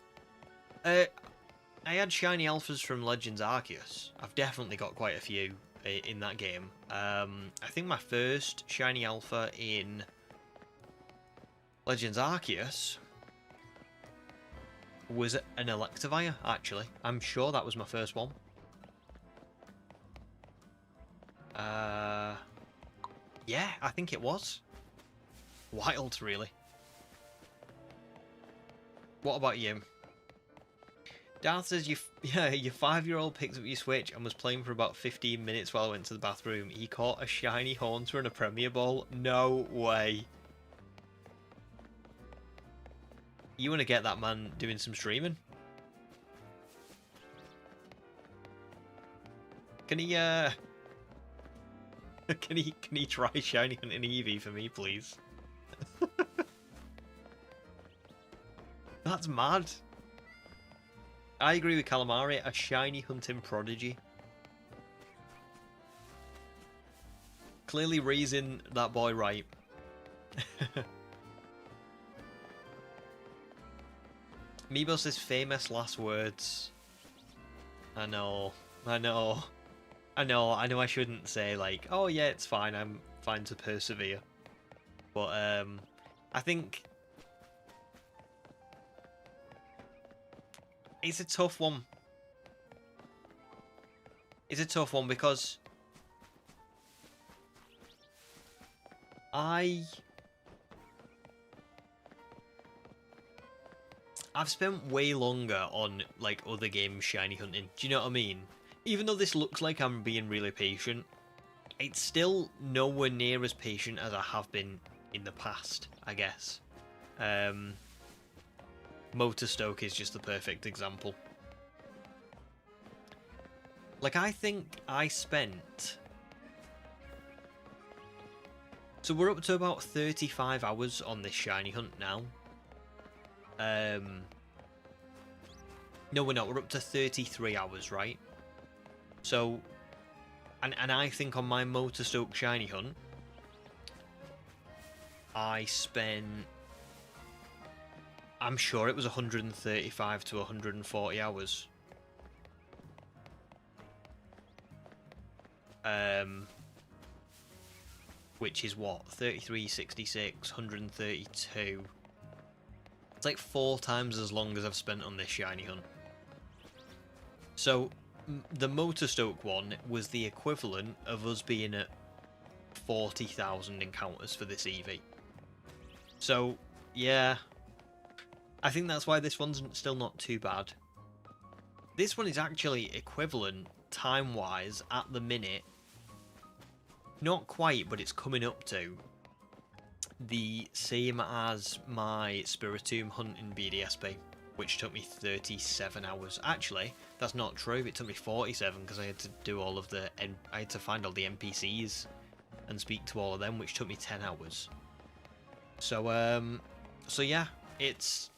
I had shiny alphas from Legends Arceus. I've definitely got quite a few in that game. I think my first shiny alpha in Legends Arceus was an Electivire, actually. I'm sure that was my first one. Yeah, I think it was. Wild, really. What about you? Darth says your 5-year-old picked up your Switch and was playing for about 15 minutes while I went to the bathroom. He caught a shiny Haunter and a Premier Ball. No way. You want to get that man doing some streaming? Can he can he try shiny hunting Eevee for me, please? That's mad. I agree with Calamari, a shiny hunting prodigy. Clearly raising that boy right. Meebos' famous last words. I know I shouldn't say like, oh yeah, it's fine, I'm fine to persevere. But I think it's a tough one. It's a tough one because I've spent way longer on like other games shiny hunting. Do you know what I mean? Even though this looks like I'm being really patient, it's still nowhere near as patient as I have been in the past, I guess. Motorstoke is just the perfect example. Like, I think I spent... So we're up to about 35 hours on this shiny hunt now. No, we're not. We're up to 33 hours, right? So, and I think on my Motorstoke shiny hunt, I spent... I'm sure it was 135 to 140 hours. Which is what? 33, 66, 132. It's like 4 times as long as I've spent on this shiny hunt. So, the Motorstoke one was the equivalent of us being at 40,000 encounters for this Eevee. So, yeah. I think that's why this one's still not too bad. This one is actually equivalent, time-wise, at the minute. Not quite, but it's coming up to the same as my Spiritomb hunt in BDSP, which took me 37 hours. Actually, that's not true. It took me 47 because I had to do all of the... I had to find all the NPCs and speak to all of them, which took me 10 hours. So, so yeah, it's...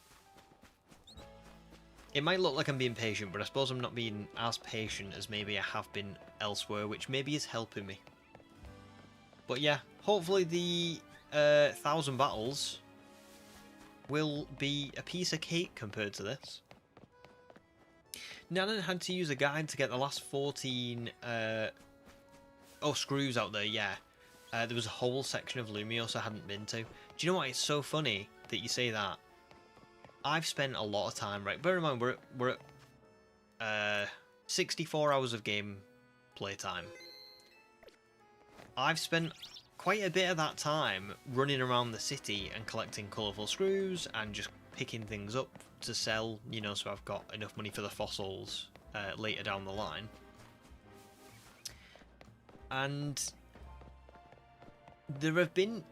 It might look like I'm being patient, but I suppose I'm not being as patient as maybe I have been elsewhere, which maybe is helping me. But yeah, hopefully the 1,000 battles will be a piece of cake compared to this. Nanan had to use a guide to get the last 14 screws out there, yeah. There was a whole section of Lumios I hadn't been to. Do you know what? It's so funny that you say that. I've spent a lot of time, right? Bear in mind, we're at 64 hours of game playtime. I've spent quite a bit of that time running around the city and collecting colourful screws and just picking things up to sell, you know, so I've got enough money for the fossils later down the line. And there have been...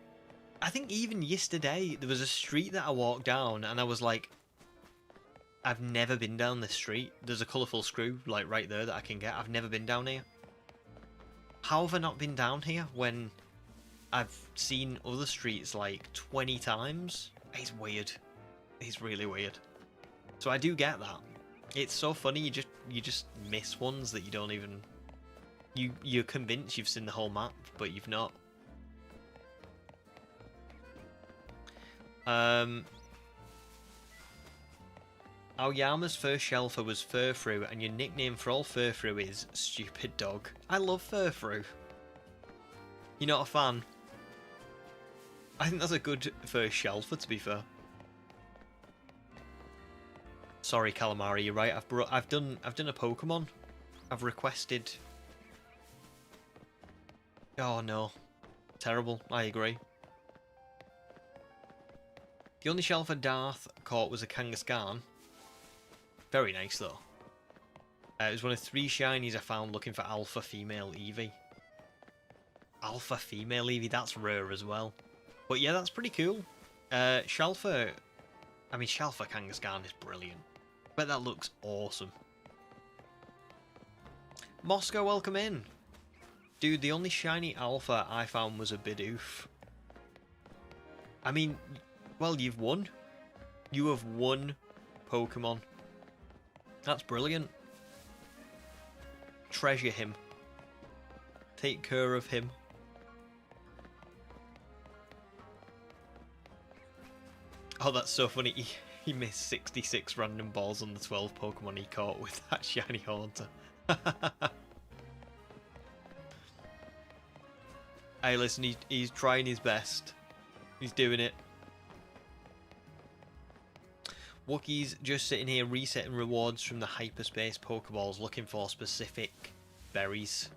I think even yesterday, there was a street that I walked down and I was like, I've never been down this street. There's a colourful screw, like, right there that I can get. I've never been down here. How have I not been down here when I've seen other streets, like, 20 times? It's weird. It's really weird. So I do get that. It's so funny, you just miss ones that you don't even... You're convinced you've seen the whole map, but you've not. Aoyama's first shelfer was Furfrou, and your nickname for all Furfrou is Stupid Dog. I love Furfrou. You're not a fan? I think that's a good first shelfer, to be fair. Sorry, Calamari, you're right. I've done a Pokemon. I've requested. Oh no, terrible. I agree. The only shelfer Darth caught was a Kangaskhan. Very nice though. It was one of 3 shinies I found looking for alpha female Eevee. Alpha female Eevee, that's rare as well. But yeah, that's pretty cool. Shelfer Kangaskhan is brilliant. Bet that looks awesome. Moscow, welcome in. Dude, the only shiny alpha I found was a Bidoof. I mean, well, you've won. You have won Pokemon. That's brilliant. Treasure him. Take care of him. Oh, that's so funny. He missed 66 random balls on the 12 Pokemon he caught with that shiny Haunter. Hey, listen, he's trying his best. He's doing it. Wookiee's just sitting here resetting rewards from the hyperspace Pokeballs, looking for specific berries.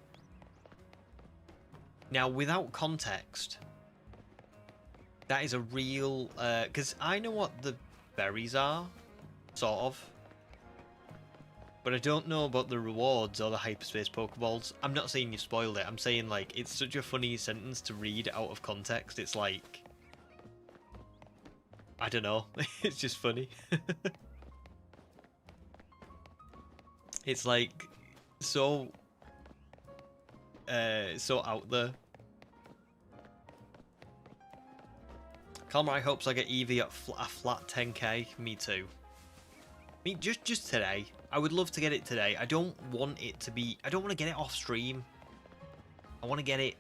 Now, without context, that is a real... because I know what the berries are, sort of. But I don't know about the rewards or the hyperspace Pokeballs. I'm not saying you spoiled it. I'm saying, like, it's such a funny sentence to read out of context. It's like... I don't know. It's just funny. It's like so out there. Calamari hopes I get Eevee at a flat 10k. Me too. I mean, just today. I would love to get it today. I don't want it to be... I don't want to get it off stream. I want to get it...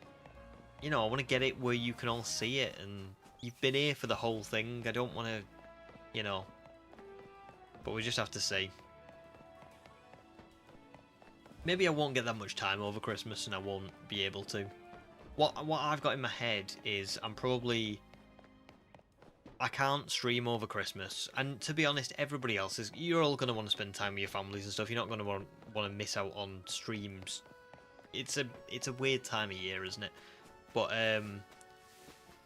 You know, I want to get it where you can all see it and... You've been here for the whole thing. I don't want to, you know. But we just have to see. Maybe I won't get that much time over Christmas and I won't be able to. What I've got in my head is I'm probably... I can't stream over Christmas. And to be honest, everybody else is... You're all going to want to spend time with your families and stuff. You're not going to want to miss out on streams. It's a weird time of year, isn't it? But,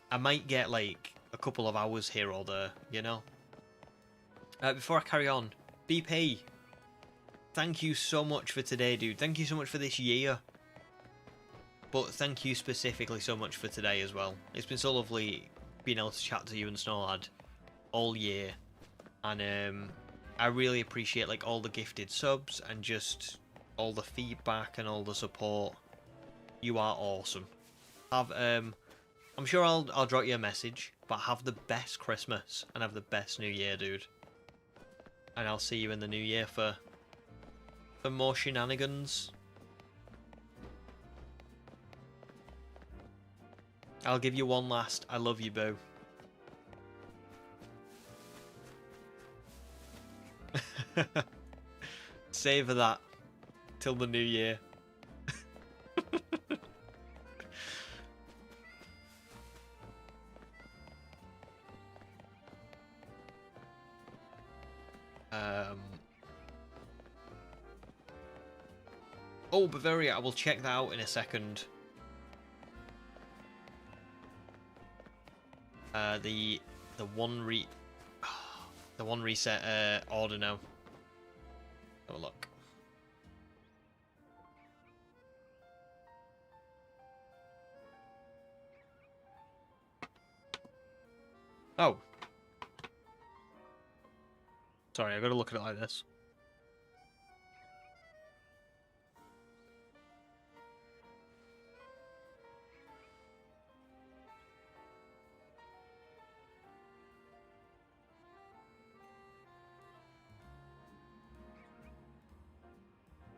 I might get, like, a couple of hours here or there, you know? Before I carry on, BP, thank you so much for today, dude. Thank you so much for this year. But thank you specifically so much for today as well. It's been so lovely being able to chat to you and Snowlad all year. And I really appreciate, like, all the gifted subs and just all the feedback and all the support. You are awesome. I'm sure I'll drop you a message, but have the best Christmas and have the best New Year, dude. And I'll see you in the New Year for more shenanigans. I'll give you one last I love you, boo. Savour that till the New Year. Oh, Bavaria, I will check that out in a second. The one reset order now. Have a look. Oh. Sorry, I gotta look at it like this.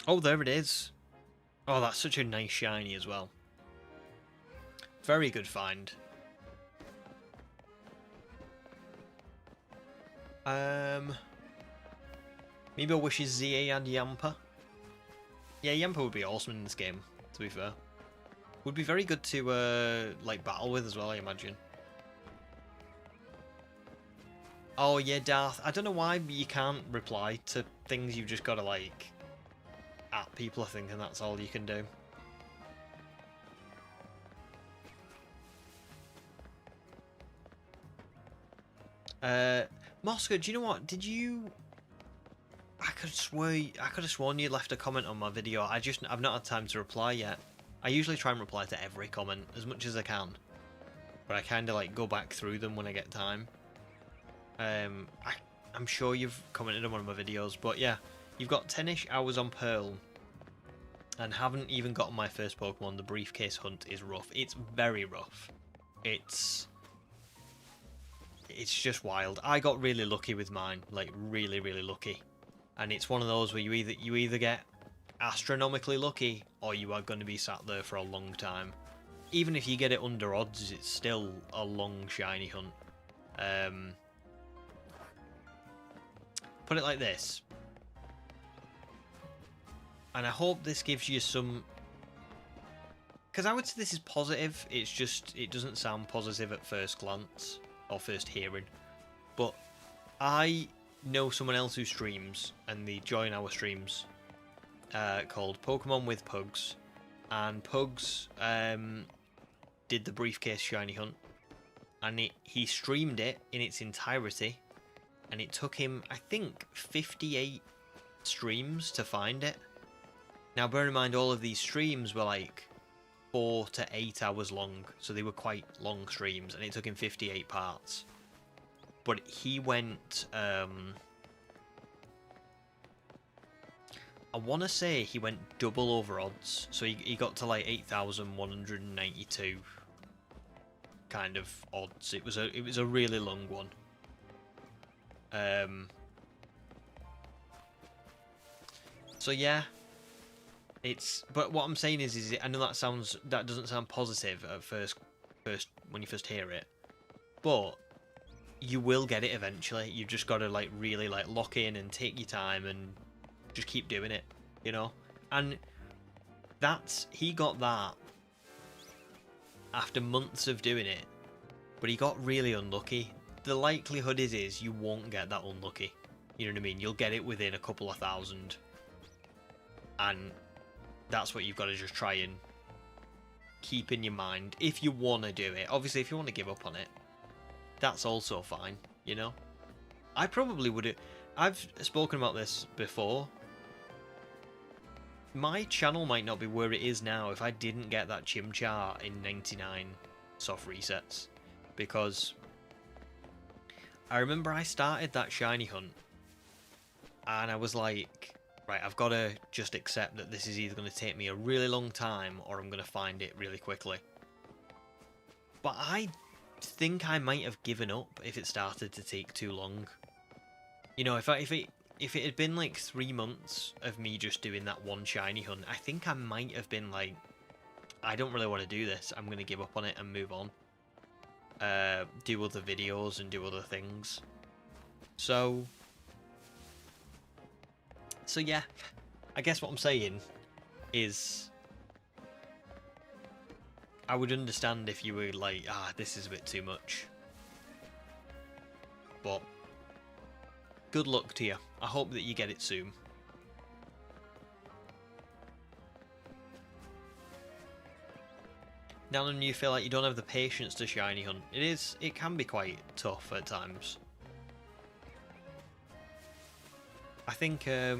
Oh, there it is. Oh, that's such a nice shiny as well. Very good find. Maybe I wishes ZA and Yamper. Yeah, Yamper would be awesome in this game, to be fair. Would be very good to, like, battle with as well, I imagine. Oh, yeah, Darth. I don't know why you can't reply to things. You've just got to, like, at people, I think, and that's all you can do. Moscow, do you know what? Did you... I could have sworn you left a comment on my video. I've not had time to reply yet. I usually try and reply to every comment as much as I can. But I kind of, like, go back through them when I get time. I'm sure you've commented on one of my videos, but yeah. You've got 10-ish hours on Pearl and haven't even gotten my first Pokemon. The briefcase hunt is rough. It's very rough. It's it's just wild. I got really lucky with mine, like really, really lucky. And it's one of those where you either get astronomically lucky or you are going to be sat there for a long time. Even if you get it under odds, it's still a long shiny hunt. Put it like this, and I hope this gives you some, because I would say this is positive, it's just it doesn't sound positive at first glance or first hearing. But I know someone else who streams, and they join our streams, called Pokemon with Pugs, and Pugs did the briefcase shiny hunt, and he streamed it in its entirety, and it took him, I think, 58 streams to find it. Now bear in mind, all of these streams were like 4 to 8 hours long, so they were quite long streams, and it took him 58 parts. But he went, I want to say he went double over odds, so he got to like 8,192 kind of odds. It was a really long one. So yeah, but what I'm saying is I know that doesn't sound positive at first when you first hear it, but you will get it eventually. You've just got to like really like lock in and take your time and just keep doing it, you know. And he got that after months of doing it, but he got really unlucky. The likelihood is you won't get that unlucky. You know what I mean? You'll get it within a couple of thousand, and that's what you've got to just try and keep in your mind if you want to do it. Obviously, if you want to give up on it, that's also fine, you know. I probably would. I've spoken about this before. My channel might not be where it is now if I didn't get that Chimchar in 99 soft resets, because I remember I started that shiny hunt and I was like, right, I've got to just accept that this is either going to take me a really long time or I'm going to find it really quickly. But I think I might have given up if it started to take too long. You know, if it had been like 3 months of me just doing that one shiny hunt, I think I might have been like, I don't really want to do this. I'm going to give up on it and move on. Do other videos and do other things. So yeah, I guess what I'm saying is I would understand if you were like, this is a bit too much. But good luck to you. I hope that you get it soon. Now when you feel like you don't have the patience to shiny hunt, it can be quite tough at times. I think, I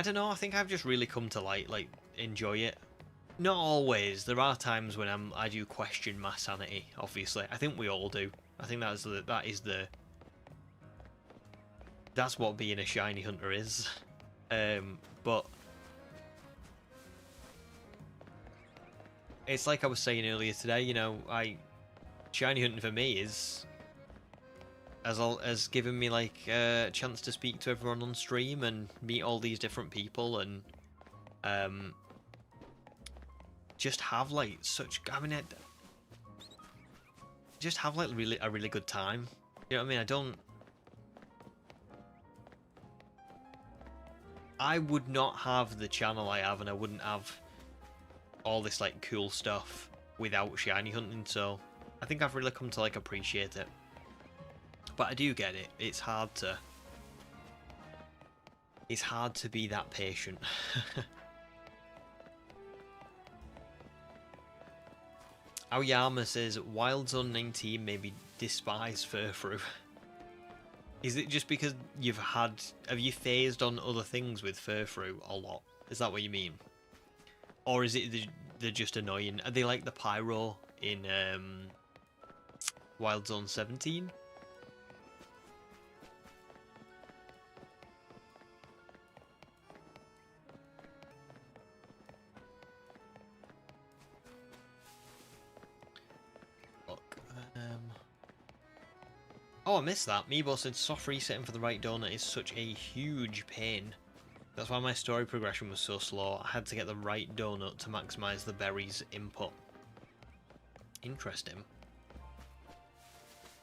don't know, I think I've just really come to like enjoy it. Not always. There are times when I do question my sanity, obviously. I think we all do. I think that's what being a shiny hunter is. But it's like I was saying earlier today, you know, shiny hunting for me is as giving me like a chance to speak to everyone on stream and meet all these different people and just have like just have like a really good time. You know what I mean? I would not have the channel I have, and I wouldn't have all this like cool stuff without shiny hunting, so I think I've really come to like appreciate it. But I do get it. It's hard to be that patient. Aoyama says Wild Zone 19 maybe despise Furfrou. Is it just because have you phased on other things with Furfrou a lot? Is that what you mean? Or is it they're just annoying? Are they like the Pyro in Wild Zone 17? Look, Oh, I missed that. Meebo said soft resetting for the right donut is such a huge pain. That's why my story progression was so slow. I had to get the right donut to maximise the berries input. Interesting.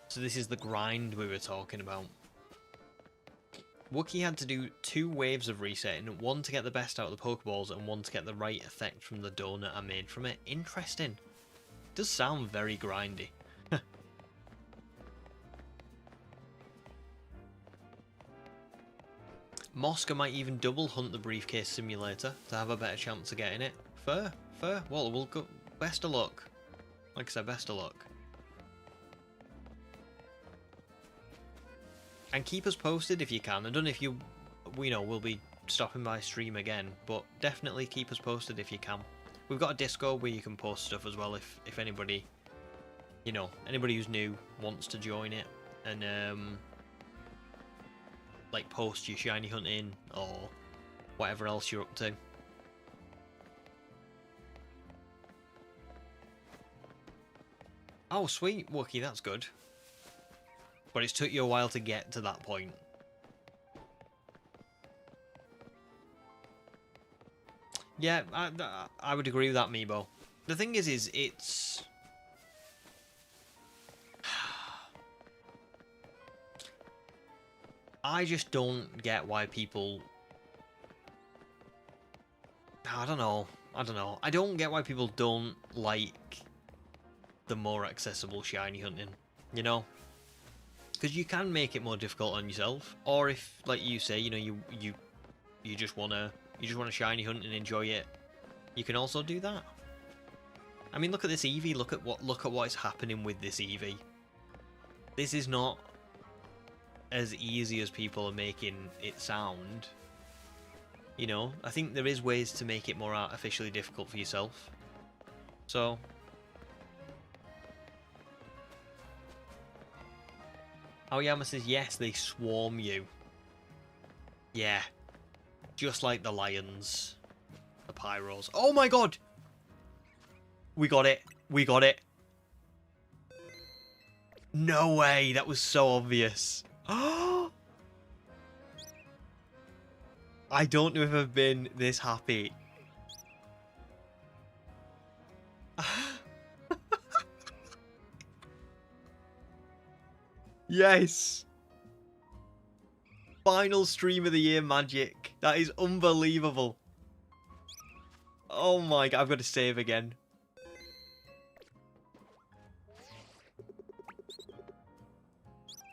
So this is the grind we were talking about. Wookie had to do 2 waves of resetting, one to get the best out of the Pokeballs and one to get the right effect from the donut I made from it. Interesting. Does sound very grindy. Mosca might even double hunt the briefcase simulator to have a better chance of getting it. Fair, fair. Well, we'll go. Best of luck. Like I said, best of luck. And keep us posted if you can. I don't know if you know, we'll be stopping by stream again, but definitely keep us posted if you can. We've got a Discord where you can post stuff as well if anybody, you know, anybody who's new wants to join it and like post your shiny hunting or whatever else you're up to. Oh sweet, Wookie, that's good. But it's took you a while to get to that point. Yeah, I would agree with that, Meebo. The thing is it's... I just don't get why people... I don't know. I don't get why people don't like the more accessible shiny hunting, you know? Because you can make it more difficult on yourself, or if, like you say, you know, you just wanna shiny hunt and enjoy it, you can also do that. I mean, look at this Eevee. Look at what is happening with this Eevee. This is not as easy as people are making it sound. You know, I think there is ways to make it more artificially difficult for yourself. So. Aoyama says, yes, they swarm you. Yeah. Just like the lions. The pyros. Oh my god! We got it. We got it. No way. That was so obvious. Oh! I don't know if I've been this happy. Yes! Final stream of the year magic. That is unbelievable. Oh my god, I've got to save again.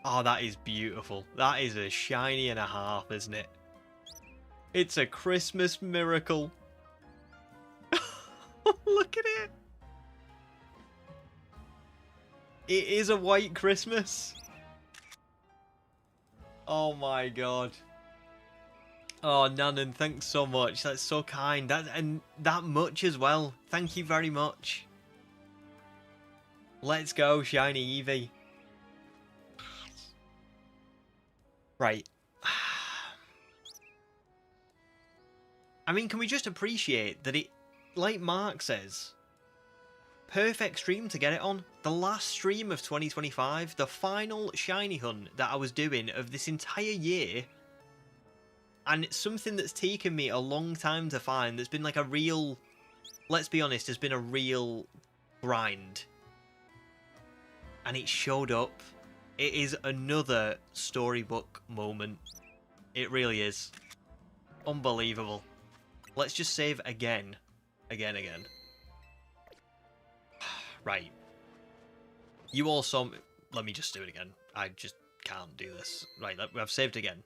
Oh, that is beautiful. That is a shiny and a half, isn't it? It's a Christmas miracle. Look at it. It is a white Christmas. Oh my god. Oh, Nanan, thanks so much. That's so kind. And that much as well. Thank you very much. Let's go, shiny Eevee. Right. I mean, can we just appreciate that it, like Mark says, perfect stream to get it on. The last stream of 2025, the final shiny hunt that I was doing of this entire year. And it's something that's taken me a long time to find. That's been like a real, let's be honest, has been a real grind. And it showed up. It is another storybook moment. It really is. Unbelievable. Let's just save again. Again. Right. You all saw me. Let me just do it again. I just can't do this. Right, I've saved again.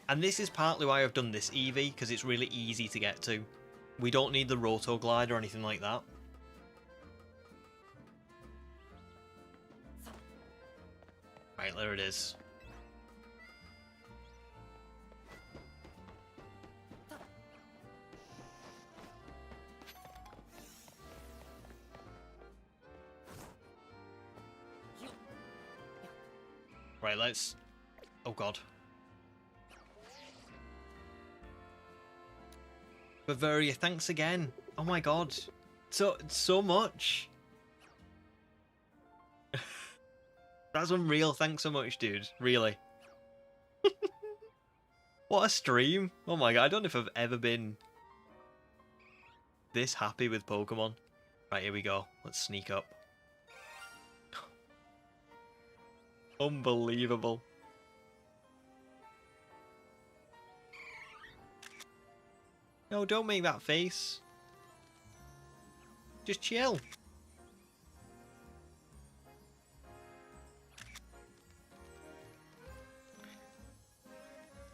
And this is partly why I've done this Eevee, because it's really easy to get to. We don't need the roto glide or anything like that. Right, there it is. Right, let's... Oh god. Bavaria, thanks again. Oh my god. So much. That's unreal. Thanks so much, dude. Really. What a stream. Oh my god, I don't know if I've ever been this happy with Pokemon. Right, here we go. Let's sneak up. Unbelievable. No, don't make that face. Just chill.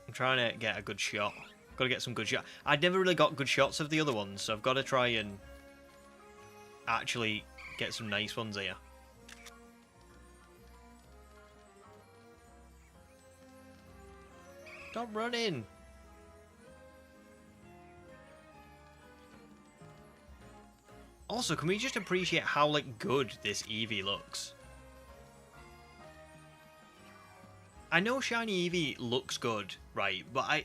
I'm trying to get a good shot. Got to get some good shot. I'd never really got good shots of the other ones, so I've got to try and actually get some nice ones here. Stop running. Also, can we just appreciate how like good this Eevee looks? I know shiny Eevee looks good, right? But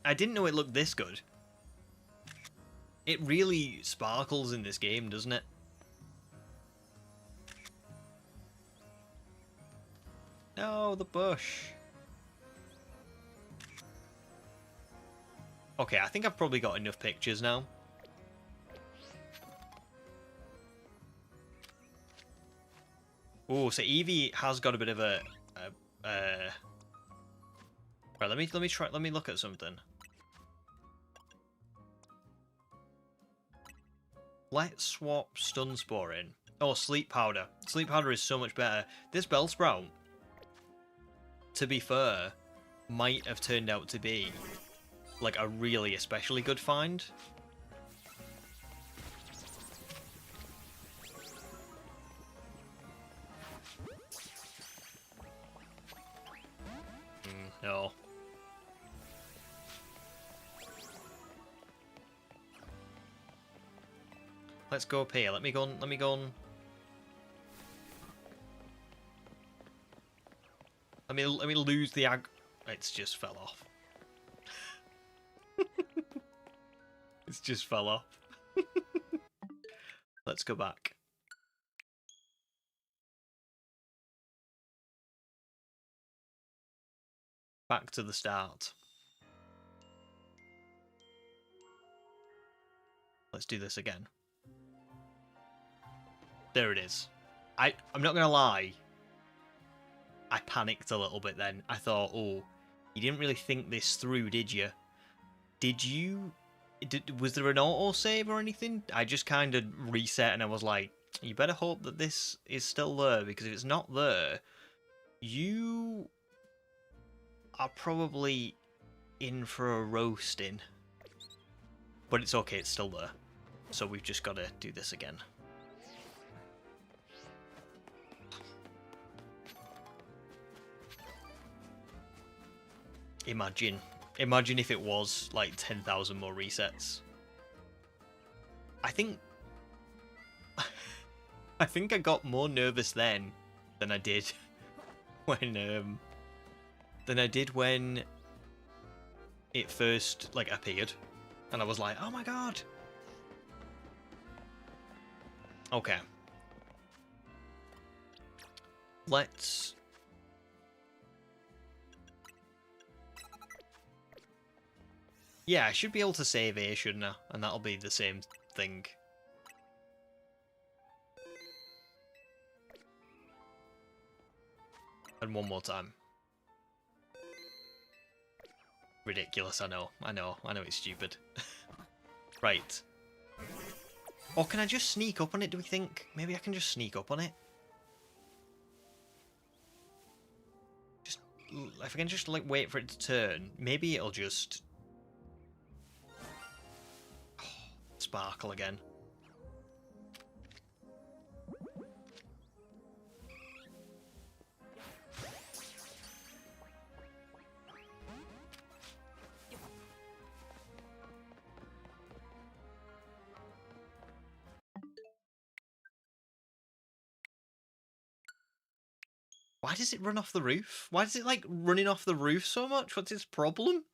I didn't know it looked this good. It really sparkles in this game, doesn't it? No, the bush. Okay, I think I've probably got enough pictures now. Oh, so Eevee has got a bit of a right, let me look at something. Let's swap Stun Spore in. Oh, Sleep Powder. Sleep Powder is so much better. This Bellsprout, to be fair, might have turned out to be like a really especially good find. No. Let's go up here. Let me go on. Let me go on. Let me lose the ag. It's just fell off. It's just fell off. Let's go back. Back to the start. Let's do this again. There it is. I'm not gonna lie. I panicked a little bit then. I thought, oh, you didn't really think this through, did you? Did you? Was there an autosave or anything? I just kind of reset and I was like, you better hope that this is still there, because if it's not there, you are probably in for a roasting. But it's okay, it's still there. So we've just got to do this again. Imagine if it was like 10,000 more resets. I think I got more nervous then than I did when it first like appeared, and I was like, oh my god. Okay. Let's... Yeah, I should be able to save here, shouldn't I? And that'll be the same thing. And one more time. Ridiculous, I know it's stupid. Right. Or can I just sneak up on it, do we think? Maybe I can just sneak up on it? Just, if I can just, like, wait for it to turn, maybe it'll just... Oh, sparkle again. Why does it run off the roof? Why does it like running off the roof so much? What's its problem?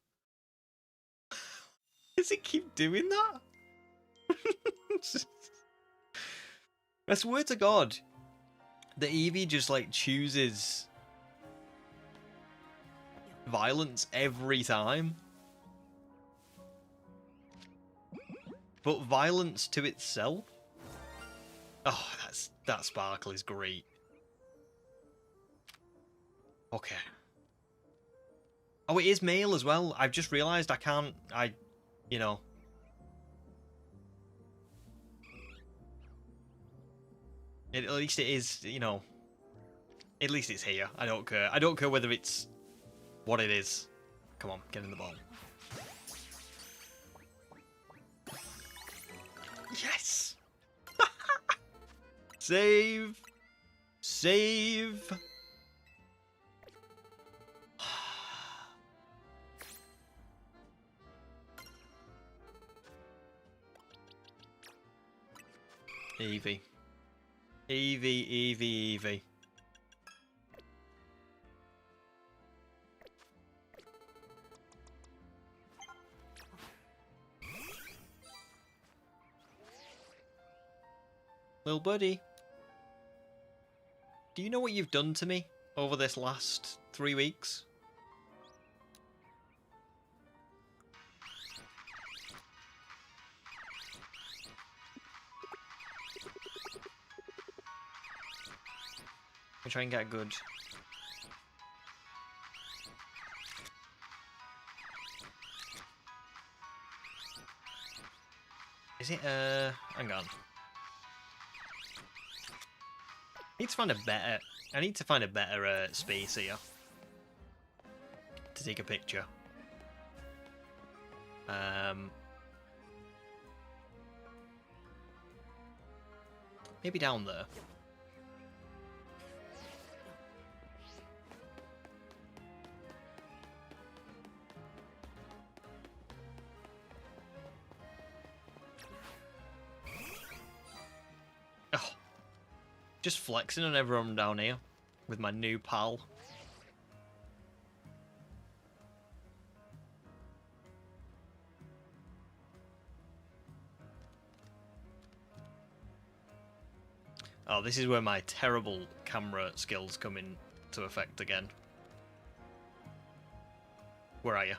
Does it keep doing that? I swear to God, the Eevee just like chooses violence every time. But violence to itself? Oh, that sparkle is great. Okay. Oh, it is male as well. I've just realised I can't... you know... at least it is, you know... At least it's here. I don't care. I don't care whether it's what it is. Come on, get in the ball. Yes! Save! Save! Eevee. Eevee, Eevee, Eevee. Little buddy. Do you know what you've done to me over this last 3 weeks? I'll try and get good. Is it, hang on. I need to find a better space here to take a picture. Maybe down there. Oh, just flexing on everyone down here with my new pal. Oh, this is where my terrible camera skills come into effect again. Where are you?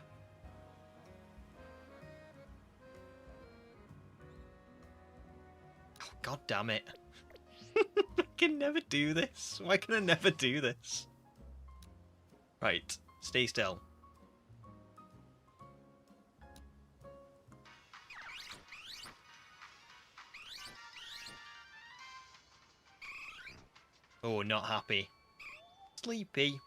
Oh, God damn it. I can never do this. Why can I never do this? Right, stay still. Oh, not happy. Sleepy.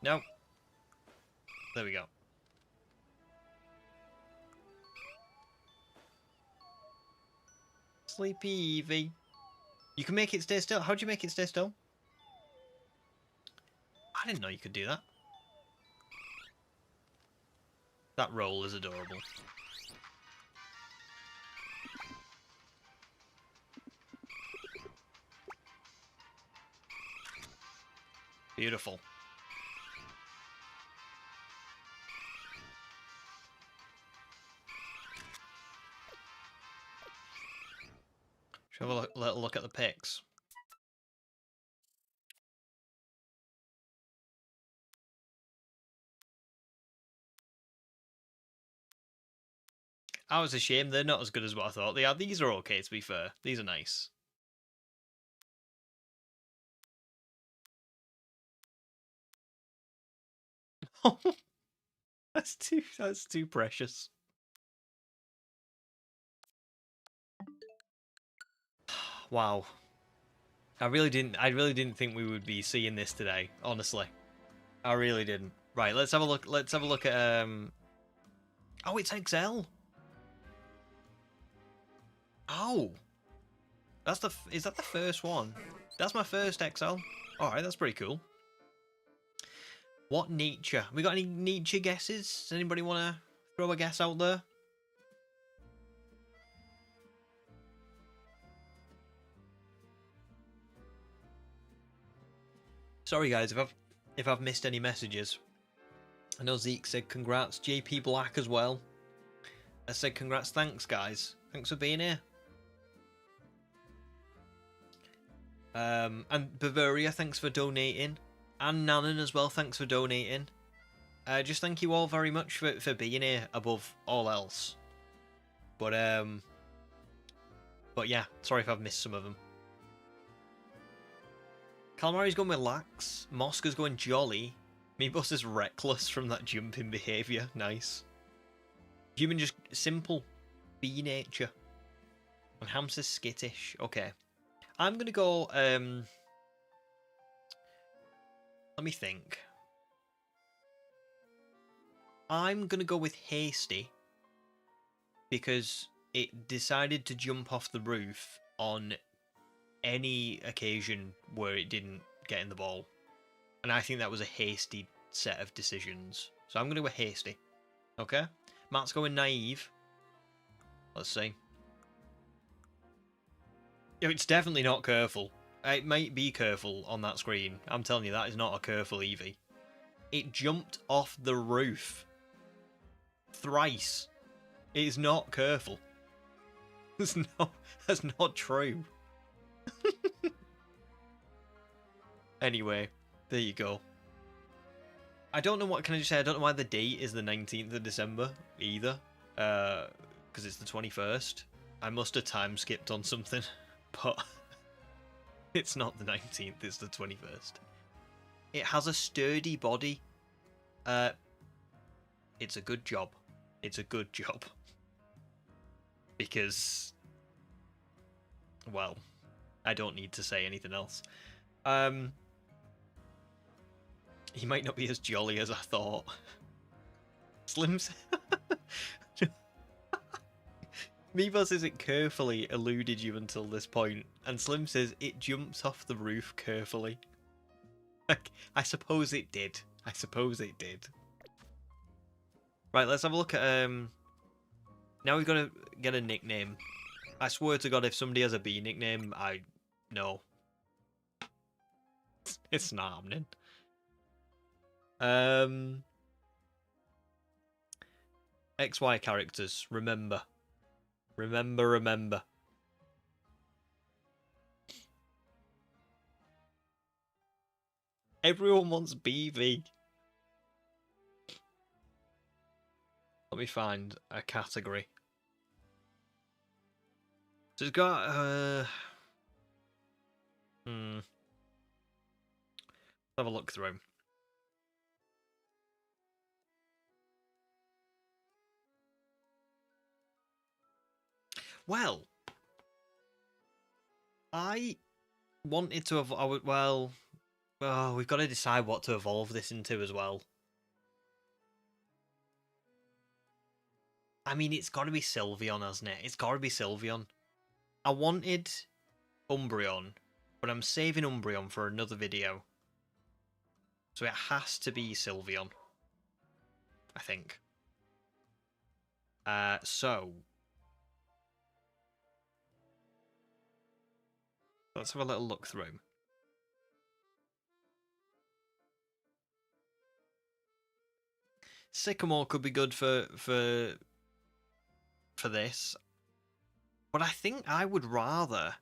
No. There we go. Sleepy Eevee. You can make it stay still. How'd you make it stay still? I didn't know you could do that. That roll is adorable. Beautiful. Shall we have a little look at the pics? I was ashamed. They're not as good as what I thought they are. These are okay, to be fair. These are nice. that's too precious. Wow. I really didn't think we would be seeing this today, honestly. I really didn't. Right, let's have a look. Let's have a look at oh, it's XL. Oh. Is that the first one? That's my first XL. Alright, that's pretty cool. What nature? We got any nature guesses? Does anybody want to throw a guess out there? Sorry guys if I've missed any messages. I know Zeke said congrats, JP Black as well. I said congrats, thanks guys. Thanks for being here. And Bavaria, thanks for donating. And Nanan as well, thanks for donating. Just thank you all very much for being here above all else. But yeah, sorry if I've missed some of them. Calamari's going with lax. Mosca's going jolly. Meatboss is reckless from that jumping behaviour. Nice. Human just simple. Bee nature. And Hamster's skittish. Okay. I'm going to go... let me think. I'm going to go with hasty. Because it decided to jump off the roof on any occasion where it didn't get in the ball. And I think that was a hasty set of decisions. So I'm going to go hasty. Okay? Matt's going naive. Let's see. Yeah, it's definitely not careful. It might be careful on that screen. I'm telling you, that is not a careful Eevee. It jumped off the roof. Thrice. It is not careful. That's not true. Anyway, there you go. I don't know what can I just say. I don't know why the date is the 19th of December either, because it's the 21st. I must have time skipped on something, but it's not the 19th. It's the 21st. It has a sturdy body. It's a good job. It's a good job because, well, I don't need to say anything else. He might not be as jolly as I thought. Slims. Meebo says it carefully eluded you until this point, and Slim says it jumps off the roof carefully. I suppose it did. I suppose it did. Right, let's have a look at now we've got to get a nickname. I swear to God, if somebody has a B nickname, I know. It's not happening. XY characters, remember. Remember. Everyone wants BV. Let me find a category. So it's got let's have a look through. Well, I wanted to have. Well, we've got to decide what to evolve this into as well. I mean, it's got to be Sylveon, hasn't it? It's got to be Sylveon. I wanted Umbreon, but I'm saving Umbreon for another video. So it has to be Sylveon, I think. So let's have a little look through. Sycamore could be good for this, but I think I would rather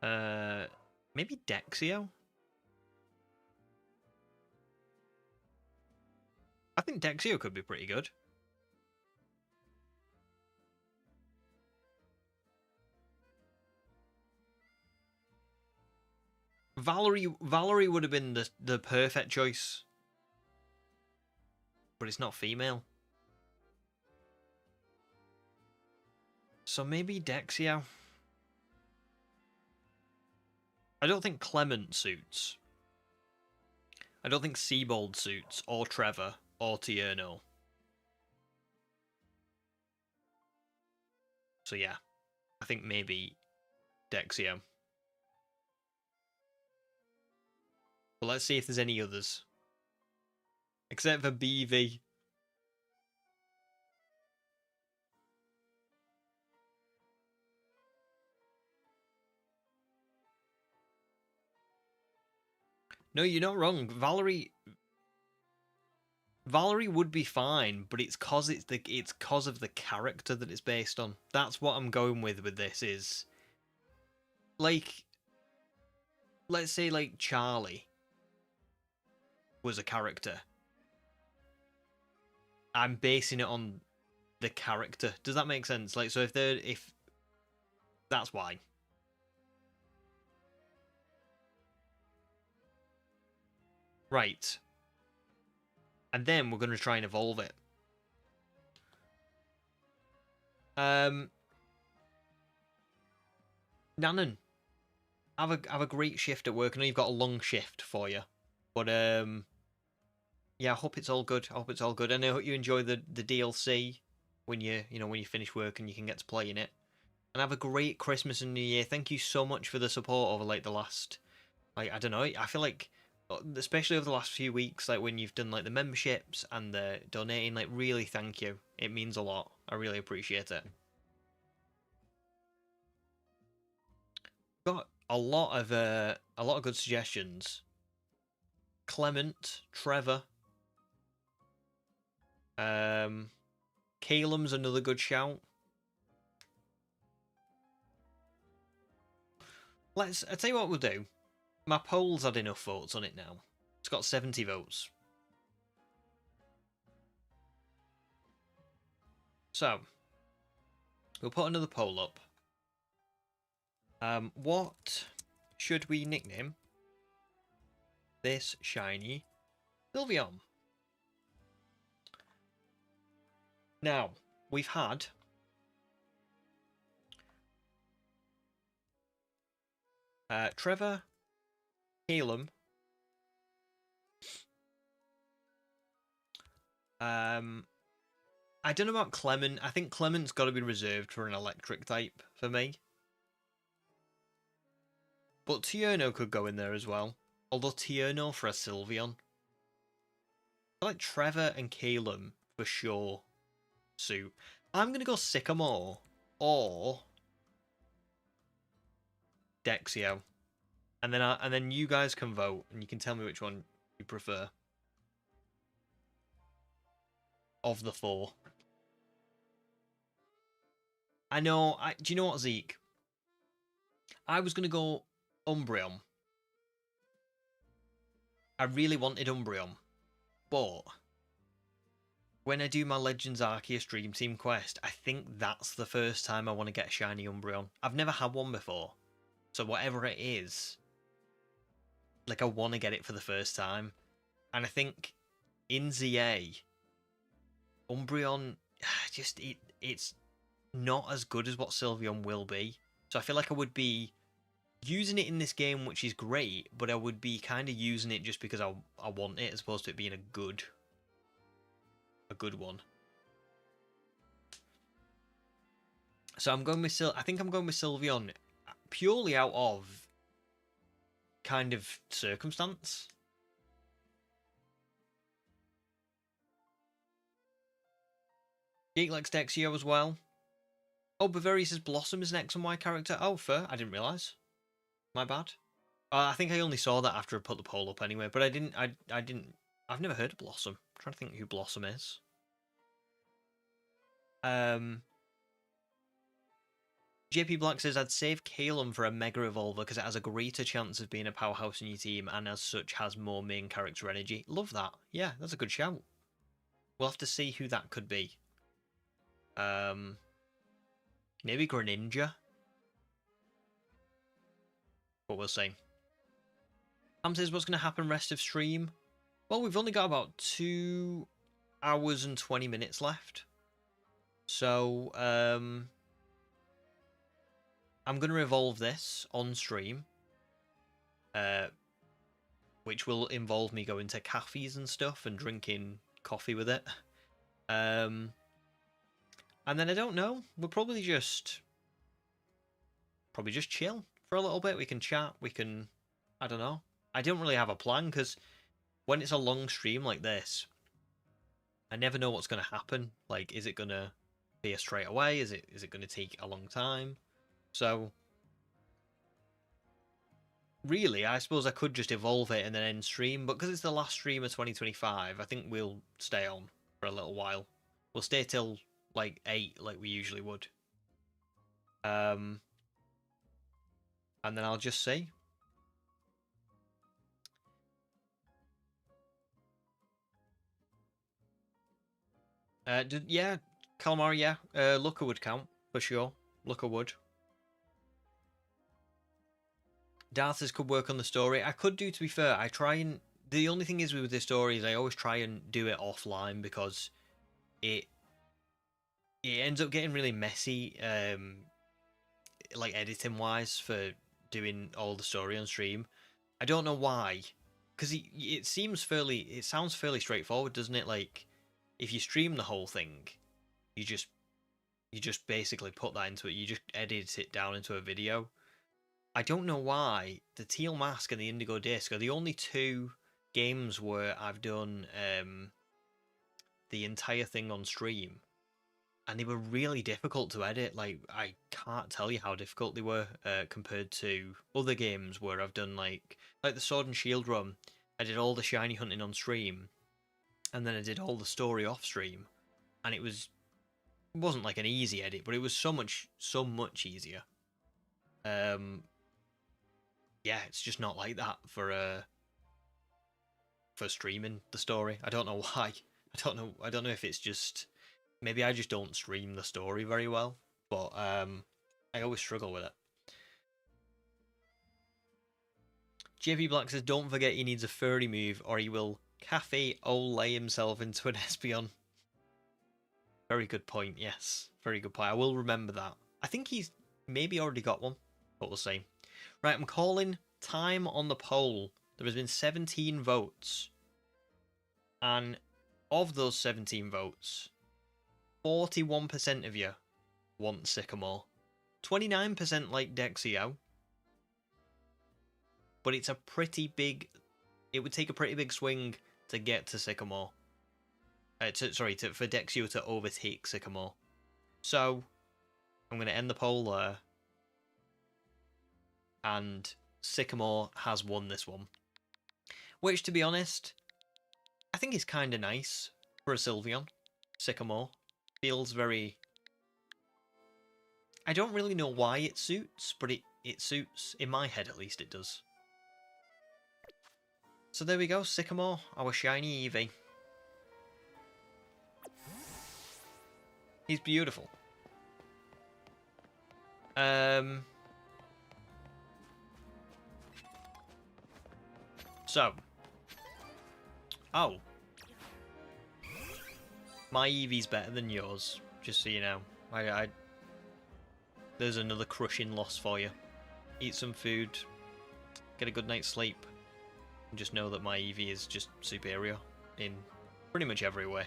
maybe Dexio. I think Dexio could be pretty good. Valerie would have been the perfect choice, but it's not female. So maybe Dexio. I don't think Clement suits. I don't think Seabold suits, or Trevor, or Tierno. So yeah, I think maybe Dexio. But let's see if there's any others. Except for BV. No, you're not wrong. Valerie would be fine, but it's cause of the character that it's based on. That's what I'm going with this is like, let's say like Charlie was a character. I'm basing it on the character. Does that make sense? Like, so if that's why. Right. And then we're going to try and evolve it. Nanan, have a great shift at work. I know you've got a long shift for you, but yeah, I hope it's all good. I hope it's all good. And I hope you enjoy the DLC when when you finish work and you can get to play in it. And have a great Christmas and New Year. Thank you so much for the support over like the last, like, I don't know. I feel like, especially over the last few weeks, like when you've done like the memberships and the donating, like really thank you. It means a lot. I really appreciate it. Got a lot of good suggestions. Clement, Trevor, Calum's another good shout. I'll tell you what we'll do. My poll's had enough votes on it now. It's got 70 votes. So, we'll put another poll up. What should we nickname this shiny Sylveon? Now, we've had Trevor, Calum, I don't know about Clement. I think Clement's got to be reserved for an electric type for me. But Tierno could go in there as well. Although Tierno for a Sylveon. I like Trevor and Calum for sure suit. I'm going to go Sycamore or Dexio. And then you guys can vote and you can tell me which one you prefer. Of the four. I know. Do you know what, Zeke? I was going to go Umbreon. I really wanted Umbreon. But when I do my Legends Arceus Dream Team quest, I think that's the first time I want to get a shiny Umbreon. I've never had one before. So whatever it is, like I want to get it for the first time. And I think in ZA, Umbreon, just it's not as good as what Sylveon will be. So I feel like I would be using it in this game, which is great, but I would be kind of using it just because I want it, as opposed to it being a good one. So I'm going with I think I'm going with Sylveon purely out of kind of circumstance. Jake likes Dexio as well. Oh, Bavaria says Blossom is an X and Y character. Oh, fair. I didn't realise. My bad. I think I only saw that after I put the poll up anyway, but I didn't. I've never heard of Blossom. I'm trying to think who Blossom is. JP Black says I'd save Calum for a Mega Evolver because it has a greater chance of being a powerhouse in your team and as such has more main character energy. Love that. Yeah, that's a good shout. We'll have to see who that could be. Maybe Greninja. But we'll see. Ham says what's going to happen rest of stream? Well, we've only got about 2 hours and 20 minutes left. So, I'm going to evolve this on stream. Which will involve me going to cafes and stuff and drinking coffee with it. And then I don't know. We'll probably just chill for a little bit. We can chat. We can, I don't know. I don't really have a plan because when it's a long stream like this, I never know what's going to happen. Like, is it going to be a straight away? Is it going to take a long time? So really, I suppose I could just evolve it and then end stream, but because it's the last stream of 2025, I think we'll stay on for a little while. We'll stay till like 8, like we usually would. And then I'll just see. Yeah, Calamari, yeah. Looker would count, for sure. Looker would. Darthers could work on the story. I could do, to be fair. I try and... The only thing is with the story is I always try and do it offline because it ends up getting really messy, like editing-wise, for doing all the story on stream. I don't know why. Because it sounds fairly straightforward, doesn't it? Like, if you stream the whole thing, you just basically put that into it. You just edit it down into a video. I don't know why the Teal Mask and the Indigo Disc are the only two games where I've done the entire thing on stream, and they were really difficult to edit. Like, I can't tell you how difficult they were compared to other games where I've done like the Sword and Shield run. I did all the shiny hunting on stream, and then I did all the story off stream, and it wasn't like an easy edit, but it was so much easier. Yeah, it's just not like that for streaming the story. I don't know why. I don't know if it's just maybe I just don't stream the story very well, but I always struggle with it. JP Black says, "Don't forget he needs a furry move, or he will cafe lay himself into an Espeon." Very good point. Yes, very good point. I will remember that. I think he's maybe already got one, but we'll see. Right, I'm calling time on the poll. There has been 17 votes. And of those 17 votes, 41% of you want Sycamore. 29% like Dexio. But it's a pretty big... It would take a pretty big swing to get to Sycamore. For Dexio to overtake Sycamore. So, I'm going to end the poll there. And Sycamore has won this one. Which, to be honest, I think is kind of nice for a Sylveon. Sycamore feels very... I don't really know why it suits, but it suits. In my head, at least, it does. So there we go, Sycamore, our shiny Eevee. He's beautiful. So. Oh. My Eevee's better than yours, just so you know. There's another crushing loss for you. Eat some food, get a good night's sleep, and just know that my Eevee is just superior in pretty much every way.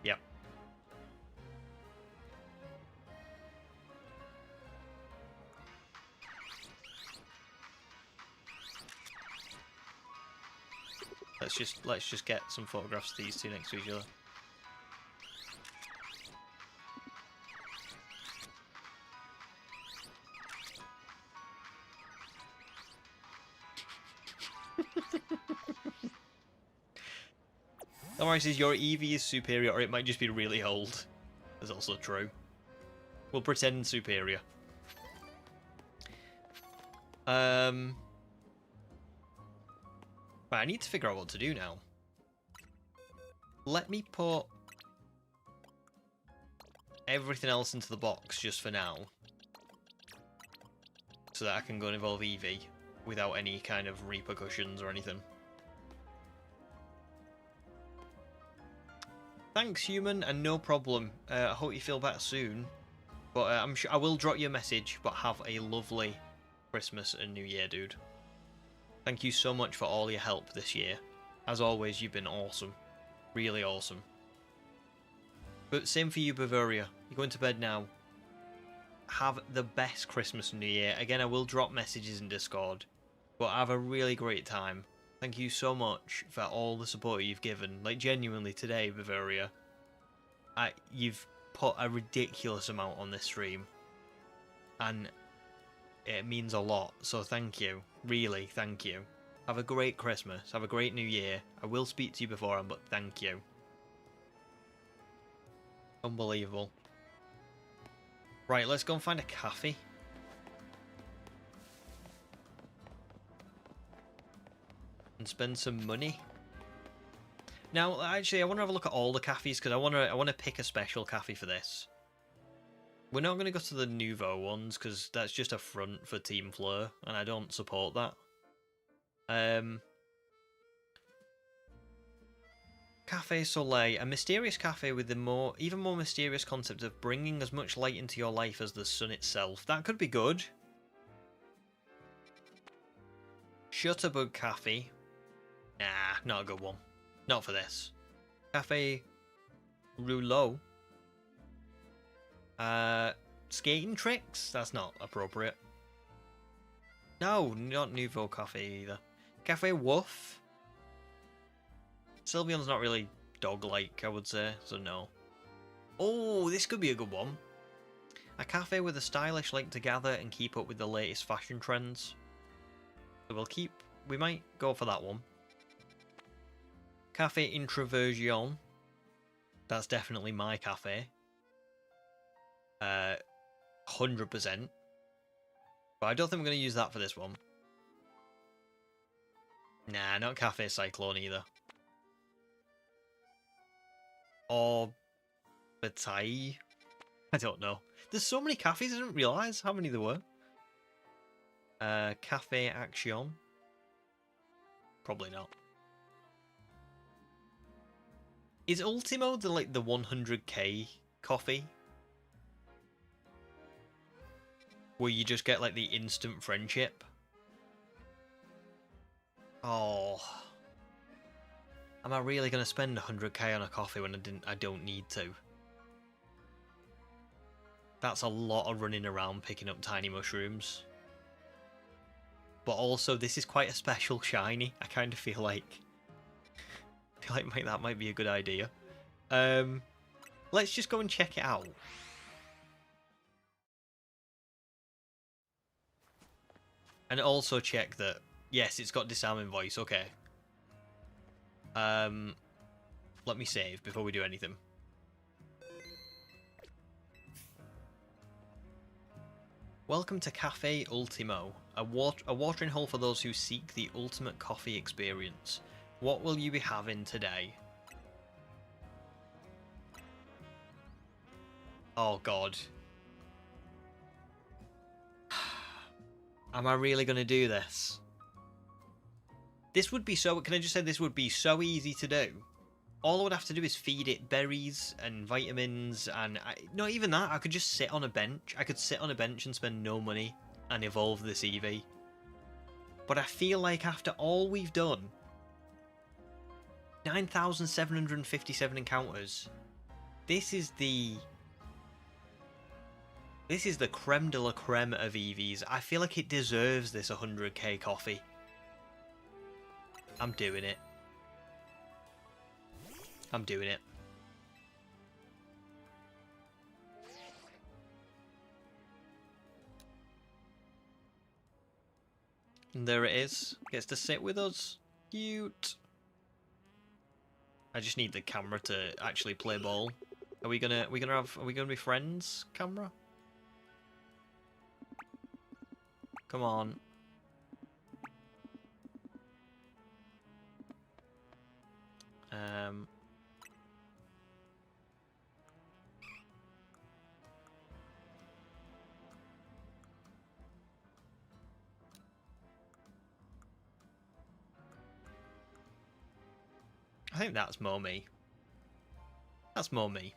Yep. Let's just get some photographs of these two next to each other. Omar says your Eevee is superior, or it might just be really old. That's also true. We'll pretend superior. Right, I need to figure out what to do now. Let me put everything else into the box just for now, so that I can go and evolve Eevee without any kind of repercussions or anything. Thanks, human, and no problem. I hope you feel better soon. But I'm sure I will drop you a message. But have a lovely Christmas and New Year, dude. Thank you so much for all your help this year. As always, you've been awesome. Really awesome. But same for you, Bavaria. You're going to bed now. Have the best Christmas and New Year. Again, I will drop messages in Discord. But have a really great time. Thank you so much for all the support you've given. Like, genuinely, today, Bavaria, you've put a ridiculous amount on this stream. And it means a lot, so thank you. Really, thank you. Have a great Christmas. Have a great New Year. I will speak to you beforehand, but thank you. Unbelievable. Right, let's go and find a cafe. And spend some money. Now, actually, I want to have a look at all the cafes because I want to pick a special cafe for this. We're not going to go to the Nouveau ones because that's just a front for Team Fleur, and I don't support that. Cafe Soleil, a mysterious cafe with the even more mysterious concept of bringing as much light into your life as the sun itself. That could be good. Shutterbug Cafe. Nah, not a good one. Not for this. Cafe Rouleau. Skating tricks? That's not appropriate. No, not Nouveau Cafe either. Cafe Woof. Sylveon's not really dog-like, I would say, so no. Oh, this could be a good one. A cafe with a stylish like to gather and keep up with the latest fashion trends. So we might go for that one. Cafe Introversion. That's definitely my cafe. 100%. But I don't think we're going to use that for this one. Nah, not Cafe Cyclone either. Or Bataille. I don't know. There's so many cafes, I didn't realise how many there were. Cafe Action. Probably not. Is Ultimo the 100k coffee? Where you just get like the instant friendship? Oh. Am I really going to spend 100k on a coffee when I don't need to? That's a lot of running around picking up tiny mushrooms. But also, this is quite a special shiny. I kind of feel like that might be a good idea. Let's just go and check it out. And also check that, yes, it's got disarming voice, okay. Let me save before we do anything. Welcome to Cafe Ultimo, a watering hole for those who seek the ultimate coffee experience. What will you be having today? Oh god. Am I really going to do this? This would be so... Can I just say this would be so easy to do? All I would have to do is feed it berries and vitamins and... not even that, I could just sit on a bench. I could sit on a bench and spend no money and evolve this Eevee. But I feel like after all we've done... 9,757 encounters. This is the creme de la creme of Eevees. I feel like it deserves this 100k coffee. I'm doing it. I'm doing it. And there it is. Gets to sit with us. Cute. I just need the camera to actually play ball. Are we gonna be friends, camera? Come on. I think that's more me. That's more me.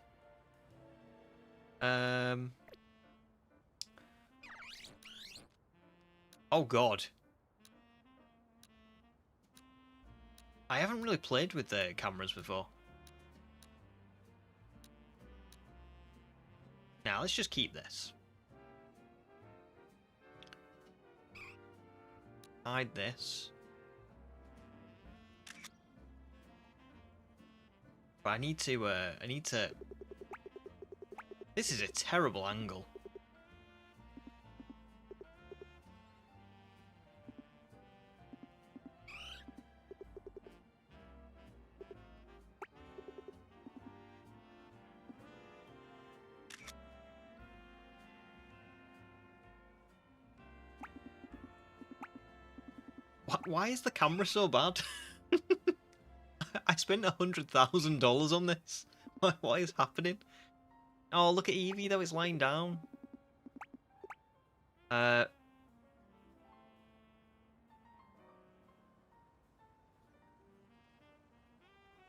Oh god. I haven't really played with the cameras before. Now let's just keep this. Hide this. But I need to This is a terrible angle. Why is the camera so bad? I spent $100,000 on this. What is happening? Oh, look at Eevee though, it's lying down.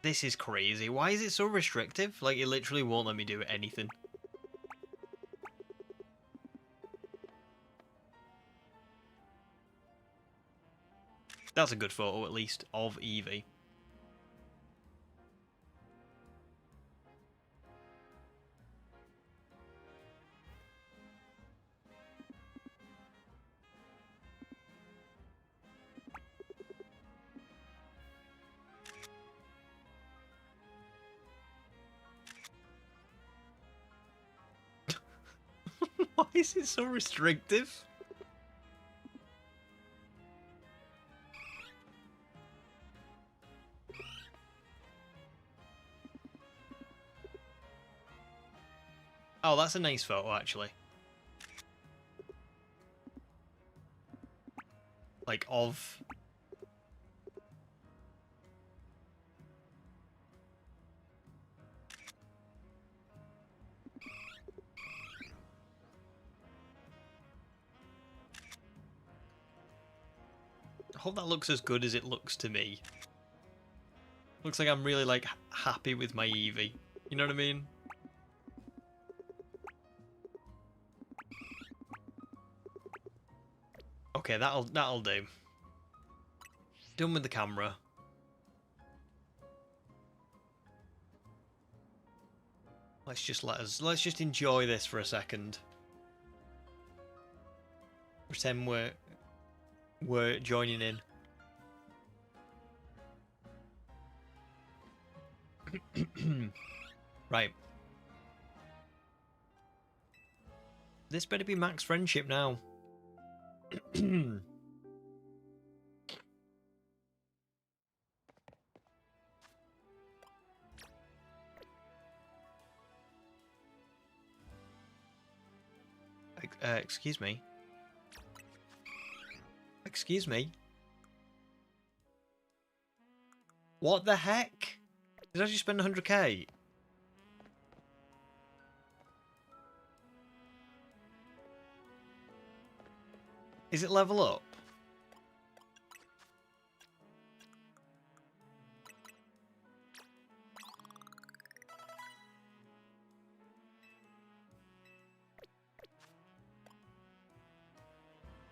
This is crazy. Why is it so restrictive? Like, it literally won't let me do anything. That's a good photo, at least, of Eevee. Why is it so restrictive? Oh, that's a nice photo, actually. Like, of... I hope that looks as good as it looks to me. Looks like I'm really, like, happy with my Eevee. You know what I mean? Okay, that'll do. Done with the camera. Let's just enjoy this for a second. Pretend we're joining in. Right. This better be max friendship now. Excuse me. Excuse me. What the heck? Did I just spend 100k? Is it level up?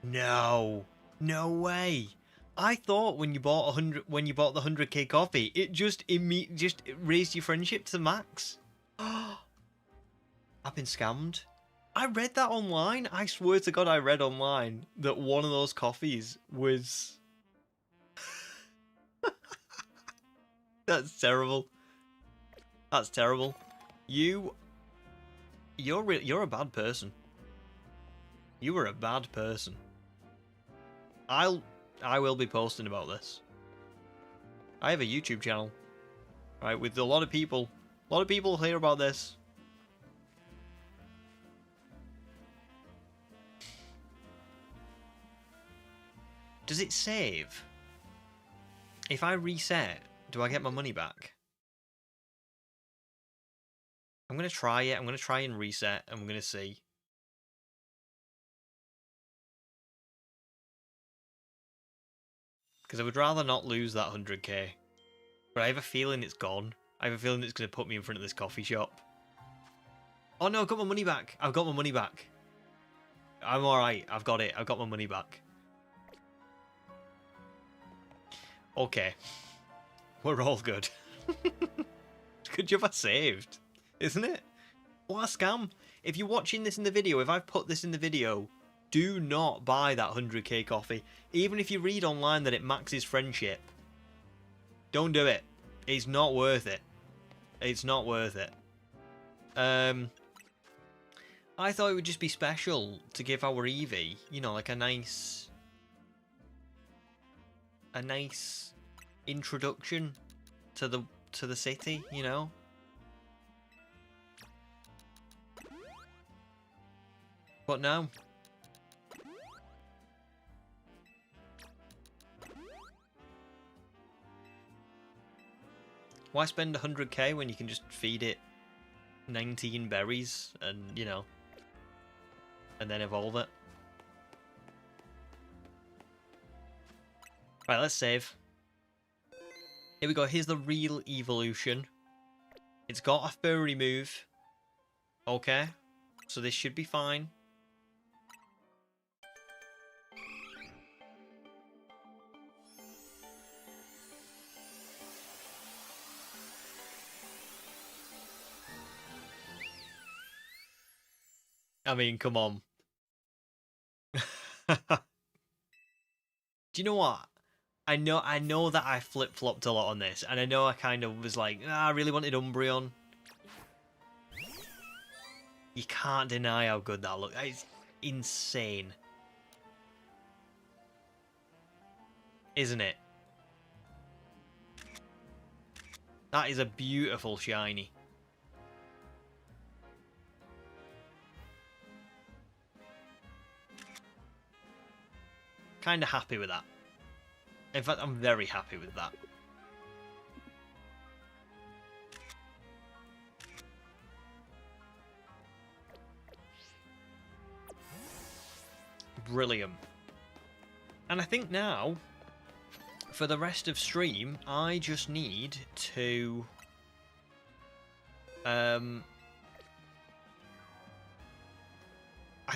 No. No way. I thought when you bought the 100k coffee, it just raised your friendship to the max. I've been scammed. I read that online. I swear to God, I read online that one of those coffees was... That's terrible. That's terrible. You're a bad person. You were a bad person. I will be posting about this. I have a YouTube channel, right, with a lot of people. A lot of people hear about this. Does it save? If I reset, do I get my money back? I'm going to try it. I'm going to try and reset. I'm going to see. Because I would rather not lose that 100k. But I have a feeling it's gone. I have a feeling it's going to put me in front of this coffee shop. Oh no, I've got my money back. I've got my money back. I'm alright. I've got it. I've got my money back. Okay. We're all good. Good job I saved. Isn't it? What a scam. If you're watching this in the video, if I've put this in the video, do not buy that 100k coffee. Even if you read online that it maxes friendship. Don't do it. It's not worth it. It's not worth it. I thought it would just be special to give our Eevee, you know, like a nice introduction to the city, you know. But no. Why spend 100k when you can just feed it 19 berries and, you know, and then evolve it? Right, let's save. Here we go. Here's the real evolution. It's got a furry move. Okay. So this should be fine. I mean, come on. Do you know what? I know that I flip-flopped a lot on this, and I know I kind of was like, I really wanted Umbreon. You can't deny how good that looks. It's insane. Isn't it? That is a beautiful shiny. Kind of happy with that. In fact, I'm very happy with that. Brilliant. And I think now, for the rest of stream, I just need to... I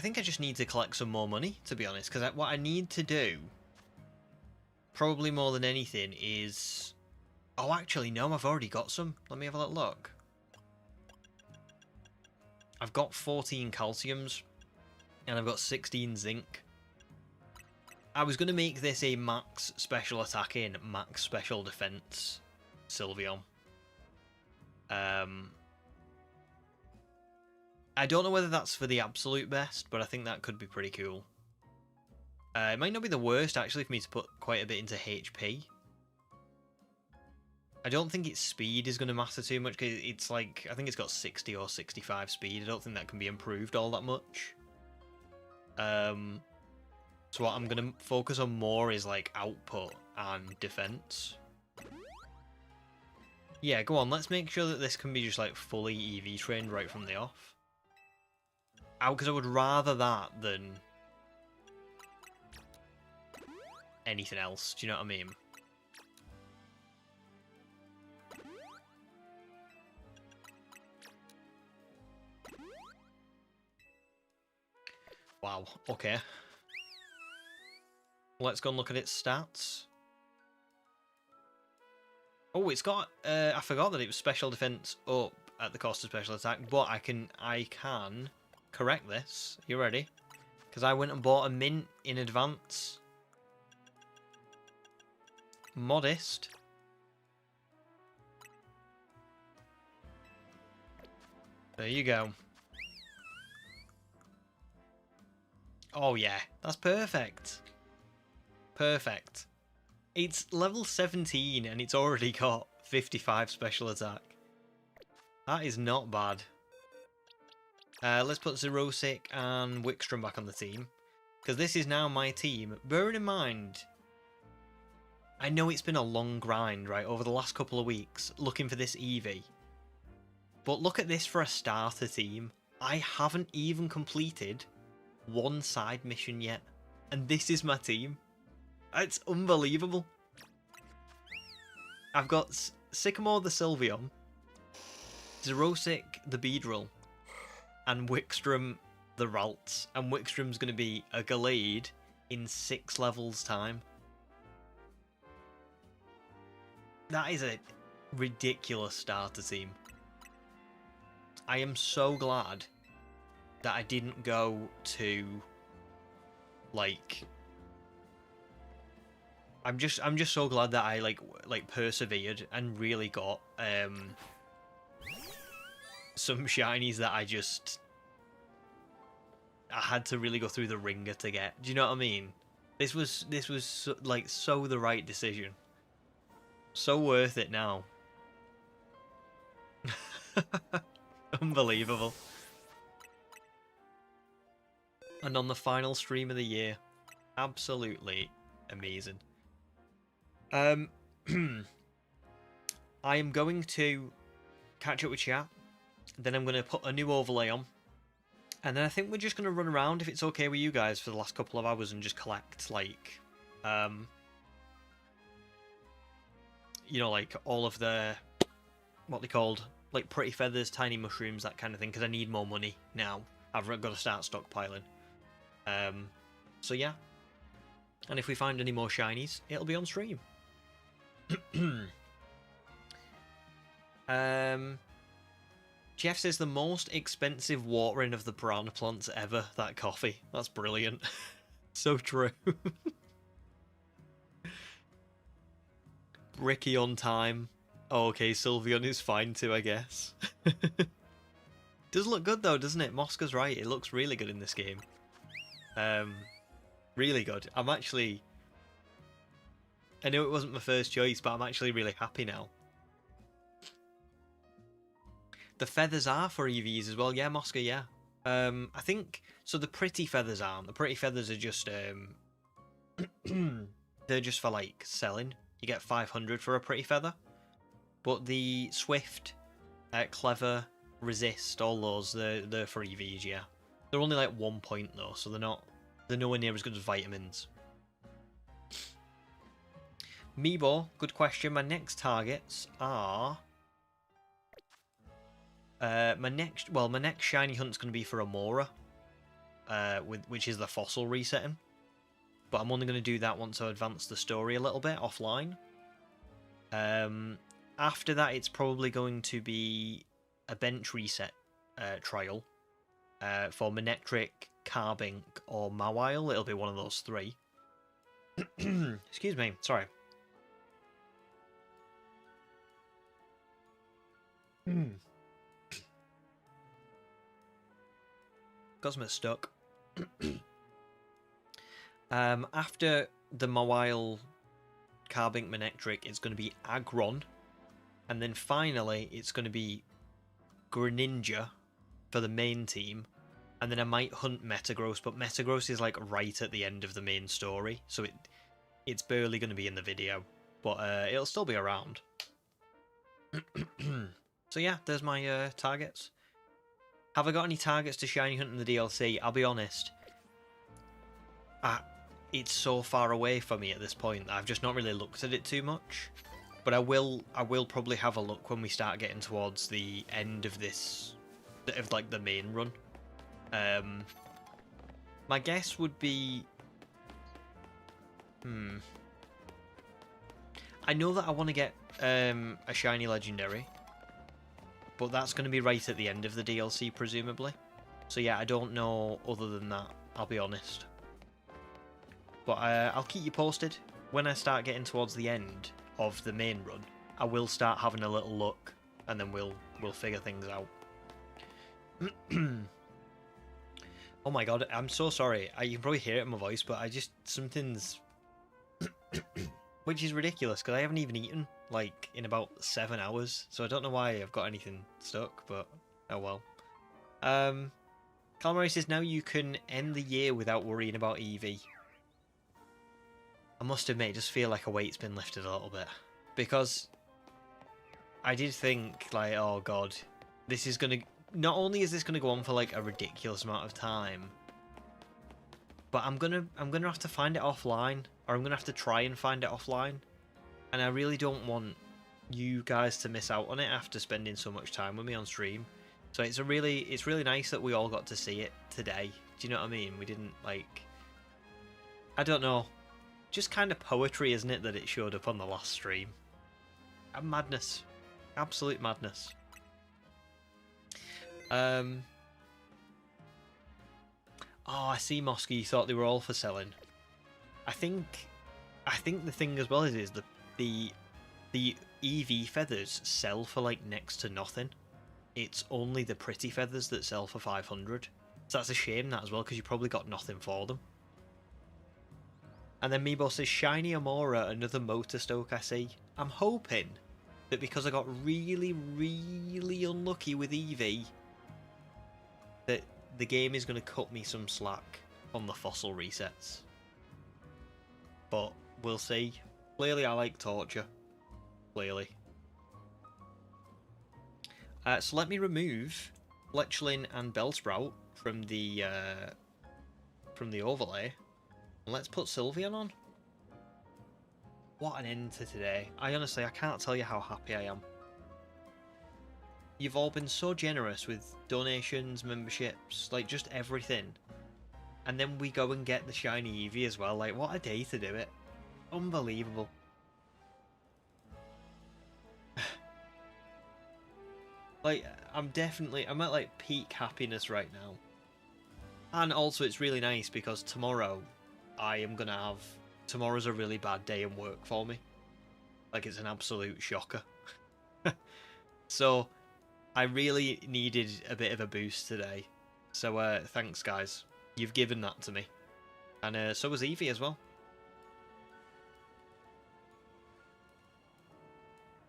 think I just need to collect some more money, to be honest, because what I need to do, probably more than anything, is... Oh, actually, no, I've already got some. Let me have a little look. I've got 14 calciums, and I've got 16 zinc. I was going to make this a max special attack in, max special defense Sylveon. I don't know whether that's for the absolute best, but I think that could be pretty cool. It might not be the worst, actually, for me to put quite a bit into HP. I don't think its speed is going to matter too much, because it's like, I think it's got 60 or 65 speed. I don't think that can be improved all that much. So what I'm going to focus on more is, like, output and defense. Yeah, go on, let's make sure that this can be just, like, fully EV trained right from the off. Because I would rather that than anything else, do you know what I mean? Wow, okay. Let's go and look at its stats. Oh, it's got... I forgot that it was special defense up at the cost of special attack, but I can correct this. You ready? Because I went and bought a mint in advance. Modest. There you go. Oh yeah, that's perfect. Perfect. It's level 17 and it's already got 55 special attack. That is not bad. Let's put Xerosic and Wickstrom back on the team. Because this is now my team. Bearing in mind, I know it's been a long grind, right, over the last couple of weeks, looking for this Eevee. But look at this for a starter team. I haven't even completed one side mission yet. And this is my team. It's unbelievable. I've got Sycamore the Sylveon, Xerosic the Beedrill, and Wickstrom the Ralts. And Wickstrom's going to be a Gallade in 6 levels time. That is a ridiculous starter team. I am so glad that I didn't go to, like... I'm just so glad that I like persevered and really got some shinies that I just I had to really go through the ringer to get. Do you know what I mean? This was so, like so the right decision. So worth it now. Unbelievable. And on the final stream of the year, absolutely amazing. I am going to catch up with chat, then I'm going to put a new overlay on, and then I think we're just going to run around, if it's okay with you guys, for the last couple of hours and just collect, like, you know, like, all of the, what they called, like, pretty feathers, tiny mushrooms, that kind of thing, because I need more money now. I've got to start stockpiling. So yeah. And if we find any more shinies, it'll be on stream. Jeff says the most expensive watering of the piranha plants ever, that coffee. That's brilliant. So true. Ricky on time. Oh, okay, Sylveon is fine too, I guess. Does look good though, doesn't it? Mosca's right, it looks really good in this game. Really good. I'm actually... I know it wasn't my first choice, but I'm actually really happy now. The feathers are for EVs as well. Yeah, Mosca, yeah. I think... So the pretty feathers aren't. The pretty feathers are just... they're just for, like, selling. You get 500 for a pretty feather. But the Swift, Clever, Resist, all those, they're for EVs, yeah. They're only, like, 1 point, though, so they're not... They're nowhere near as good as vitamins. Meebo, good question. My next targets are... my next shiny hunt's going to be for Amora, which is the fossil resetting. But I'm only going to do that once I advance the story a little bit offline. After that, it's probably going to be a bench reset trial for Manectric, Carbink, or Mawile. It'll be one of those three. Excuse me, sorry. Got something stuck. After the Mawile, Carbink, Manectric, it's going to be Aggron. And then finally, it's going to be Greninja for the main team. And then I might hunt Metagross, but Metagross is like right at the end of the main story. So it's barely going to be in the video. But it'll still be around. So yeah, there's my targets. Have I got any targets to shiny hunt in the DLC? I'll be honest. It's so far away for me at this point that I've just not really looked at it too much. But I will probably have a look when we start getting towards the end of this, of like the main run. My guess would be... I know that I want to get a shiny legendary. But that's going to be right at the end of the DLC, presumably. So yeah, I don't know other than that, I'll be honest. But I'll keep you posted. When I start getting towards the end of the main run, I will start having a little look, and then we'll figure things out. Oh my god, I'm so sorry. You can probably hear it in my voice, but something's... Which is ridiculous, because I haven't even eaten, like, in about 7 hours. So I don't know why I've got anything stuck, but oh well. Calamari says, now you can end the year without worrying about Eevee. I must admit, I just feel like a weight's been lifted a little bit. Because I did think, like, oh god, this is going to... Not only is this going to go on for, like, a ridiculous amount of time, but I'm gonna have to find it offline, or I'm gonna have to try and find it offline, and I really don't want you guys to miss out on it after spending so much time with me on stream. So it's really nice that we all got to see it today. Do you know what I mean? We didn't, like, I don't know, just kind of poetry, isn't it, that it showed up on the last stream? Madness, absolute madness. Oh, I see, Mosky. You thought they were all for selling. I think the thing as well is the Eevee feathers sell for like next to nothing. It's only the pretty feathers that sell for 500. So that's a shame, that as well, because you probably got nothing for them. And then Meebo says, Shiny Amora, another Motor Stoke I see. I'm hoping that because I got really, really unlucky with Eevee, that the game is going to cut me some slack on the fossil resets. But we'll see. Clearly I like Torture. Clearly. So let me remove Fletchling and Bellsprout from the overlay. And let's put Sylveon on. What an end to today. I honestly, I can't tell you how happy I am. You've all been so generous with donations, memberships, like just everything. And then we go and get the shiny Eevee as well. Like, what a day to do it. Unbelievable. Like, I'm at like peak happiness right now. And also it's really nice because tomorrow tomorrow's a really bad day in work for me. Like, it's an absolute shocker. So I really needed a bit of a boost today. So thanks guys. You've given that to me. And so was Eevee as well.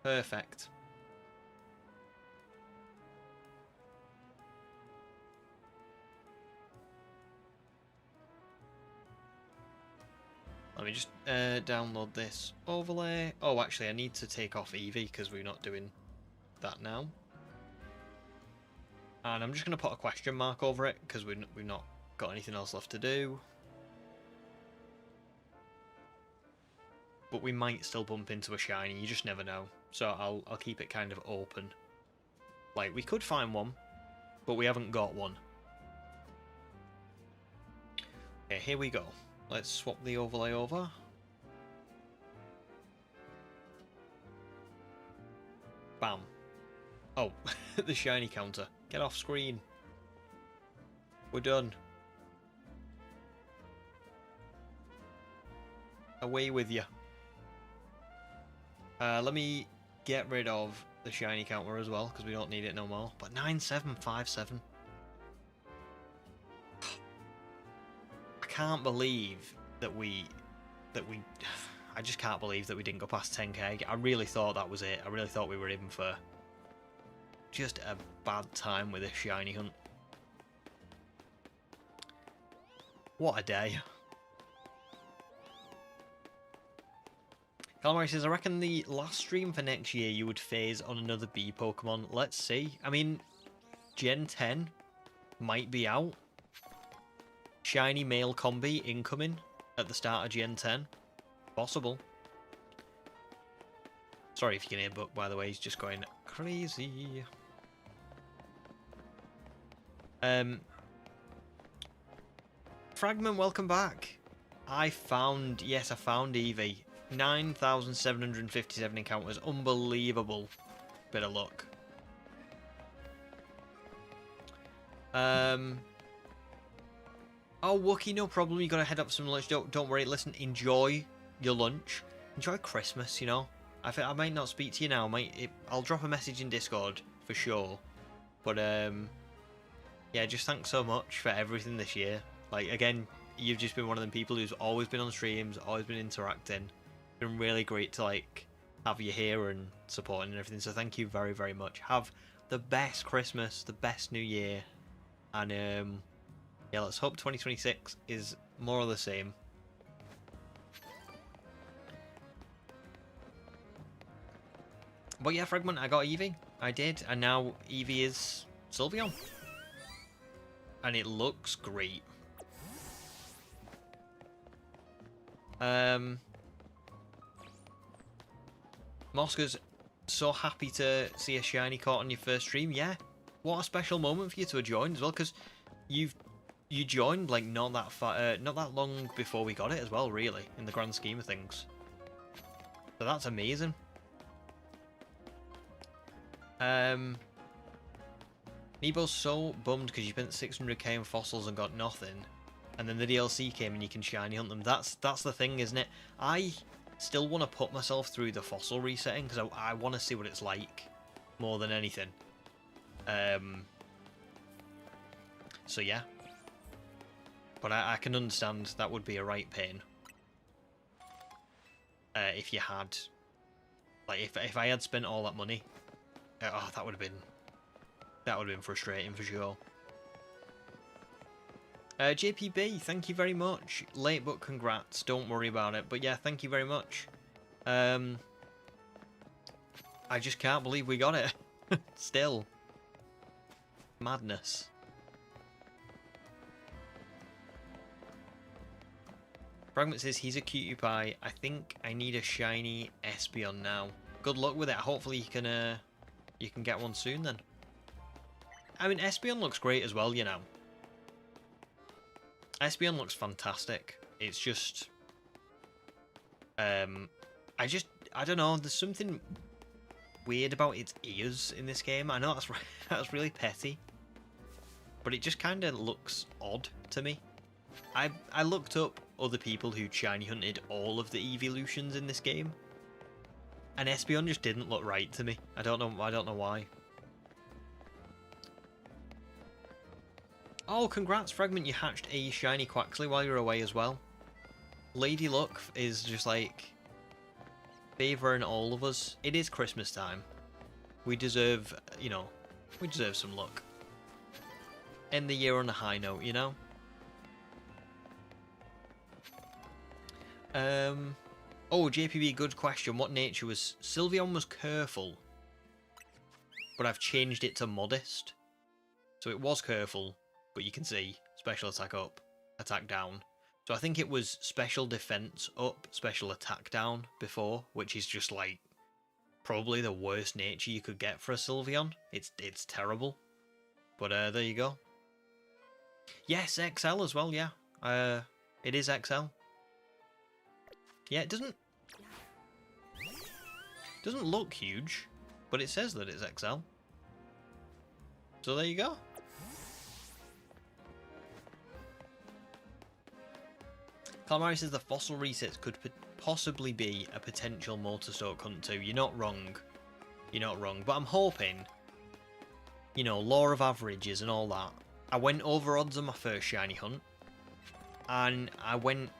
Perfect. Let me just download this overlay. Oh, actually, I need to take off Eevee because we're not doing that now. And I'm just going to put a question mark over it because we've not got anything else left to do. But we might still bump into a shiny, you just never know. So I'll keep it kind of open. Like, we could find one, but we haven't got one. Okay, here we go. Let's swap the overlay over. Bam. Oh, the shiny counter. Get off screen. We're done. Away with you. Let me get rid of the shiny counter as well, because we don't need it no more. But 9757. I can't believe that we... I just can't believe that we didn't go past 10k. I really thought that was it. I really thought we were in for just a bad time with this shiny hunt. What a day. Calamari says, I reckon the last stream for next year you would phase on another bee Pokemon. Let's see. I mean, Gen 10 might be out. Shiny male combi incoming at the start of Gen 10. Possible. Sorry if you can hear Buck, by the way, he's just going crazy. Fragment, welcome back. I found Eevee. 9,757 encounters. Unbelievable. Bit of luck. Oh, Wookie, no problem. You gotta head up for some lunch. Don't worry. Listen, enjoy your lunch. Enjoy Christmas, you know. I might not speak to you now. I'll drop a message in Discord for sure. But yeah, just thanks so much for everything this year. Like, again, you've just been one of them people who's always been on streams, always been interacting. It's been really great to like have you here and supporting and everything. So thank you very, very much. Have the best Christmas, the best New Year, and yeah, let's hope 2026 is more of the same. But yeah, Fragment, I got Eevee. I did, and now Eevee is Sylveon. And it looks great. Mosca's so happy to see a shiny caught on your first stream. Yeah, what a special moment for you to have joined as well, because you joined like not that long before we got it as well, really, in the grand scheme of things. So that's amazing. Neebo's so bummed because you spent 600k in fossils and got nothing, and then the DLC came and you can shiny hunt them. That's the thing, isn't it? I still want to put myself through the fossil resetting because I want to see what it's like more than anything. So yeah, But I can understand that would be a right pain. If you had... Like, if I had spent all that money... oh, that would have been... That would have been frustrating for sure. JPB, thank you very much. Late but congrats. Don't worry about it. But yeah, thank you very much. I just can't believe we got it. Still. Madness. Fragment says he's a cutie pie. I think I need a shiny Espeon now. Good luck with it. Hopefully you can get one soon then. I mean, Espeon looks great as well, you know. Espeon looks fantastic. It's just... I don't know, there's something weird about its ears in this game. I know that's that's really petty. But it just kind of looks odd to me. I looked up other people who shiny hunted all of the evolutions in this game. And Espeon just didn't look right to me. I don't know why. Oh, congrats, Fragment, you hatched a shiny Quaxley while you're away as well. Lady Luck is just like favouring all of us. It is Christmas time. We deserve, you know, we deserve some luck. End the year on a high note, you know? Oh, JPB, good question. What nature was... Sylveon was careful. But I've changed it to modest. So it was careful, but you can see special attack up, attack down. So I think it was special defense up, special attack down before, which is just like probably the worst nature you could get for a Sylveon. It's terrible. But there you go. Yes, XL as well, yeah. It is XL. Yeah, it doesn't look huge, but it says that it's XL. So there you go. Calamari says the fossil resets could possibly be a potential Motorstoke hunt too. You're not wrong. You're not wrong. But I'm hoping, you know, law of averages and all that. I went over odds on my first shiny hunt. And I went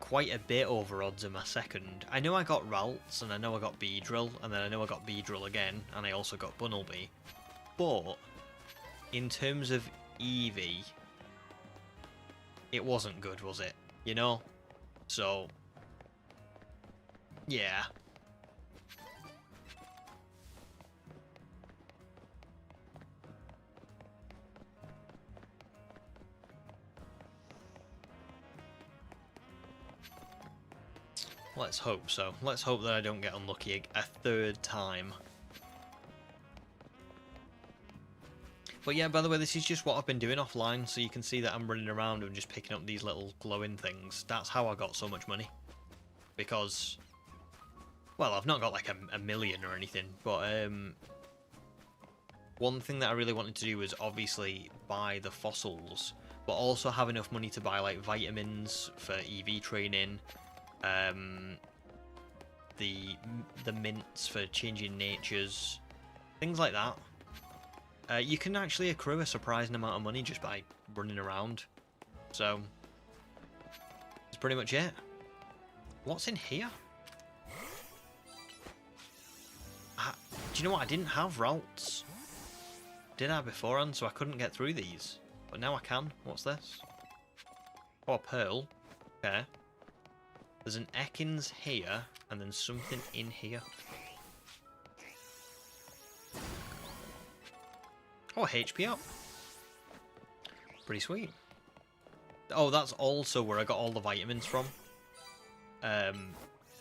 quite a bit over odds in my second. I know I got Ralts, and I know I got Beedrill, and then I know I got Beedrill again, and I also got Bunnelby. But in terms of Eevee, it wasn't good, was it? You know? So, yeah. Let's hope so. Let's hope that I don't get unlucky a third time. But yeah, by the way, this is just what I've been doing offline, so you can see that I'm running around and just picking up these little glowing things. That's how I got so much money. Because, well, I've not got like a million or anything, but one thing that I really wanted to do was obviously buy the fossils, but also have enough money to buy like vitamins for EV training, the mints for changing natures, things like that. You can actually accrue a surprising amount of money just by running around. So, that's pretty much it. What's in here? Do you know what? I didn't have Ralts. Did I beforehand? So I couldn't get through these. But now I can. What's this? Oh, a pearl. Okay. There's an Ekans here, and then something in here. Oh, HP up. Pretty sweet. Oh, that's also where I got all the vitamins from.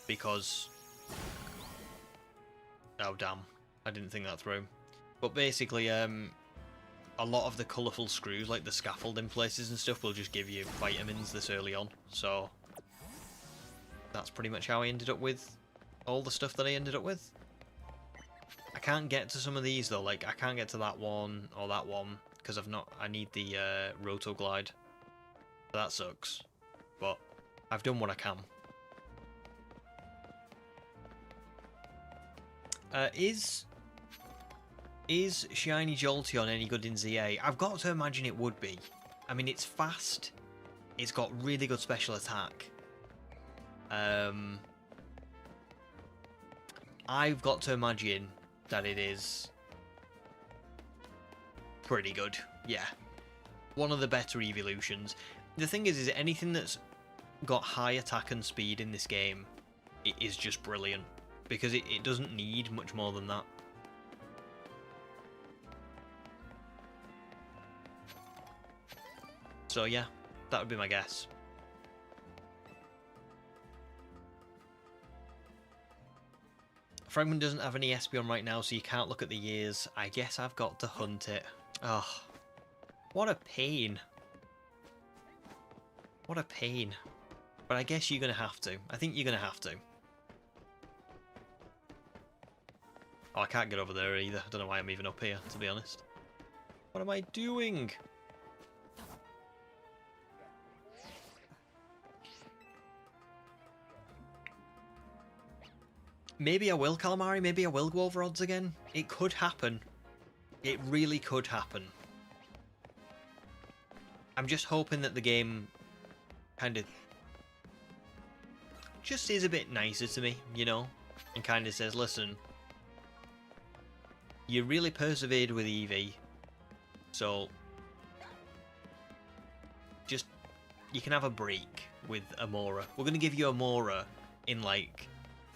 Because... oh, damn. I didn't think that through. But basically, a lot of the colourful screws, like the scaffolding places and stuff, will just give you vitamins this early on. So, that's pretty much how I ended up with all the stuff that I ended up with. I can't get to some of these though, like I can't get to that one or that one because I need the Rotoglide. So that sucks. But I've done what I can. Is Shiny Jolteon any good in ZA? I've got to imagine it would be. I mean, it's fast. it's got really good special attack. I've got to imagine that it is pretty good. Yeah. One of the better evolutions. The thing is anything that's got high attack and speed in this game, it is just brilliant. Because it doesn't need much more than that. So yeah, that would be my guess. Fragment doesn't have any Espeon right now, so you can't look at the years. I guess I've got to hunt it. Oh, what a pain. What a pain. But I guess you're going to have to. I think you're going to have to. Oh, I can't get over there either. I don't know why I'm even up here, to be honest. What am I doing? Maybe I will Calamari, maybe I will go over odds again. It could happen. It really could happen. I'm just hoping that the game kind of just is a bit nicer to me, you know? And kind of says, listen, you really persevered with Eevee, so just, you can have a break with Amora. We're going to give you Amora in like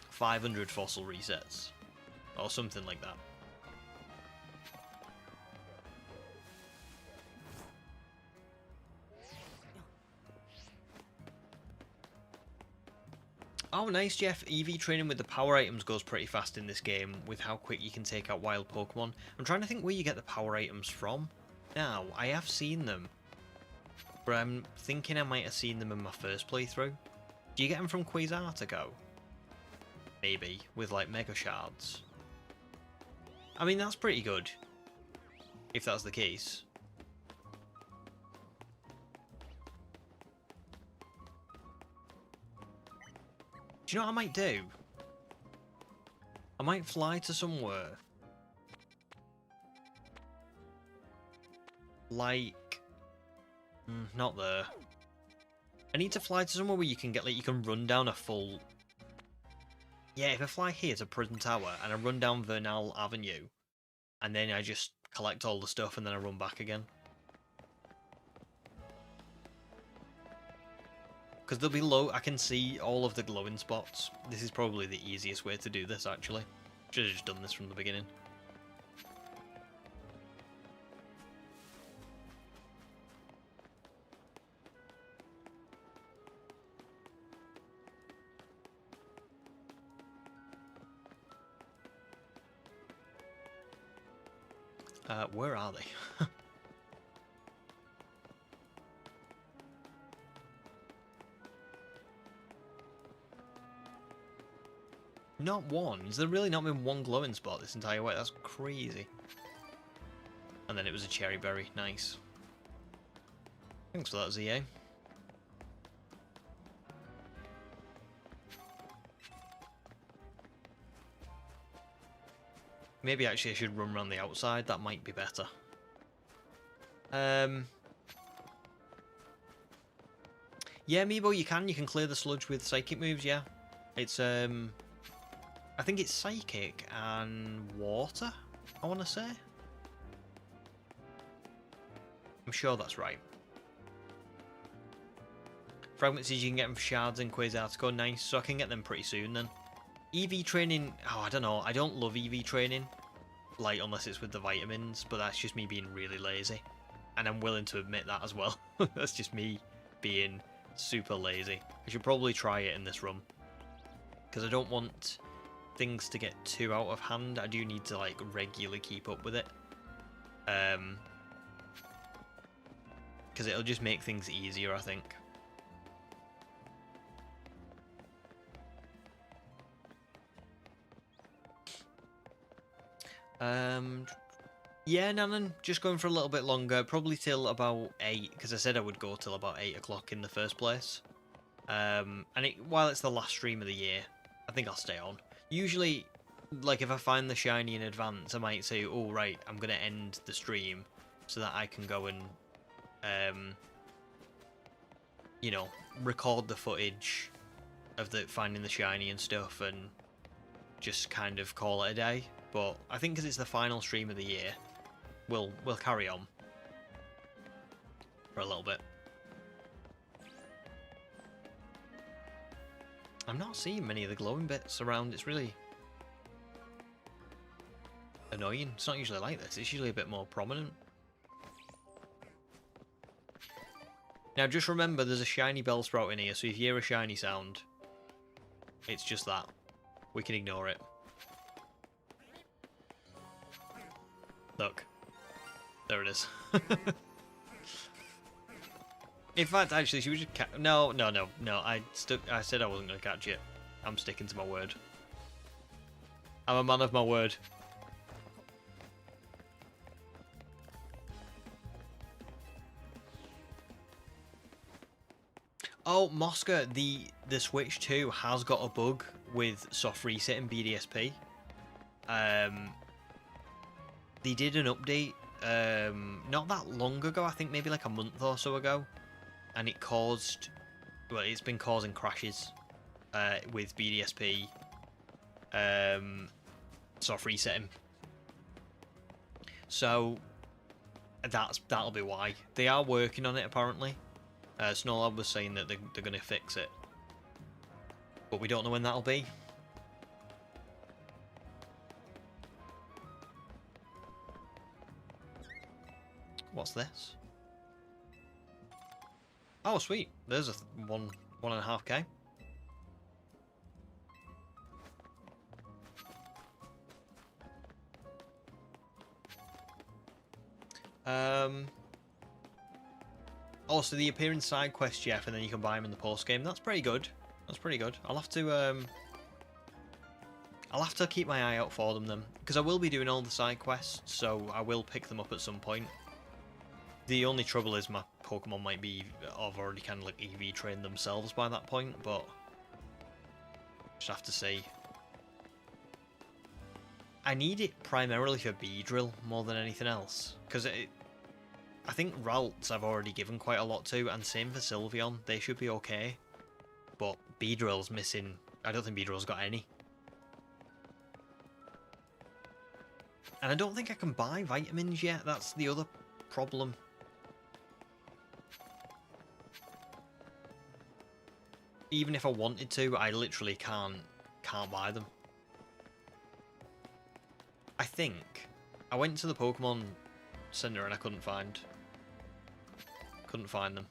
500 fossil resets, or something like that. Oh, nice, Jeff. Eevee training with the power items goes pretty fast in this game, with how quick you can take out wild Pokemon. I'm trying to think where you get the power items from. Now, I have seen them, but I'm thinking I might have seen them in my first playthrough. Do you get them from Quasartico? Maybe, with like Mega Shards. I mean, that's pretty good, if that's the case. Do you know what I might do? I might fly to somewhere. Like... not there. I need to fly to somewhere where you can get, like, you can run down a full... Yeah, if I fly here to Prison Tower, and I run down Vernal Avenue, and then I just collect all the stuff, and then I run back again. Because there'll be low, I can see all of the glowing spots. This is probably the easiest way to do this, actually. Should have just done this from the beginning. Where are they? Not one. Has there really not been one glowing spot this entire way? That's crazy. And then it was a cherry berry. Nice. Thanks for that, ZA. Maybe actually I should run around the outside. That might be better. Yeah, Meebo, you can clear the sludge with psychic moves, yeah. It's I think it's psychic and water, I want to say. I'm sure that's right. Fragments you can get them for shards and Quasartico, nice, so I can get them pretty soon then. Eevee training, oh, I don't know, I don't love Eevee training, like, unless it's with the vitamins, but that's just me being really lazy. And I'm willing to admit that as well. That's just me being super lazy. I should probably try it in this run, because I don't want things to get too out of hand. I do need to, like, regularly keep up with it. Because it'll just make things easier, I think. Yeah, Nanan, just going for a little bit longer, probably till about 8, because I said I would go till about 8 o'clock in the first place. And while it's the last stream of the year, I think I'll stay on. Usually, like, if I find the shiny in advance, I might say, oh, right, I'm going to end the stream so that I can go and you know, record the footage of the finding the shiny and stuff and just kind of call it a day. But I think because it's the final stream of the year, we'll carry on for a little bit. I'm not seeing many of the glowing bits around. It's really annoying. It's not usually like this. It's usually a bit more prominent. Now just remember there's a shiny Bellsprout in here, so if you hear a shiny sound, it's just that. We can ignore it. Look. There it is. In fact, actually, should we just No. I said I wasn't going to catch it. I'm sticking to my word. I'm a man of my word. Oh, Mosca, the Switch 2 has got a bug with soft reset in BDSP. They did an update not that long ago, I think maybe like a month or so ago, and it caused, well, it's been causing crashes with BDSP soft resetting. So that'll be why. They are working on it apparently. Snowlab was saying that they're going to fix it, but we don't know when that'll be. What's this? Oh, sweet. There's a 1.5K. Also, the appearance side quest, Jeff, and then you can buy them in the post game. That's pretty good. That's pretty good. I'll have to keep my eye out for them then, because I will be doing all the side quests, so I will pick them up at some point. The only trouble is my Pokemon might be I've already kind of like Eevee trained themselves by that point, but just have to see. I need it primarily for Beedrill more than anything else, because I think Ralts I've already given quite a lot to, and same for Sylveon. They should be okay, but Beedrill's missing. I don't think Beedrill's got any. And I don't think I can buy vitamins yet. That's the other problem. Even if I wanted to, I literally can't buy them. I think I went to the Pokemon Center and I couldn't find them.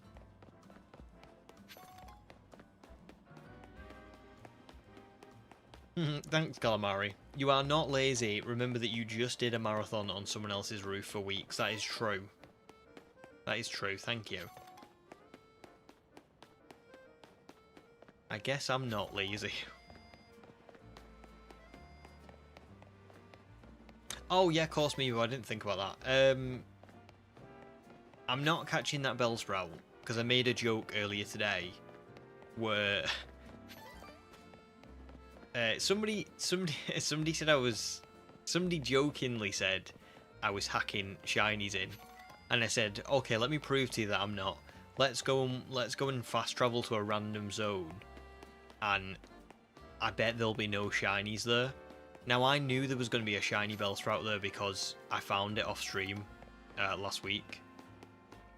Thanks, Calamari. You are not lazy. Remember that you just did a marathon on someone else's roof for weeks. That is true. That is true. Thank you. I guess I'm not lazy. Oh yeah, of course, Meebo. I didn't think about that. I'm not catching that Bellsprout because I made a joke earlier today where somebody said somebody jokingly said I was hacking shinies in, and I said, okay, let me prove to you that I'm not. Let's go and fast travel to a random zone, and I bet there'll be no shinies there. Now I knew there was going to be a shiny Bellsprout there because I found it off stream last week,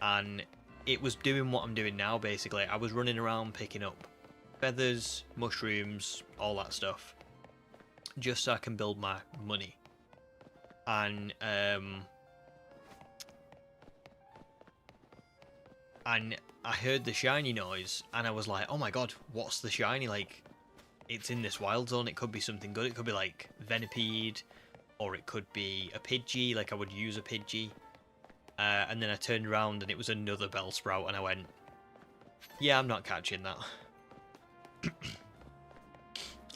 and it was doing what I'm doing now basically. I was running around picking up feathers, mushrooms, all that stuff, just so I can build my money. And I heard the shiny noise, and I was like, oh my god, what's the shiny? Like, it's in this wild zone, it could be something good. It could be like Venipede, or it could be a Pidgey, like I would use a Pidgey. And then I turned around and it was another Bellsprout, and I went, yeah, I'm not catching that.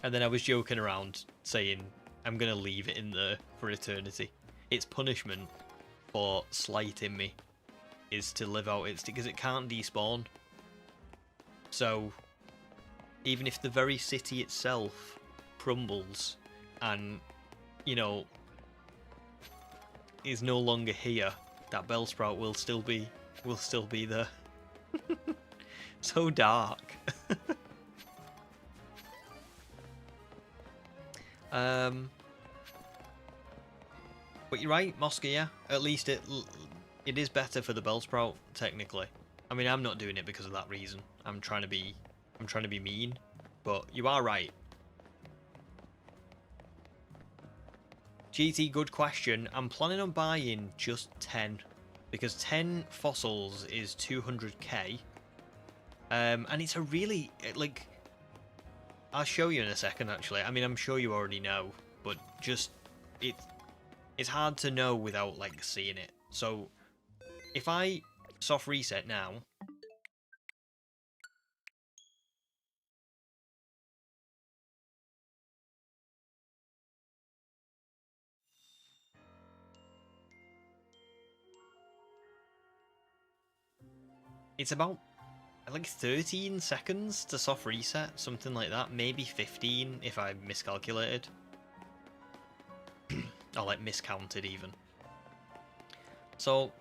And then I was joking around saying I'm gonna leave it in there for eternity. Its punishment for slighting me is to live out its, because it can't despawn. So even if the very city itself crumbles and, you know, is no longer here, that Bellsprout will still be there. So dark. But you're right, Moscow. At least it is better for the Bellsprout technically. I mean, I'm not doing it because of that reason. I'm trying to be mean, but you are right. GT, good question. I'm planning on buying just 10 because 10 fossils is 200k. And it's a really like. I'll show you in a second. Actually, I mean, I'm sure you already know, but just it's hard to know without like seeing it. So if I soft reset now, it's about like 13 seconds to soft reset, something like that. Maybe 15 if I miscalculated. Or like miscounted even. So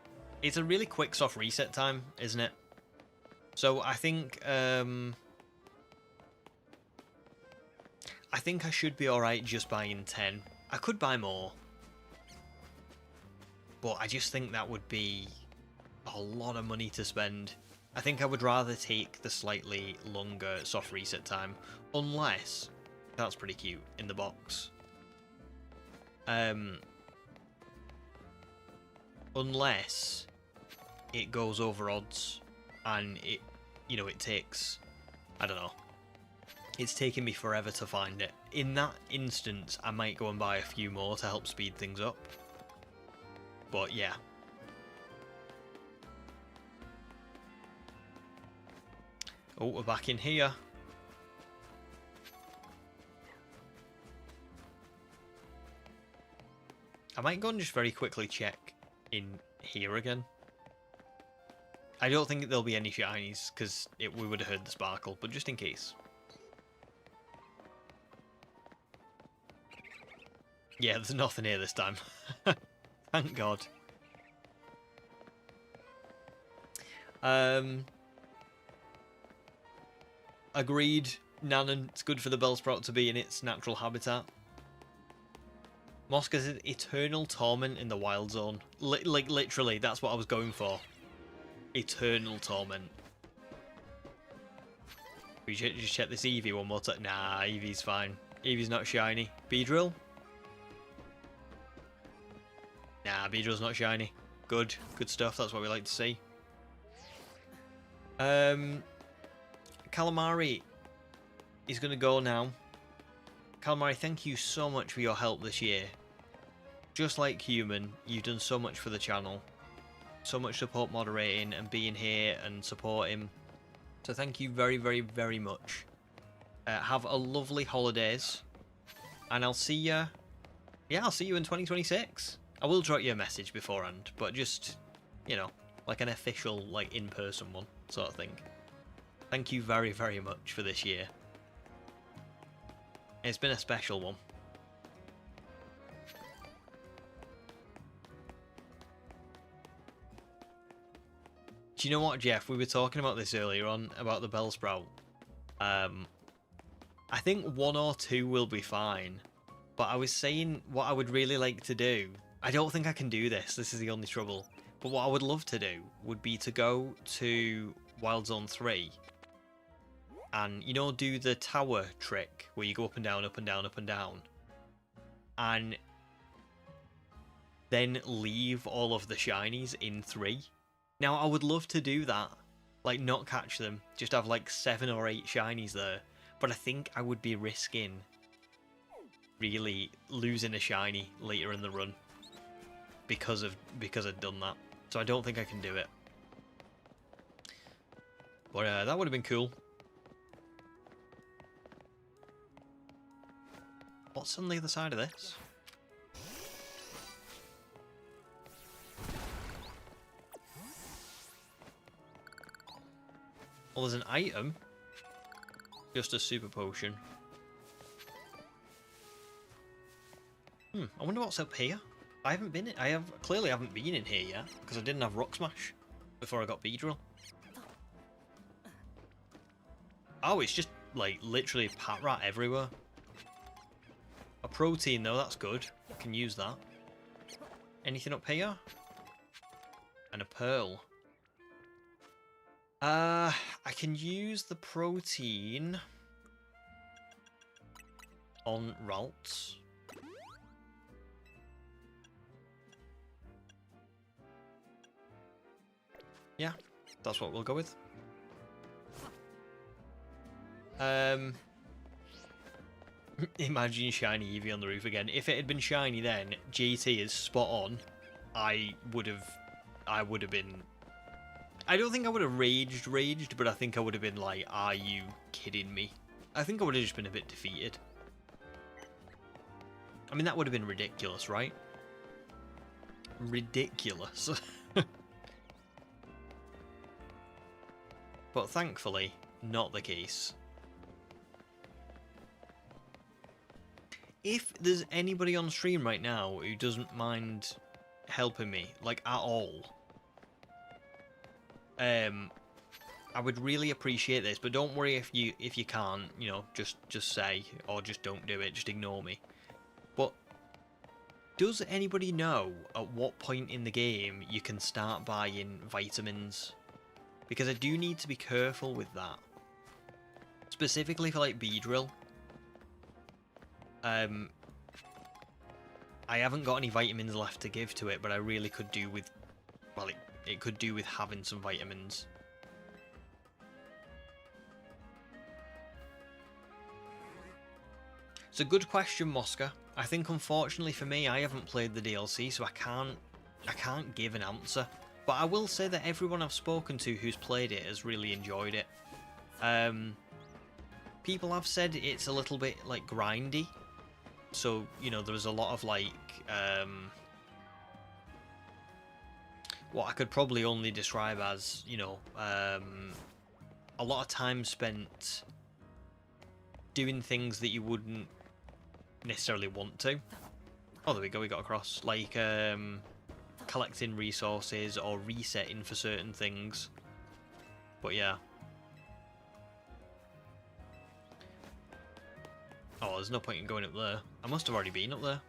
it's a really quick soft reset time, isn't it? So I think I should be alright just buying 10. I could buy more. But I just think that would be a lot of money to spend. I think I would rather take the slightly longer soft reset time. Unless, that's pretty cute in the box. Unless it goes over odds and it takes, I don't know, it's taking me forever to find it. In that instance, I might go and buy a few more to help speed things up. But yeah. Oh, we're back in here. I might go and just very quickly check in here again. I don't think there'll be any shinies because we would have heard the sparkle, but just in case. Yeah, there's nothing here this time. Thank God. Agreed, Nanon. It's good for the Bellsprout to be in its natural habitat. Mosca's eternal torment in the wild zone. Like literally, that's what I was going for. Eternal torment. We should just check this Eevee one more time. Nah, Eevee's fine. Eevee's not shiny. Beedrill? Nah, Beedrill's not shiny. Good stuff. That's what we like to see. Calamari is going to go now. Calamari, thank you so much for your help this year. Just like Human, you've done so much for the channel. So much support moderating and being here and supporting. So thank you very, very, very much. Have a lovely holidays. And I'll see you... Yeah, I'll see you in 2026. I will drop you a message beforehand, but just, you know, like an official, like, in-person one sort of thing. Thank you very, very much for this year. It's been a special one. Do you know what, Jeff? We were talking about this earlier on, about the Bellsprout. I think 1 or 2 will be fine. But I was saying what I would really like to do. I don't think I can do this. This is the only trouble. But what I would love to do would be to go to Wild Zone 3 and, you know, do the tower trick where you go up and down, up and down, up and down. And then leave all of the shinies in 3. Now, I would love to do that. Like, not catch them. Just have, like, 7 or 8 shinies there. But I think I would be risking really losing a shiny later in the run. Because I've done that. So I don't think I can do it. But that would have been cool. What's on the other side of this? Well, there's an item. Just a super potion. I wonder what's up here. I haven't been in. Clearly haven't been in here yet because I didn't have Rock Smash before I got Beedrill. Oh, it's just, like, literally pat rat everywhere. A protein, though, that's good. I can use that. Anything up here? And a pearl. I can use the protein on Ralts. Yeah, that's what we'll go with. Imagine shiny Eevee on the roof again. If it had been shiny then, GT is spot on. I would have been... I don't think I would have raged, but I think I would have been like, are you kidding me? I think I would have just been a bit defeated. I mean, that would have been ridiculous, right? Ridiculous. But thankfully, not the case. If there's anybody on stream right now who doesn't mind helping me, like, at all, I would really appreciate this, but don't worry if you can't, you know, just say, or just don't do it, just ignore me. But does anybody know at what point in the game you can start buying vitamins? Because I do need to be careful with that. Specifically for, like, Beedrill. I haven't got any vitamins left to give to it, but I really could do with... Well, it could do with having some vitamins. It's a good question, Mosca. I think, unfortunately for me, I haven't played the DLC, so I can't give an answer. But I will say that everyone I've spoken to who's played it has really enjoyed it. People have said it's a little bit, like, grindy. So, you know, there's a lot of, like, what I could probably only describe as, you know, a lot of time spent doing things that you wouldn't necessarily want to. Oh, there we go, we got across. Like, collecting resources or resetting for certain things. But yeah. Oh, there's no point in going up there. I must have already been up there.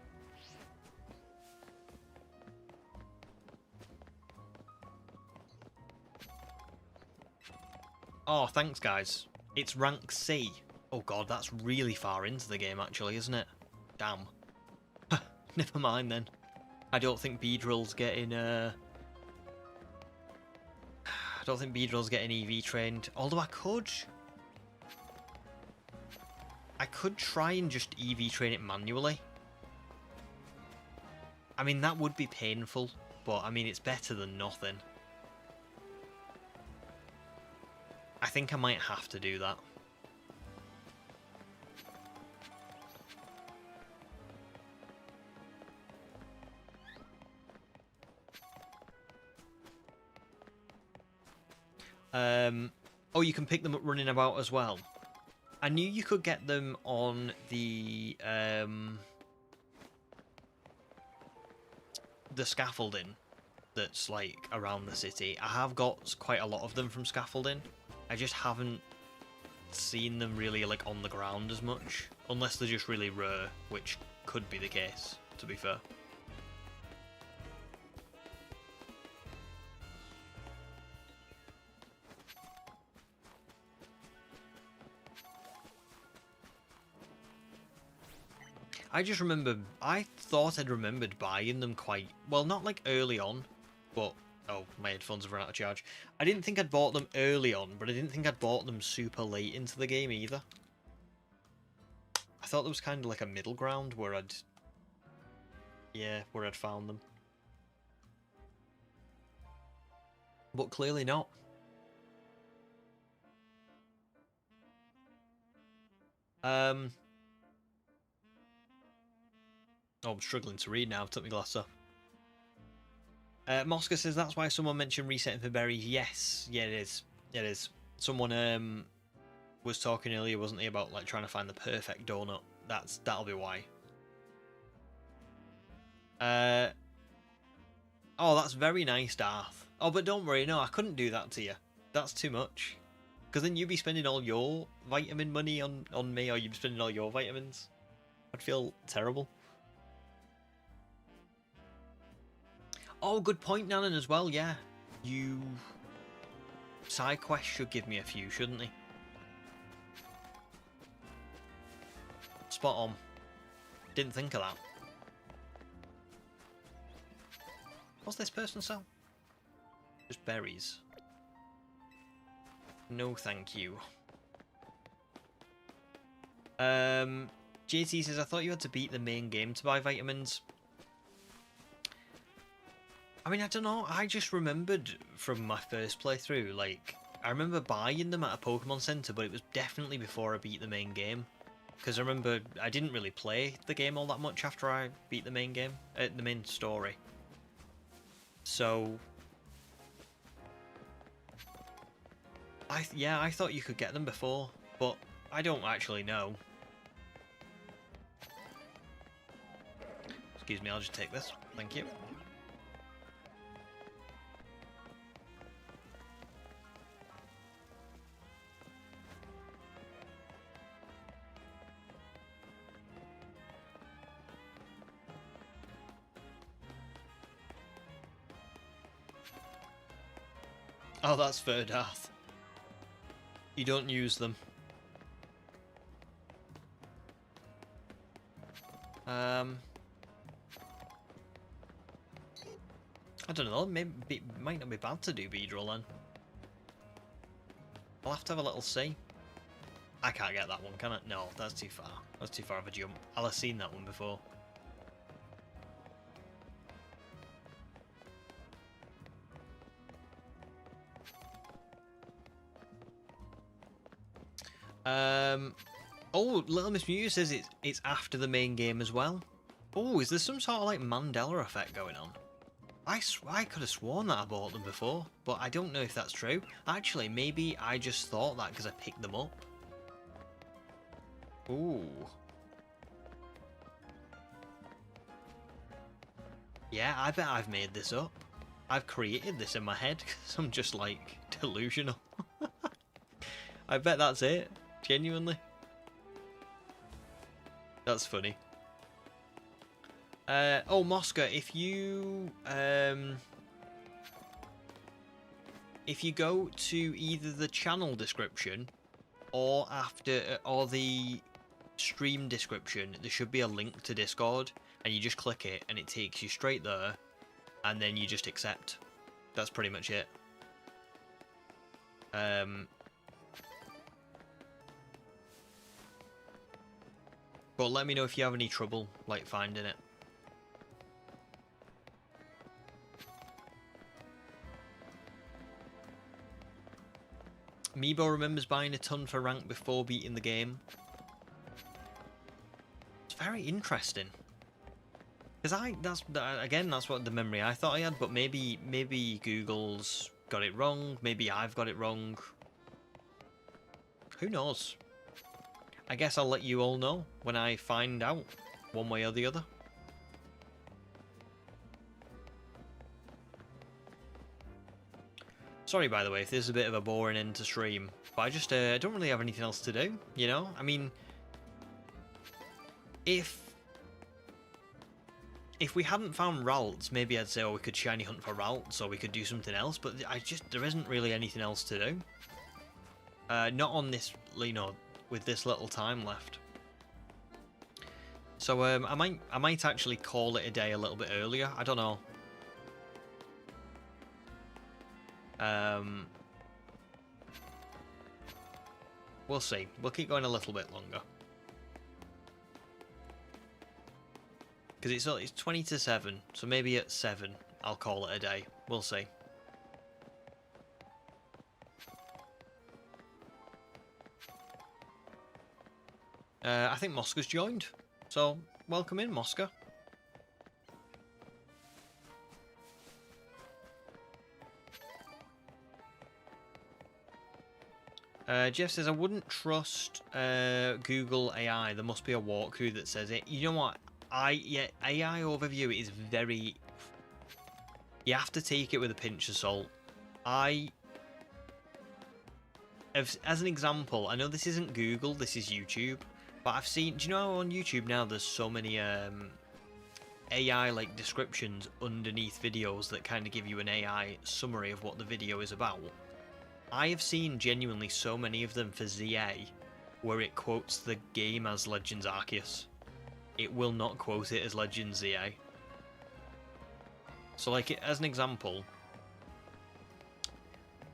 Oh, thanks, guys. It's rank C. Oh god, that's really far into the game, actually, isn't it? Damn. Never mind, then. I don't think Beedrill's getting, I don't think Beedrill's getting Eevee trained. Although I could try and just Eevee train it manually. I mean, that would be painful, but I mean, it's better than nothing. I think I might have to do that. Oh, you can pick them up running about as well. I knew you could get them on the scaffolding that's, like, around the city. I have got quite a lot of them from scaffolding. I just haven't seen them really, like, on the ground as much. Unless they're just really rare, which could be the case, to be fair. I just remember, I thought I'd remembered buying them quite, well, not like early on, but, oh, my headphones have run out of charge. I didn't think I'd bought them early on, but I didn't think I'd bought them super late into the game either. I thought there was kind of like a middle ground where I'd found them. But clearly not. Oh, I'm struggling to read now. Took my glasses off. Mosca says that's why someone mentioned resetting for berries. Yes, yeah, it is. It is. Someone was talking earlier, wasn't he, about like trying to find the perfect donut. That'll be why. Oh, that's very nice, Darth. Oh, but don't worry, no, I couldn't do that to you. That's too much. Because then you'd be spending all your vitamin money on me, or you'd be spending all your vitamins. I'd feel terrible. Oh, good point, Nanan, as well, yeah. Side quests should give me a few, shouldn't they? Spot on. Didn't think of that. What's this person sell? Just berries. No, thank you. JT says, I thought you had to beat the main game to buy vitamins. I mean, I don't know. I just remembered from my first playthrough, like, I remember buying them at a Pokemon Center, but it was definitely before I beat the main game. Because I remember I didn't really play the game all that much after I beat the main game, the main story. So, I thought you could get them before, but I don't actually know. Excuse me, I'll just take this. Thank you. Oh, that's Verdarth. You don't use them. I don't know, maybe it might not be bad to do Beedrill then. I'll have to have a little see. I can't get that one, can I? No, that's too far. That's too far of a jump. I'll have seen that one before. Oh, Little Miss Mew says it's after the main game as well. Oh, is there some sort of like Mandela effect going on? I could have sworn that I bought them before, but I don't know if that's true. Actually, maybe I just thought that because I picked them up. Ooh. Yeah, I bet I've made this up. I've created this in my head because I'm just like delusional. I bet that's it. Genuinely. That's funny. Oh, Mosca, if you go to either the channel description or or the stream description, there should be a link to Discord, and you just click it and it takes you straight there, and then you just accept. That's pretty much it. But let me know if you have any trouble like finding it. Meebo remembers buying a ton for rank before beating the game. It's very interesting. Because that's what the memory I thought I had, but maybe Google's got it wrong, maybe I've got it wrong. Who knows? I guess I'll let you all know when I find out, one way or the other. Sorry, by the way, if this is a bit of a boring end to stream, but I just don't really have anything else to do, you know? I mean, if we hadn't found Ralts, maybe I'd say, oh, we could shiny hunt for Ralts, or we could do something else, but there isn't really anything else to do. Not on this, you know, with this little time left. So I might actually call it a day a little bit earlier. I don't know. We'll see. We'll keep going a little bit longer. Because it's 20 to 7, so maybe at 7 I'll call it a day. We'll see. I think Mosca's joined, so welcome in, Mosca. Jeff says, I wouldn't trust Google AI. There must be a walkthrough that says it. You know what? AI overview is very... You have to take it with a pinch of salt. I As an example, I know this isn't Google, this is YouTube, but I've seen. Do you know how on YouTube now there's so many AI like descriptions underneath videos that kind of give you an AI summary of what the video is about? I have seen genuinely so many of them for ZA where it quotes the game as Legends Arceus. It will not quote it as Legends ZA. So like as an example,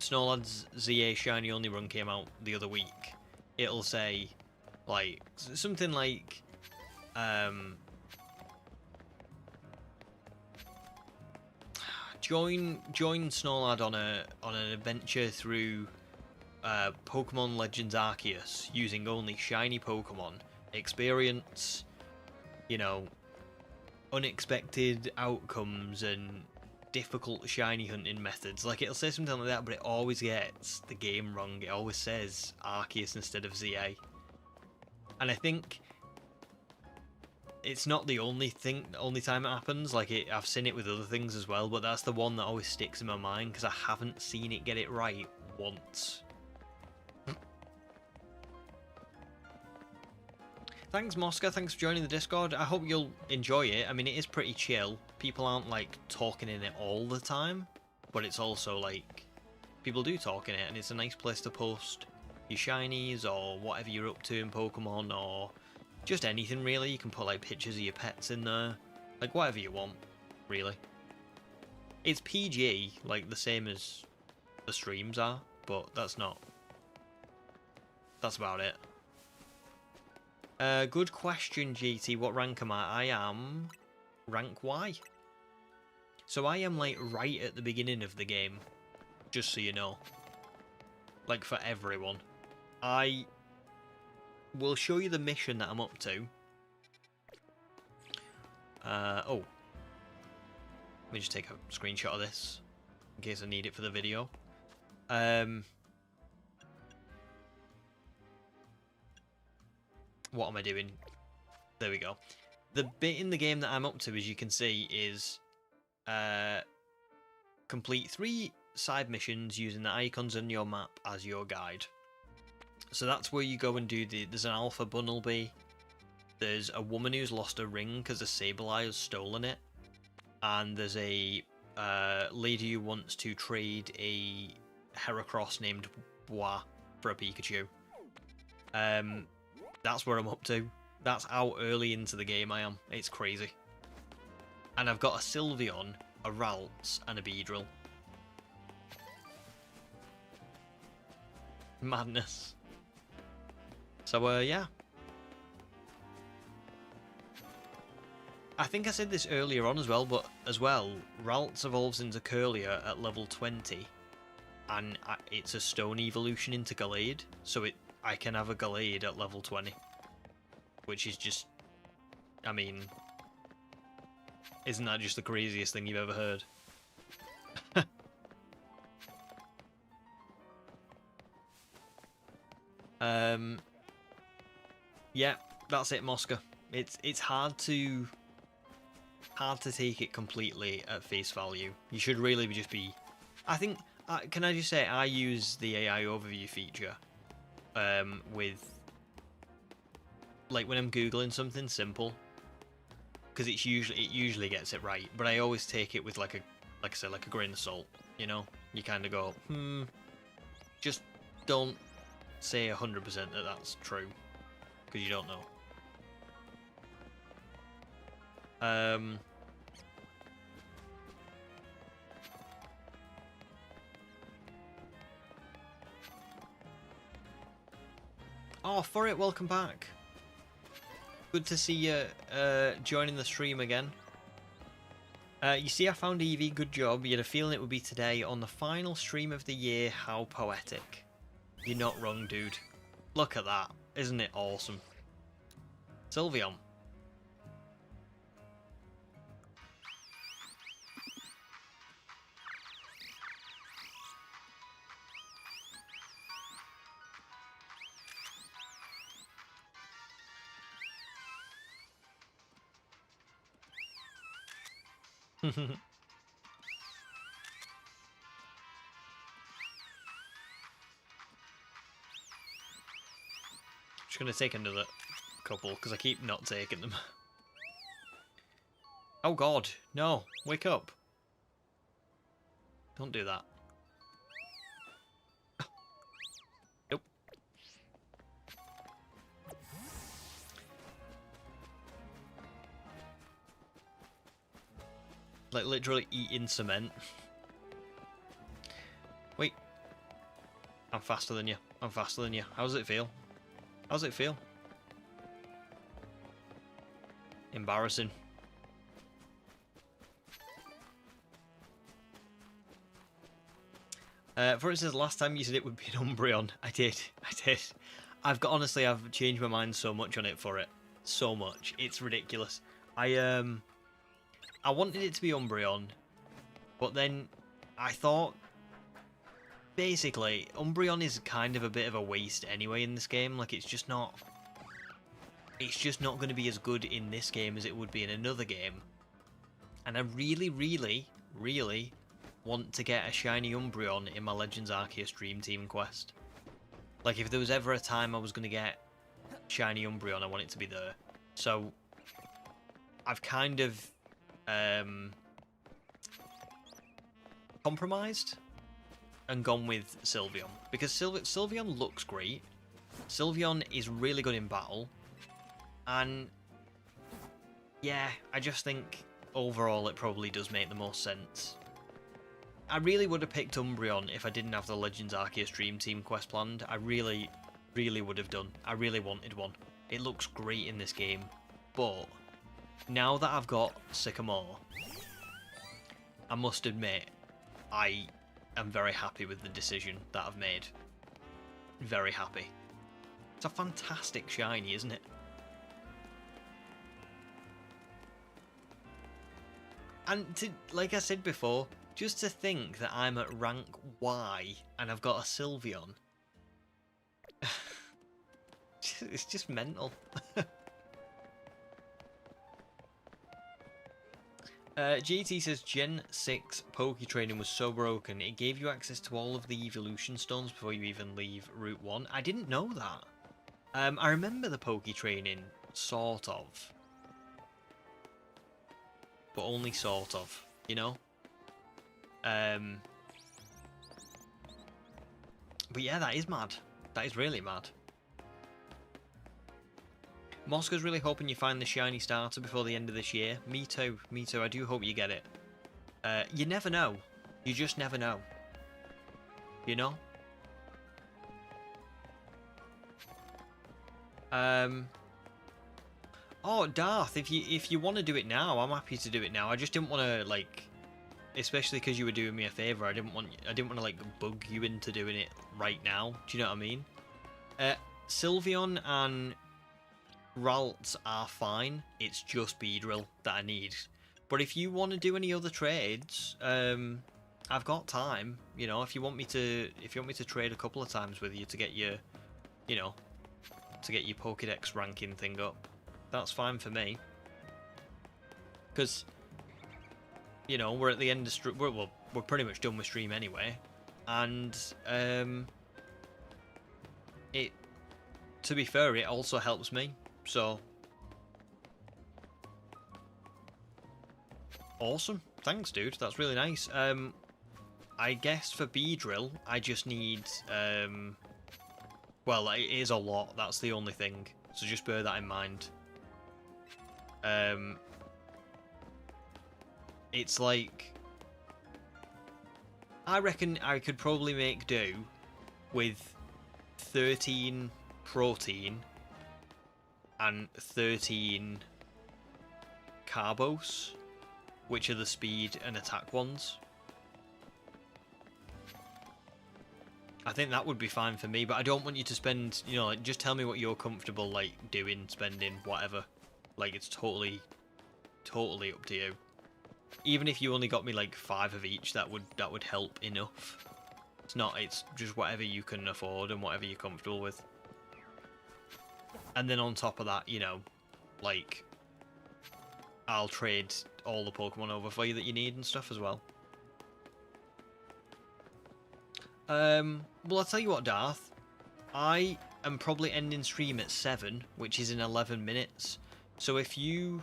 Snorlads ZA Shiny Only Run came out the other week. It'll say like something like join Snorlad on an adventure through Pokemon Legends Arceus using only shiny Pokemon. Experience, you know, unexpected outcomes and difficult shiny hunting methods. Like it'll say something like that, but it always gets the game wrong. It always says Arceus instead of ZA. And I think it's not the only time it happens. Like I've seen it with other things as well, but that's the one that always sticks in my mind because I haven't seen it get it right once. Thanks, Mosca. Thanks for joining the Discord. I hope you'll enjoy it. I mean, it is pretty chill. People aren't, like, talking in it all the time. But it's also, like, people do talk in it. And it's a nice place to post your shinies or whatever you're up to in Pokemon. Or just anything, really. You can put, like, pictures of your pets in there. Like, whatever you want, really. It's PG, like, the same as the streams are. But that's not... That's about it. Good question, GT. What rank am I? I am rank Y. So I am like right at the beginning of the game, just so you know. Like for everyone. I will show you the mission that I'm up to. Oh. Let me just take a screenshot of this in case I need it for the video. What am I doing? There we go. The bit in the game that I'm up to, as you can see, is complete 3 side missions using the icons on your map as your guide. So that's where you go and do there's an Alpha Bunnelby. There's a woman who's lost a ring because a Sableye has stolen it. And there's a lady who wants to trade a Heracross named Bois for a Pikachu. That's where I'm up to. That's how early into the game I am. It's crazy. And I've got a Sylveon, a Ralts, and a Beedrill. Madness. So, yeah. I think I said this earlier on as well, but Ralts evolves into Curlier at level 20. And it's a Stone evolution into Gallade, so I can have a Gallade at level 20. Which is just... I mean... Isn't that just the craziest thing you've ever heard? Yeah, that's it, Mosca. It's hard to take it completely at face value. You should really just be... I think... can I just say, I use the AI overview feature with... Like when I'm Googling something simple, because it usually gets it right, but I always take it with like I said, like a grain of salt, you know? You kind of go, just don't say 100% that that's true, because you don't know. Oh, for it, welcome back. Good to see you joining the stream again. You see, I found Eevee. Good job. You had a feeling it would be today on the final stream of the year. How poetic. You're not wrong, dude. Look at that. Isn't it awesome? Sylveon. just going to take another couple, because I keep not taking them. Oh god, no, wake up. Don't do that. Nope. Like literally eating cement. Wait. I'm faster than you. I'm faster than you. How does it feel? How does it feel? Embarrassing. For instance, last time you said it would be an Umbreon. I did. Honestly, I've changed my mind so much on it for it. So much. It's ridiculous. I wanted it to be Umbreon, but then I thought, basically, Umbreon is kind of a bit of a waste anyway in this game. Like, it's just not going to be as good in this game as it would be in another game. And I really, really, really want to get a shiny Umbreon in my Legends Arceus Dream Team quest. Like, if there was ever a time I was going to get shiny Umbreon, I want it to be there. So, I've kind of compromised and gone with Sylveon, because Sylveon looks great. Sylveon is really good in battle, and yeah, I just think overall it probably does make the most sense. I really would have picked Umbreon if I didn't have the Legends Arceus Dream Team quest planned. I really, really would have done. I really wanted one. It looks great in this game, but now that I've got Sycamore, I must admit, I am very happy with the decision that I've made. Very happy. It's a fantastic shiny, isn't it? And like I said before, just to think that I'm at rank Y and I've got a Sylveon. It's just mental. GT says Gen 6 Poke Training was so broken, it gave you access to all of the evolution stones before you even leave Route 1. I didn't know that. I remember the Poke Training, sort of. But only sort of, you know? But yeah, that is mad. That is really mad. Moscow's really hoping you find the shiny starter before the end of this year. Me too. Me too. I do hope you get it. You never know. You just never know. You know? Oh, Darth, if you want to do it now, I'm happy to do it now. I just didn't want to, like, especially because you were doing me a favor. I didn't want to like bug you into doing it right now. Do you know what I mean? Sylveon and Ralts are fine. It's just Beedrill that I need. But if you want to do any other trades, I've got time. You know, if you want me to trade a couple of times with you to get your, you know, to get your Pokédex ranking thing up, that's fine for me. Because, you know, we're at the end of stream. We're pretty much done with stream anyway, and it, to be fair, it also helps me. So, awesome. Thanks, dude. That's really nice. I guess for Beedrill, I just need, well, it is a lot. That's the only thing. So just bear that in mind. It's like, I reckon I could probably make do with 13 protein and 13 carbos, which are the speed and attack ones. I think that would be fine for me, but I don't want you to spend, you know, like, just tell me what you're comfortable, like, doing, spending, whatever. Like, it's totally up to you. Even if you only got me, like, 5 of each, that would help enough. It's just whatever you can afford and whatever you're comfortable with. And then on top of that, you know, like, I'll trade all the Pokemon over for you that you need and stuff as well. Well, I'll tell you what, Darth. I am probably ending stream at 7, which is in 11 minutes. So if you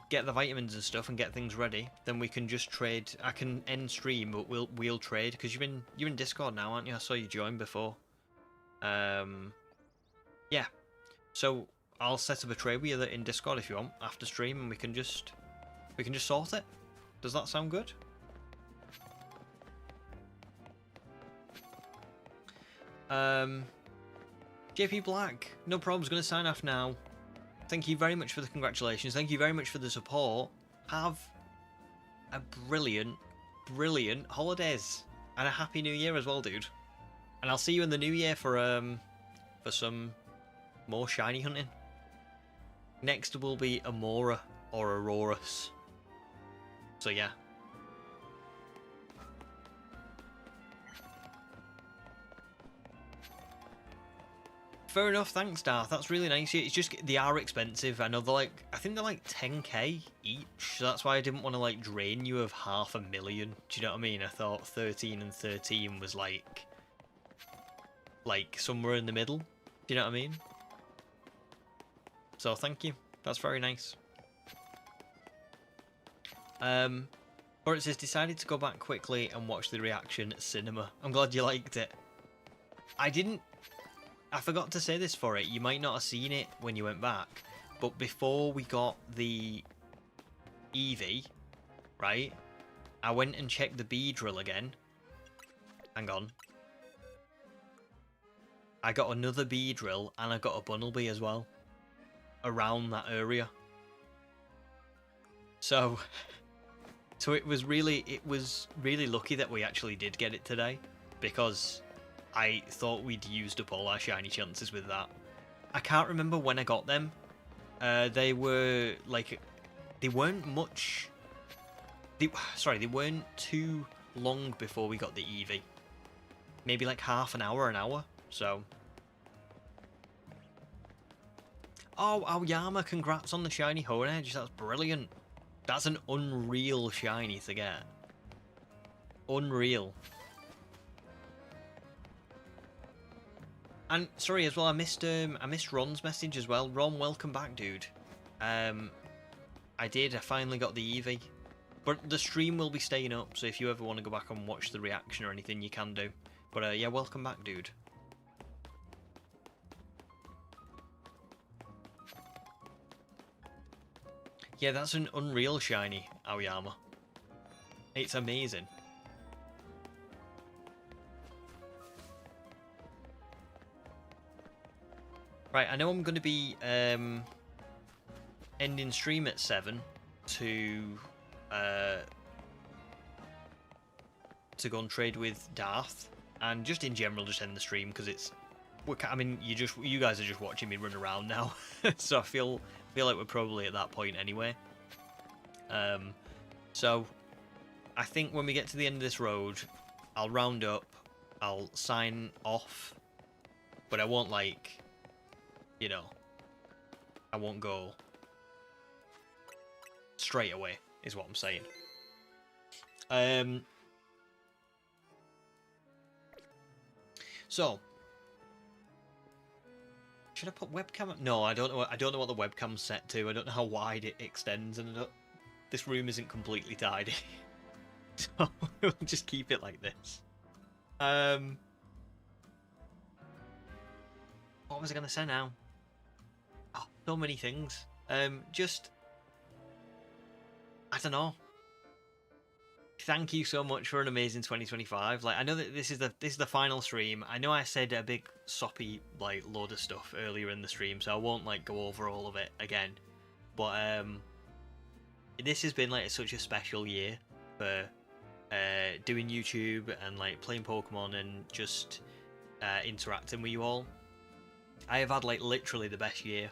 get the vitamins and stuff and get things ready, then we can just trade. I can end stream, but we'll trade, because you're in Discord now, aren't you? I saw you join before. Yeah. So I'll set up a trade with you in Discord if you want after stream, and we can just sort it. Does that sound good? JP Black, no problems. Going to sign off now. Thank you very much for the congratulations. Thank you very much for the support. Have a brilliant holidays and a happy new year as well, dude. And I'll see you in the new year for some more shiny hunting. Next will be Amora or Aurorus. So yeah. Fair enough, thanks Darth, that's really nice. It's just, they are expensive. I know they're like, I think they're like 10k each, so that's why I didn't want to like drain you of 500,000. Do you know what I mean? I thought 13 and 13 was like somewhere in the middle. Do you know what I mean? So thank you, that's very nice. Or it says, decided to go back quickly and watch the reaction at cinema. I'm glad you liked it. I forgot to say this for it. You might not have seen it when you went back, but before we got the Eevee, right, I went and checked the bee drill again. Hang on. I got another bee drill and I got a bunnelbee as well around that area. So it was really lucky that we actually did get it today, because I thought we'd used up all our shiny chances with that. I can't remember when I got them. They were like, they weren't much. They weren't too long before we got the Eevee. Maybe like half an hour. So. Oh, Aoyama, congrats on the shiny Honedge. That's brilliant. That's an unreal shiny to get. Unreal. And sorry as well, I missed Ron's message as well. Ron, welcome back, dude. I finally got the Eevee. But the stream will be staying up, so if you ever want to go back and watch the reaction or anything, you can do. But yeah, welcome back, dude. Yeah, that's an unreal shiny, Aoyama. It's amazing. Right, I know I'm going to be ending stream at 7 to go and trade with Darth, and just in general just end the stream, because it's, I mean, you guys are just watching me run around now. So I feel like we're probably at that point anyway. So I think when we get to the end of this road, I'll round up, I'll sign off, but I won't, like, you know, I won't go straight away, is what I'm saying. So should I put webcam? No, I don't know. I don't know what the webcam's set to. I don't know how wide it extends, and this room isn't completely tidy, so we'll just keep it like this. What was I gonna say now? Oh, so many things. Just, I don't know. Thank you so much for an amazing 2025. Like, I know that this is the final stream. I know I said a big soppy like load of stuff earlier in the stream, so I won't like go over all of it again. But this has been like such a special year for doing YouTube and like playing Pokemon and just interacting with you all. I have had like literally the best year.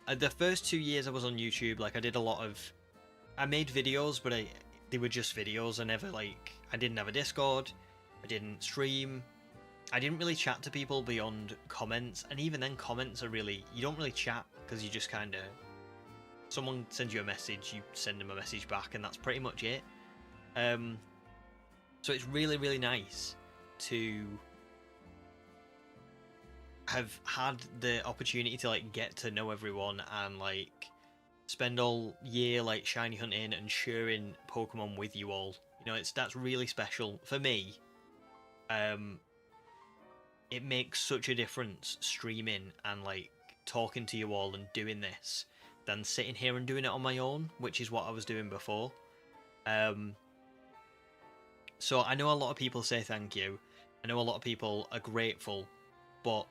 The first 2 years I was on YouTube, like I made videos, but they were just videos. I didn't have a Discord, I didn't stream, I didn't really chat to people beyond comments, and even then comments are you don't really chat, because you just kind of, someone sends you a message, you send them a message back, and that's pretty much it. So it's really, really nice to have had the opportunity to like get to know everyone and like spend all year like shiny hunting and sharing Pokemon with you all. You know, that's really special for me. It makes such a difference streaming and like talking to you all and doing this than sitting here and doing it on my own, which is what I was doing before. So I know a lot of people say thank you. I know a lot of people are grateful, but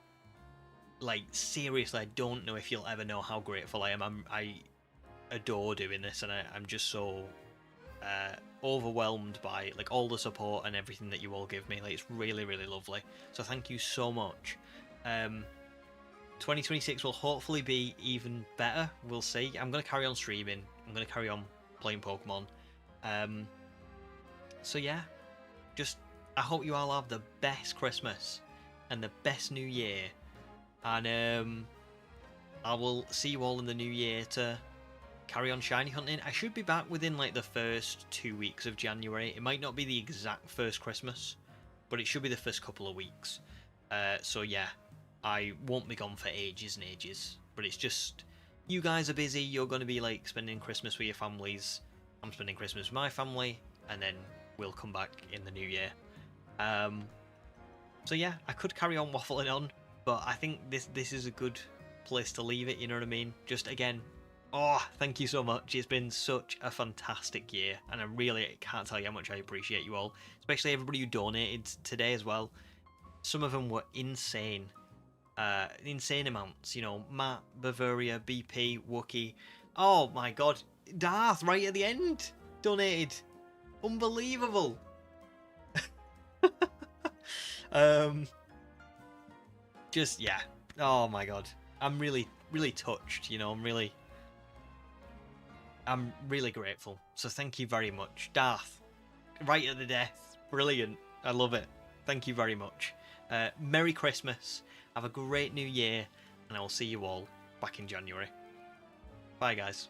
like seriously, I don't know if you'll ever know how grateful I am. I adore doing this, and I'm just so overwhelmed by like all the support and everything that you all give me. Like it's really, really lovely. So thank you so much. 2026 will hopefully be even better. We'll see. I'm gonna carry on streaming. I'm gonna carry on playing Pokemon. So yeah, just I hope you all have the best Christmas and the best New Year, and I will see you all in the new year to carry on shiny hunting. I should be back within like the first 2 weeks of January. It might not be the exact first Christmas, but it should be the first couple of weeks. So yeah, I won't be gone for ages and ages. But it's just you guys are busy. You're going to be like spending Christmas with your families. I'm spending Christmas with my family, and then we'll come back in the new year. So yeah, I could carry on waffling on, but I think this is a good place to leave it. You know what I mean? Just again, oh, thank you so much. It's been such a fantastic year, and I really can't tell you how much I appreciate you all, especially everybody who donated today as well. Some of them were insane. Insane amounts, you know, Matt, Bavaria, BP, Wookie. Oh my god, Darth right at the end donated. Unbelievable. Just yeah. Oh my god. I'm really, really touched, you know, I'm really grateful. So thank you very much. Darth, right at the death. Brilliant. I love it. Thank you very much. Merry Christmas. Have a great new year, and I will see you all back in January. Bye, guys.